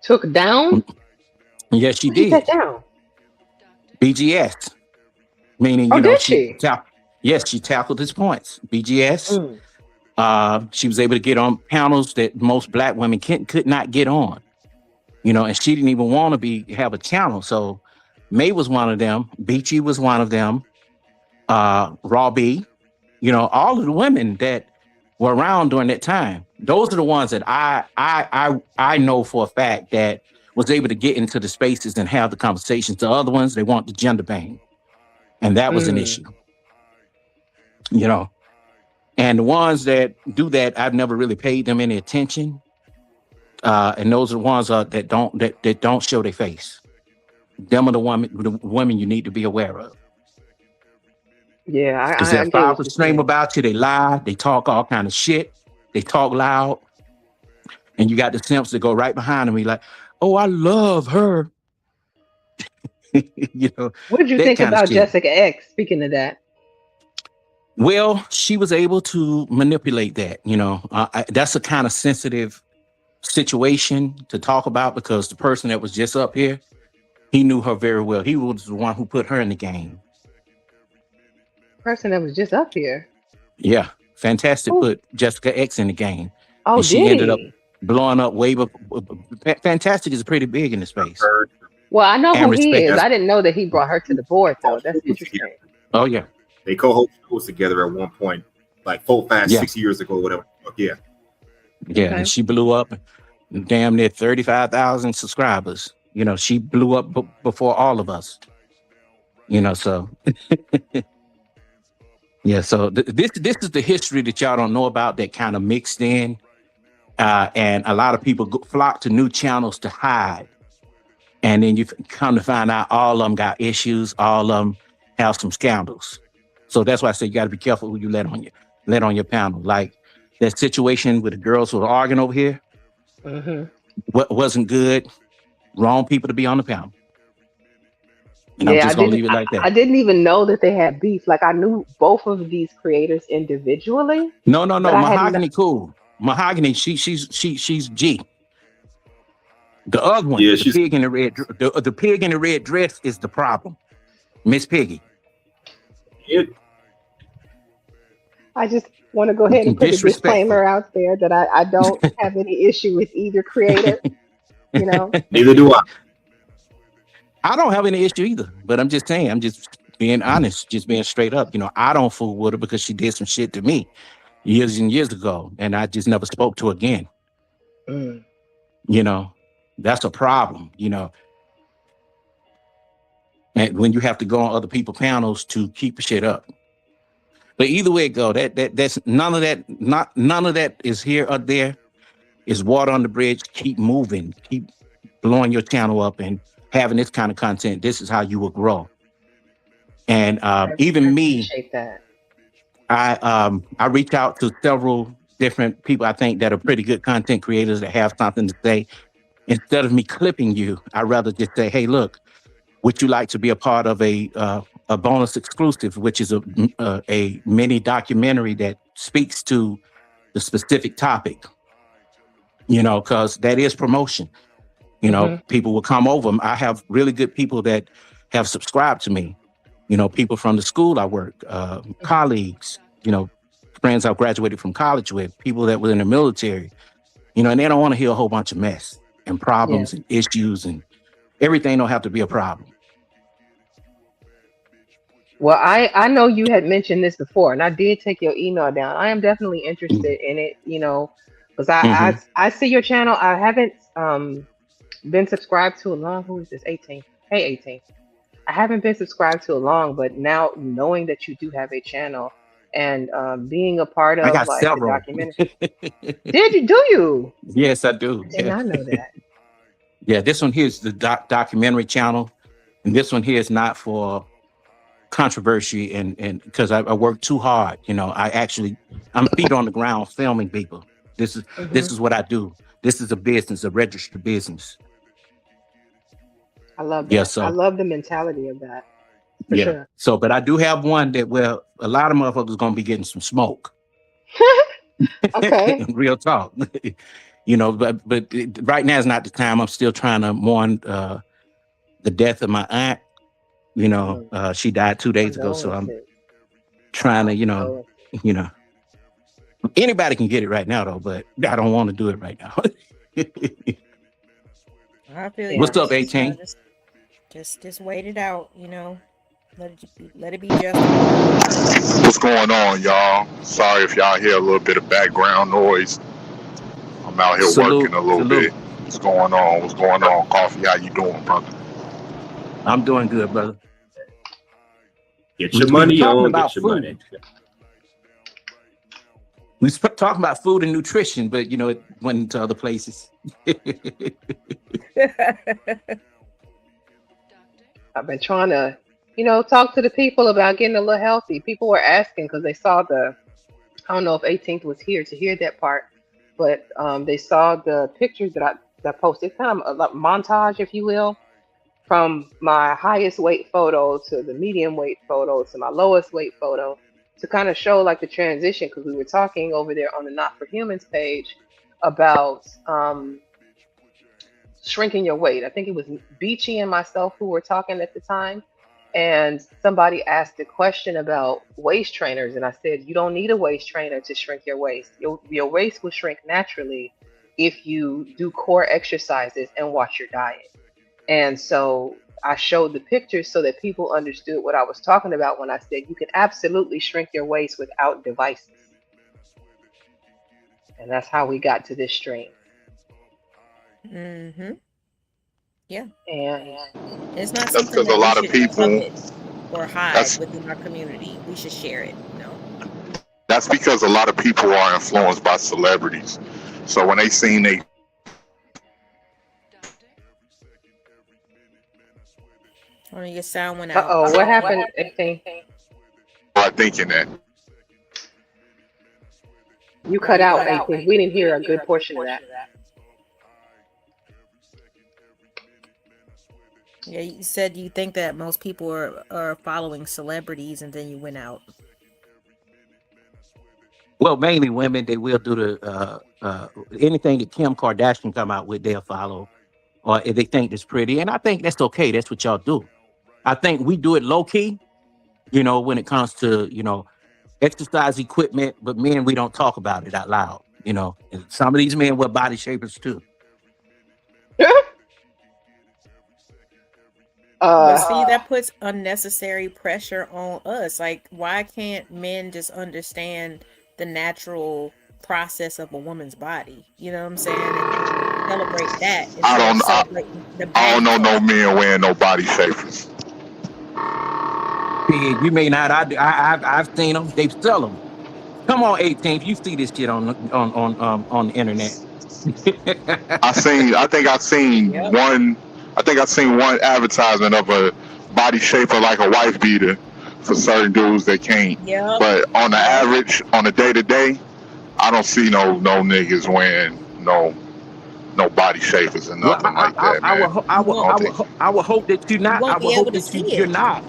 Took down? Yes, she Who did did. that down? BGS. Meaning, Oh, you know, did she? she tackled his points. BGS. She was able to get on panels that most Black women could not get on. You know, and she didn't even want to have a channel. So May was one of them. Beachy was one of them. Raw B. You know, all of the women that were around during that time. Those are the ones that I know for a fact that was able to get into the spaces and have the conversations. The other ones, they want the gender bang. And that was an issue. You know, and the ones that do that, I've never really paid them any attention. And those are the ones that don't show their face. Them are the women you need to be aware of. Yeah, Because I if get I what was you're stream saying. about you, they lie, they talk all kind of shit, they talk loud, and you got the simps that go right behind them, like, "Oh, I love her." You know, What did you that think kind of about shit. Jessica X? Speaking of that, Well, she was able to manipulate that. That's a kind of sensitive situation to talk about because the person that was just up here, he knew her very well. He was the one who put her in the game. Person that was just up here. Yeah, Fantastic Who? put Jessica X in the game, Oh, and she did ended up he? blowing up way before. Fantastic is pretty big in the space. Heard Well, I know And who he respect. is. I didn't know that he brought her to the board, though. That's interesting. Oh yeah, they co-host shows together at one point, like 4, 5, Yeah. 6 years ago, whatever. Yeah. yeah, Okay. and she blew up damn near 35,000 subscribers. She blew up before all of us. So yeah. So this is the history that y'all don't know about that kind of mixed in, and a lot of people flock to new channels to hide, and then you come to find out all of them got issues, all of them have some scandals. So that's why I say you got to be careful who you let on your panel. Like that situation with the girls who were arguing over here, Mm-hmm. wasn't good. Wrong people to be on the panel. And I'm Yeah, just gonna leave it like that. I didn't even know that they had beef. Like I knew both of these creators individually. No. But I had Mahogany cool. Mahogany, she's G. The other one, Yeah, the she's- pig in the red, the pig in the red dress is the problem. Miss Piggy. It, I just want to go ahead and put a Disrespectful. disclaimer out there that I don't have any issue with either creator. neither do I. I don't have any issue either, but I'm just saying, I'm just being honest, just being straight up. I don't fool with her because she did some shit to me years and years ago, and I just never spoke to her again. Mm. That's a problem, and when you have to go on other people's panels to keep shit up. But either way it go, that's none of that is here or there. Is water on the bridge. Keep moving, keep blowing your channel up and having this kind of content. This is how you will grow. And even me, Appreciate that. I reach out to several different people I think that are pretty good content creators that have something to say. Instead of me clipping you, I'd rather just say, hey, look, would you like to be a part of a bonus exclusive, which is a mini documentary that speaks to the specific topic, because that is promotion. People will come over. I have really good people that have subscribed to me, people from the school I work, colleagues, friends I've graduated from college with, people that were in the military, and they don't want to hear a whole bunch of mess and problems and issues, and everything don't have to be a problem. Well, I know you had mentioned this before, and I did take your email down. I am definitely interested in it, because I see your channel. I haven't been subscribed to a long. Who is this? 18. Hey, 18. I haven't been subscribed to a long, but now knowing that you do have a channel and being a part of I got like several. the documentary. Do you? Yes, I do. I did not know that. Yeah, this one here is the documentary channel, and this one here is not for controversy and because I work too hard. I'm feet on the ground filming people. This is what I do. This is a business, a registered business. I love that. Yeah, so- I love the mentality of that. For sure. So, but I do have one that a lot of motherfuckers gonna be getting some smoke. Okay. Real talk. But right now is not the time. I'm still trying to mourn the death of my aunt. She died 2 days ago, so I'm trying to, anybody can get it right now though, but I don't want to do it right now. I feel you. What's up, 18? Just wait it out, Let it be just. What's going on, y'all? Sorry if y'all hear a little bit of background noise. I'm out here Salute, working a little salute. bit. What's going on? What's going on, Coffee? How you doing, brother? I'm doing good, brother. Get We your were money talking on. about Get your food. money. We talking about food and nutrition, but it went into other places. I've been trying to, talk to the people about getting a little healthy. People were asking because they saw I don't know if 18th was here to hear that part, but they saw the pictures that I posted. It's kind of a montage, if you will, from my highest weight photo to the medium weight photo to my lowest weight photo. to kind of show like the transition, because we were talking over there on the Not for Humans page about shrinking your weight. I think it was Beachy and myself who were talking at the time. And somebody asked a question about waist trainers. And I said, you don't need a waist trainer to shrink your waist. Your waist will shrink naturally if you do core exercises and watch your diet. And so I showed the pictures so that people understood what I was talking about when I said you can absolutely shrink your waist without devices. And that's how we got to this stream. Mm-hmm. Yeah. And It's not That's something because a that lot we of should people. covet or hide That's within our community. We should share it, you know. that's because a lot of people are influenced by celebrities. So when they seen they Oh, your sound went out. uh-oh, what happened, 18? are thinking that. You cut out, 18. We didn't hear a good portion of that. Yeah, you said you think that most people are following celebrities, and then you went out. Well, mainly women. They will do the anything that Kim Kardashian come out with, they'll follow, or if they think it's pretty. And I think that's okay. That's what y'all do. I think we do it low key, you know, when it comes to, you know, exercise equipment, but men, we don't talk about it out loud, you know. And some of these men wear body shapers too. But see, that puts unnecessary pressure on us. Like, why can't men just understand the natural process of a woman's body? You know what I'm saying? And celebrate that I instead of don't celebrating the I don't know baggy no men wearing no body shapers. Yeah, you may not. I've seen them. They sell them. Come on, 18th. You see this shit on the internet. I think I've seen Yep. one advertisement of a body shaper like a wife beater for certain dudes that can't. Yep. But on the Yep. average, on a day to day, I don't see no niggas wearing no body shapers and Well, nothing like that, man. I would hope that you're You not. I won't would be hope able to that see you're it. not.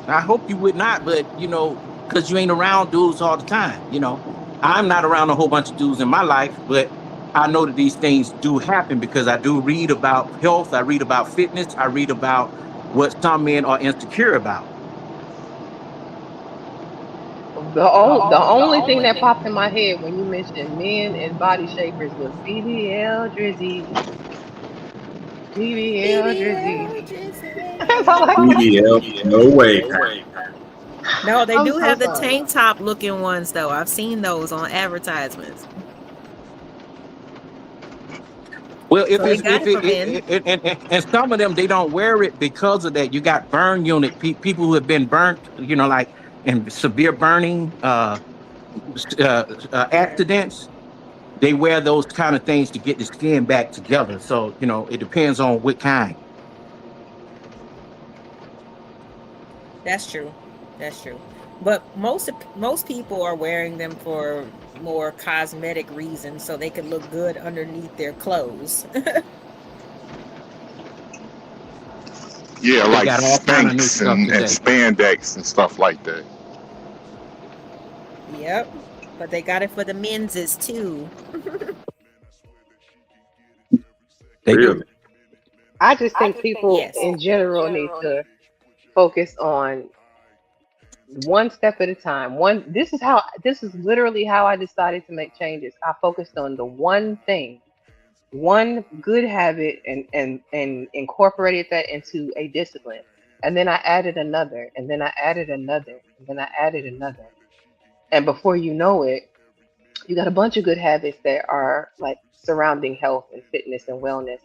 I hope you would not, but you know, because you ain't around dudes all the time. You know, I'm not around a whole bunch of dudes in my life, but I know that these things do happen because I do read about health. I read about fitness. I read about what some men are insecure about. The only thing that popped in my head when you mentioned men and body shapers was BBL Drizzy. BBL Drizzy. That's all I can think. BBL, no way. No, they I'm do so have the sorry. tank top looking ones though. I've seen those on advertisements. Well, if So they it's got if it for men. and some of them they don't wear it because of that. You got burn unit people who have been burnt, you know, like in severe burning accidents. They wear those kind of things to get the skin back together. So you know, it depends on what kind. That's true. That's true. But most people are wearing them for more cosmetic reasons, so they can look good underneath their clothes. Yeah, They like got all kind of new Spanx stuff and today. spandex and stuff like that. Yep. But they got it for the men's too. They do. Really? I just think people Yes. in general need to focus on one step at a time. This is literally how I decided to make changes. I focused on the one thing, one good habit, and incorporated that into a discipline. And then I added another, and then I added another, and then I added another. And before you know it, you got a bunch of good habits that are like surrounding health and fitness and wellness.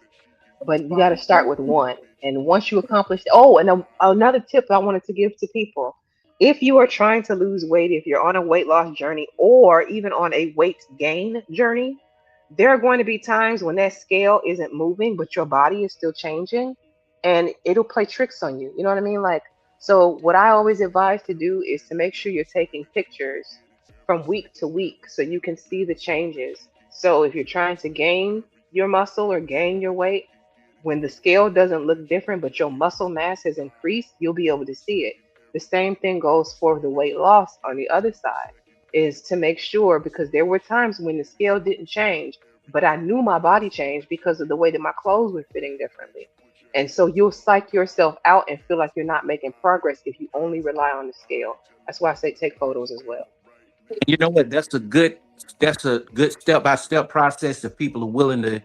But you got to start with one. And once you accomplish, oh, and another tip I wanted to give to people: if you are trying to lose weight, if you're on a weight loss journey, or even on a weight gain journey, there are going to be times when that scale isn't moving, but your body is still changing, and it'll play tricks on you. You know what I mean? Like, so what I always advise to do is to make sure you're taking pictures from week to week so you can see the changes. So if you're trying to gain your muscle or gain your weight, when the scale doesn't look different, but your muscle mass has increased, you'll be able to see it. The same thing goes for the weight loss on the other side, is to make sure, because there were times when the scale didn't change, but I knew my body changed because of the way that my clothes were fitting differently. And so you'll psych yourself out and feel like you're not making progress if you only rely on the scale. That's why I say take photos as well. You know what? That's a good step-by-step process if people are willing to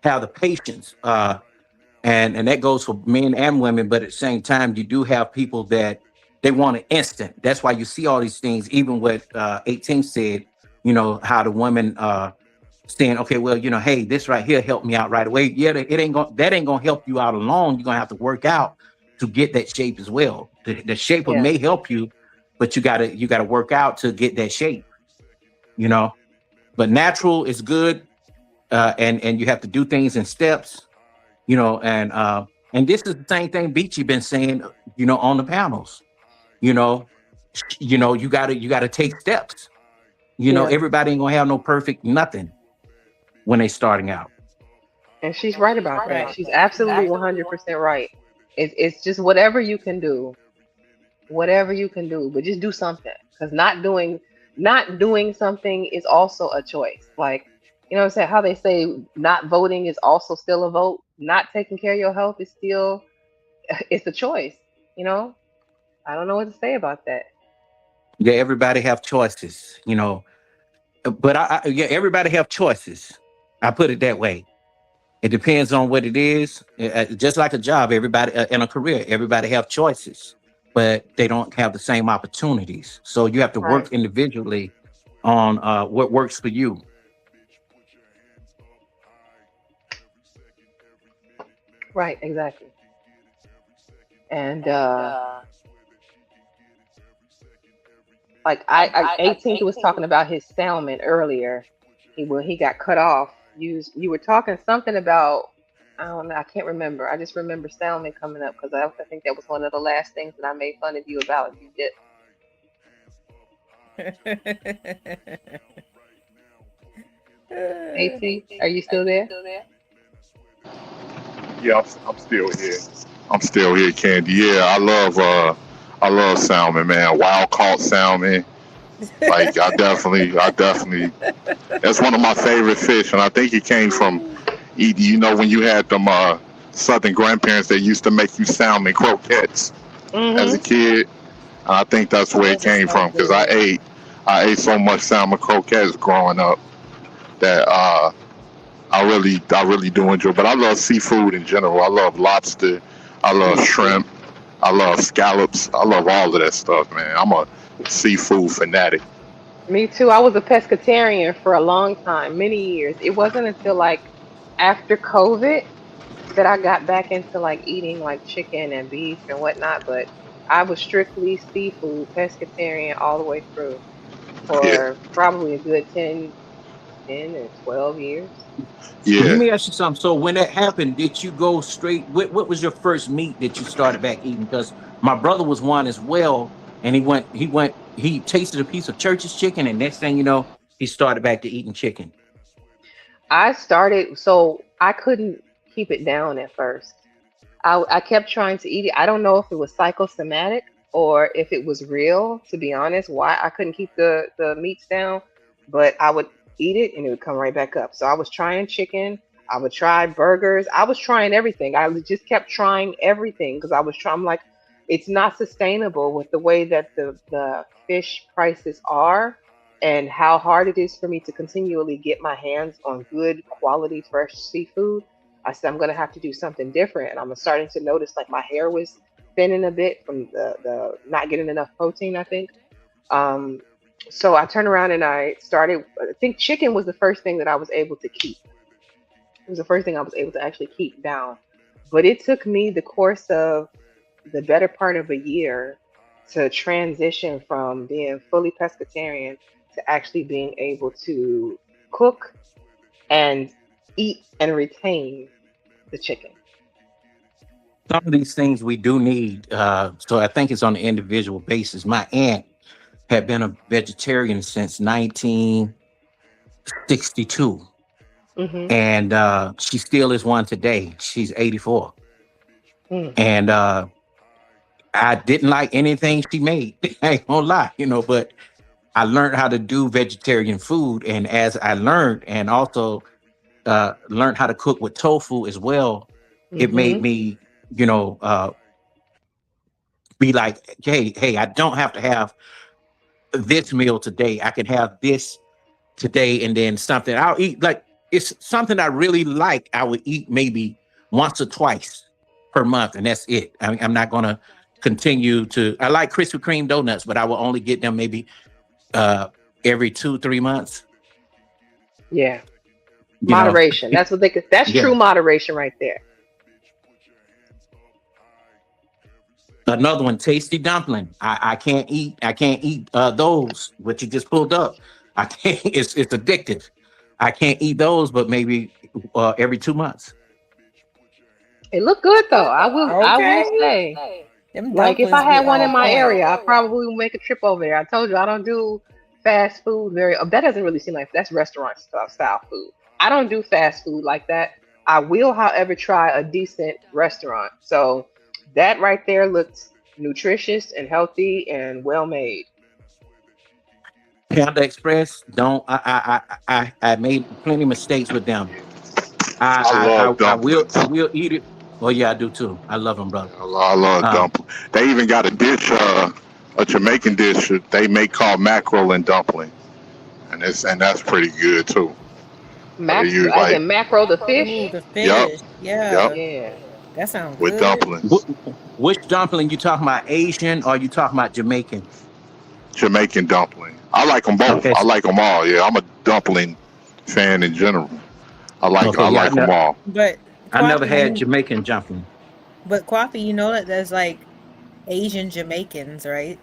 have the patience. And that goes for men and women, but at the same time, you do have people that they want an instant. That's why you see all these things, even what 18 said, you know, how the woman saying, okay, well, you know, hey, this right here helped me out right away. Yeah, that ain't gonna help you out alone. You're gonna have to work out to get that shape as well. The shape may help you, but you gotta work out to get that shape, you know. But natural is good, and you have to do things in steps, you know. And this is the same thing Beachy been saying, you know, on the panels. You know, you gotta take steps. You know, everybody ain't gonna have no perfect nothing when they starting out. And she's right about that. She's absolutely 100% right. It's just whatever you can do, but just do something. Because not doing something is also a choice. Like, you know what I'm saying? How they say not voting is also still a vote. Not taking care of your health is still, it's a choice, you know? I don't know what to say about that. Yeah, everybody have choices, you know. But everybody have choices. I put it that way. It depends on what it is. Just like a job, everybody in a career, everybody have choices, but they don't have the same opportunities. So you have to work individually on what works for you. Right, exactly. And like I 18 was talking about his salmon earlier. He got cut off. You were talking something about, I don't know, I can't remember. I just remember salmon coming up because I think that was one of the last things that I made fun of you about. You did. 18, are you still there? Yeah, I'm still here. I'm still here, Candy. Yeah, I love salmon, man. Wild caught salmon. Like I definitely, that's one of my favorite fish, and I think it came from eating. You know, when you had them southern grandparents that used to make you salmon croquettes as a kid. And I think that's where it came from, because I ate so much salmon croquettes growing up that I really do enjoy. But I love seafood in general. I love lobster. I love shrimp. I love scallops. I love all of that stuff, man. I'm a seafood fanatic. Me too. I was a pescatarian for a long time, many years. It wasn't until like after COVID that I got back into like eating like chicken and beef and whatnot. But I was strictly seafood pescatarian all the way through for probably a good 10 or 12 years. Yeah. Let me ask you something. So when that happened, did you go straight? What was your first meat that you started back eating? Because my brother was one as well, and he tasted a piece of Church's chicken, and next thing you know, he started back to eating chicken. So I couldn't keep it down at first. I kept trying to eat it. I don't know if it was psychosomatic or if it was real, to be honest, why I couldn't keep the meats down, but I would eat it and it would come right back up. So I was trying chicken, I would try burgers, I was trying everything. I just kept trying everything because I'm like, it's not sustainable with the way that the fish prices are and how hard it is for me to continually get my hands on good quality fresh seafood. I said I'm gonna have to do something different, and I'm starting to notice like my hair was thinning a bit from the not getting enough protein, I think. So I turned around and I think chicken was the first thing that I was able to keep. It was the first thing I was able to actually keep down. But it took me the course of the better part of a year to transition from being fully pescatarian to actually being able to cook and eat and retain the chicken. Some of these things we do need. So I think it's on an individual basis. My aunt had been a vegetarian since 1962. And she still is one today. She's 84. And I didn't like anything she made. I ain't gonna lie, but I learned how to do vegetarian food. And as I learned and also learned how to cook with tofu as well, it made me, be like, hey, I don't have to have this meal today. I can have this today and then something I'll eat. Like, it's something I really like. I would eat maybe once or twice per month, and that's it. I'm not going to continue to. I like Krispy Kreme donuts, but I will only get them maybe every 2-3 months. Yeah. You know? Moderation. That's what they could. That's Yeah. true moderation right there. Another one, tasty dumpling. I can't eat those. What you just pulled up. I can't. It's addictive. I can't eat those, but maybe every 2 months. It looked good though. I will Okay. say. Them Like if I dumplings had be one in on my point. area, I probably would make a trip over there. I told you I don't do fast food very. That doesn't really seem like that's restaurant style food. I don't do fast food like that. I will, however, try a decent restaurant. So that right there looks nutritious and healthy and well made. Panda Express, don't. I made plenty of mistakes with them. I love dumplings. I will eat it. Oh yeah, I do too. I love them, brother. I love dumplings. They even got a dish, a Jamaican dish that they make called mackerel and dumpling, and that's pretty good too. Mackerel, as in mackerel, the fish. Ooh, the fish. Yup. Yeah. Yeah. That sounds with good. dumplings. Which dumpling you talking about? Asian or you talking about Jamaican? Jamaican dumpling. I like them both. Okay. I like them all. Yeah, I'm a dumpling fan in general. I like them all. But I never Kwafi, had Jamaican dumpling. But Kwafi, you know that there's like Asian Jamaicans, right?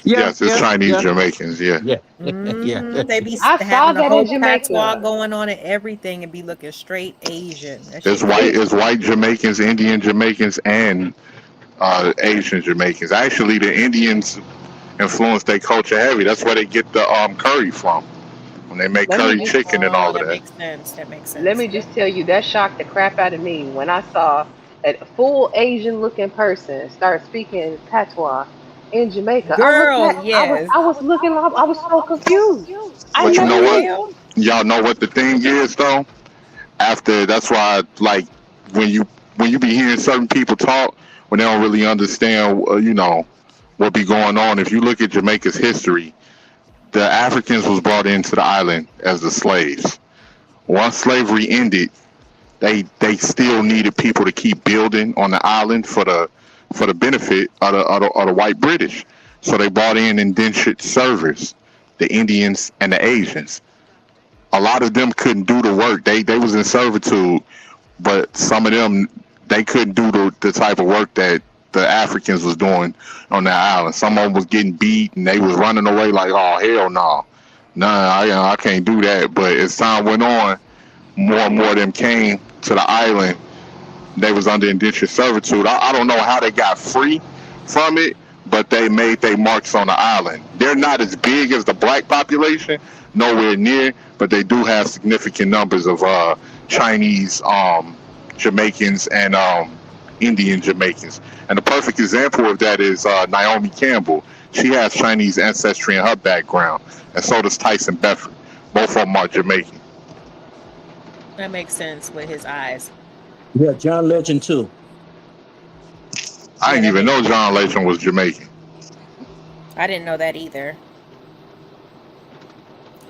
Yes, it's Chinese Jamaicans. Yeah. Yeah. They be I saw having that a whole in Jamaica. patois going on and everything and be looking straight Asian. That It's shit- white Jamaicans, Indian Jamaicans, and Asian Jamaicans. Actually, the Indians influence their culture heavy. That's where they get the curry from. When they make Let me curry just- chicken and all of that that. makes sense. That makes sense. Let me just tell you, that shocked the crap out of me when I saw a full Asian looking person start speaking patois in Jamaica. Girl, yes. I was looking, I was so confused. But you know what? Hell? Y'all know what the thing is though. That's why like when you be hearing certain people talk when they don't really understand, what be going on. If you look at Jamaica's history, the Africans was brought into the island as the slaves. Once slavery ended, they still needed people to keep building on the island for the benefit of the white British. So they brought in indentured servers, the Indians and the Asians. A lot of them couldn't do the work. They was in servitude, but some of them, they couldn't do the type of work that the Africans was doing on that island. Some of them was getting beat and they was running away like, oh, hell no. Nah, I can't do that. But as time went on, more and more of them came to the island. They was under indentured servitude. I don't know how they got free from it, but they made their marks on the island. They're not as big as the black population, nowhere near, but they do have significant numbers of Chinese Jamaicans and Indian Jamaicans. And the perfect example of that is Naomi Campbell. She has Chinese ancestry in her background, and so does Tyson Bedford. Both of them are Jamaican. That makes sense with his eyes. Yeah, John Legend too. I didn't even know John Legend was Jamaican. I didn't know that either.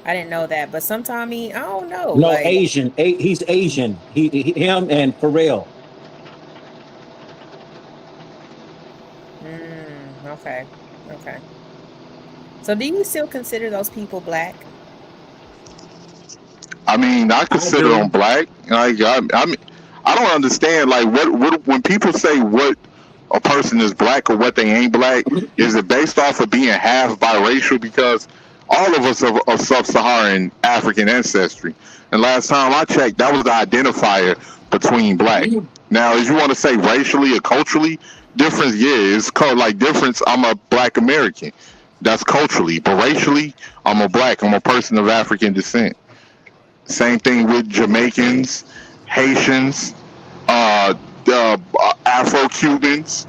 I didn't know that, but sometimes I don't know. No, like, Asian. He's Asian. Him and Pharrell. Okay. So do you still consider those people black? I mean, I consider them black. Like, I mean, I don't understand. Like, what when people say what a person is black or what they ain't black, is it based off of being half biracial? Because all of us are of sub-Saharan African ancestry, and last time I checked, that was the identifier between black. Now, if you want to say racially or culturally difference, yeah, it's called like difference. I'm a black American. That's culturally, but racially, I'm a black. I'm a person of African descent. Same thing with Jamaicans, Haitians, Afro-Cubans,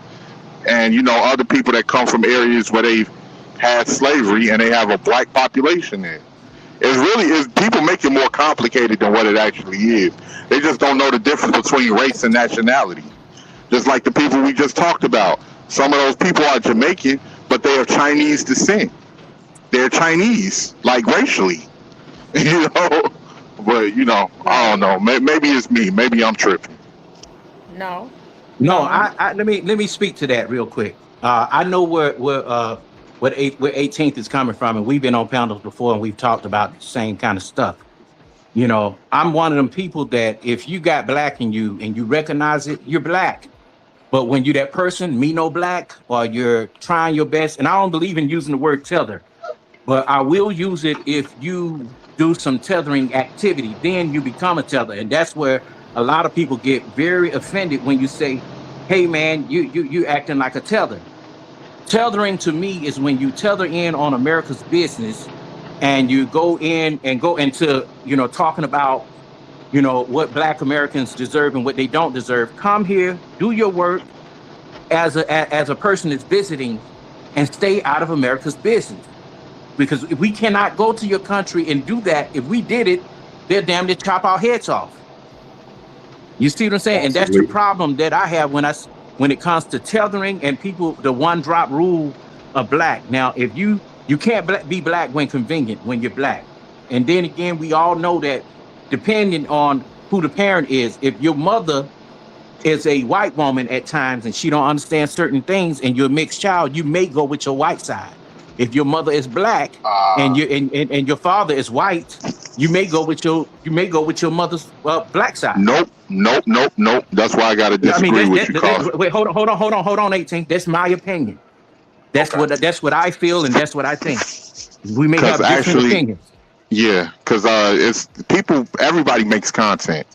and other people that come from areas where they've had slavery and they have a black population there. People make it more complicated than what it actually is. They just don't know the difference between race and nationality. Just like the people we just talked about. Some of those people are Jamaican, but they are Chinese descent. They're Chinese, like racially. But I don't know. Maybe it's me. Maybe I'm tripping. No. No, I let me speak to that real quick. I know where 18th is coming from, and we've been on panels before, and we've talked about the same kind of stuff. I'm one of them people that if you got black in you and you recognize it, you're black. But when you that person, me no black, or you're trying your best, and I don't believe in using the word tether, but I will use it if you do some tethering activity, then you become a tether. And that's where a lot of people get very offended when you say, hey man, you acting like a tether. Tethering to me is when you tether in on America's business and you go in and go into, talking about, what black Americans deserve and what they don't deserve. Come here, do your work as a person that's visiting, and stay out of America's business. Because if we cannot go to your country and do that, if we did it, they're damn near chop our heads off. You see what I'm saying? Absolutely. And that's the problem that I have when it comes to tethering and people, the one drop rule of black. Now, if you can't be black when convenient, when you're black. And then again, we all know that depending on who the parent is, if your mother is a white woman at times and she don't understand certain things and you're a mixed child, you may go with your white side. If your mother is black and your father is white, you may go with your mother's black side. Nope. That's why I got to disagree with you. Wait, hold on, 18. That's my opinion. That's what I feel, and that's what I think. We may have different opinions. Yeah, because everybody makes content.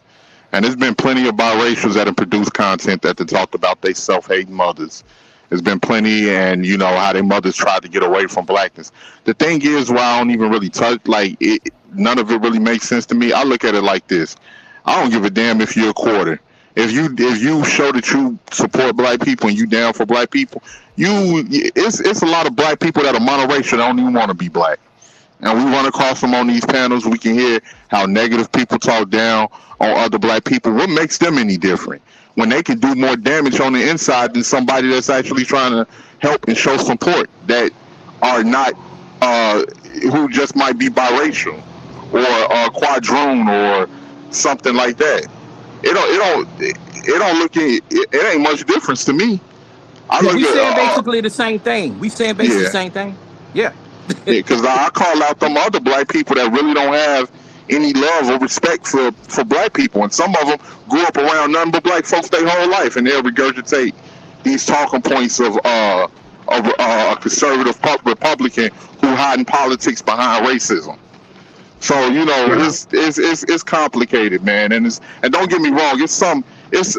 And there's been plenty of biracials that have produced content that have talked about they self-hating mothers. There's been plenty, and how their mothers tried to get away from blackness. The thing is, why I don't even really touch, none of it really makes sense to me. I look at it like this. I don't give a damn if you're a quarter. If you show that you support black people and you down for black people, it's a lot of black people that are monoracial that don't even want to be black. And we run across them on these panels. We can hear how negative people talk down on other black people. What makes them any different when they can do more damage on the inside than somebody that's actually trying to help and show support that are not who just might be biracial or quadroon or something like that. It ain't much difference to me. We saying basically the same thing. We saying basically the same thing. Yeah. Because I call out them other black people that really don't have any love or respect for black people, and some of them grew up around nothing but black folks their whole life, and they'll regurgitate these talking points of a conservative Republican who hiding politics behind racism. So it's complicated, man, and don't get me wrong,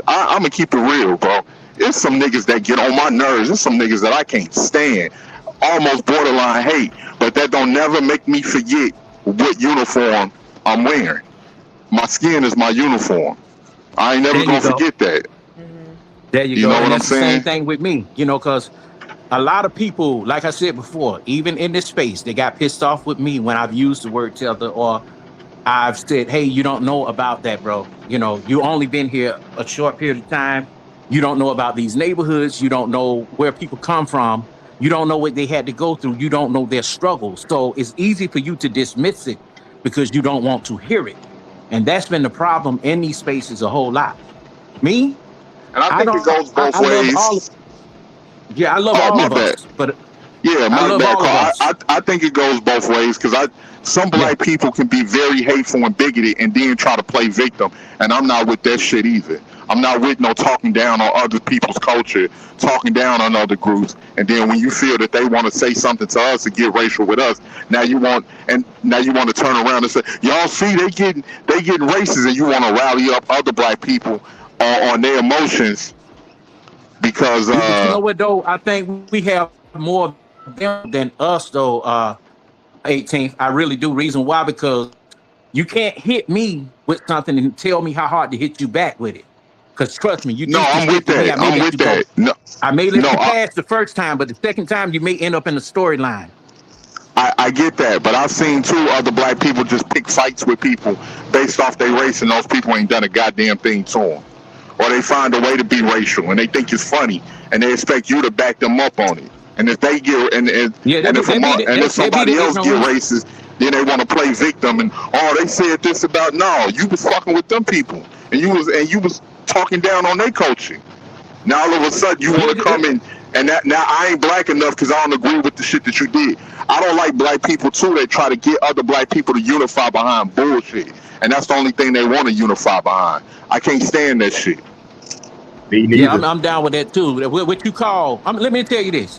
I'm gonna keep it real, bro. It's some niggas that get on my nerves. There's some niggas that I can't stand, almost borderline hate, but that don't never make me forget what uniform I'm wearing. My skin is my uniform. I ain't never gonna forget that. There you go. Know what I'm the saying? Same thing with me, because a lot of people, like I said before, even in this space, they got pissed off with me when I've used the word tether, or I've said, hey, you don't know about that, bro. You only been here a short period of time. You don't know about these neighborhoods. You don't know where people come from. You don't know what they had to go through. You don't know their struggles. So it's easy for you to dismiss it because you don't want to hear it. And that's been the problem in these spaces a whole lot. Me? And I think it goes both ways. I love all of us. But yeah, my bad. I think it goes both ways because some black people can be very hateful and bigoted and then try to play victim. And I'm not with that shit either. I'm not with no talking down on other people's culture, talking down on other groups. And then when you feel that they want to say something to us to get racial with us, now you want to turn around and say, y'all see they getting racist, and you want to rally up other black people on their emotions because you know what though? I think we have more of them than us though. 18th, I really do. Reason why? Because you can't hit me with something and tell me how hard to hit you back with it. Because trust me, you No, I'm with disrespected me. that. I'm with that. No, I may let no, you pass the first time, but the second time you may end up in the storyline. I get that, but I've seen two other black people just pick fights with people based off their race, and those people ain't done a goddamn thing to them. Or they find a way to be racial, and they think it's funny, and they expect you to back them up on it. And if they get if somebody else get racist, then they want to play victim and they said this about you was fucking with them people, and you was talking down on their culture. Now all of a sudden you want to come in. And now I ain't black enough because I don't agree with the shit that you did. I don't like black people too that try to get other black people to unify behind bullshit. And that's the only thing they want to unify behind. I can't stand that shit. Yeah, I'm down with that too. What you call, let me tell you this.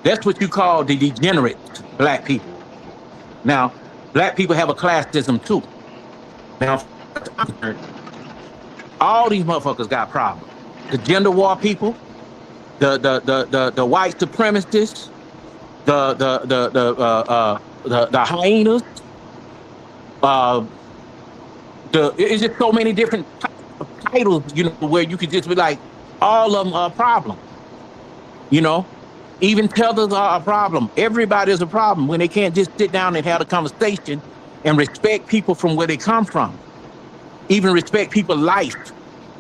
That's what you call the degenerate black people. Now, black people have a classism too. Now, all these motherfuckers got problems. The gender war people, the white supremacists, the hyenas, it's just so many different titles, where you could just be like, all of them are a problem. Even tethers are a problem. Everybody is a problem when they can't just sit down and have a conversation and respect people from where they come from. Even respect people's life.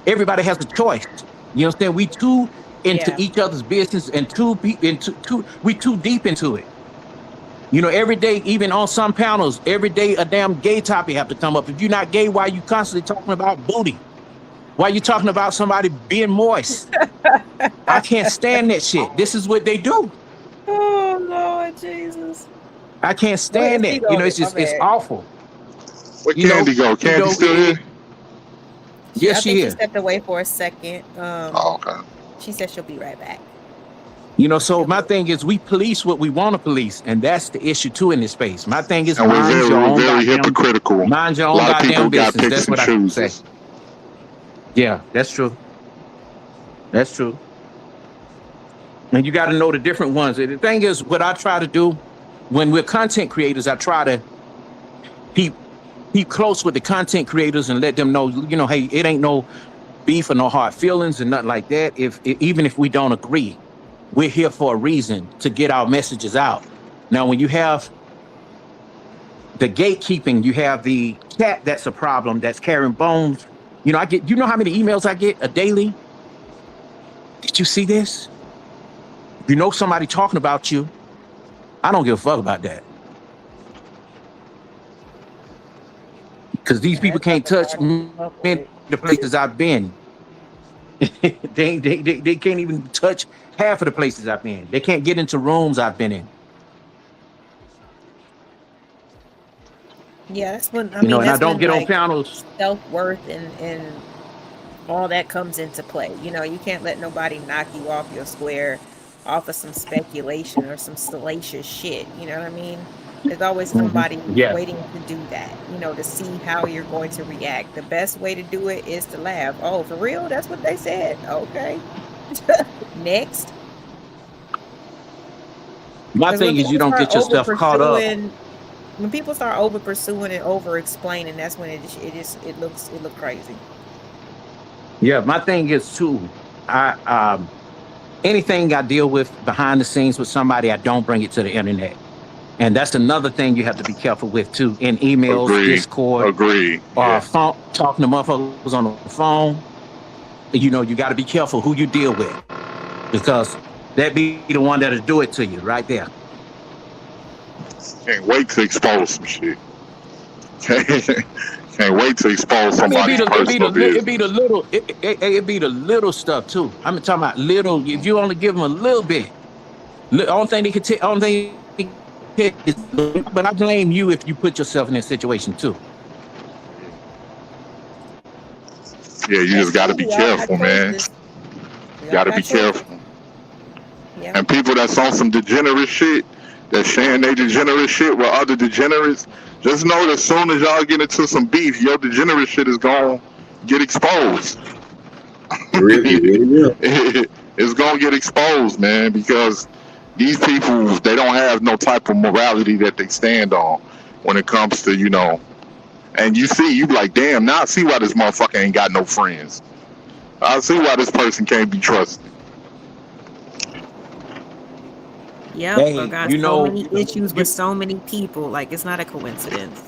Everybody has a choice. You understand? We too into each other's business and we too deep into it. Every day, even on some panels, every day a damn gay topic have to come up. If you're not gay, why are you constantly talking about booty? Why are you talking about somebody being moist? I can't stand that shit. This is what they do. Oh Lord Jesus. I can't stand that. It's awful. Where Candy go? Candy still here? Yes, she is. She stepped away for a second. Okay. She said she'll be right back. So my thing is, we police what we want to police, and that's the issue too in this space. My thing is, and we're very hypocritical. Mind your own goddamn business. That's what I say. Yeah, that's true. That's true. And you got to know the different ones. The thing is, what I try to do when we're content creators, I try to keep close with the content creators and let them know, hey, it ain't no beef or no hard feelings and nothing like that. Even if we don't agree, we're here for a reason to get our messages out. Now, when you have the gatekeeping, you have the chat that's a problem, that's carrying bones. I get, how many emails I get a daily? Did you see this? Somebody talking about you, I don't give a fuck about that. Because these people can't touch me in the places I've been. they can't even touch half of the places I've been. They can't get into rooms I've been in. Yeah, that's when and I don't get on panels. Self-worth and all that comes into play. You can't let nobody knock you off your square off of some speculation or some salacious shit. You know what I mean? There's always somebody waiting to do that, to see how you're going to react. The best way to do it is to laugh. Oh, for real? That's what they said. Okay. Next. My thing is, you don't get your stuff caught up. When people start over pursuing and over explaining, that's when it looks crazy. Yeah, my thing is too, anything I deal with behind the scenes with somebody, I don't bring it to the internet. And that's another thing you have to be careful with too. In emails, Discord, or phone, talking to motherfuckers on the phone. You got to be careful who you deal with, because that be the one that'll do it to you right there. Can't wait to expose some shit. Can't wait to expose somebody's personal business. It'd be the little stuff too. I'm talking about little. If you only give them a little bit, only thing they can take. But I blame you if you put yourself in that situation too. Yeah, you just got to be careful, man. You got to be careful. Yeah. And people that's on some degenerate shit, that's sharing their degenerate shit with other degenerates, just know that as soon as y'all get into some beef, your degenerate shit is going to get exposed. It's going to get exposed, man, because these people, they don't have no type of morality that they stand on when it comes to, and you be like, damn, now I see why this motherfucker ain't got no friends. I see why this person can't be trusted. Yep, Hey, or got you so know, many issues you, with so many people. Like it's not a coincidence.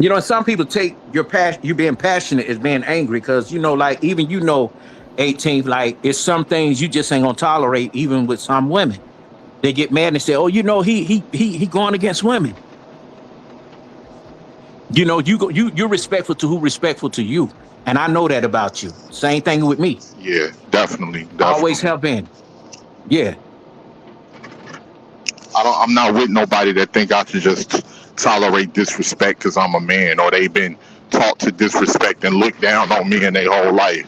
you know, some people take your passion, you being passionate as being angry, because like even 18th, like it's some things you just ain't gonna tolerate, even with some women. They get mad and say, "Oh, he going against women." You're respectful to who respectful to you, and I know that about you. Same thing with me. Yeah, definitely. Always have been. Yeah, I'm not with nobody that think I should just tolerate disrespect because I'm a man, or they've been taught to disrespect and look down on me in their whole life.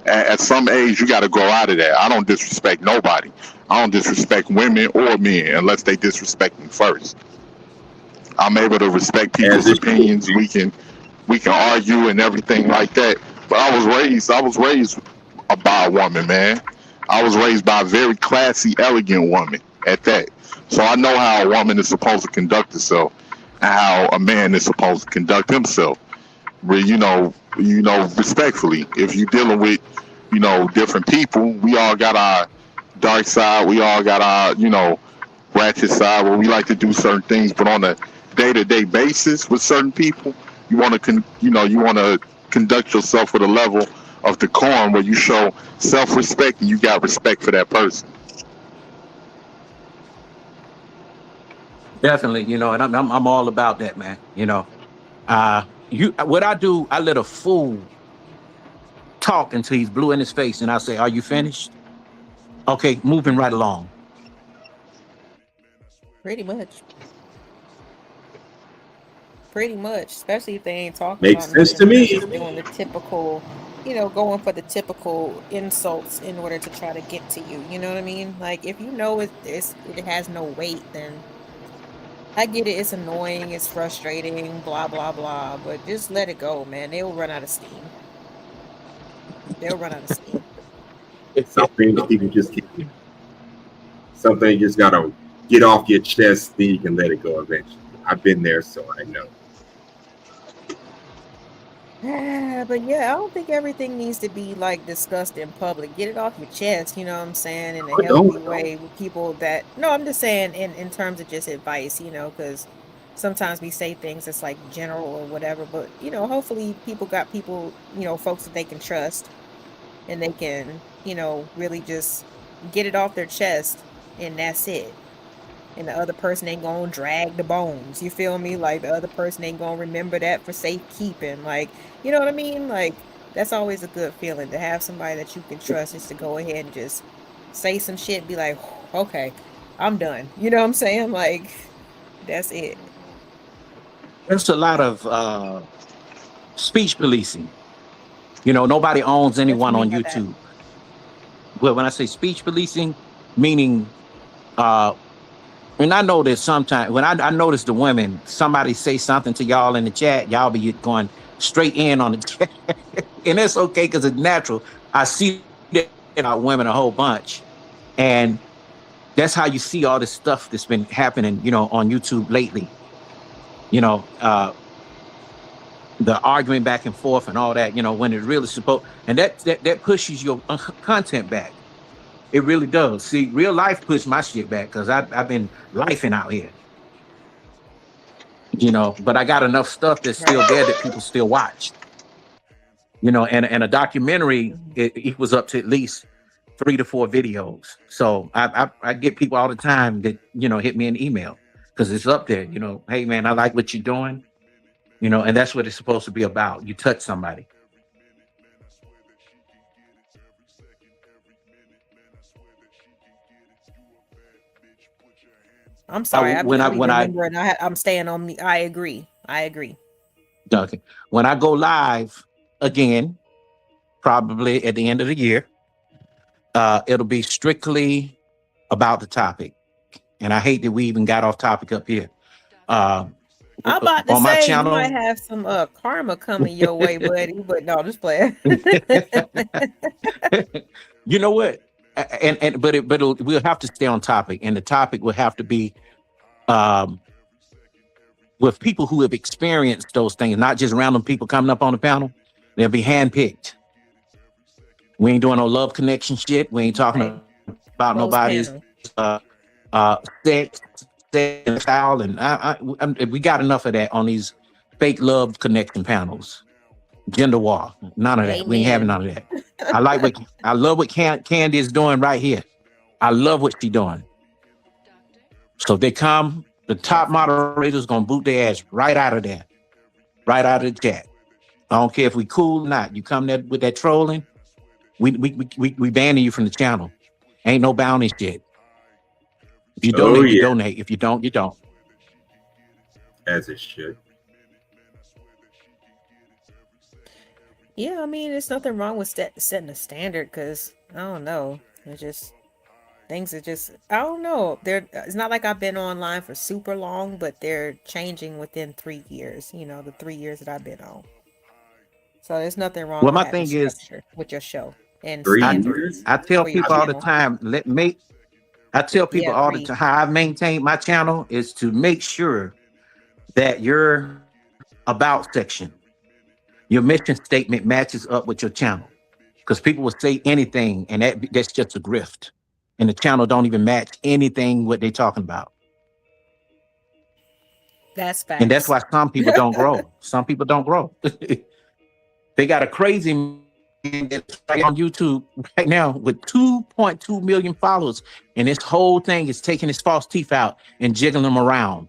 At some age, you got to grow out of that. I don't disrespect nobody. I don't disrespect women or men unless they disrespect me first. I'm able to respect people's opinions. We can argue and everything like that. But I was raised by a woman, man. I was raised by a very classy, elegant woman at that. So I know how a woman is supposed to conduct herself and how a man is supposed to conduct himself. Respectfully. If you're dealing with, different people, we all got our dark side. We all got our, ratchet side where we like to do certain things. But on a day-to-day basis with certain people, you want to conduct yourself with a level of decorum where you show self-respect and you got respect for that person. definitely. And I'm all about that, man. What I do, I let a fool talk until he's blue in his face, and I say, "Are you finished? Okay, moving right along." Pretty much. Pretty much, especially if they ain't talking Makes about sense to nothing, me. just doing the typical, going for the typical insults in order to try to get to you. You know what I mean? Like if you know it has no weight, then I get it. It's annoying, it's frustrating, blah blah blah. But just let it go, man. They'll run out of steam. They'll run out of steam. Some things people just can't. Something you just gotta get off your chest, then you can let it go eventually. I've been there, so I know. But yeah, I don't think everything needs to be like discussed in public. Get it off your chest, you know what I'm saying, in a healthy way with people that no, I'm just saying in terms of just advice, because sometimes we say things that's like general or whatever, but hopefully people got people, folks that they can trust and they can, really just get it off their chest and that's it. And the other person ain't gonna drag the bones. You feel me? Like the other person ain't gonna remember that for safekeeping. Like, you know what I mean? Like that's always a good feeling to have somebody that you can trust just to go ahead and just say some shit and be like, okay, I'm done. You know what I'm saying? Like that's it. There's a lot of speech policing. Nobody owns anyone on YouTube. Well, when I say speech policing, meaning and I know that sometimes when I notice the women, somebody say something to y'all in the chat, y'all be going straight in on the chat. And that's okay because it's natural. I see that in our women a whole bunch. And that's how you see all this stuff that's been happening, on YouTube lately. The arguing back and forth and all that, when it's really supposed, and that pushes your content back. It really does. See, real life pushed my shit back because I've been lifing out here. But I got enough stuff that's still there that people still watch. And a documentary, it equals up to at least 3 to 4 videos. So I get people all the time that, hit me an email because it's up there, hey man, I like what you're doing, and that's what it's supposed to be about. You touch somebody. I'm sorry. I'm staying on me. I agree. Okay. When I go live again, probably at the end of the year, it'll be strictly about the topic. And I hate that we even got off topic up here. I'm about to on my say channel, you might have some karma coming your way, buddy. But no, just play. You know what? But we'll have to stay on topic, and the topic will have to be with people who have experienced those things, not just random people coming up on the panel. They'll be handpicked. We ain't doing no love connection shit. We ain't talking Right. about Closed nobody's panel. sex, style, and we got enough of that on these fake love connection panels. Gender war, none of that. We ain't having Amen. none of that. I love what Candy is doing right here. I love what she's doing. So they come, the top moderator's gonna boot their ass right out of there, right out of the chat. I don't care if we cool or not. You come there with that trolling, we banning you from the channel. Ain't no bounty shit. If you donate, you donate. If you don't, you don't. As it should. Yeah, I mean, there's nothing wrong with setting a standard because I don't know. It's just things are just I don't know. It's not like I've been online for super long, but they're changing within 3 years. You know, the 3 years that I've been on. So there's nothing wrong Well, with my having thing is, structure with your show and 3 standards years? I tell for your people all the channel. time, I tell people Yeah, all the 3. time how I maintain my channel is to make sure that your about section, your mission statement matches up with your channel. Because people will say anything and that's just a grift. And the channel don't even match anything what they're talking about. That's facts. And that's why some people don't grow. Some people don't grow. They got a crazy man that's right on YouTube right now with 2.2 million followers. And this whole thing is taking his false teeth out and jiggling them around.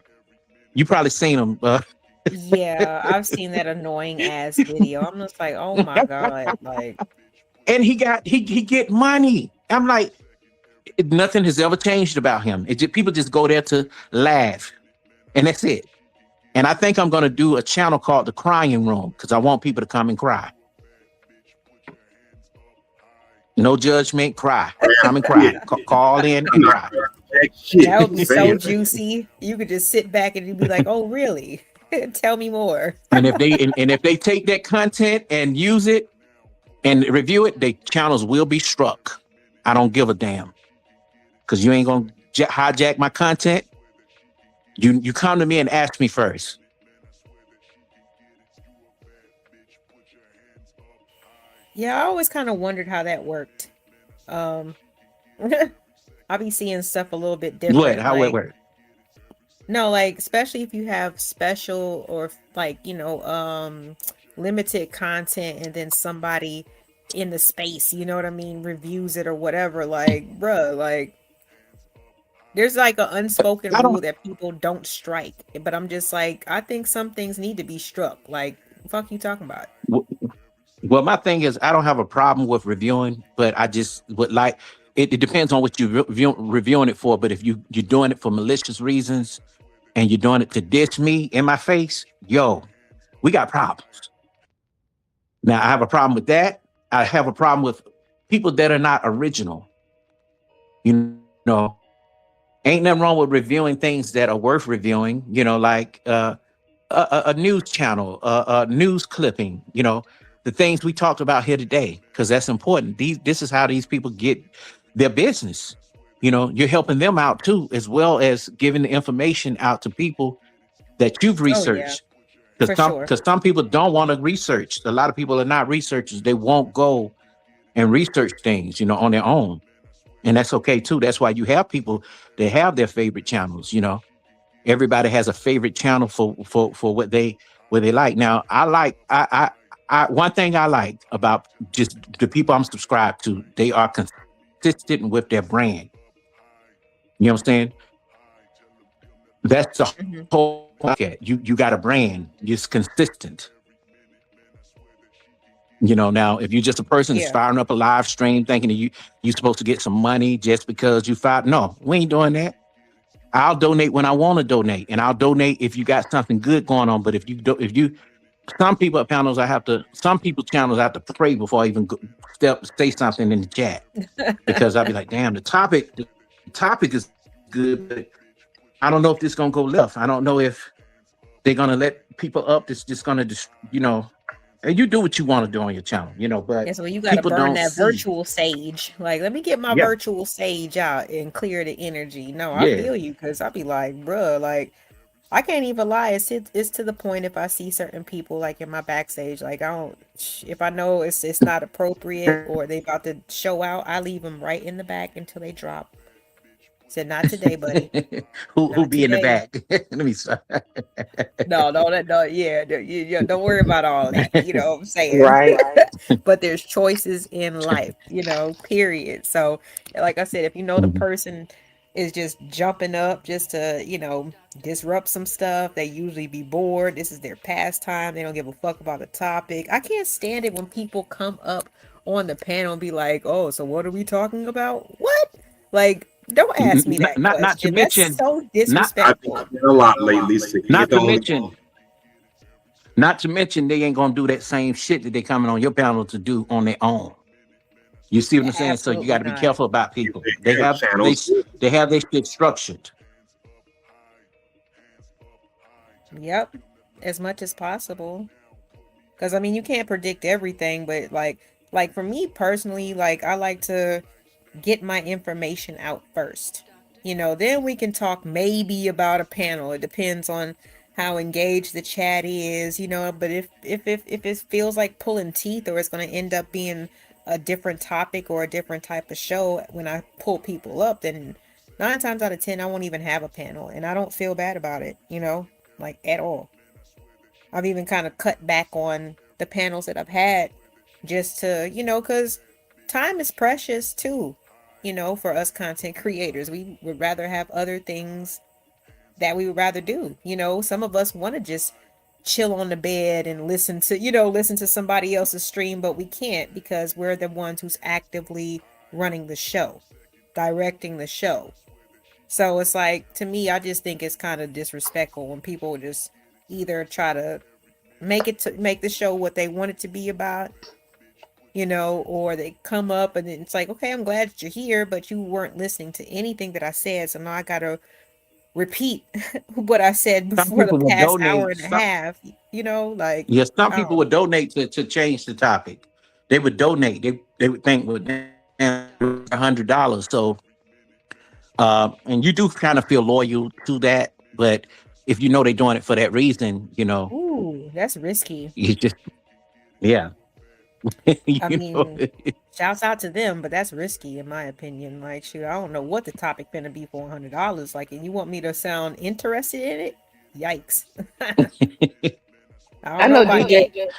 You probably seen him. Yeah, I've seen that annoying ass video. I'm just like, oh my God. Like, and he get money. I'm like, nothing has ever changed about him. People just go there to laugh. And that's it. And I think I'm going to do a channel called The Crying Room because I want people to come and cry. No judgment, cry. Come and cry. Call in and cry. that would be so juicy. You could just sit back and you'd be like, oh, really? Tell me more. And if they take that content and use it and review it, their channels will be struck. I don't give a damn. Because you ain't going to hijack my content. You come to me and ask me first. Yeah, I always kind of wondered how that worked. I'll be seeing stuff a little bit different. What? How it work? No, like especially if you have special or like, limited content and then somebody in the space, you know what I mean, reviews it or whatever. Like, bruh, like there's like an unspoken rule that people don't strike. But I'm just like, I think some things need to be struck. Like, fuck you talking about? Well, my thing is, I don't have a problem with reviewing, but I just would like, it depends on what you're reviewing it for. But if you're doing it for malicious reasons and you're doing it to diss me in my face, yo, we got problems. Now, I have a problem with that. I have a problem with people that are not original. You know, ain't nothing wrong with reviewing things that are worth reviewing, like a news channel, a news clipping, the things we talked about here today, because that's important. This is how these people get their business. You're helping them out too, as well as giving the information out to people that you've researched. Because some people don't want to research. A lot of people are not researchers. They won't go and research things, on their own. And that's okay too. That's why you have people that have their favorite channels. Everybody has a favorite channel for what they like. Now, one thing I like about just the people I'm subscribed to, they are consistent with their brand. You know what I'm saying? That's the whole point. You got a brand. It's consistent. Now if you're just a person that's firing up a live stream thinking that you're supposed to get some money just because you fired, no, we ain't doing that. I'll donate when I want to donate, and I'll donate if you got something good going on. But some people's channels I have to pray before I even say something in the chat, because I'll be like, damn, the topic is good, but I don't know if this is gonna go left. I don't know if they're gonna let people up that's just gonna and you do what you want to do on your channel, but so you gotta burn that virtual sage. Like, let me get my virtual sage out and clear the energy. No, I feel you, because I'll be like, bruh, like I can't even lie. It's to the point if I see certain people like in my backstage, like I don't, if I know it's not appropriate or they about to show out, I leave them right in the back until they drop. Said not today, buddy. Who Not be in the today. back? Let me stop. No, no, yeah, don't worry about all that. You know what I'm saying? Right. But there's choices in life, period. So, like I said, if you know the Mhm. person is just jumping up just to, disrupt some stuff, they usually be bored. This is their pastime. They don't give a fuck about the topic. I can't stand it when people come up on the panel and be like, "Oh, so what are we talking about?" What? Like, don't ask me that Not to question. That's mention, so I've disrespectful. been a lot lately. So not to mention, not to mention, they ain't gonna do that same shit that they coming on your panel to do on their own. You see what I'm saying? So you got to be Absolutely not. careful about people. They They have have channels. they have their shit structured. Yep, as much as possible. Because I mean, you can't predict everything, but like for me personally, like I like to get my information out first. Then we can talk maybe about a panel. It depends on how engaged the chat is, but if it feels like pulling teeth or it's going to end up being a different topic or a different type of show when I pull people up, then 9 times out of 10 I won't even have a panel and I don't feel bad about it, like at all. I've even kind of cut back on the panels that I've had just to, because time is precious too, for us content creators. We would rather have other things that we would rather do. Some of us want to just chill on the bed and listen to somebody else's stream, but we can't because we're the ones who's actively running the show, directing the show. So it's like, to me, I just think it's kind of disrespectful when people just either try to make the show what they want it to be about, or they come up and it's like, okay, I'm glad that you're here, but you weren't listening to anything that I said, so now I gotta repeat what I said Some before the people will past hour donate. and a half, like, Yes, some I people don't would know. donate to change the topic. They would donate. They would think with $100. So and you do kind of feel loyal to that, but if you know they're doing it for that reason, Ooh, that's risky. you just yeah. I you know, mean, shouts out to them, but that's risky in my opinion. Like, shoot, I don't know what the topic gonna be for $100. Like, and you want me to sound interested in it? Yikes. I I don't know know about DJ. that.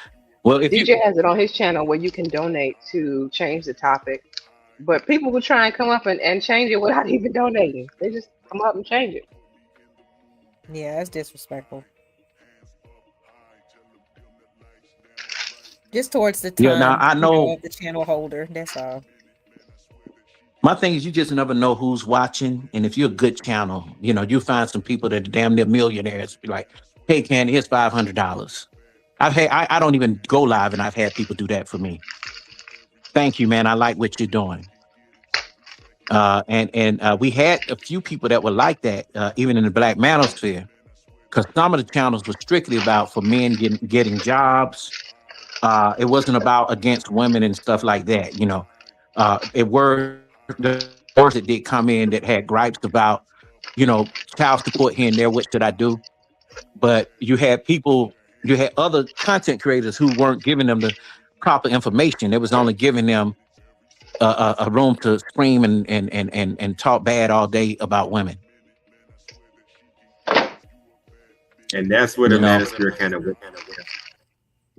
well, if you DJ has it on his channel where you can donate to change the topic, but people will try and come up and change it without even donating. They just come up and change it. Yeah, that's disrespectful. Just towards the yeah, now time, I know of the channel holder. That's all. my thing is you just never know who's watching, and if you're a good channel, you find some people that are damn near millionaires. Be like, hey, Candy, here's $500. I don't even go live, and I've had people do that for me. Thank you, man. I like what you're doing. And we had a few people that were like that, even in the Black Manosphere, because some of the channels were strictly about for men getting jobs. It wasn't about against women and stuff like that. It were the words that did come in that had gripes about, child support here and there. What should I do? But you had other content creators who weren't giving them the proper information. It was only giving them a room to scream and talk bad all day about women. And that's where the You know? manosphere kind of went.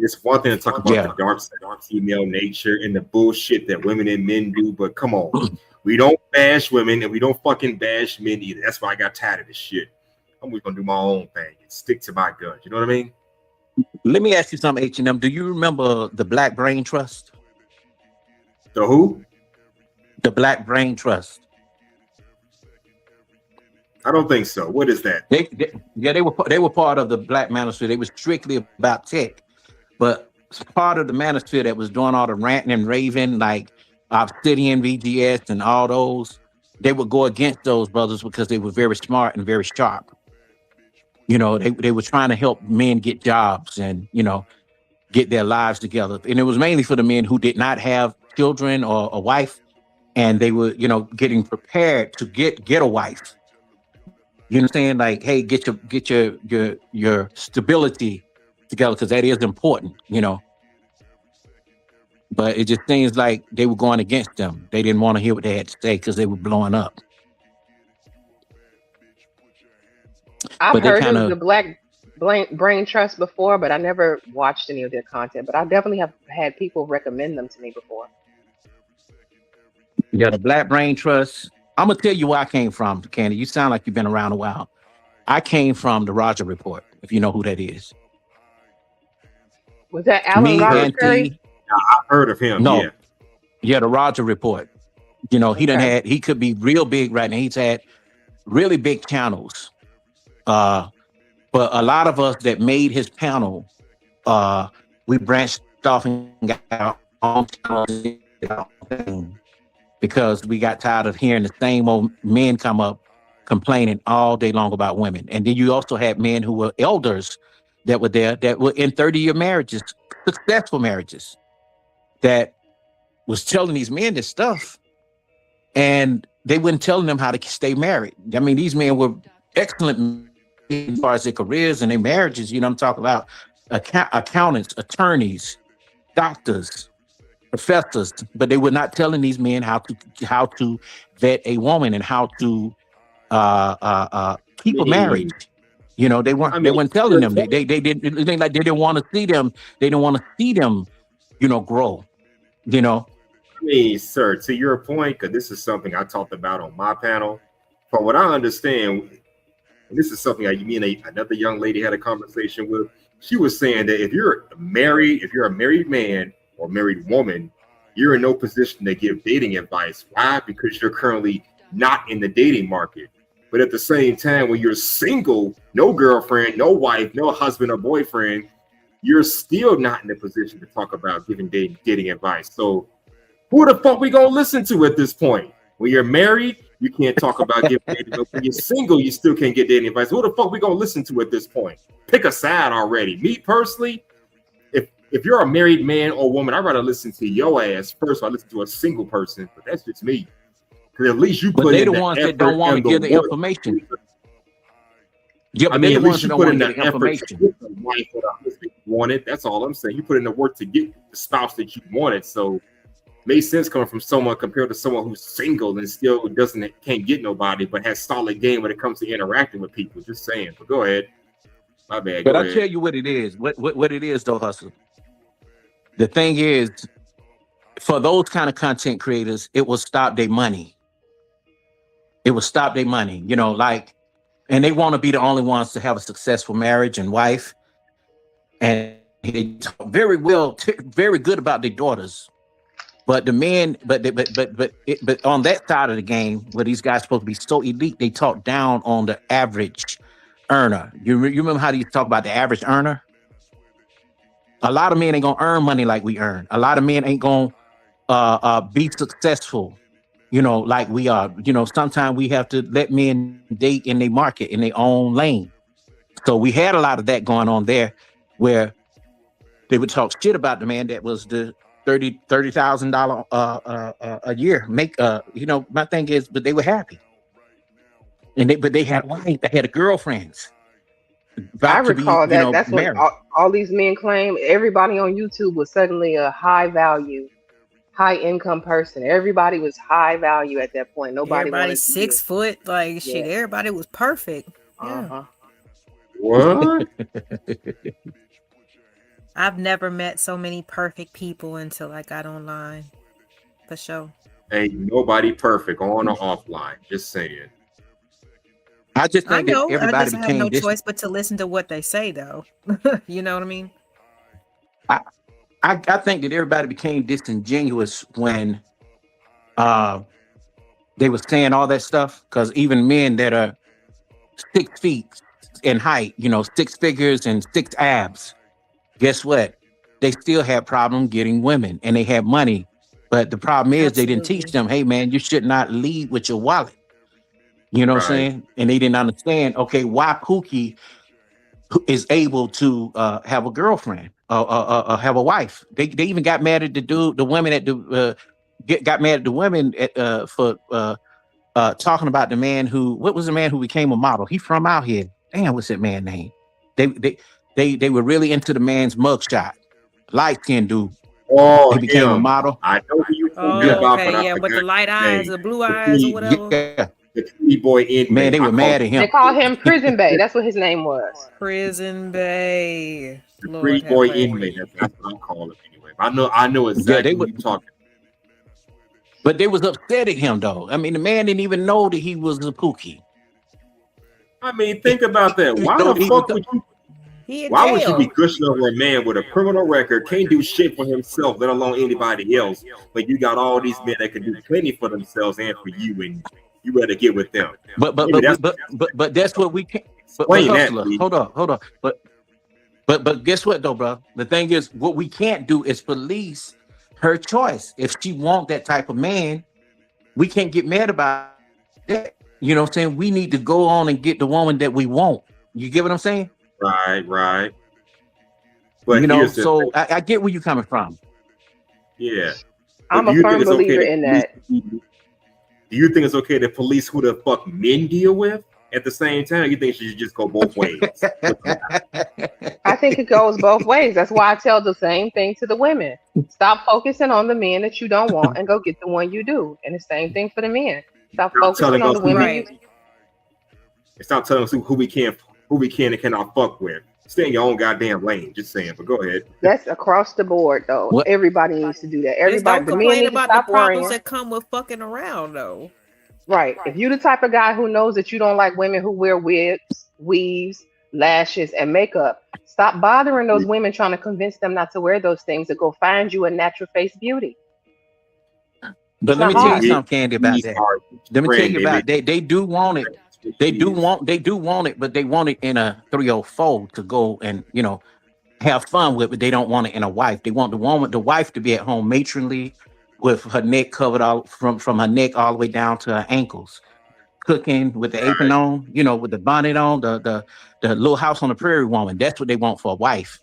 It's one thing to talk about Yeah. the dark female nature and the bullshit that women and men do, but come on. We don't bash women and we don't fucking bash men either. That's why I got tired of this shit. I'm just gonna do my own thing and stick to my guns. You know what I mean? Let me ask you something, H&M. Do you remember the Black Brain Trust? The who? The Black Brain Trust. I don't think so. What is that? They were part of the Black Manosphere. They were strictly about tech, but part of the Manosphere that was doing all the ranting and raving, like Obsidian, VGS, and all those. They would go against those brothers because they were very smart and very sharp. They were trying to help men get jobs and get their lives together, and it was mainly for the men who did not have children or a wife, and they were getting prepared to get a wife. You know what I'm saying? Like, hey, get your stability together, because that is important, you know. But it just seems like they were going against them. They didn't want to hear what they had to say because they were blowing up. I've But they heard kind of the of, Black Brain Trust before, but I never watched any of their content. But I definitely have had people recommend them to me before. yeah, the Black Brain Trust. I'm gonna tell you where I came from, Candy. You sound like you've been around a while. I came from the Roger Report, if you know who that is. Was that Alan Me, Robert Auntie, Perry? I've heard of him. no, Yeah. yeah, the Roger Report. You know, Okay. he could be real big right now. He's had really big channels. But a lot of us that made his panel, we branched off and got our own channels because we got tired of hearing the same old men come up complaining all day long about women. And then you also had men who were elders that were there that were in 30-year marriages, successful marriages, that was telling these men this stuff, and they weren't telling them how to stay married. I mean, these men were excellent as far as their careers and their marriages. You know, I'm talking about accountants, attorneys, doctors, professors, but they were not telling these men how to vet a woman and how to keep a marriage. You know, they weren't telling them. They didn't want to see them. They didn't want to see them, you know, grow. You know. I mean, sir, to your point, because this is something I talked about on my panel. From what I understand, and this is something me and another young lady had a conversation with. She was saying that if you're a married man or married woman, you're in no position to give dating advice. Why? Because you're currently not in the dating market. But at the same time, when you're single, no girlfriend, no wife, no husband or boyfriend, you're still not in the position to talk about giving dating advice. So who the fuck we gonna listen to at this point? When you're married, you can't talk about giving dating advice. When you're single, you still can't get dating advice. Who the fuck we gonna listen to at this point? Pick a side already. Me personally, if you're a married man or woman, I'd rather listen to your ass first. I listen to a single person, but that's just me. Because at least you put But they in the ones that don't want to give the information. Yeah, but I mean, at the least ones you that put don't in want to the get the effort to information. get the wife or the husband you wanted. That's all I'm saying. You put in the work to get the spouse that you wanted. So it makes sense coming from someone compared to someone who's single and still can't get nobody, but has solid game when it comes to interacting with people. Just saying. But go ahead. My bad. But Go I'll ahead. tell you what it is. What it is though, Hustle. The thing is, for those kind of content creators, it will stop their money. It will stop their money, you know, like, and they want to be the only ones to have a successful marriage and wife. And they talk very good about their daughters. But the men, but on that side of the game, where these guys supposed to be so elite, they talk down on the average earner. You remember how they talk about the average earner? A lot of men ain't gonna earn money like we earn. A lot of men ain't gonna be successful, you know, like we are. You know, sometimes we have to let men date in their market, in their own lane. So we had a lot of that going on there, where they would talk shit about the man that was the $30,000 a year make. You know, my thing is, but they were happy, and they had wife, they had girlfriends. I About to be, recall you that. know, That's when married. all these men claim everybody on YouTube was suddenly a high value, high income person. Everybody was high value at that point. Nobody wanted Everybody's to be. 6 foot, like shit. Yeah. Everybody was perfect. Yeah. Uh-huh. What? I've never met so many perfect people until I got online. For sure. Ain't nobody perfect on or offline. Just saying. I just I think that know. I everybody just had became no this. choice but to listen to what they say, though. You know what I mean? I think that everybody became disingenuous when they were saying all that stuff, because even men that are 6 feet in height, you know, 6 figures and 6 abs, guess what? They still had problem getting women, and they had money. But the problem is they didn't teach Absolutely. them, hey man, you should not lead with your wallet. You know what I'm Right. saying? And they didn't understand, okay, why Pookie is able to have a girlfriend or have a wife. They even got mad at the women at the got mad at the women at, for talking about the man what was the man who became a model? He from out here. Damn, what's that man name? They were really into the man's mugshot. Light skinned dude. Oh, He became a him. model. I know who you Oh, talking about, but okay, I yeah, with the forgot light his eyes, name. the blue The eyes or Tweety- whatever. Yeah, the Tweety boy inmate. man, they I were call mad at him They him. call him Prison Bay. That's what his name was. Prison Bay. the Lord Tweety have boy mercy. inmate. That's what I call him anyway. I know Yeah, exactly they who were, you talking. but they was upset at him though. I mean, the man didn't even know that he was a pookie. I mean, think about that. Why know the he was fuck would you? He in Why would you be jail. gushing over a man with a criminal record, can't do shit for himself, let alone anybody else? But you got all these men that can do plenty for themselves and for you, and you better get with them. But Maybe that's what we can't. But explain that. hustler, Lee. hold on. But guess what though, bro? The thing is, what we can't do is police her choice. If she want that type of man, we can't get mad about that. You know what I'm saying? We need to go on and get the woman that we want. You get what I'm saying? Right. But you know, here's the so thing. I get where you're coming from. Yeah. I'm But a do you firm think it's okay believer to in police that. people? Do you think it's okay to police who the fuck men deal with at the same time? You think she should just go both ways? I think it goes both ways. That's why I tell the same thing to the women. Stop focusing on the men that you don't want and go get the one you do. And the same thing for the men. Stop Stop focusing telling on us the who women Right. Stop telling us who we can and cannot fuck with. Stay in your own goddamn lane. Just saying. But go ahead. That's across the board though. What? Everybody needs to do that. Just Everybody, don't the men complain need to about the stop problems worrying. that come with fucking around though. Right. If you're the type of guy who knows that you don't like women who wear wigs, weaves, lashes, and makeup, stop bothering those women trying to convince them not to wear those things, to go find you a natural face beauty. But It's let not me tell hard. you something, Candy, about These that. are Let me tell friend, you about they do want it. They do want it, but they want it in a 304 to go and have fun with, but they don't want it in a wife. They want the wife to be at home matronly with her neck covered all from her neck all the way down to her ankles, cooking with the apron on, with the bonnet on, the Little House on the Prairie woman. That's what they want for a wife.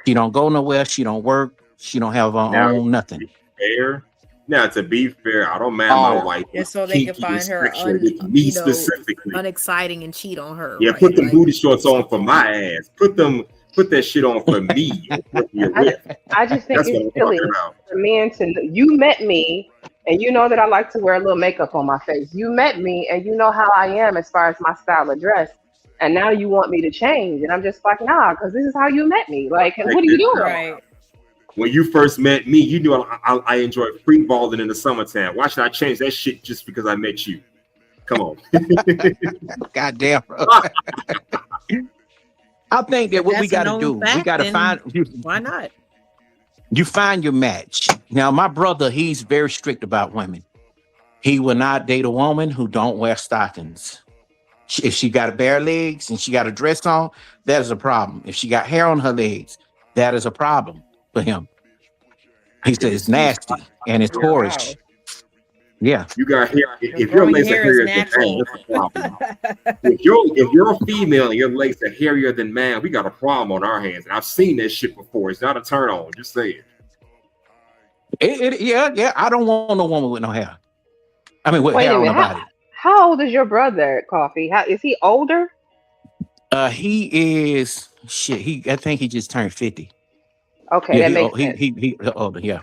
She don't go nowhere, she don't work, she don't have her Now, own nothing. fair. Now, to be fair, I don't mind my wife. Just so they can kinky find and her sexual with me specifically. unexciting and cheat on her. Yeah, right? put them Like, booty shorts on for my ass. Put that shit on for me. You're with. I just think That's what I'm it's silly talking about. for men to. You met me, and you know that I like to wear a little makeup on my face. You met me, and you know how I am as far as my style of dress. And now you want me to change, and I'm just like, nah, because this is how you met me. Like, what are you doing? right. When you first met me, you knew I enjoy free balling in the summertime. Why should I change that shit just because I met you? Come on. God damn, bro. I think that what we That's a got to known do, we fact, got to then find Why not? you find your match. Now, my brother, he's very strict about women. He will not date a woman who don't wear stockings. If she got bare legs and she got a dress on, that is a problem. If she got hair on her legs, that is a problem for him. He said it's nasty and it's whorish. Yeah. You got hair. If your Growing legs are hair is hairier than natural. mine, that's a problem. If you're a female and your legs are hairier than mine, we got a problem on our hands. And I've seen that shit before. It's not a turn on. Just saying. Yeah. I don't want no woman with no hair. I mean, with Wait hair a on her minute. body. How old is your brother, Coffee? How is he older? He is shit. I think he just turned 50. Okay, Yeah, that makes sense. he older. Yeah.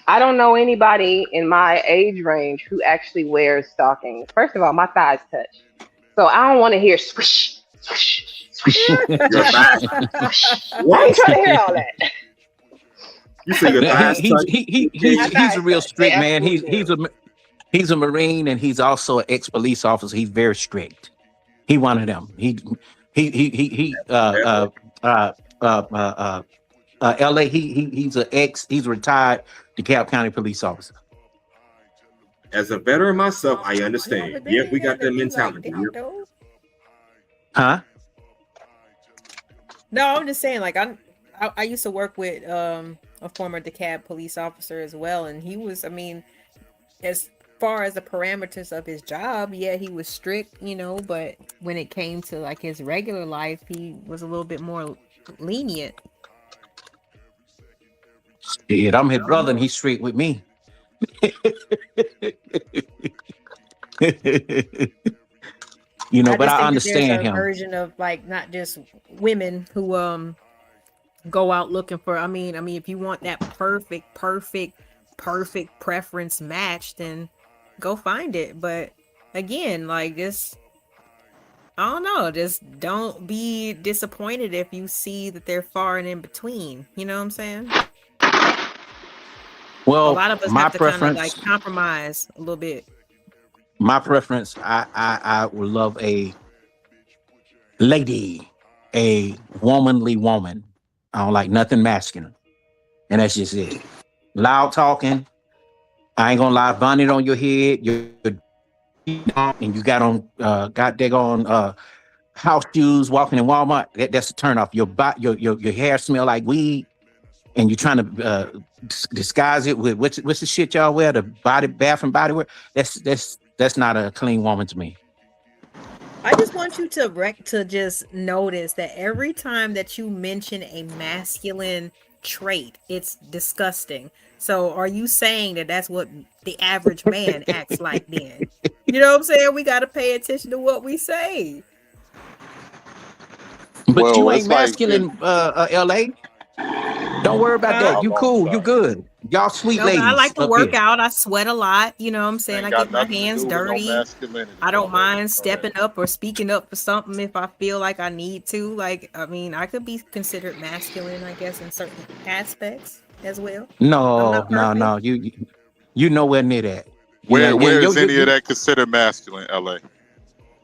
I don't know anybody in my age range who actually wears stockings. First of all, my thighs touch, so I don't want to hear swish, swish, swish. Your thighs. Why are you trying to hear all that? You say your thighs touch? He's a real strict They man. absolutely He's a Marine and he's also an ex-police officer. He's very strict. He one of them. LA. He's a retired DeKalb County police officer. As a veteran myself, I understand. Yeah, we got that mentality. Yeah. Huh? No, I'm just saying, like I used to work with a former DeKalb police officer as well, and he was, I mean, as far as the parameters of his job, yeah, he was strict, but when it came to like his regular life, he was a little bit more lenient. Shit, I'm his brother and he's strict with me. You know, I but just I think that there's understand a him. version of like not just women who go out looking for. I mean, if you want that perfect preference match, then go find it. But again, like this, I don't know. Just don't be disappointed if you see that they're far and in between. You know what I'm saying? A Well, lot of us my have to kind of preference, like compromise a little bit. I would love a lady, a womanly woman. I don't like nothing masculine. And that's just it. Loud talking. I ain't gonna lie, bonnet on your head, and you got on got daggone house shoes walking in Walmart. That's a turn off. Your hair smell like weed, and you're trying to disguise it with what's the shit y'all wear? The Bath and Body Works. That's not a clean woman to me. I just want you to just notice that every time that you mention a masculine trait, it's disgusting. So are you saying that that's what the average man acts like then? You know what I'm saying? We got to pay attention to what we say. But Well, you it's ain't like masculine, LA. Don't worry about Huh? that. You I'm cool. You sorry. good. Y'all sweet No, but I ladies like to up work here. out. I sweat a lot. You know what I'm saying? Ain't I got get my nothing to hands do with no dirty. masculinity. I don't LA. mind You know stepping that. up or speaking up for something if I feel like I need to. Like, I could be considered masculine, I guess, in certain aspects as well. I'm No, not perfect. you nowhere near that. Yeah, Where is any of you that considered masculine, LA?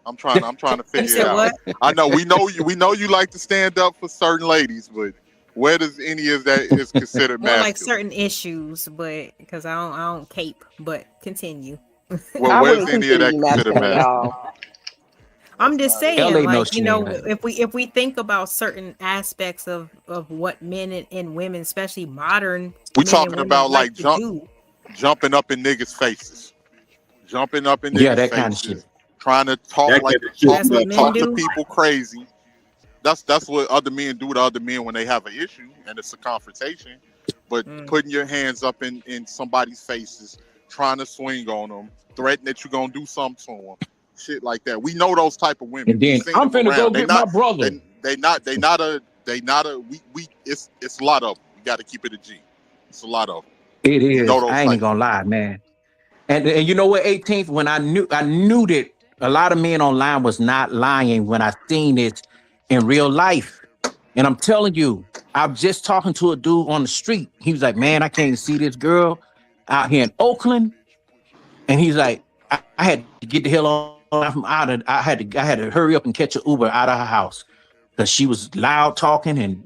I'm trying to You figure it said out. what? I know we know you like to stand up for certain ladies, but where does any of that is considered More like masculine? certain issues, but because I don't cape. But continue. Well, I where's wouldn't any of consider that you considered masculine, masculine? y'all. I'm just saying, LA like, knows she ain't that. if we think about certain aspects of what men and women, especially modern We men and talking women, about like like to do. jumping up in niggas' faces, jumping up in Yeah, niggas' that kind of shit. faces, trying to talk That like kind of shit. That's what men talk to do. people crazy. That's what other men do to other men when they have an issue and it's a confrontation. But Mm. putting your hands up in somebody's faces, trying to swing on them, threatening that you're gonna do something to them, shit like that. We know those type of women. And We then seen I'm them finna go around. get my brother. They not a we it's a lot of them. We got to keep it a G. It's a lot of them. It We know is. those I ain't type even gonna of lie, man. And you know what? 18th, when I knew that a lot of men online was not lying when I seen it in real life. And I'm telling you, I'm just talking to a dude on the street. He was like, "Man, I can't see this girl out here in Oakland." And he's like, I had to get the hell on from out of. I had to hurry up and catch an Uber out of her house because she was loud talking and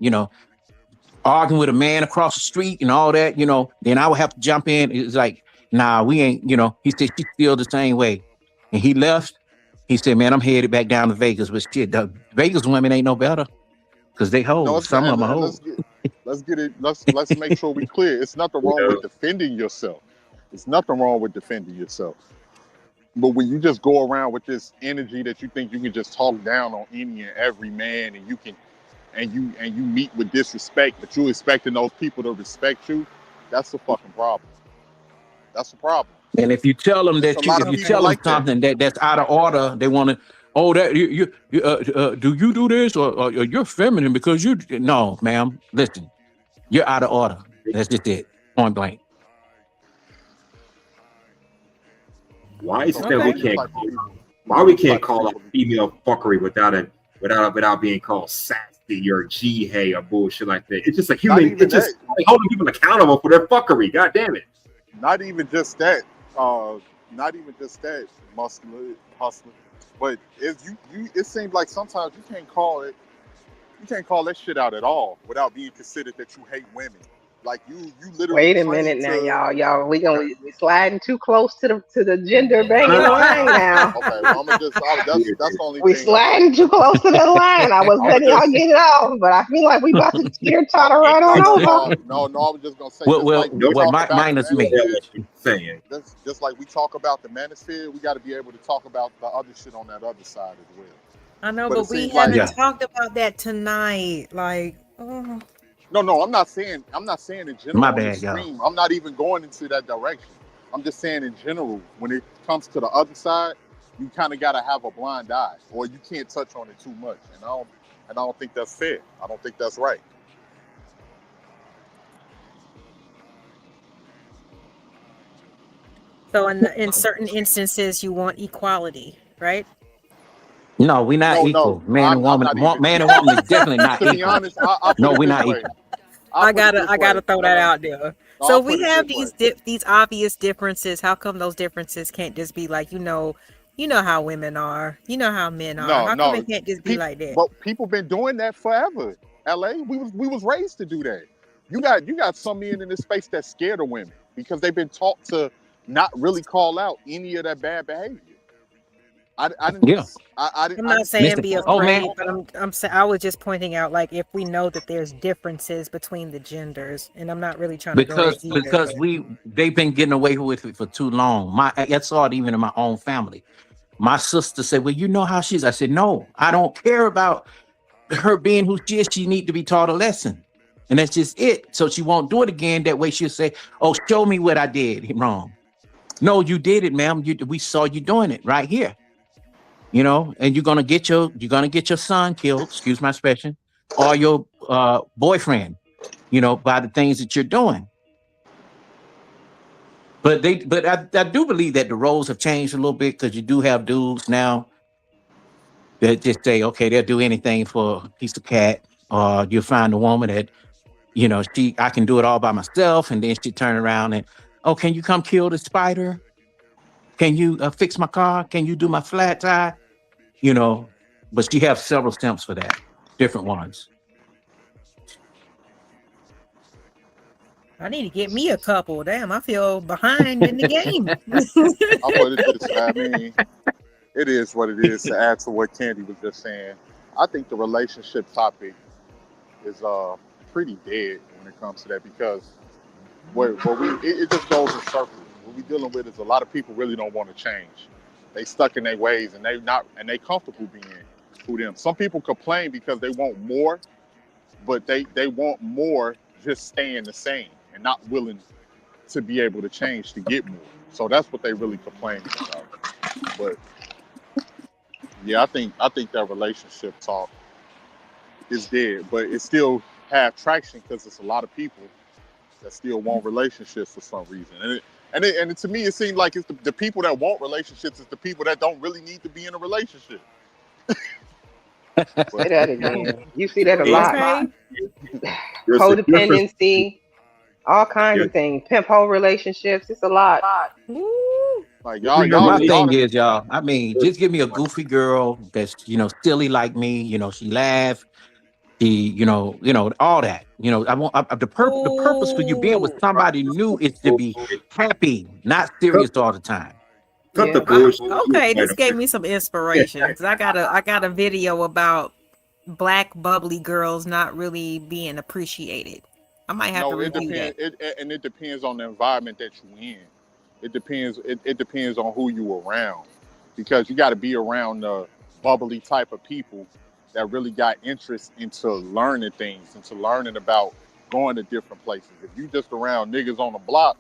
arguing with a man across the street and all that. Then I would have to jump in. It's like, nah, we ain't. He said she's still the same way, and he left. He said, "Man, I'm headed back down to Vegas." But shit, the Vegas women ain't no better because they No, hoes. Some of them are and hoes. let's make sure we clear. It's nothing wrong with defending yourself. It's nothing wrong with defending yourself. But when you just go around with this energy that you think you can just talk down on any and every man, and you meet with disrespect, but you expecting those people to respect you, that's the fucking problem. That's the problem. And if you tell them It's a lot if of you people tell them like that. something that's out of order, they want to. Oh, that do you do this or you're feminine because you? No, ma'am. Listen, you're out of order. That's just it. Point blank. Why is it that Okay. we can't call a female fuckery without being called sassy or G-hay or bullshit like that? It's just a human. even It's just like holding people accountable for their fuckery. God damn it! Not even just that. Muscular, hustler. But it seems like sometimes you can't call that shit out at all without being considered that you hate women. Like you literally Wait a claim minute now, to. y'all. We sliding too close to the gender banging line now. Okay, well, that's the only We thing. sliding too close to that line. I was letting y'all get it off, but I feel like we about to teeter totter right on over. No. I was just gonna say, minus me. Saying just like we talk about the manosphere, we got to be able to talk about the other shit on that other side as well. I know, But it but we seems like- haven't talked about that tonight. Like, No, I'm not saying in general. My on the bad, y'all. stream. I'm not even going into that direction. I'm just saying in general, when it comes to the other side, you kind of got to have a blind eye, or you can't touch on it too much. And I don't think that's fair. I don't think that's right. So in certain instances, you want equality, right? No, we're not No, equal. no, Man and I'm woman, not even. man and woman is definitely not To be equal. honest, I'll No, put it we're this not way. equal. I gotta throw that out there. No, So I'll we put it have this way. these obvious differences. How come those differences can't just be like, you know how women are, you know how men are. No, How come no. it can't just be like that? But people been doing that forever. LA, we was raised to do that. You got some men in this space that's scared of women because they've been taught to not really call out any of that bad behavior. I didn't. Yeah. I I'm not saying Listen, be oh man, afraid, but I was just pointing out, like, if we know that there's differences between the genders, and I'm not really trying to go there either. because but- they've been getting away with it for too long. I saw it even in my own family. My sister said, "Well, you know how she's." I said, "No, I don't care about her being who she is. She need to be taught a lesson, and that's just it. So she won't do it again. That way, she'll say, "Oh, show me what I did wrong." No, you did it, ma'am. We saw you doing it right here. You know, and you're gonna get your son killed. Excuse my expression, or your boyfriend. You know, by the things that you're doing. But I do believe that the roles have changed a little bit because you do have dudes now that just say, okay, they'll do anything for a piece of cat, or you'll find a woman that, you know, I can do it all by myself, and then she turn around and, oh, can you come kill the spider? Can you fix my car? Can you do my flat tire? You know, but she have several stamps for that, different ones. I need to get me a couple. Damn, I feel behind in the game. I'll put it this way. I mean, it is what it is. To add to what Candy was just saying, I think the relationship topic is pretty dead when it comes to that, because it just goes in circles. What we're dealing with is a lot of people really don't want to change. They stuck in their ways, and they comfortable being who them. Some people complain because they want more, but they want more just staying the same and not willing to be able to change to get more. So that's what they really complain about. But yeah, I think that relationship talk is dead, but it still have traction because it's a lot of people that still want relationships for some reason. And to me, it seems like it's the people that want relationships is the people that don't really need to be in a relationship. Say that again. You see that a Yeah. lot. Okay. There's a difference. Codependency, all kinds of things. Pimp hole relationships. It's a lot. Woo. Like My thing y'all is, y'all, I mean, just give me a goofy girl that's, you know, silly like me, you know, she laugh, she, you know, all that. You know, I want the purpose for you being with somebody new is to be happy, not serious all the time. Cut the Yeah. bullshit. Okay, this gave me some inspiration, because I got a video about black bubbly girls not really being appreciated. I might have to it review that. depends. It depends on the environment that you're in. It depends. It depends on who you around, because you got to be around the bubbly type of people that really got interest into learning things, into learning about going to different places. If you just around niggas on the block,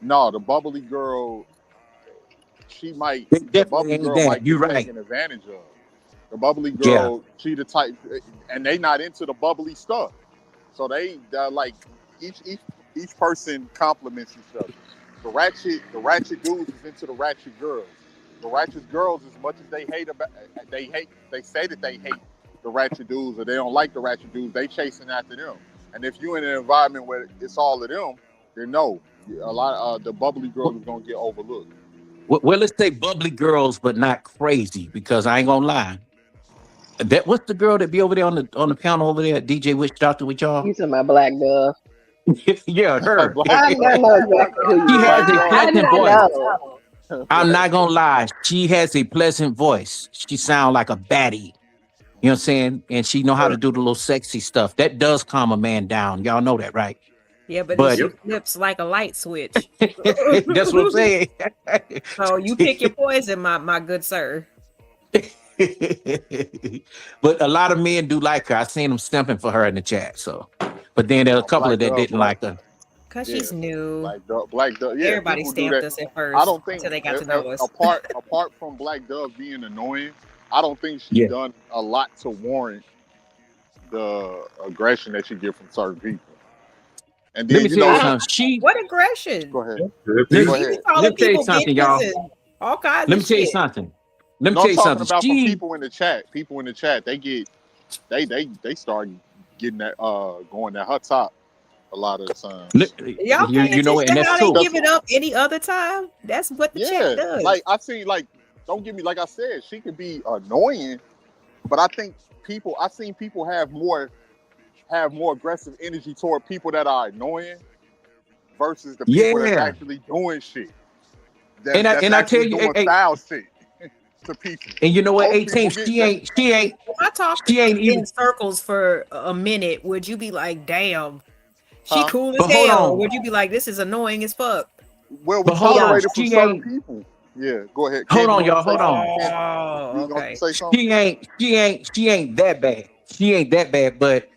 no, the bubbly girl, It the definitely bubbly ain't girl that. might You're get right. taken advantage of. The bubbly Yeah. girl, she the type, and they not into the bubbly stuff. So they like each person compliments each other. The ratchet dudes is into the ratchet girls. The ratchet girls, as much as they say that they hate the ratchet dudes, or they don't like the ratchet dudes, they chasing after them. And if you're in an environment where it's all of them, then no, a lot of the bubbly girl is gonna get overlooked. Well, let's say bubbly girls, but not crazy, because I ain't gonna lie. What's the girl that be over there on the piano over there, DJ Witch Doctor with y'all? You talking about Black Dove? Yeah, her. I know exactly who you She has talking a about. pleasant I voice. know. I'm not gonna lie. She has a pleasant voice. She sounds like a baddie. You know what I'm saying? And she know how to do the little sexy stuff. That does calm a man down. Y'all know that, right? Yeah, but But- it flips like a light switch. That's what I'm saying. So you pick your poison, my good sir. But a lot of men do like her. I seen them stamping for her in the chat. So, but then there are a couple of that didn't like her. Cause Yeah, she's new. Black Dove. Yeah, Everybody people do stamped that. us at I first don't think until they got to know us. apart from Black Dove being annoying, I don't think she's Yeah. done a lot to warrant the aggression that she get from certain people. And Let then me you tell you know, something. She What aggression? go ahead. Good let, Go She be ahead. calling let me tell you people something, bitches y'all. and all kinds Let of me tell you shit. something. Let me No, tell I'm you talking something. about from She people in the chat. People in the chat, they start getting that going at her top a lot of the times. Y'all pay you know, attention and to that's how they true. give it up any other time? That's what the chat Yeah, does. like I see, like don't get me, like I said, she can be annoying, but I think I've seen people have more aggressive energy toward people that are annoying versus the people that's Yeah. actually doing shit. And That's I tell actually you, doing foul shit to people. and you know what, Most people 18, get she ain't If I talk even in circles for a minute, would you be like, damn, she huh? cool as but hold hell? Or on. would you be like, this is annoying as fuck? Well, we But hold on. tolerate it from She certain ain't people. Yeah, go ahead. hold Candy on, wanted to y'all. say Hold something. on. Candy, Oh, you gonna okay. say something? She ain't that bad. She ain't that bad, but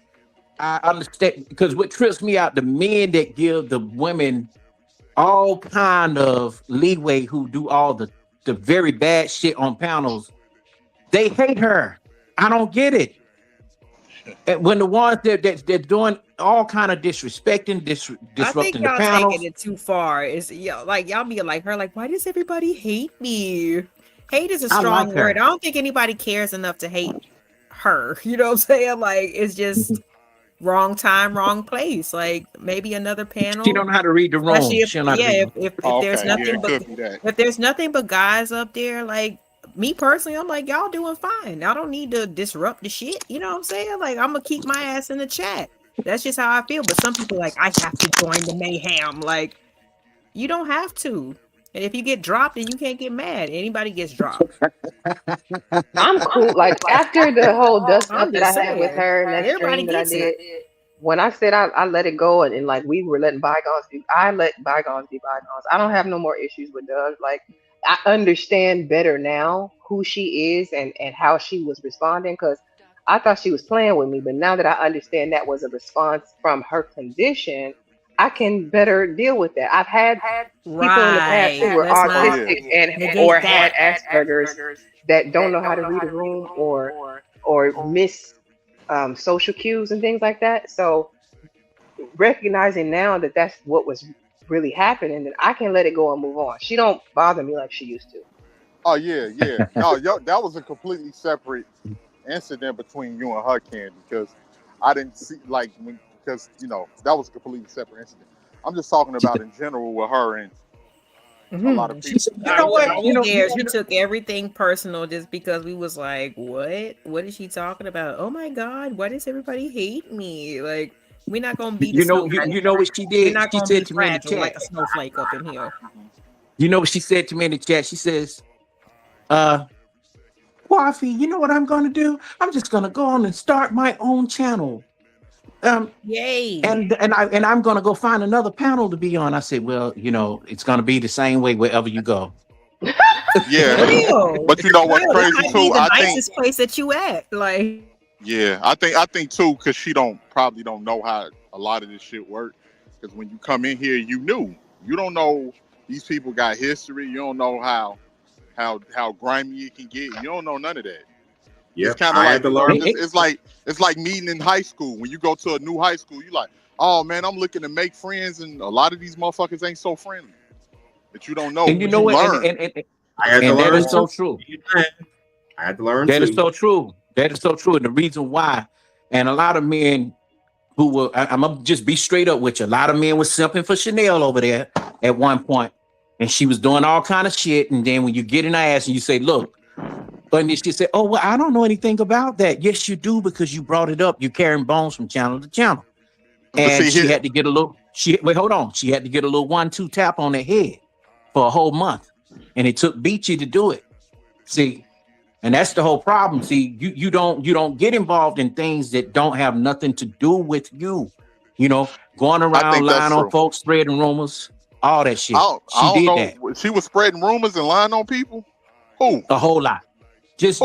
I understand because what trips me out, the men that give the women all kind of leeway who do all the very bad shit on panels, they hate her. I don't get it. And when the ones that doing all kind of disrespecting, I think disrupting the y'all taking panels, it too far. Is y'all be like her, like, why does everybody hate me? Hate is a I strong like word. her. I don't think anybody cares enough to hate her. You know what I'm saying? Like, it's just wrong time, wrong place. Like maybe another She panel. don't know how to read the room. Especially if She don't know how to read. Oh, there's okay, yeah, nothing it but could be that. if there's nothing but guys up there, like me personally, I'm like, y'all doing fine. I don't need to disrupt the shit. You know what I'm saying? Like I'm gonna keep my ass in the chat. That's just how I feel. But some people like, I have to join the mayhem. Like, you don't have to. And if you get dropped, then you can't get mad. Anybody gets dropped. I'm cool. Like after the whole dust I'm up that I just had with saying. her and that Everybody stream that I gets it. did, when I said I let it go and like we were letting bygones be, I let bygones be bygones. I don't have no more issues with Doug. Like I understand better now who she is and how she was responding because I thought she was playing with me, but now that I understand that was a response from her condition, I can better deal with that. I've had people in the past who Right. were Let's Oh not yeah. autistic and or negate had that. Asperger's that don't know how to read a room or miss social cues and things like that. So recognizing now that that's what was really happening, then I can let it go and move on. She don't bother me like she used to. Oh yeah, yeah. No, that was a completely separate incident between you and her, Candy, because I didn't see because that was a completely separate incident. I'm just talking about in general with her and a lot of She people. You know what? She took everything personal just because we was like, what is she talking about? Oh my god, why does everybody hate me? Like, we're not gonna be the you know what she we're did? not She gonna be said to me in the fragile like chat. a snowflake up in here. You know what she said to me in the chat? She says, Coffee, you know what I'm gonna do? I'm just gonna go on and start my own channel. Yay. And I'm gonna go find another panel to be on. I said, well, it's gonna be the same way wherever you go. Yeah, Real. but you know what's Real. That crazy might be too? the I think nicest place that you at. Like, yeah, I think too, because she probably don't know how a lot of this shit work. Because when you come in here, you don't know these people got history. You don't know how grimy it can get. You don't know none of that. Yep, It's kind I of had to learn. it's like meeting in high school. When you go to a new high school, you like, oh man, I'm looking to make friends, and a lot of these motherfuckers ain't so friendly. That you don't know. And you know what? learn. I had to And that learn is so too. true. I had to learn That too. is so true. That is so true. And the reason why, and a lot of men who were, I'm gonna just be straight up with you. A lot of men were simping for Chanel over there at one point, and she was doing all kind of shit. And then when you get in her ass and you say, "Look," and she said, "Oh well, I don't know anything about that." Yes, you do because you brought it up. You're carrying bones from channel to channel, and she had to get a little. Hold on. She had to get a little 1-2 tap on the head for a whole month, and it took Beachy to do it. See. And that's the whole problem. See, you don't get involved in things that don't have nothing to do with you. Going around lying on folks, spreading rumors, all that shit. I don't know. She was spreading rumors and lying on people. Who? A whole lot. Just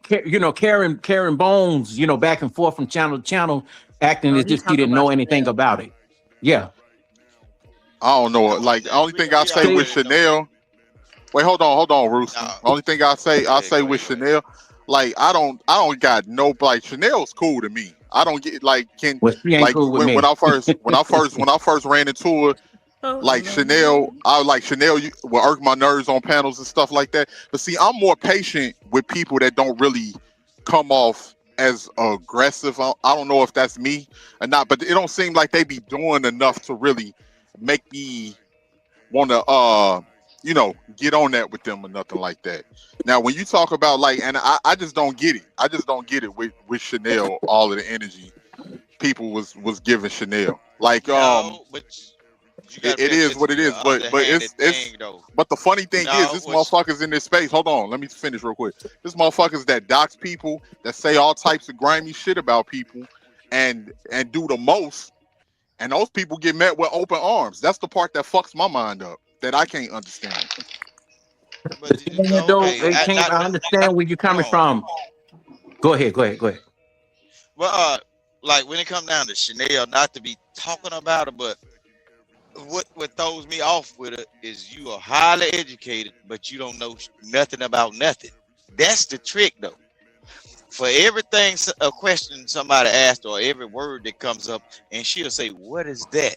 carrying bones, back and forth from channel to channel, acting as if she didn't know anything about it. Yeah. I don't know. Like the only thing I say with Chanel. Wait, hold on, Ruth. Only thing I say with Chanel, like I don't got no like Chanel's cool to me. I don't get like Well, she ain't like cool with me. when I first ran into her, like Chanel, I like Chanel will irk my nerves on panels and stuff like that. But see, I'm more patient with people that don't really come off as aggressive. I don't know if that's me or not, but it don't seem like they be doing enough to really make me want to get on that with them or nothing like that. Now, when you talk about like, and I just don't get it. I just don't get it with Chanel. All of the energy people was giving Chanel. Like, it is what it is. But it's but the funny thing is, this motherfuckers in this space. Hold on, let me finish real quick. This motherfuckers that dox people, that say all types of grimy shit about people, and do the most, and those people get met with open arms. That's the part that fucks my mind up, that I can't understand. But I understand where you're coming from. Go ahead. Well, like when it comes down to Chanel, not to be talking about it, but what throws me off with it is you are highly educated, but you don't know nothing about nothing. That's the trick, though. For everything, a question somebody asked, or every word that comes up, and she'll say, "What is that?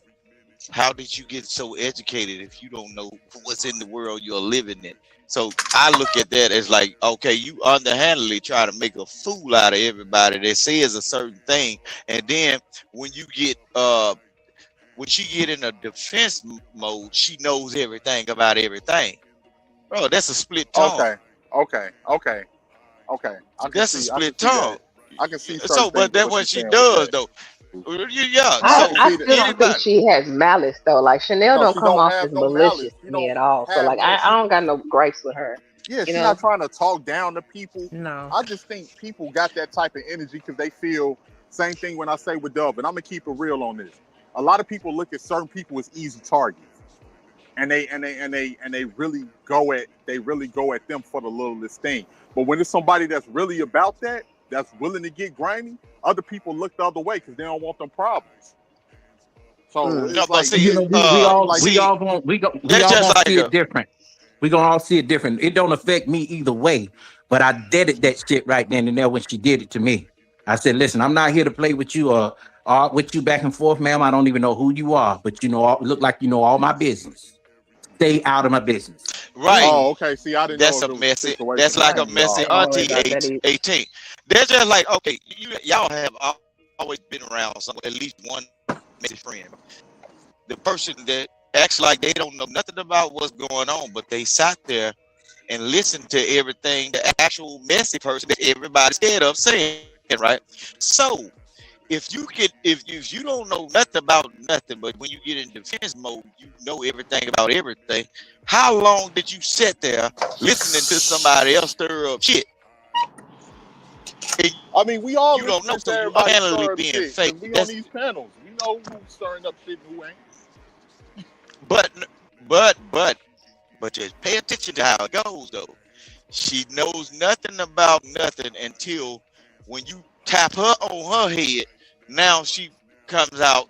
How did you get so educated if you don't know what's in the world you're living in?" So I look at that as like, okay, you underhandedly try to make a fool out of everybody that says a certain thing, and then when you get when she get in a defense mode, she knows everything about everything. Bro, that's a split tongue. Okay. That's a split tongue. I can see. So, but that's what she does, though. Yeah. I still don't think she has malice though. Like Chanel don't come off as malicious to me at all. So like I don't got no gripes with her. Yeah, she's not trying to talk down to people. No. I just think people got that type of energy because they feel same thing when I say with Dub, and I'm gonna keep it real on this. A lot of people look at certain people as easy targets, and they really go at them for the littlest thing. But when it's somebody that's really about that, that's willing to get grimy, other people look the other way because they don't want them problems. So it's like, we all gonna see it different. We gonna all see it different. It don't affect me either way. But I deaded that shit right then and there when she did it to me. I said, listen, I'm not here to play with you or with you back and forth, ma'am. I don't even know who you are, but look like you know all my business. Stay out of my business. Right. Oh, okay. See, I didn't know. That's a messy. That's like a messy auntie 18. They're just like, okay, y'all have always been around at least one messy friend. The person that acts like they don't know nothing about what's going on, but they sat there and listened to everything the actual messy person that everybody's scared of saying, right? So if you don't know nothing about nothing, but when you get in defense mode, you know everything about everything. How long did you sit there listening to somebody else stir up shit? I mean, we all don't know, so everybody you're being fake. We on these panels, we know who's stirring up shit and who ain't. But just pay attention to how it goes, though. She knows nothing about nothing until when you tap her on her head. Now she comes out,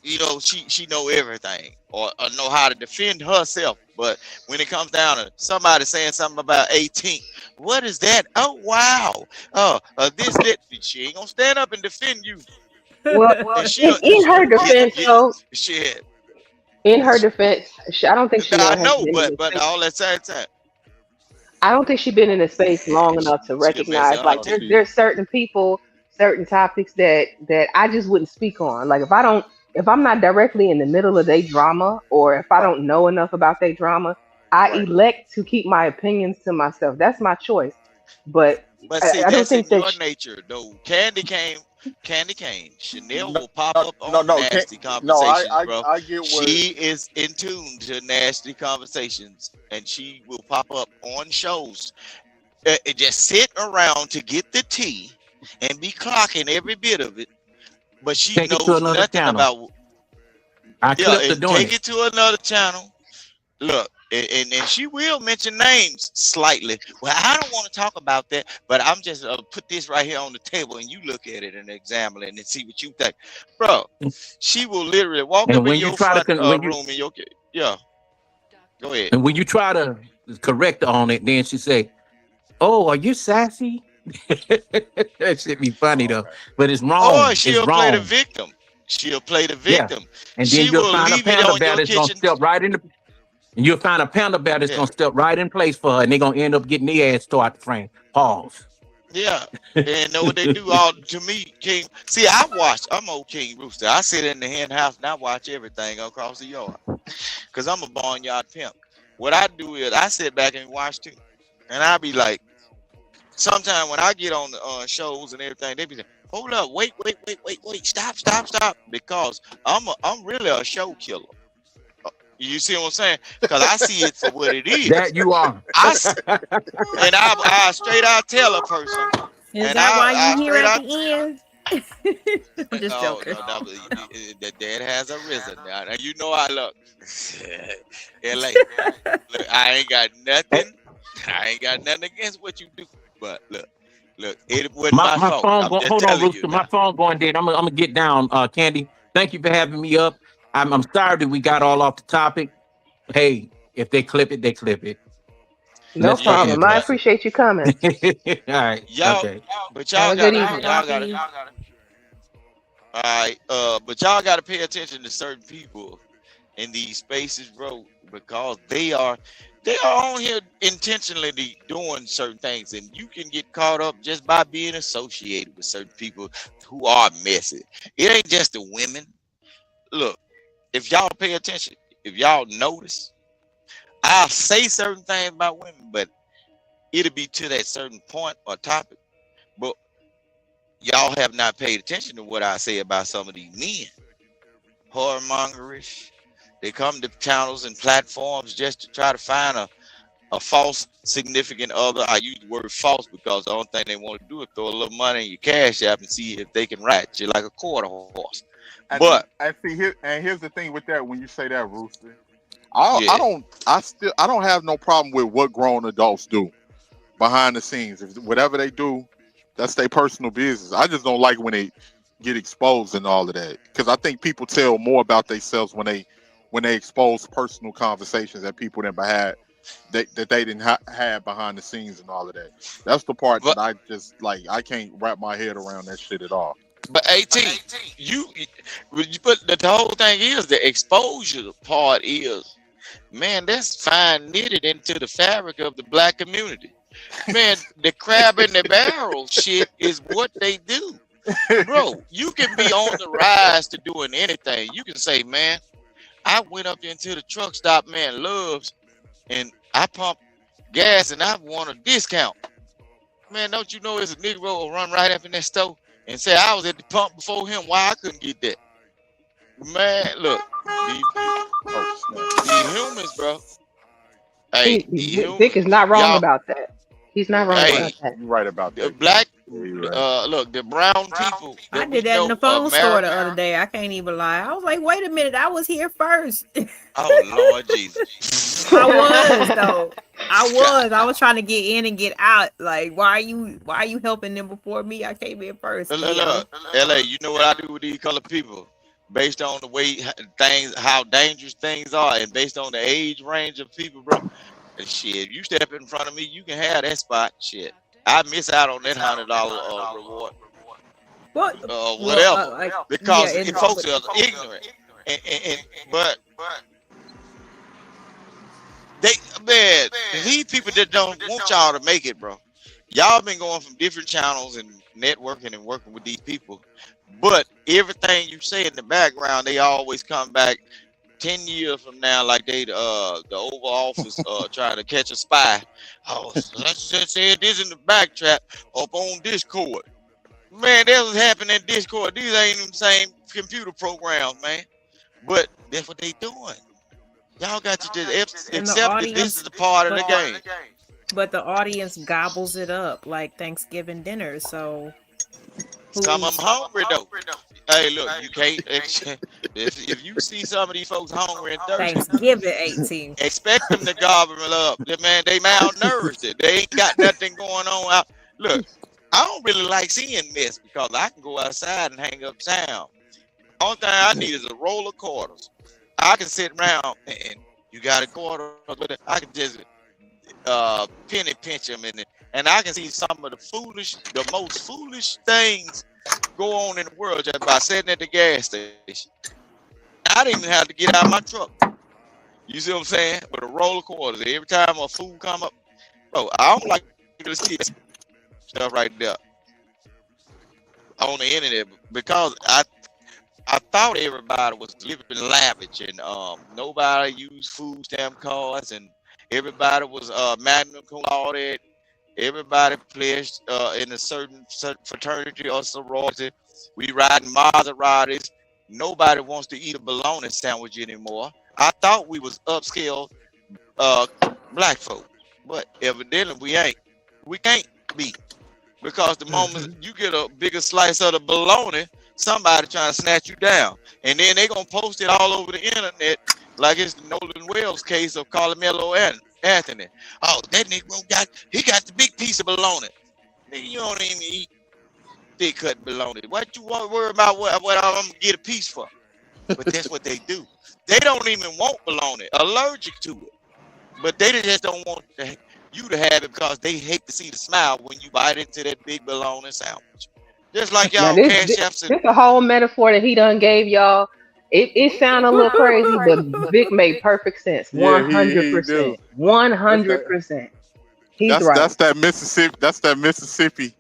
she know everything or know how to defend herself. But when it comes down to somebody saying something about 18, what is that? Oh, wow. That, she ain't gonna stand up and defend you. Well in her defense, though. Shit. In her defense, I don't think she. I know, but all that same time. I don't think she's been in the space long enough to recognize. Like there's certain people, certain topics that I just wouldn't speak on. Like if I'm not directly in the middle of their drama, or if I don't know enough about their drama, I elect to keep my opinions to myself. That's my choice. But see, I don't think in that your nature, though. Candy cane. Chanel will pop up on nasty conversations, bro. I get what she is in tune to nasty conversations, and she will pop up on shows. And just sit around to get the tea and be clocking every bit of it, but she knows nothing about. Take it to another channel. Look, and she will mention names slightly. Well, I don't want to talk about that, but I'm just put this right here on the table, and you look at it and examine it and see what you think, bro. She will literally walk And up in when you your try front to when you room in your yeah. Go ahead. and when you try to correct her on it, then she say, "Oh, are you sassy?" That should be funny though, but it's wrong. Or It's she'll play the wrong. victim. She'll play the Yeah, victim. and then She you'll will find a leave it panda on bear your that's gonna kitchen. step right in the. And you'll find a panda bear that's Yeah. gonna step right in place for her, and they're gonna end up getting their ass tore out the frame. Pause. Yeah, and know what they do all to me, King. See, I'm old King Rooster. I sit in the hen house and I watch everything across the yard. Cause I'm a barnyard pimp. What I do is I sit back and watch too. And I be like, sometimes when I get on the shows and everything, they be like, hold up, wait, stop. Because I'm really a show killer. You see what I'm saying? Because I see it for what it is. That you are. I straight out tell a person. Is And that why I you here straight at out. the end? I'm just No, joking. the dead has arisen. Now you know I look. LA. Look, I ain't got nothing. I ain't got nothing against what you do. But look, it wasn't my My fault. phone. I'm just Hold on, telling you Rooster. now. My phone going dead. I'm gonna get down. Candy, thank you for having me up. I'm sorry that we got all off the topic. Hey, if they clip it, they clip it. No Let's talk problem. after I that. appreciate you coming. All right. Y'all, Okay. but Have y'all a good gotta, evening. y'all gotta. All right, but y'all gotta pay attention to certain people in these spaces, bro, because they are on here intentionally doing certain things, and you can get caught up just by being associated with certain people who are messy. It ain't just the women. Look, if y'all pay attention, if y'all notice, I'll say certain things about women, but it'll be to that certain point or topic. But y'all have not paid attention to what I say about some of these men. Whoremongerish. They come to channels and platforms just to try to find a false significant other. I use the word false because the only thing they want to do is throw a little money in your cash app and see if they can ride you like a quarter horse. But Here's the thing with that. When you say that, Rooster, I yeah, don't have no problem with what grown adults do behind the scenes. If whatever they do, that's their personal business. I just don't like when they get exposed and all of that, because I think people tell more about themselves when they expose personal conversations that people didn't have that they didn't have behind the scenes and all of that. That's the part but that I just like. I can't wrap my head around that shit at all. but 18, but the whole thing is the exposure part is, man, that's fine knitted into the fabric of the black community. Man, the crab in the barrel shit is what they do. Bro, you can be on the rise to doing anything. You can say, man, I went up into the truck stop, man, Loves, and I pumped gas and I want a discount. Man, don't you know it's a Negro will run right up in that store and say I was at the pump before him, why I couldn't get that? Man, look, these humans, bro. Hey, Dick is not wrong y'all, about that. He's not wrong hey, about that. You're right about the that. black, You're right. look, the brown people I that we did that in know, the phone store the America. other day. I can't even lie. I was like, wait a minute, I was here first. Oh Lord Jesus. I was though. I was trying to get in and get out. Like, why are you helping them before me? I came in first. Look, LA, you know what I do with these colored people? Based on the way how dangerous things are, and based on the age range of people, bro. And shit, if you step in front of me, you can have that spot. Shit, I miss out on that $100 reward. What? Whatever, because folks are but ignorant. But man, these people that don't want y'all to make it, bro. Y'all been going from different channels and networking and working with these people, but everything you say in the background, they always come back 10 years from now, like they the Oval Office trying to catch a spy. Oh, let's just say this in the backtrap up on Discord. Man, that was happening in Discord. These ain't even the same computer programs, man. But that's what they doing. Y'all got to just accept that this is a part of the game. But the audience gobbles it up like Thanksgiving dinner. So Some of them hungry though. Hey, look, you can't. If you see some of these folks hungry and thirsty, Thanksgiving 18. expect them to gobble it up. Man, they malnourished. They ain't got nothing going on out. Look, I don't really like seeing mess because I can go outside and hang uptown. Only thing I need is a roll of quarters. I can sit around and you got a quarter, but I can just penny pinch them in it, and I can see some of the most foolish things go on in the world just by sitting at the gas station. I didn't even have to get out of my truck. You see what I'm saying? With a roll of quarters. Every time a food come up, bro, I don't like to see that stuff right there on the internet because I thought everybody was living lavish and nobody used food stamp cards and everybody was magna cum laude. Everybody pledged in a certain fraternity or sorority. We riding Maseratis. Nobody wants to eat a bologna sandwich anymore. I thought we was upscale black folk, but evidently we ain't. We can't be because the moment you get a bigger slice of the bologna, somebody trying to snatch you down, and then they gonna post it all over the internet like it's the Nolan Wells case of Carmelo Anthony. Oh, that nigga got the big piece of bologna. Nigga, you don't even eat thick cut bologna. What you want to worry about what I'm gonna get a piece for? But that's what they do. They don't even want bologna, allergic to it. But they just don't want you to have it because they hate to see the smile when you bite into that big bologna sandwich. Just like y'all cash chefs. This a whole metaphor that he done gave y'all. It sounded a little crazy, but Vic made perfect sense. 100%. 100%. He's right. That's that Mississippi. That's that Mississippi.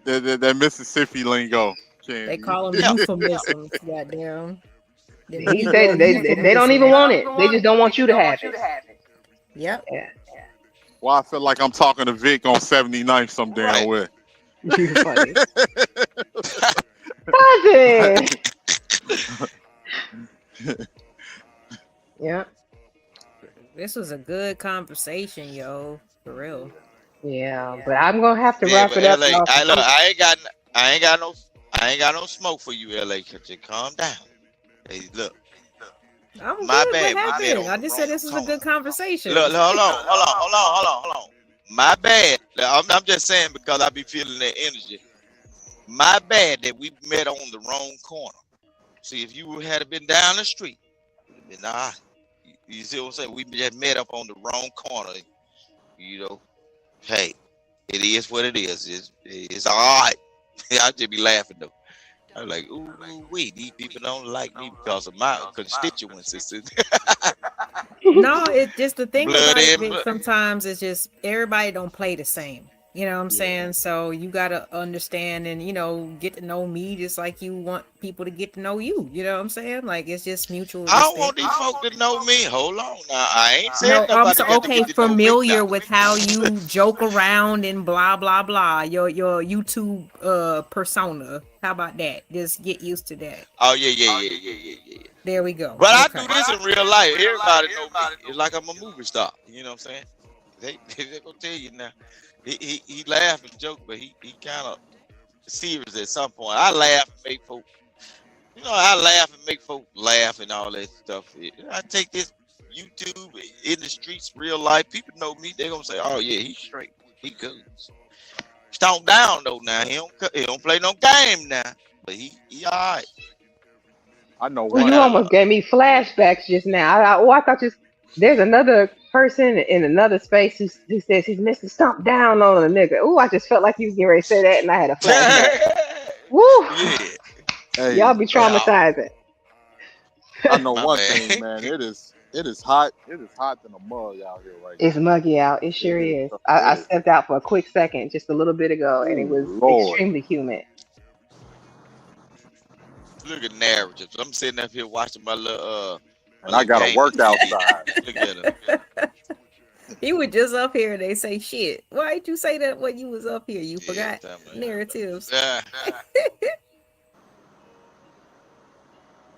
That Mississippi lingo. They call them euphemisms. Goddamn. He said they don't even want it. They just don't want you to have it. Yep. Yeah. Well, I feel like I'm talking to Vic on 79th some damn way. You're funny. Cousin. Yeah. This was a good conversation, yo. For real. Yeah, but I'm gonna have to wrap it up. LA, I ain't got no smoke for you, LA. Just calm down. Hey, look. I'm My good. bad. What happened? I just said this was a good conversation. Look, hold on. My bad. I'm just saying because I be feeling that energy. My bad that we met on the wrong corner. See, if you had been down the street, nah, you see what I'm saying? We just met up on the wrong corner. You know, hey, it is what it is. It's all right. I just be laughing though. I'm like, ooh, these people don't like me because of my constituencies. No, it's just the thing Blood about it. in, blood. Sometimes it's just everybody don't play the same. You know what I'm saying? So you gotta understand and get to know me just like you want people to get to know you. You know what I'm saying? Like it's just mutual. I don't want these folks to know me. Hold on now. I ain't saying No, I'm nobody so got to okay. get to know me Familiar now. with how you joke around and blah blah blah. Your YouTube persona. How about that? Just get used to that. Oh yeah. There we go. But Okay. I do this in real life. Everybody know me. It's like I'm a movie star. You know what I'm saying? They gonna tell you now. He laugh and joke, but he kind of serious at some point. I laugh and make folk, laugh and all that stuff. I take this YouTube in the streets, real life. People know me. They gonna say, "Oh yeah, he's straight. He good." Stomp down though. Now he don't play no game now, but he all right. I know Well, one. you almost gave me flashbacks just now. I thought there's another person in another space who says he's Mr. Stomp Down on a nigga. Ooh, I just felt like you was getting ready to say that, and I had a flashback. Woo! Yeah. Hey, Y'all be traumatizing. I know My one bad. thing, man. It is hot. It is hot than a mug out here right It's muggy out. It sure is. I stepped out for a quick second just a little bit ago, and it was Lord. extremely humid. Look at narratives. I'm sitting up here watching my little And I got to work outside. Look at him. You were just up here and they say shit. Why did you say that when you was up here? You forgot narratives.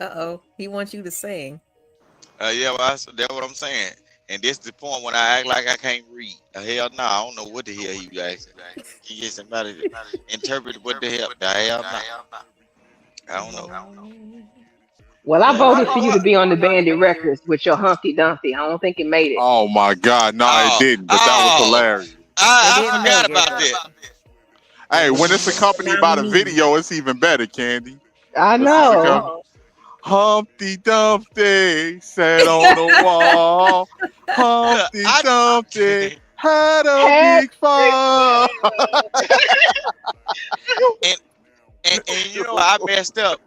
Uh-oh. He wants you to sing. Yeah, well, that's what I'm saying. And this is the point when I act like I can't read. Hell no, I don't know what the hell he was asking. Can you get somebody to interpret what the hell? The hell no. I don't know. Well, I Yeah. voted for you to be on the Bandit Records with your Humpty Dumpty. I don't think it made it. Oh my God, no, Oh, it didn't. But that was oh. hilarious. I didn't forgot make it. about that. Hey, when it's accompanied by the video, it's even better, Candy. I Listen to know. Humpty Dumpty sat on the wall. Humpty I- Dumpty had a Had big fall. And you know, I messed up.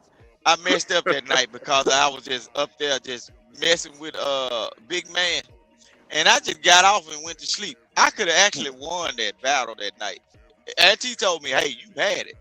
I messed up that night because I was just up there just messing with big man. And I just got off and went to sleep. I could have actually won that battle that night. Auntie told me, hey, you had it.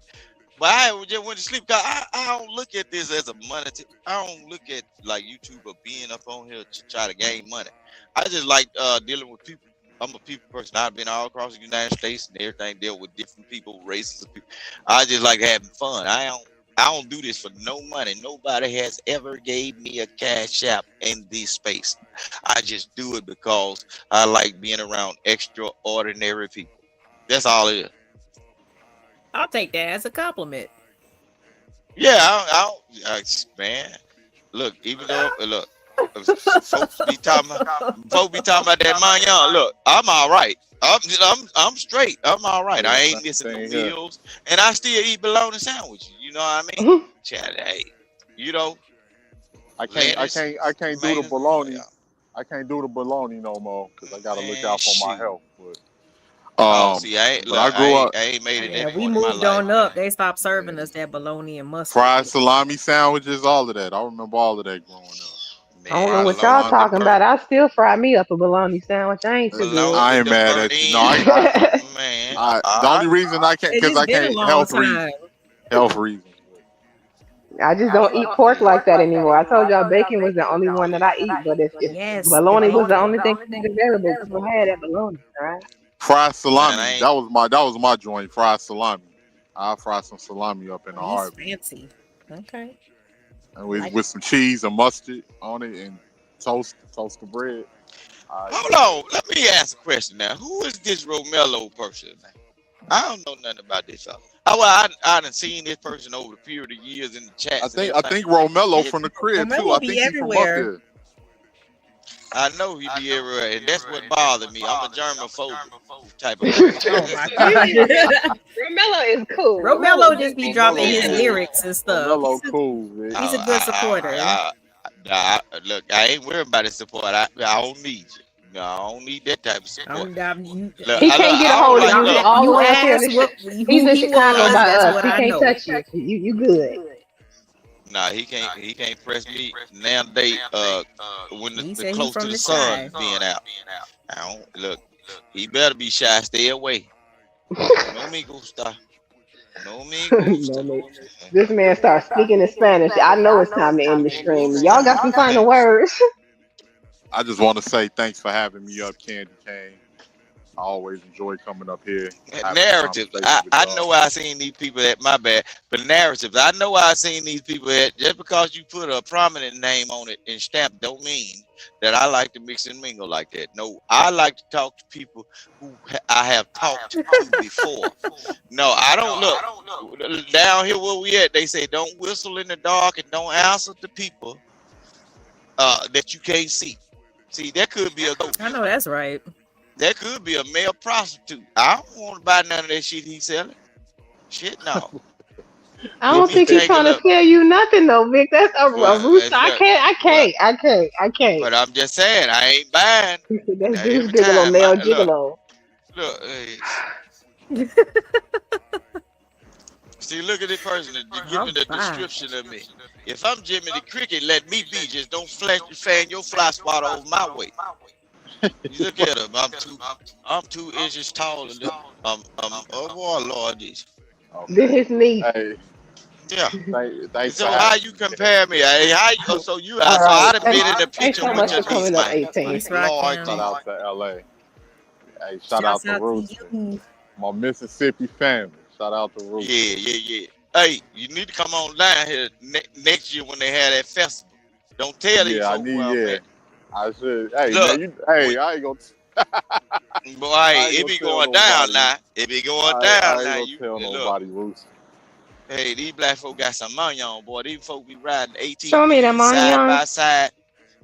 But I just went to sleep because I don't look at this as a money. I don't look at like YouTube or being up on here to try to gain money. I just like dealing with people. I'm a people person. I've been all across the United States and everything, dealt with different people, races of people. I just like having fun. I don't do this for no money. Nobody has ever gave me a cash app in this space. I just do it because I like being around extraordinary people. That's all it is. I'll take that as a compliment. Yeah, man. Look, even though folks be talking about that man young. Look, I'm all right. I'm straight. I'm all right. I ain't missing no meals, and I still eat bologna sandwiches. You know what I mean? Chad, hey, you know, I can't do the bologna. I can't do the bologna no more because I gotta look out for my health. But see, I ain't made it. Yeah, that we point in my moved life, on man. up. They stopped serving us that bologna and mustard. fried salami sandwiches, all of that. I remember all of that growing up. I don't know Man, what y'all talking about. I still fry me up a bologna sandwich. I ain't too good. I ain't mad at you. No, man. The only reason I can't because I can't health reasons. I just don't eat pork like that anymore. I told y'all bacon was the only one that I eat, but if bologna was the only thing available, people had that bologna, all right? Fried salami. That was my joint. Fried salami. I'll fry some salami up in a heartbeat. Fancy. Okay. And with some cheese and mustard on it and toast the bread. Hold on. Let me ask a question now. Who is this Romello person? Man? I don't know nothing about this. I done seen this person over the period of years in the chat. I think Romello from the crib Romello too. I be think he's from up everywhere. there. I know he be everywhere, and that's what bothered me. I'm a germaphobe type of Oh my God. Romello is cool. Romello just be dropping his lyrics and stuff. Romello cool, man. He's a good supporter. Look, I ain't worried about his support. I don't need you. No, I don't need that type of support. He can't get a hold of you. He all around here. He's in Chicago by us. He can't touch you. You good. Nah, he can't press me now. When the close to the sun being out. I don't look. He better be shy. Stay away. No me gusta. No me gusta. This man starts speaking in Spanish. I know it's time to end the stream. Y'all got some final words. I just want to say thanks for having me up, Candy Cane. I always enjoy coming up here. Narratives. I know I seen these people at my bad, but narratives. I know I seen these people at just because you put a prominent name on it and stamp don't mean that I like to mix and mingle like that. No, I like to talk to people who I have talked to before. No, I don't look down here where we at. They say don't whistle in the dark and don't answer to people that you can't see. See, that could be a ghost. I know that's right. That could be a male prostitute. I don't want to buy none of that shit he's selling. Shit, no. I don't think he's trying to sell you nothing though, Vic. That's a rooster. I can't. But I'm just saying, I ain't buying. That's Juice Gigolo, male gigolo. Look, see, look at this person that giving the description of me. If I'm Jimmy the Cricket, let me be. Just don't fan your fly swatter over my way. You look at him. I'm 2 inches taller than oh boy, Lord, this. This is me. Hey. Yeah. Thanks so how you compare me? Hey, how you? So you? So I'd have been in the picture with your coming up 18. Shout out to LA. Hey, shout out to Rooster. My Mississippi family. Shout out to Rooster. Yeah. Hey, you need to come on down here next year when they have that festival. Don't tell these folks where I'm at. I should. Hey, Look, man, hey, I ain't gonna. boy, I ain't it gonna be tell going down nobody. now. It be going I down ain't now. gonna You tell look. nobody, Rooster. Hey, these black folk got some money on, boy. These folk be riding Show me that ATVs side money. by side.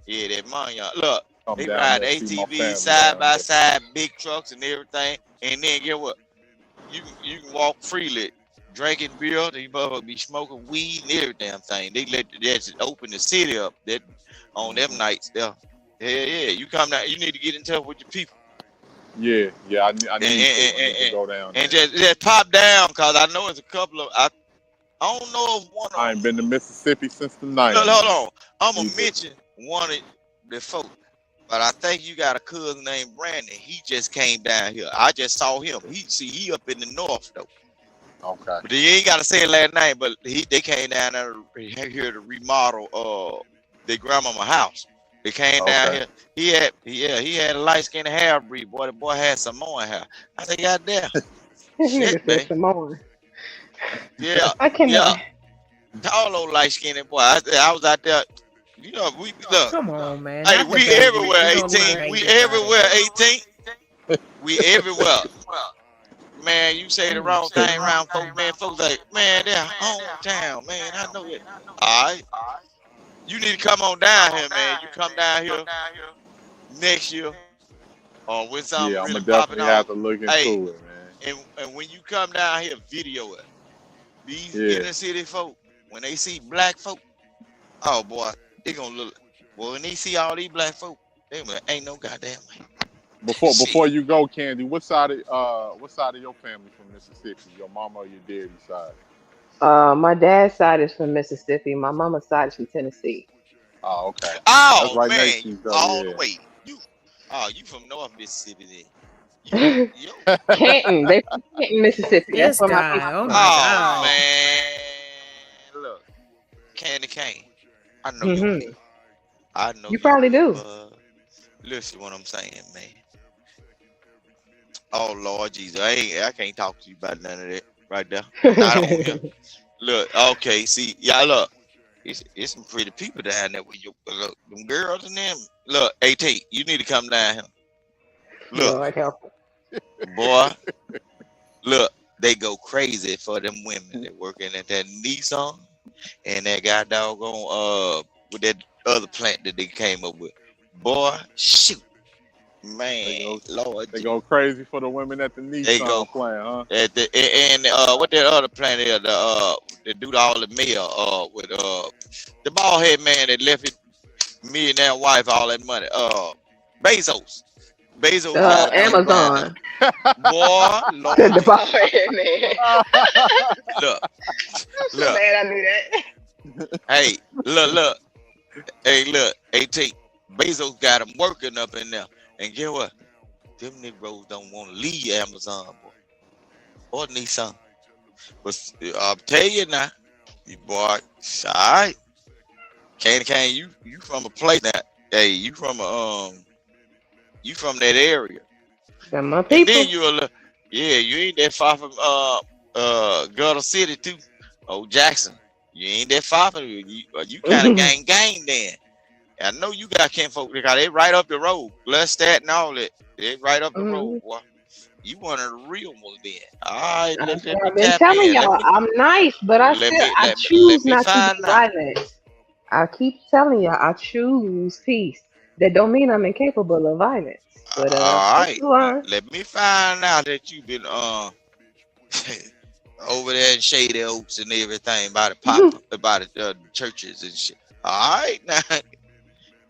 Yeah, that money on. Look, Come they down ride there, see my ATVs family side down by there. side, big trucks and everything. And then get what? You can walk freely, drinking beer. These motherfuckers be smoking weed and every damn thing. They just open the city up that on them nights there. Yeah. You come down. You need to get in touch with your people. Yeah, I need to go down there. And just pop down, cause I know it's a couple of. I don't know if one of I ain't them. been to Mississippi since the 90s. Look, hold on. I'm gonna Jesus. mention one of the folk, but I think you got a cousin named Brandon. He just came down here. I just saw him. He up in the north though. Okay. But you ain't gotta say his last name. But they came down there here to remodel their grandmama house. They came down here. He had a light skinned hair breed. Boy, the boy had Samoan hair. I said, God damn. Shit, Nigga man. said Samoan. Yeah. I cannot. Tall old light skinned boy. I was out there. You know, we look. Come on, man. Hey, Not the we baby. everywhere, You gonna 18. learn We how to everywhere, get 18. We everywhere. Man, you say the wrong thing around folks, man. Folks like, man, they're hometown, man. I know it. All right. You need to come on down here, man. You come down here next year or when something Yeah, I'm really gonna popping definitely have off. to look into Hey, it, man. and when you come down here, video it. These Yeah. inner city folk, when they see black folk, oh boy, they gonna look. Well, when they see all these black folk, they like, ain't no goddamn way. Before you go, Candy, what side of your family from Mississippi? Your mama or your daddy's side? My dad's side is from Mississippi. My mama's side is from Tennessee. Oh, okay. That's Oh right man, next to you each other. all Yeah. the way. You from North Mississippi then. You, Canton. They from Canton, Mississippi. That's This where my guy. people Oh from. my oh God. man, look, Candy Cane. I know your Hmm. people. I know You your probably do. people. Listen what I'm saying, man. Oh Lord Jesus, I can't talk to you about none of that right there. Not on here. Look, okay, see, y'all look. It's some pretty people down there with you. Look, them girls and them. Look, AT, you need to come down here. Look, Lord help. boy, look, they go crazy for them women that working at that Nissan and that guy doggone with that other plant that they came up with. Boy, shoot. Man, Lord. They go crazy for the women at the They go Nissan plant, huh? at the and what that other plant is, that do all the mail with the bald head man that left his millionaire wife all that money. Bezos. Bezos got a plant down Amazon. there. Boy, Lord. The bald head man. Look. I'm so mad I knew that. Hey, look. Hey, look. AT. Bezos got him working up in there. And get what? Them Negroes don't want to leave Amazon, boy. Or Nissan. But I'll tell you now, you boy, all right. Candy Cane, you from a place now. Hey, you from that area. Got my And people. then you ain't that far from Gutter City too. Oh, Jackson. You ain't that far from you kind of gang then. I know you got kinfolk because they right up the road. Lestat and all that. They right up the road, boy. You one of the real ones then. All right, let me I've been tap telling in. y'all I'm nice, but I choose not to be violent. I keep telling y'all I choose peace. That don't mean I'm incapable of violence. But all right, go on. let me find out that you've been over there in Shady Oaks and everything by the churches and shit. All right, now,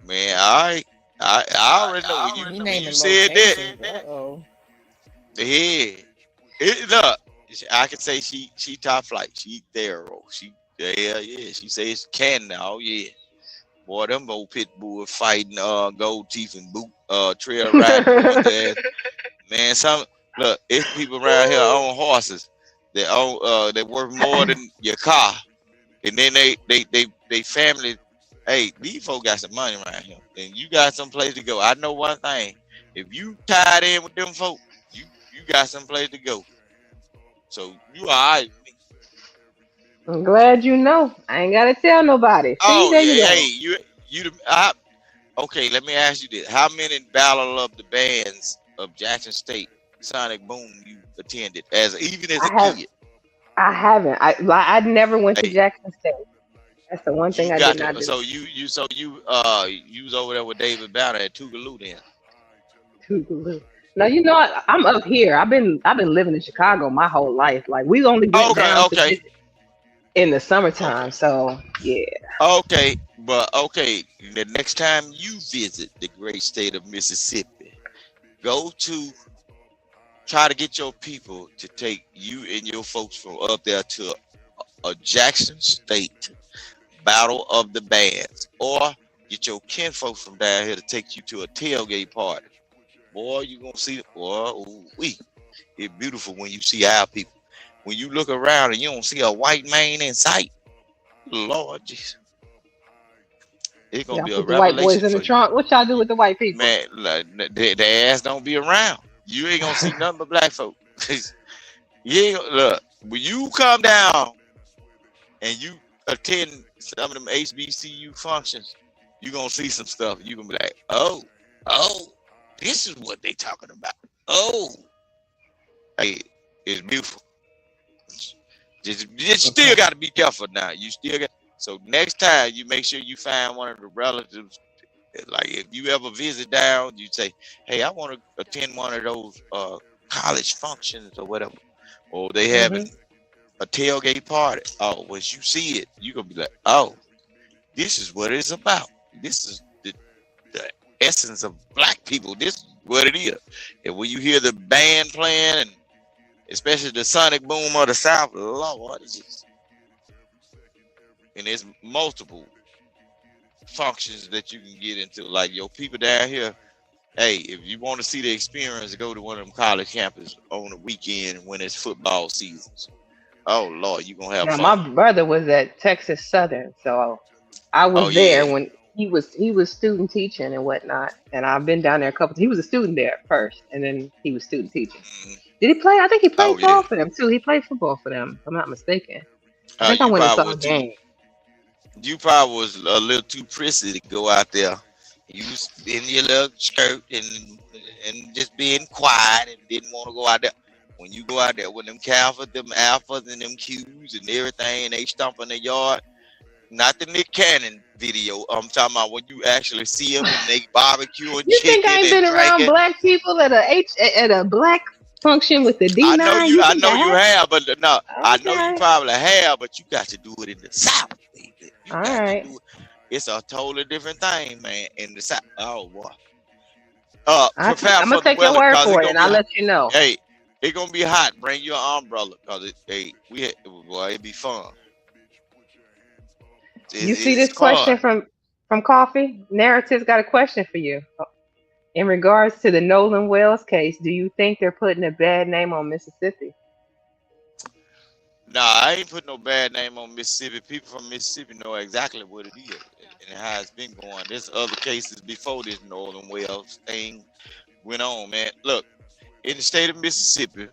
man. All right, I already know when you said that. Yeah, look, I can say she top flight. She thorough. She She says Canada. Oh yeah. Boy, them old pit bulls fighting gold teeth and boot trail riding. Man, look, it's people around here own horses that own that worth more than your car. And then they family. Hey, these folks got some money around here. And you got some place to go. I know one thing. If you tied in with them folks, you got some place to go. So you all right. I'm glad you know. I ain't gotta tell nobody. See, Oh there yeah, you go. hey, Okay, let me ask you this: how many Battle of the Bands of Jackson State Sonic Boom you attended even as a I have. kid? I haven't. I never went to Hey, Jackson State. That's the one thing you I did got not to. do. So you was over there with David Banner at Tougaloo then. Tougaloo. Now you know I'm up here. I've been living in Chicago my whole life. Like we only went Okay, down to okay, visit in the okay, summertime. So yeah. okay. But okay, the next time you visit the great state of Mississippi, go to try to get your people to take you and your folks from up there to a Jackson State Battle of the Bands, or get your kinfolk from down here to take you to a tailgate party. Boy, you gonna see it. Boy, we it's beautiful when you see our people. When you look around and you don't see a white man in sight, Lord Jesus, it's gonna Y'all be a put the white boys revelation in the for you, trunk. What y'all do with the white people? man. Like, their ass don't be around. You ain't gonna see nothing but black folk. You ain't look when you come down and you attend some of them HBCU functions, you gonna see some stuff. You gonna be like, oh, this is what they talking about. Oh, hey, it's beautiful. Just still got to be careful now. You still got. So next time you make sure you find one of the relatives. Like if you ever visit down, you say, hey, I want to attend one of those college functions or whatever, or they having a tailgate party. Oh, once you see it, you gonna be like, oh, this is what it's about. This is the essence of black people. This is what it is. And when you hear the band playing, and especially the sonic boom of the South, Lord, what is this? And there's multiple functions that you can get into. Like your people down here, hey, if you want to see the experience, go to one of them college campuses on the weekend when it's football seasons. Oh Lord, you gonna have Now fun. my brother was at Texas Southern, so I Oh was yeah. there when he was student teaching and whatnot. And I've been down there a couple. He was a student there first, and then he was student teaching. Mhm. Did he play? I think he Oh played yeah. ball for them too. He played football for them, if I'm not mistaken. I think I You went and probably saw a was too. game. You probably was a little too prissy to go out there. You was in your little skirt and just being quiet and didn't want to go out there. When you go out there with them alphas and them Qs and everything, and they stomp in the yard. Not the Nick Cannon video. I'm talking about when you actually see them and they barbecue and You think I chicken ain't and been around drinking. black people at a black function with the I know D9? you. You I think know I you have? have, but no, I know you Okay. probably have, but you got to do it in the South, baby. You All got to right. do it. It's a totally different thing, man. In the South. Oh boy. I'm Prepare gonna for the take your weather, word cause it's for it, gonna and be I'll hot. let you know. Hey, it's gonna be hot. Bring your umbrella, cause boy, it be fun. You see It's this question fun. from Coffee? Narrative's got a question for you. In regards to the Nolan Wells case, do you think they're putting a bad name on Mississippi? Nah, I ain't put no bad name on Mississippi. People from Mississippi know exactly what it is and how it's been going. There's other cases before this Northern Wells thing went on, man. Look, in the state of Mississippi,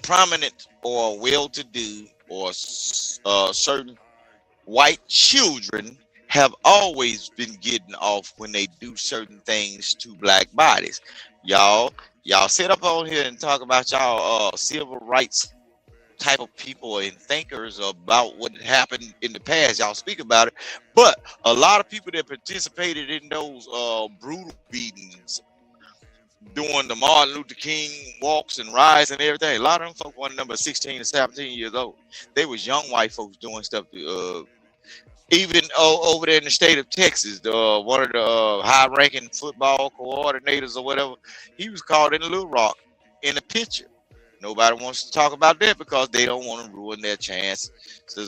prominent or well-to-do or certain white children have always been getting off when they do certain things to black bodies. Y'all sit up on here and talk about y'all civil rights type of people and thinkers about what happened in the past. Y'all speak about it, but a lot of people that participated in those brutal beatings during the Martin Luther King walks and riots and everything, a lot of them folks were number 16 and 17 years old. They was young white folks doing stuff to, even over there in the state of Texas, one of the high-ranking football coordinators or whatever, he was caught in Little Rock in a picture. Nobody wants to talk about that because they don't want to ruin their chances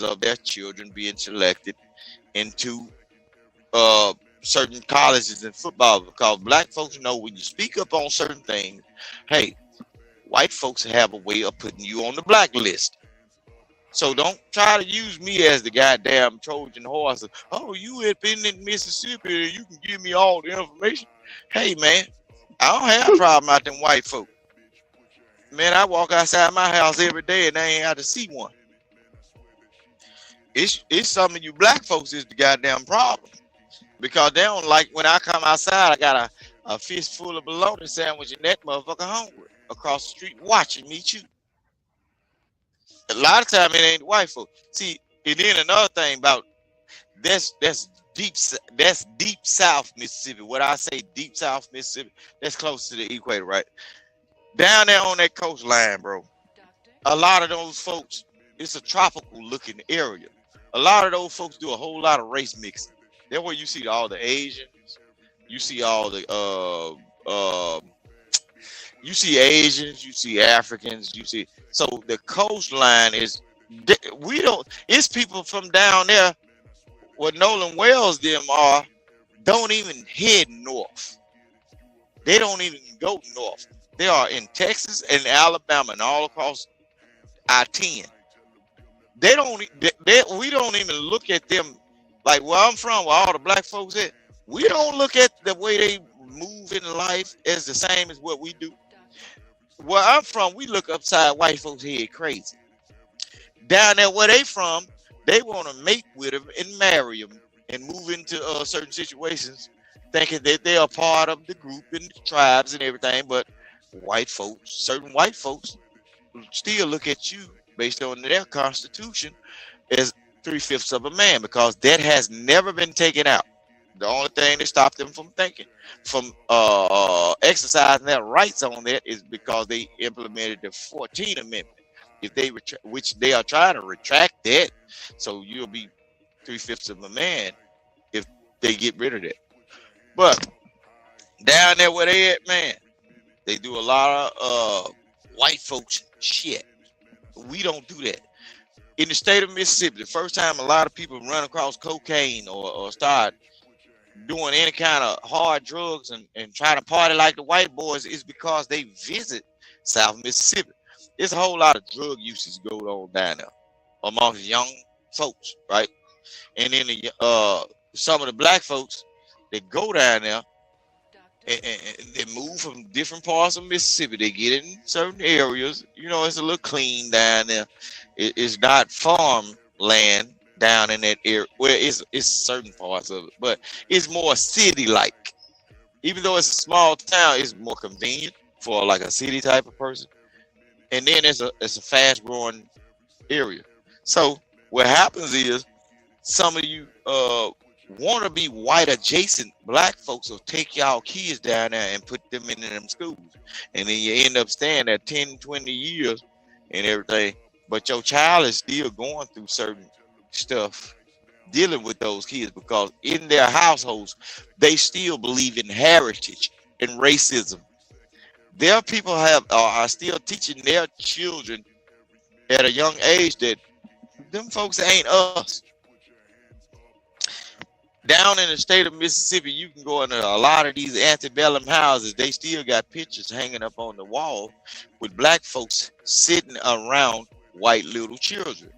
of their children being selected into certain colleges in football. Because black folks know when you speak up on certain things, hey, white folks have a way of putting you on the blacklist. So don't try to use me as the goddamn Trojan horse. Oh, you have been in Mississippi, you can give me all the information. Hey, man, I don't have a problem out them white folk. Man, I walk outside my house every day and I ain't had to see one. It's some of you black folks is the goddamn problem. because they don't like when I come outside. I got a fistful of bologna sandwich and that motherfucker hungry across the street watching me chew. A lot of time it ain't the white folk. See, and then another thing about that's deep South Mississippi. What I say deep South Mississippi, that's close to the equator, right? Down there on that coastline, bro. A lot of those folks, it's a tropical looking area. A lot of those folks do a whole lot of race mixing. That's where you see all the Asians, you see all the you see Asians, you see Africans, you see. So the coastline is it's people from down there where Nolan Wells them are, don't even head north. They don't even go north. They are in Texas and Alabama and all across I-10. We don't even look at them like where I'm from, where all the black folks at. We don't look at the way they move in life as the same as what we do. Where I'm from, we look upside white folks' head crazy. Down there where they from, they want to mate with them and marry them and move into certain situations, thinking that they are part of the group and the tribes and everything. But certain white folks, still look at you based on their constitution as 3/5 of a man, because that has never been taken out. The only thing that stopped them from exercising their rights on that is because they implemented the 14th Amendment. Which they are trying to retract that, so you'll be 3/5 of a man if they get rid of that. But down there where they at, man, they do a lot of white folks shit. We don't do that. In the state of Mississippi, the first time a lot of people run across cocaine or start doing any kind of hard drugs and try to party like the white boys is because they visit South Mississippi. There's a whole lot of drug usage going on down there amongst young folks, right? And then some of the black folks that go down there and they move from different parts of Mississippi. They get in certain areas. You know, it's a little clean down there. It's not farmland down in that area. Well, it's certain parts of it, but it's more city-like. Even though it's a small town, it's more convenient for like a city type of person. And then it's a fast-growing area. So what happens is some of you want to be white adjacent black folks will take y'all kids down there and put them in them schools. And then you end up staying there 10, 20 years and everything. But your child is still going through certain stuff dealing with those kids, because in their households, they still believe in heritage and racism. Their people are still teaching their children at a young age that them folks ain't us. Down in the state of Mississippi, you can go into a lot of these antebellum houses. They still got pictures hanging up on the wall with black folks sitting around white little children.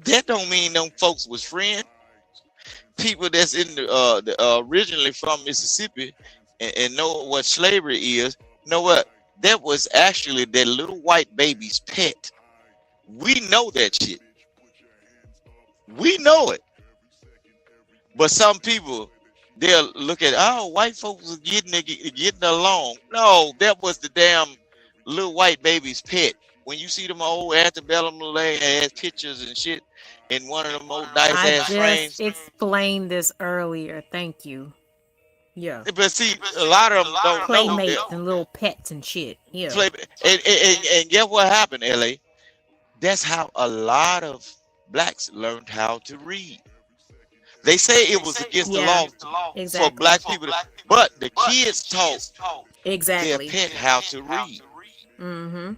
That don't mean them folks was friends. People that's in the originally from Mississippi and know what slavery is, know what? That was actually that little white baby's pet. We know that shit. We know it. But some people, they'll look at, oh, white folks are getting along. No, that was the damn little white baby's pet. When you see them old antebellum ass pictures and shit in one of them old nice ass frames. I just explained this earlier. Thank you. Yeah. But see, a lot of them don't know. Playmates and little pets and shit. Yeah. And guess what happened, LA? That's how a lot of blacks learned how to read. They say it was against the law for black people, but the kids taught their pet how to read. Mm-hmm.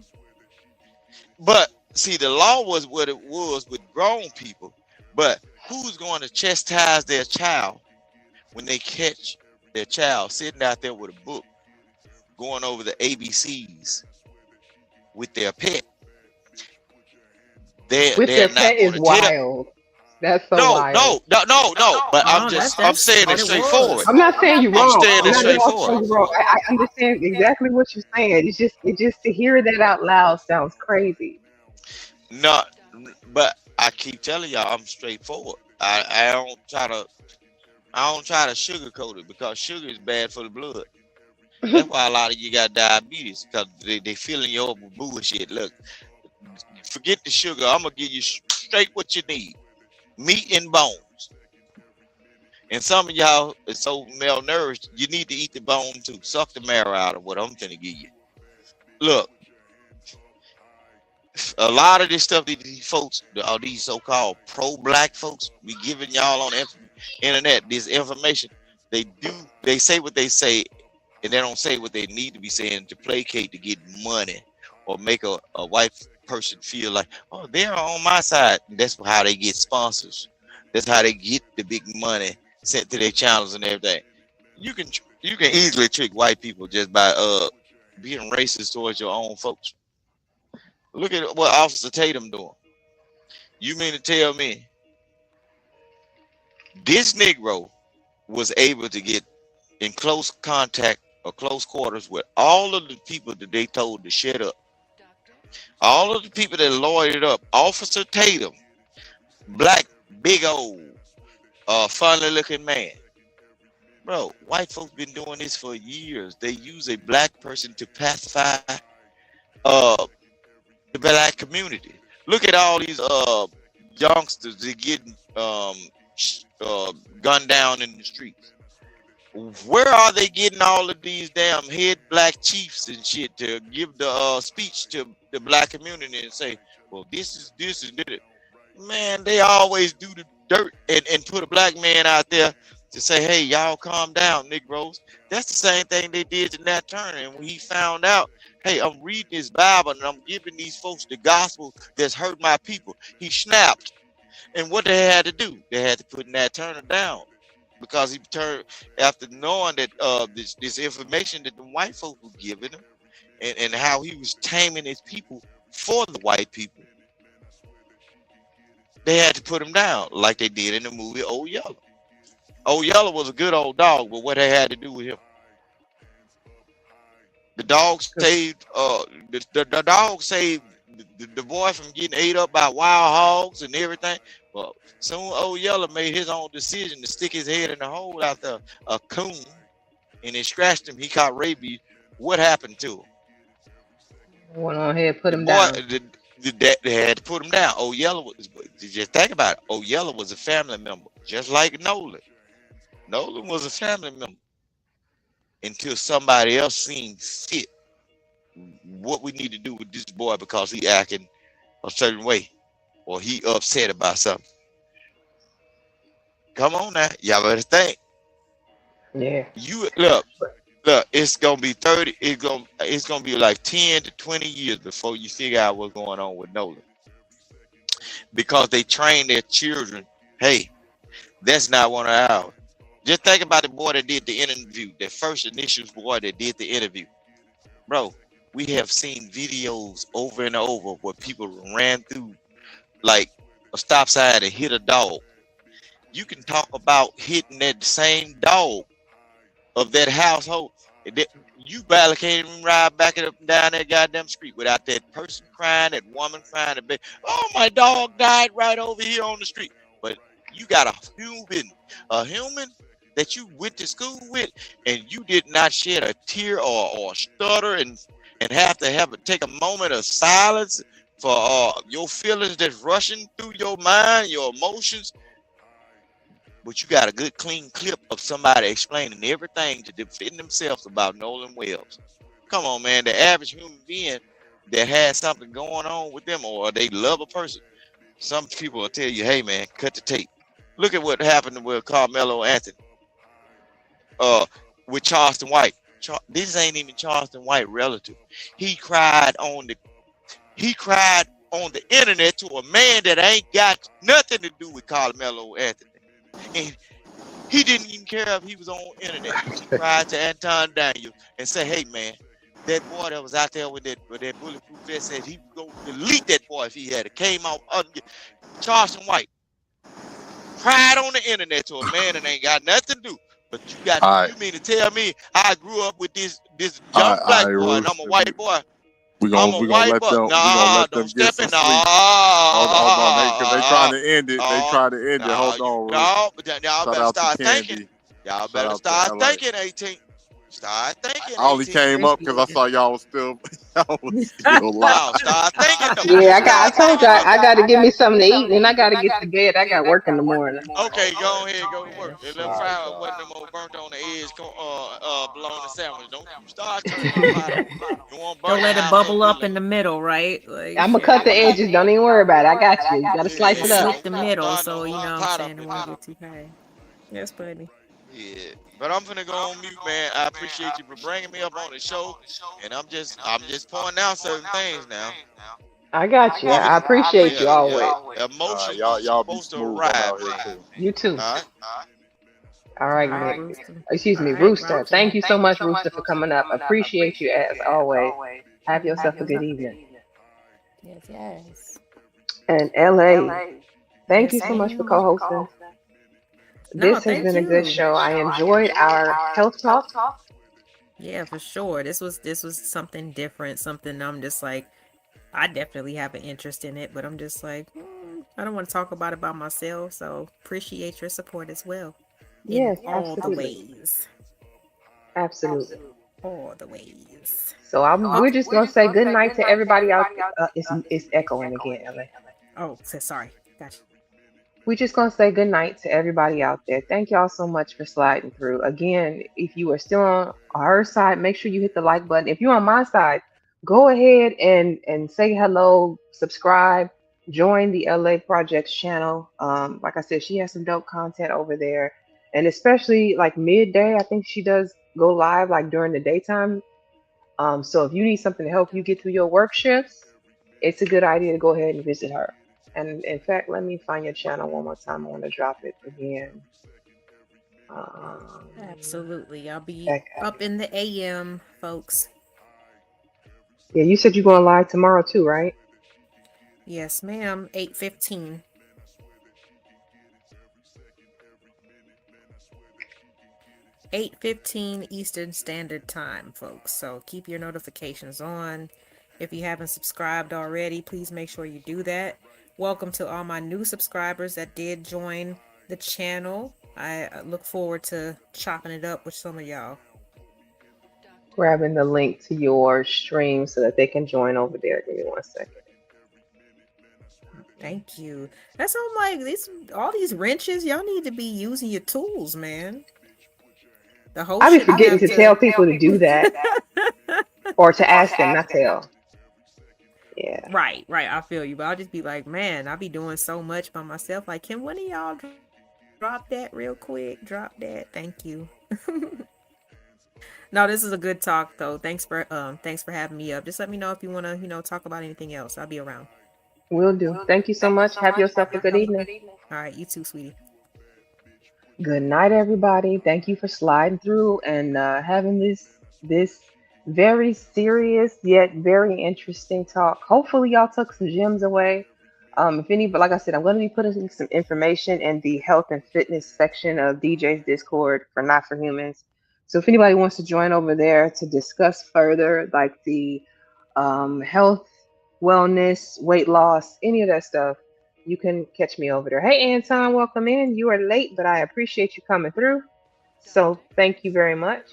But see, the law was what it was with grown people. But who's going to chastise their child when they catch their child sitting out there with a book going over the ABCs with their pet? Their pet is wild. That's so wild. No. But I'm saying it straightforward. I'm not saying you're wrong. I'm saying it straightforward. I understand exactly what you're saying. It's just to hear that out loud sounds crazy. No, but I keep telling y'all I'm straightforward. I I don't try to sugarcoat it because sugar is bad for the blood. That's why a lot of you got diabetes because they filling you up with bullshit. Look, forget the sugar. I'm gonna give you straight what you need: meat and bones. And some of y'all is so malnourished, you need to eat the bone too. Suck the marrow out of what I'm finna give you. Look, a lot of this stuff that these folks, all these so-called pro-black folks, be giving y'all on the internet this information. They say what they say, and they don't say what they need to be saying to placate to get money or make a white person feel like, oh, they're on my side. And that's how they get sponsors. That's how they get the big money sent to their channels and everything. You can easily trick white people just by being racist towards your own folks. Look at what Officer Tatum doing. You mean to tell me this Negro was able to get in close contact or close quarters with all of the people that they told to shut up? All of the people that lawyered up Officer Tatum, black, big old, funny looking man. Bro, white folks been doing this for years. They use a black person to pacify the black community. Look at all these youngsters that getting gunned down in the streets. Where are they getting all of these damn head black chiefs and shit to give the speech to the black community and say, well, this is it. Man, they always do the dirt and put a black man out there to say, hey, y'all calm down, Negroes. That's the same thing they did to Nat Turner. And when he found out, hey, I'm reading this Bible and I'm giving these folks the gospel that's hurt my people, he snapped. And what they had to do, they had to put Nat Turner down because he turned after knowing that this information that the white folks were giving him and how he was taming his people for the white people. They had to put him down like they did in the movie Old Yeller. Old Yeller was a good old dog, but what they had to do with him? The dog saved the dog saved the boy from getting ate up by wild hogs and everything. Well, soon Old Yeller made his own decision to stick his head in the hole after a coon, and it scratched him. He caught rabies. What happened to him? Went on ahead, put him down. They had to put him down. Old Yeller was, just think about it. Old Yeller was a family member, just like Nolan. Nolan was a family member until somebody else seen fit what we need to do with this boy because he acting a certain way or he upset about something. Come on now, y'all better think. Yeah. You look, it's gonna be 30. It's gonna be like 10 to 20 years before you figure out what's going on with Nolan, because they train their children. Hey, that's not one of ours. Just think about the boy that did the interview, the first initials boy that did the interview. Bro, we have seen videos over and over where people ran through like a stop sign and hit a dog. You can talk about hitting that same dog of that household. You barely can't even ride back up and down that goddamn street without that person crying, that woman crying, oh, my dog died right over here on the street. But you got a human that you went to school with, and you did not shed a tear or stutter and have to take a moment of silence for your feelings that's rushing through your mind, your emotions. But you got a good clean clip of somebody explaining everything to defend themselves about Nolan Wells. Come on, man. The average human being that has something going on with them or they love a person, some people will tell you, hey, man, cut the tape. Look at what happened with Carmelo Anthony. With Charleston White. This ain't even Charleston White relative. He cried on the internet to a man that ain't got nothing to do with Carmelo Anthony. And he didn't even care if he was on internet. He cried to Anton Daniel and said, hey man, that boy that was out there with that bulletproof vest said he was gonna delete that boy if he had it. Came out Charleston White cried on the internet to a man that ain't got nothing to do. But you mean to tell me I grew up with this young black boy and I'm a white boy? We I'm gonna a we gonna wipe let up. them we gonna Nah, let them don't get step some in. sleep. Hold on, because they trying Nah, to end it. They nah, trying to end it. nah. Hold on, Rooster. Y'all Shout better out to start thinking. Candy. Y'all Shout better out to start LA. thinking, 18. Start thinking, I only 18. came up because I saw y'all was still live. No, start thinking though. Yeah, Just I start told you thinking though. I got to give me something to eat, and I got to get to bed. I got work in the morning. Okay, go ahead, go to work. And All let's right. find one of them old burnt on the edge, bologna sandwich. Don't you start turning the pot on. You want burn Don't the let it house up bubble good up in looking. the middle, right? Like I'm gonna shit. cut the edges. Don't even worry about it. I got you. You got to Yeah, slice Just it up. slit the don't middle, start so no you know whole what I'm pot saying. up It in won't there. get too high. That's funny. Yeah, but I'm finna go on mute, man. I appreciate you for bringing me up on the show, and I'm just pointing out certain things now. I got you. Even I appreciate you yeah, always. emotions Y'all be supposed to smooth. I'm arrive, out here man. too. You too. All right. All All right, right, Nick. Rooster. Excuse All me, right, Rooster. Roger. Thank you so much, Rooster, for coming up. Appreciate you as always. Have yourself a Mhm. good evening. Yes, yes. And LA, thank you Yes, so much for ma'am. co-hosting. No, This has thank been a good you. show. I enjoyed our health talk. Yeah, for sure. This was something different, something I'm just like, I definitely have an interest in it, but I'm just like, I don't want to talk about it by myself, so appreciate your support as well in Yes, all the absolutely. ways. Absolutely. All the ways. So we're Okay. just gonna say good night to everybody out. It's echoing again, LA. Oh, so sorry. Gotcha. We're just gonna say good night to everybody out there. Thank y'all so much for sliding through. Again, if you are still on our side, make sure you hit the like button. If you're on my side, go ahead and say hello, subscribe, join the LA Projects channel. Like I said, she has some dope content over there, and especially like midday, I think she does go live like during the daytime. So if you need something to help you get through your work shifts, it's a good idea to go ahead and visit her. And in fact, let me find your channel one more time. I want to drop it again. Absolutely. I'll be Okay. up in the AM, folks. Yeah, you said you're going live tomorrow too, right? Yes, ma'am. 8:15. 8:15 Eastern Standard Time, folks. So keep your notifications on. If you haven't subscribed already, please make sure you do that. Welcome to all my new subscribers that did join the channel. I look forward to chopping it up with some of y'all. Grabbing the link to your stream so that they can join over there. Give me 1 second. Thank you. That's all I'm like, all these wrenches, y'all need to be using your tools, man. The whole I be shit forgetting to tell people to do that or to ask them, not tell. Yeah. Right. I feel you. But I'll just be like, man, I'll be doing so much by myself. Like, can one of y'all drop that real quick? Drop that. Thank you. No, this is a good talk though. Thanks for having me up. Just let me know if you want to, talk about anything else. I'll be around. Will do. Thank you so much. Have yourself a good evening. All right, you too, sweetie. Good night, everybody. Thank you for sliding through and having this very serious yet very interesting talk. Hopefully, y'all took some gems away. But like I said, I'm going to be putting some information in the health and fitness section of DJ's Discord for Not for Humans. So if anybody wants to join over there to discuss further, like the health, wellness, weight loss, any of that stuff, you can catch me over there. Hey, Anton, welcome in. You are late, but I appreciate you coming through. So thank you very much.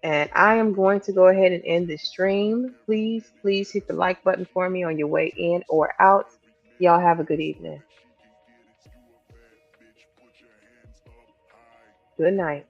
And I am going to go ahead and end the stream. Please hit the like button for me on your way in or out. Y'all have a good evening. Good night.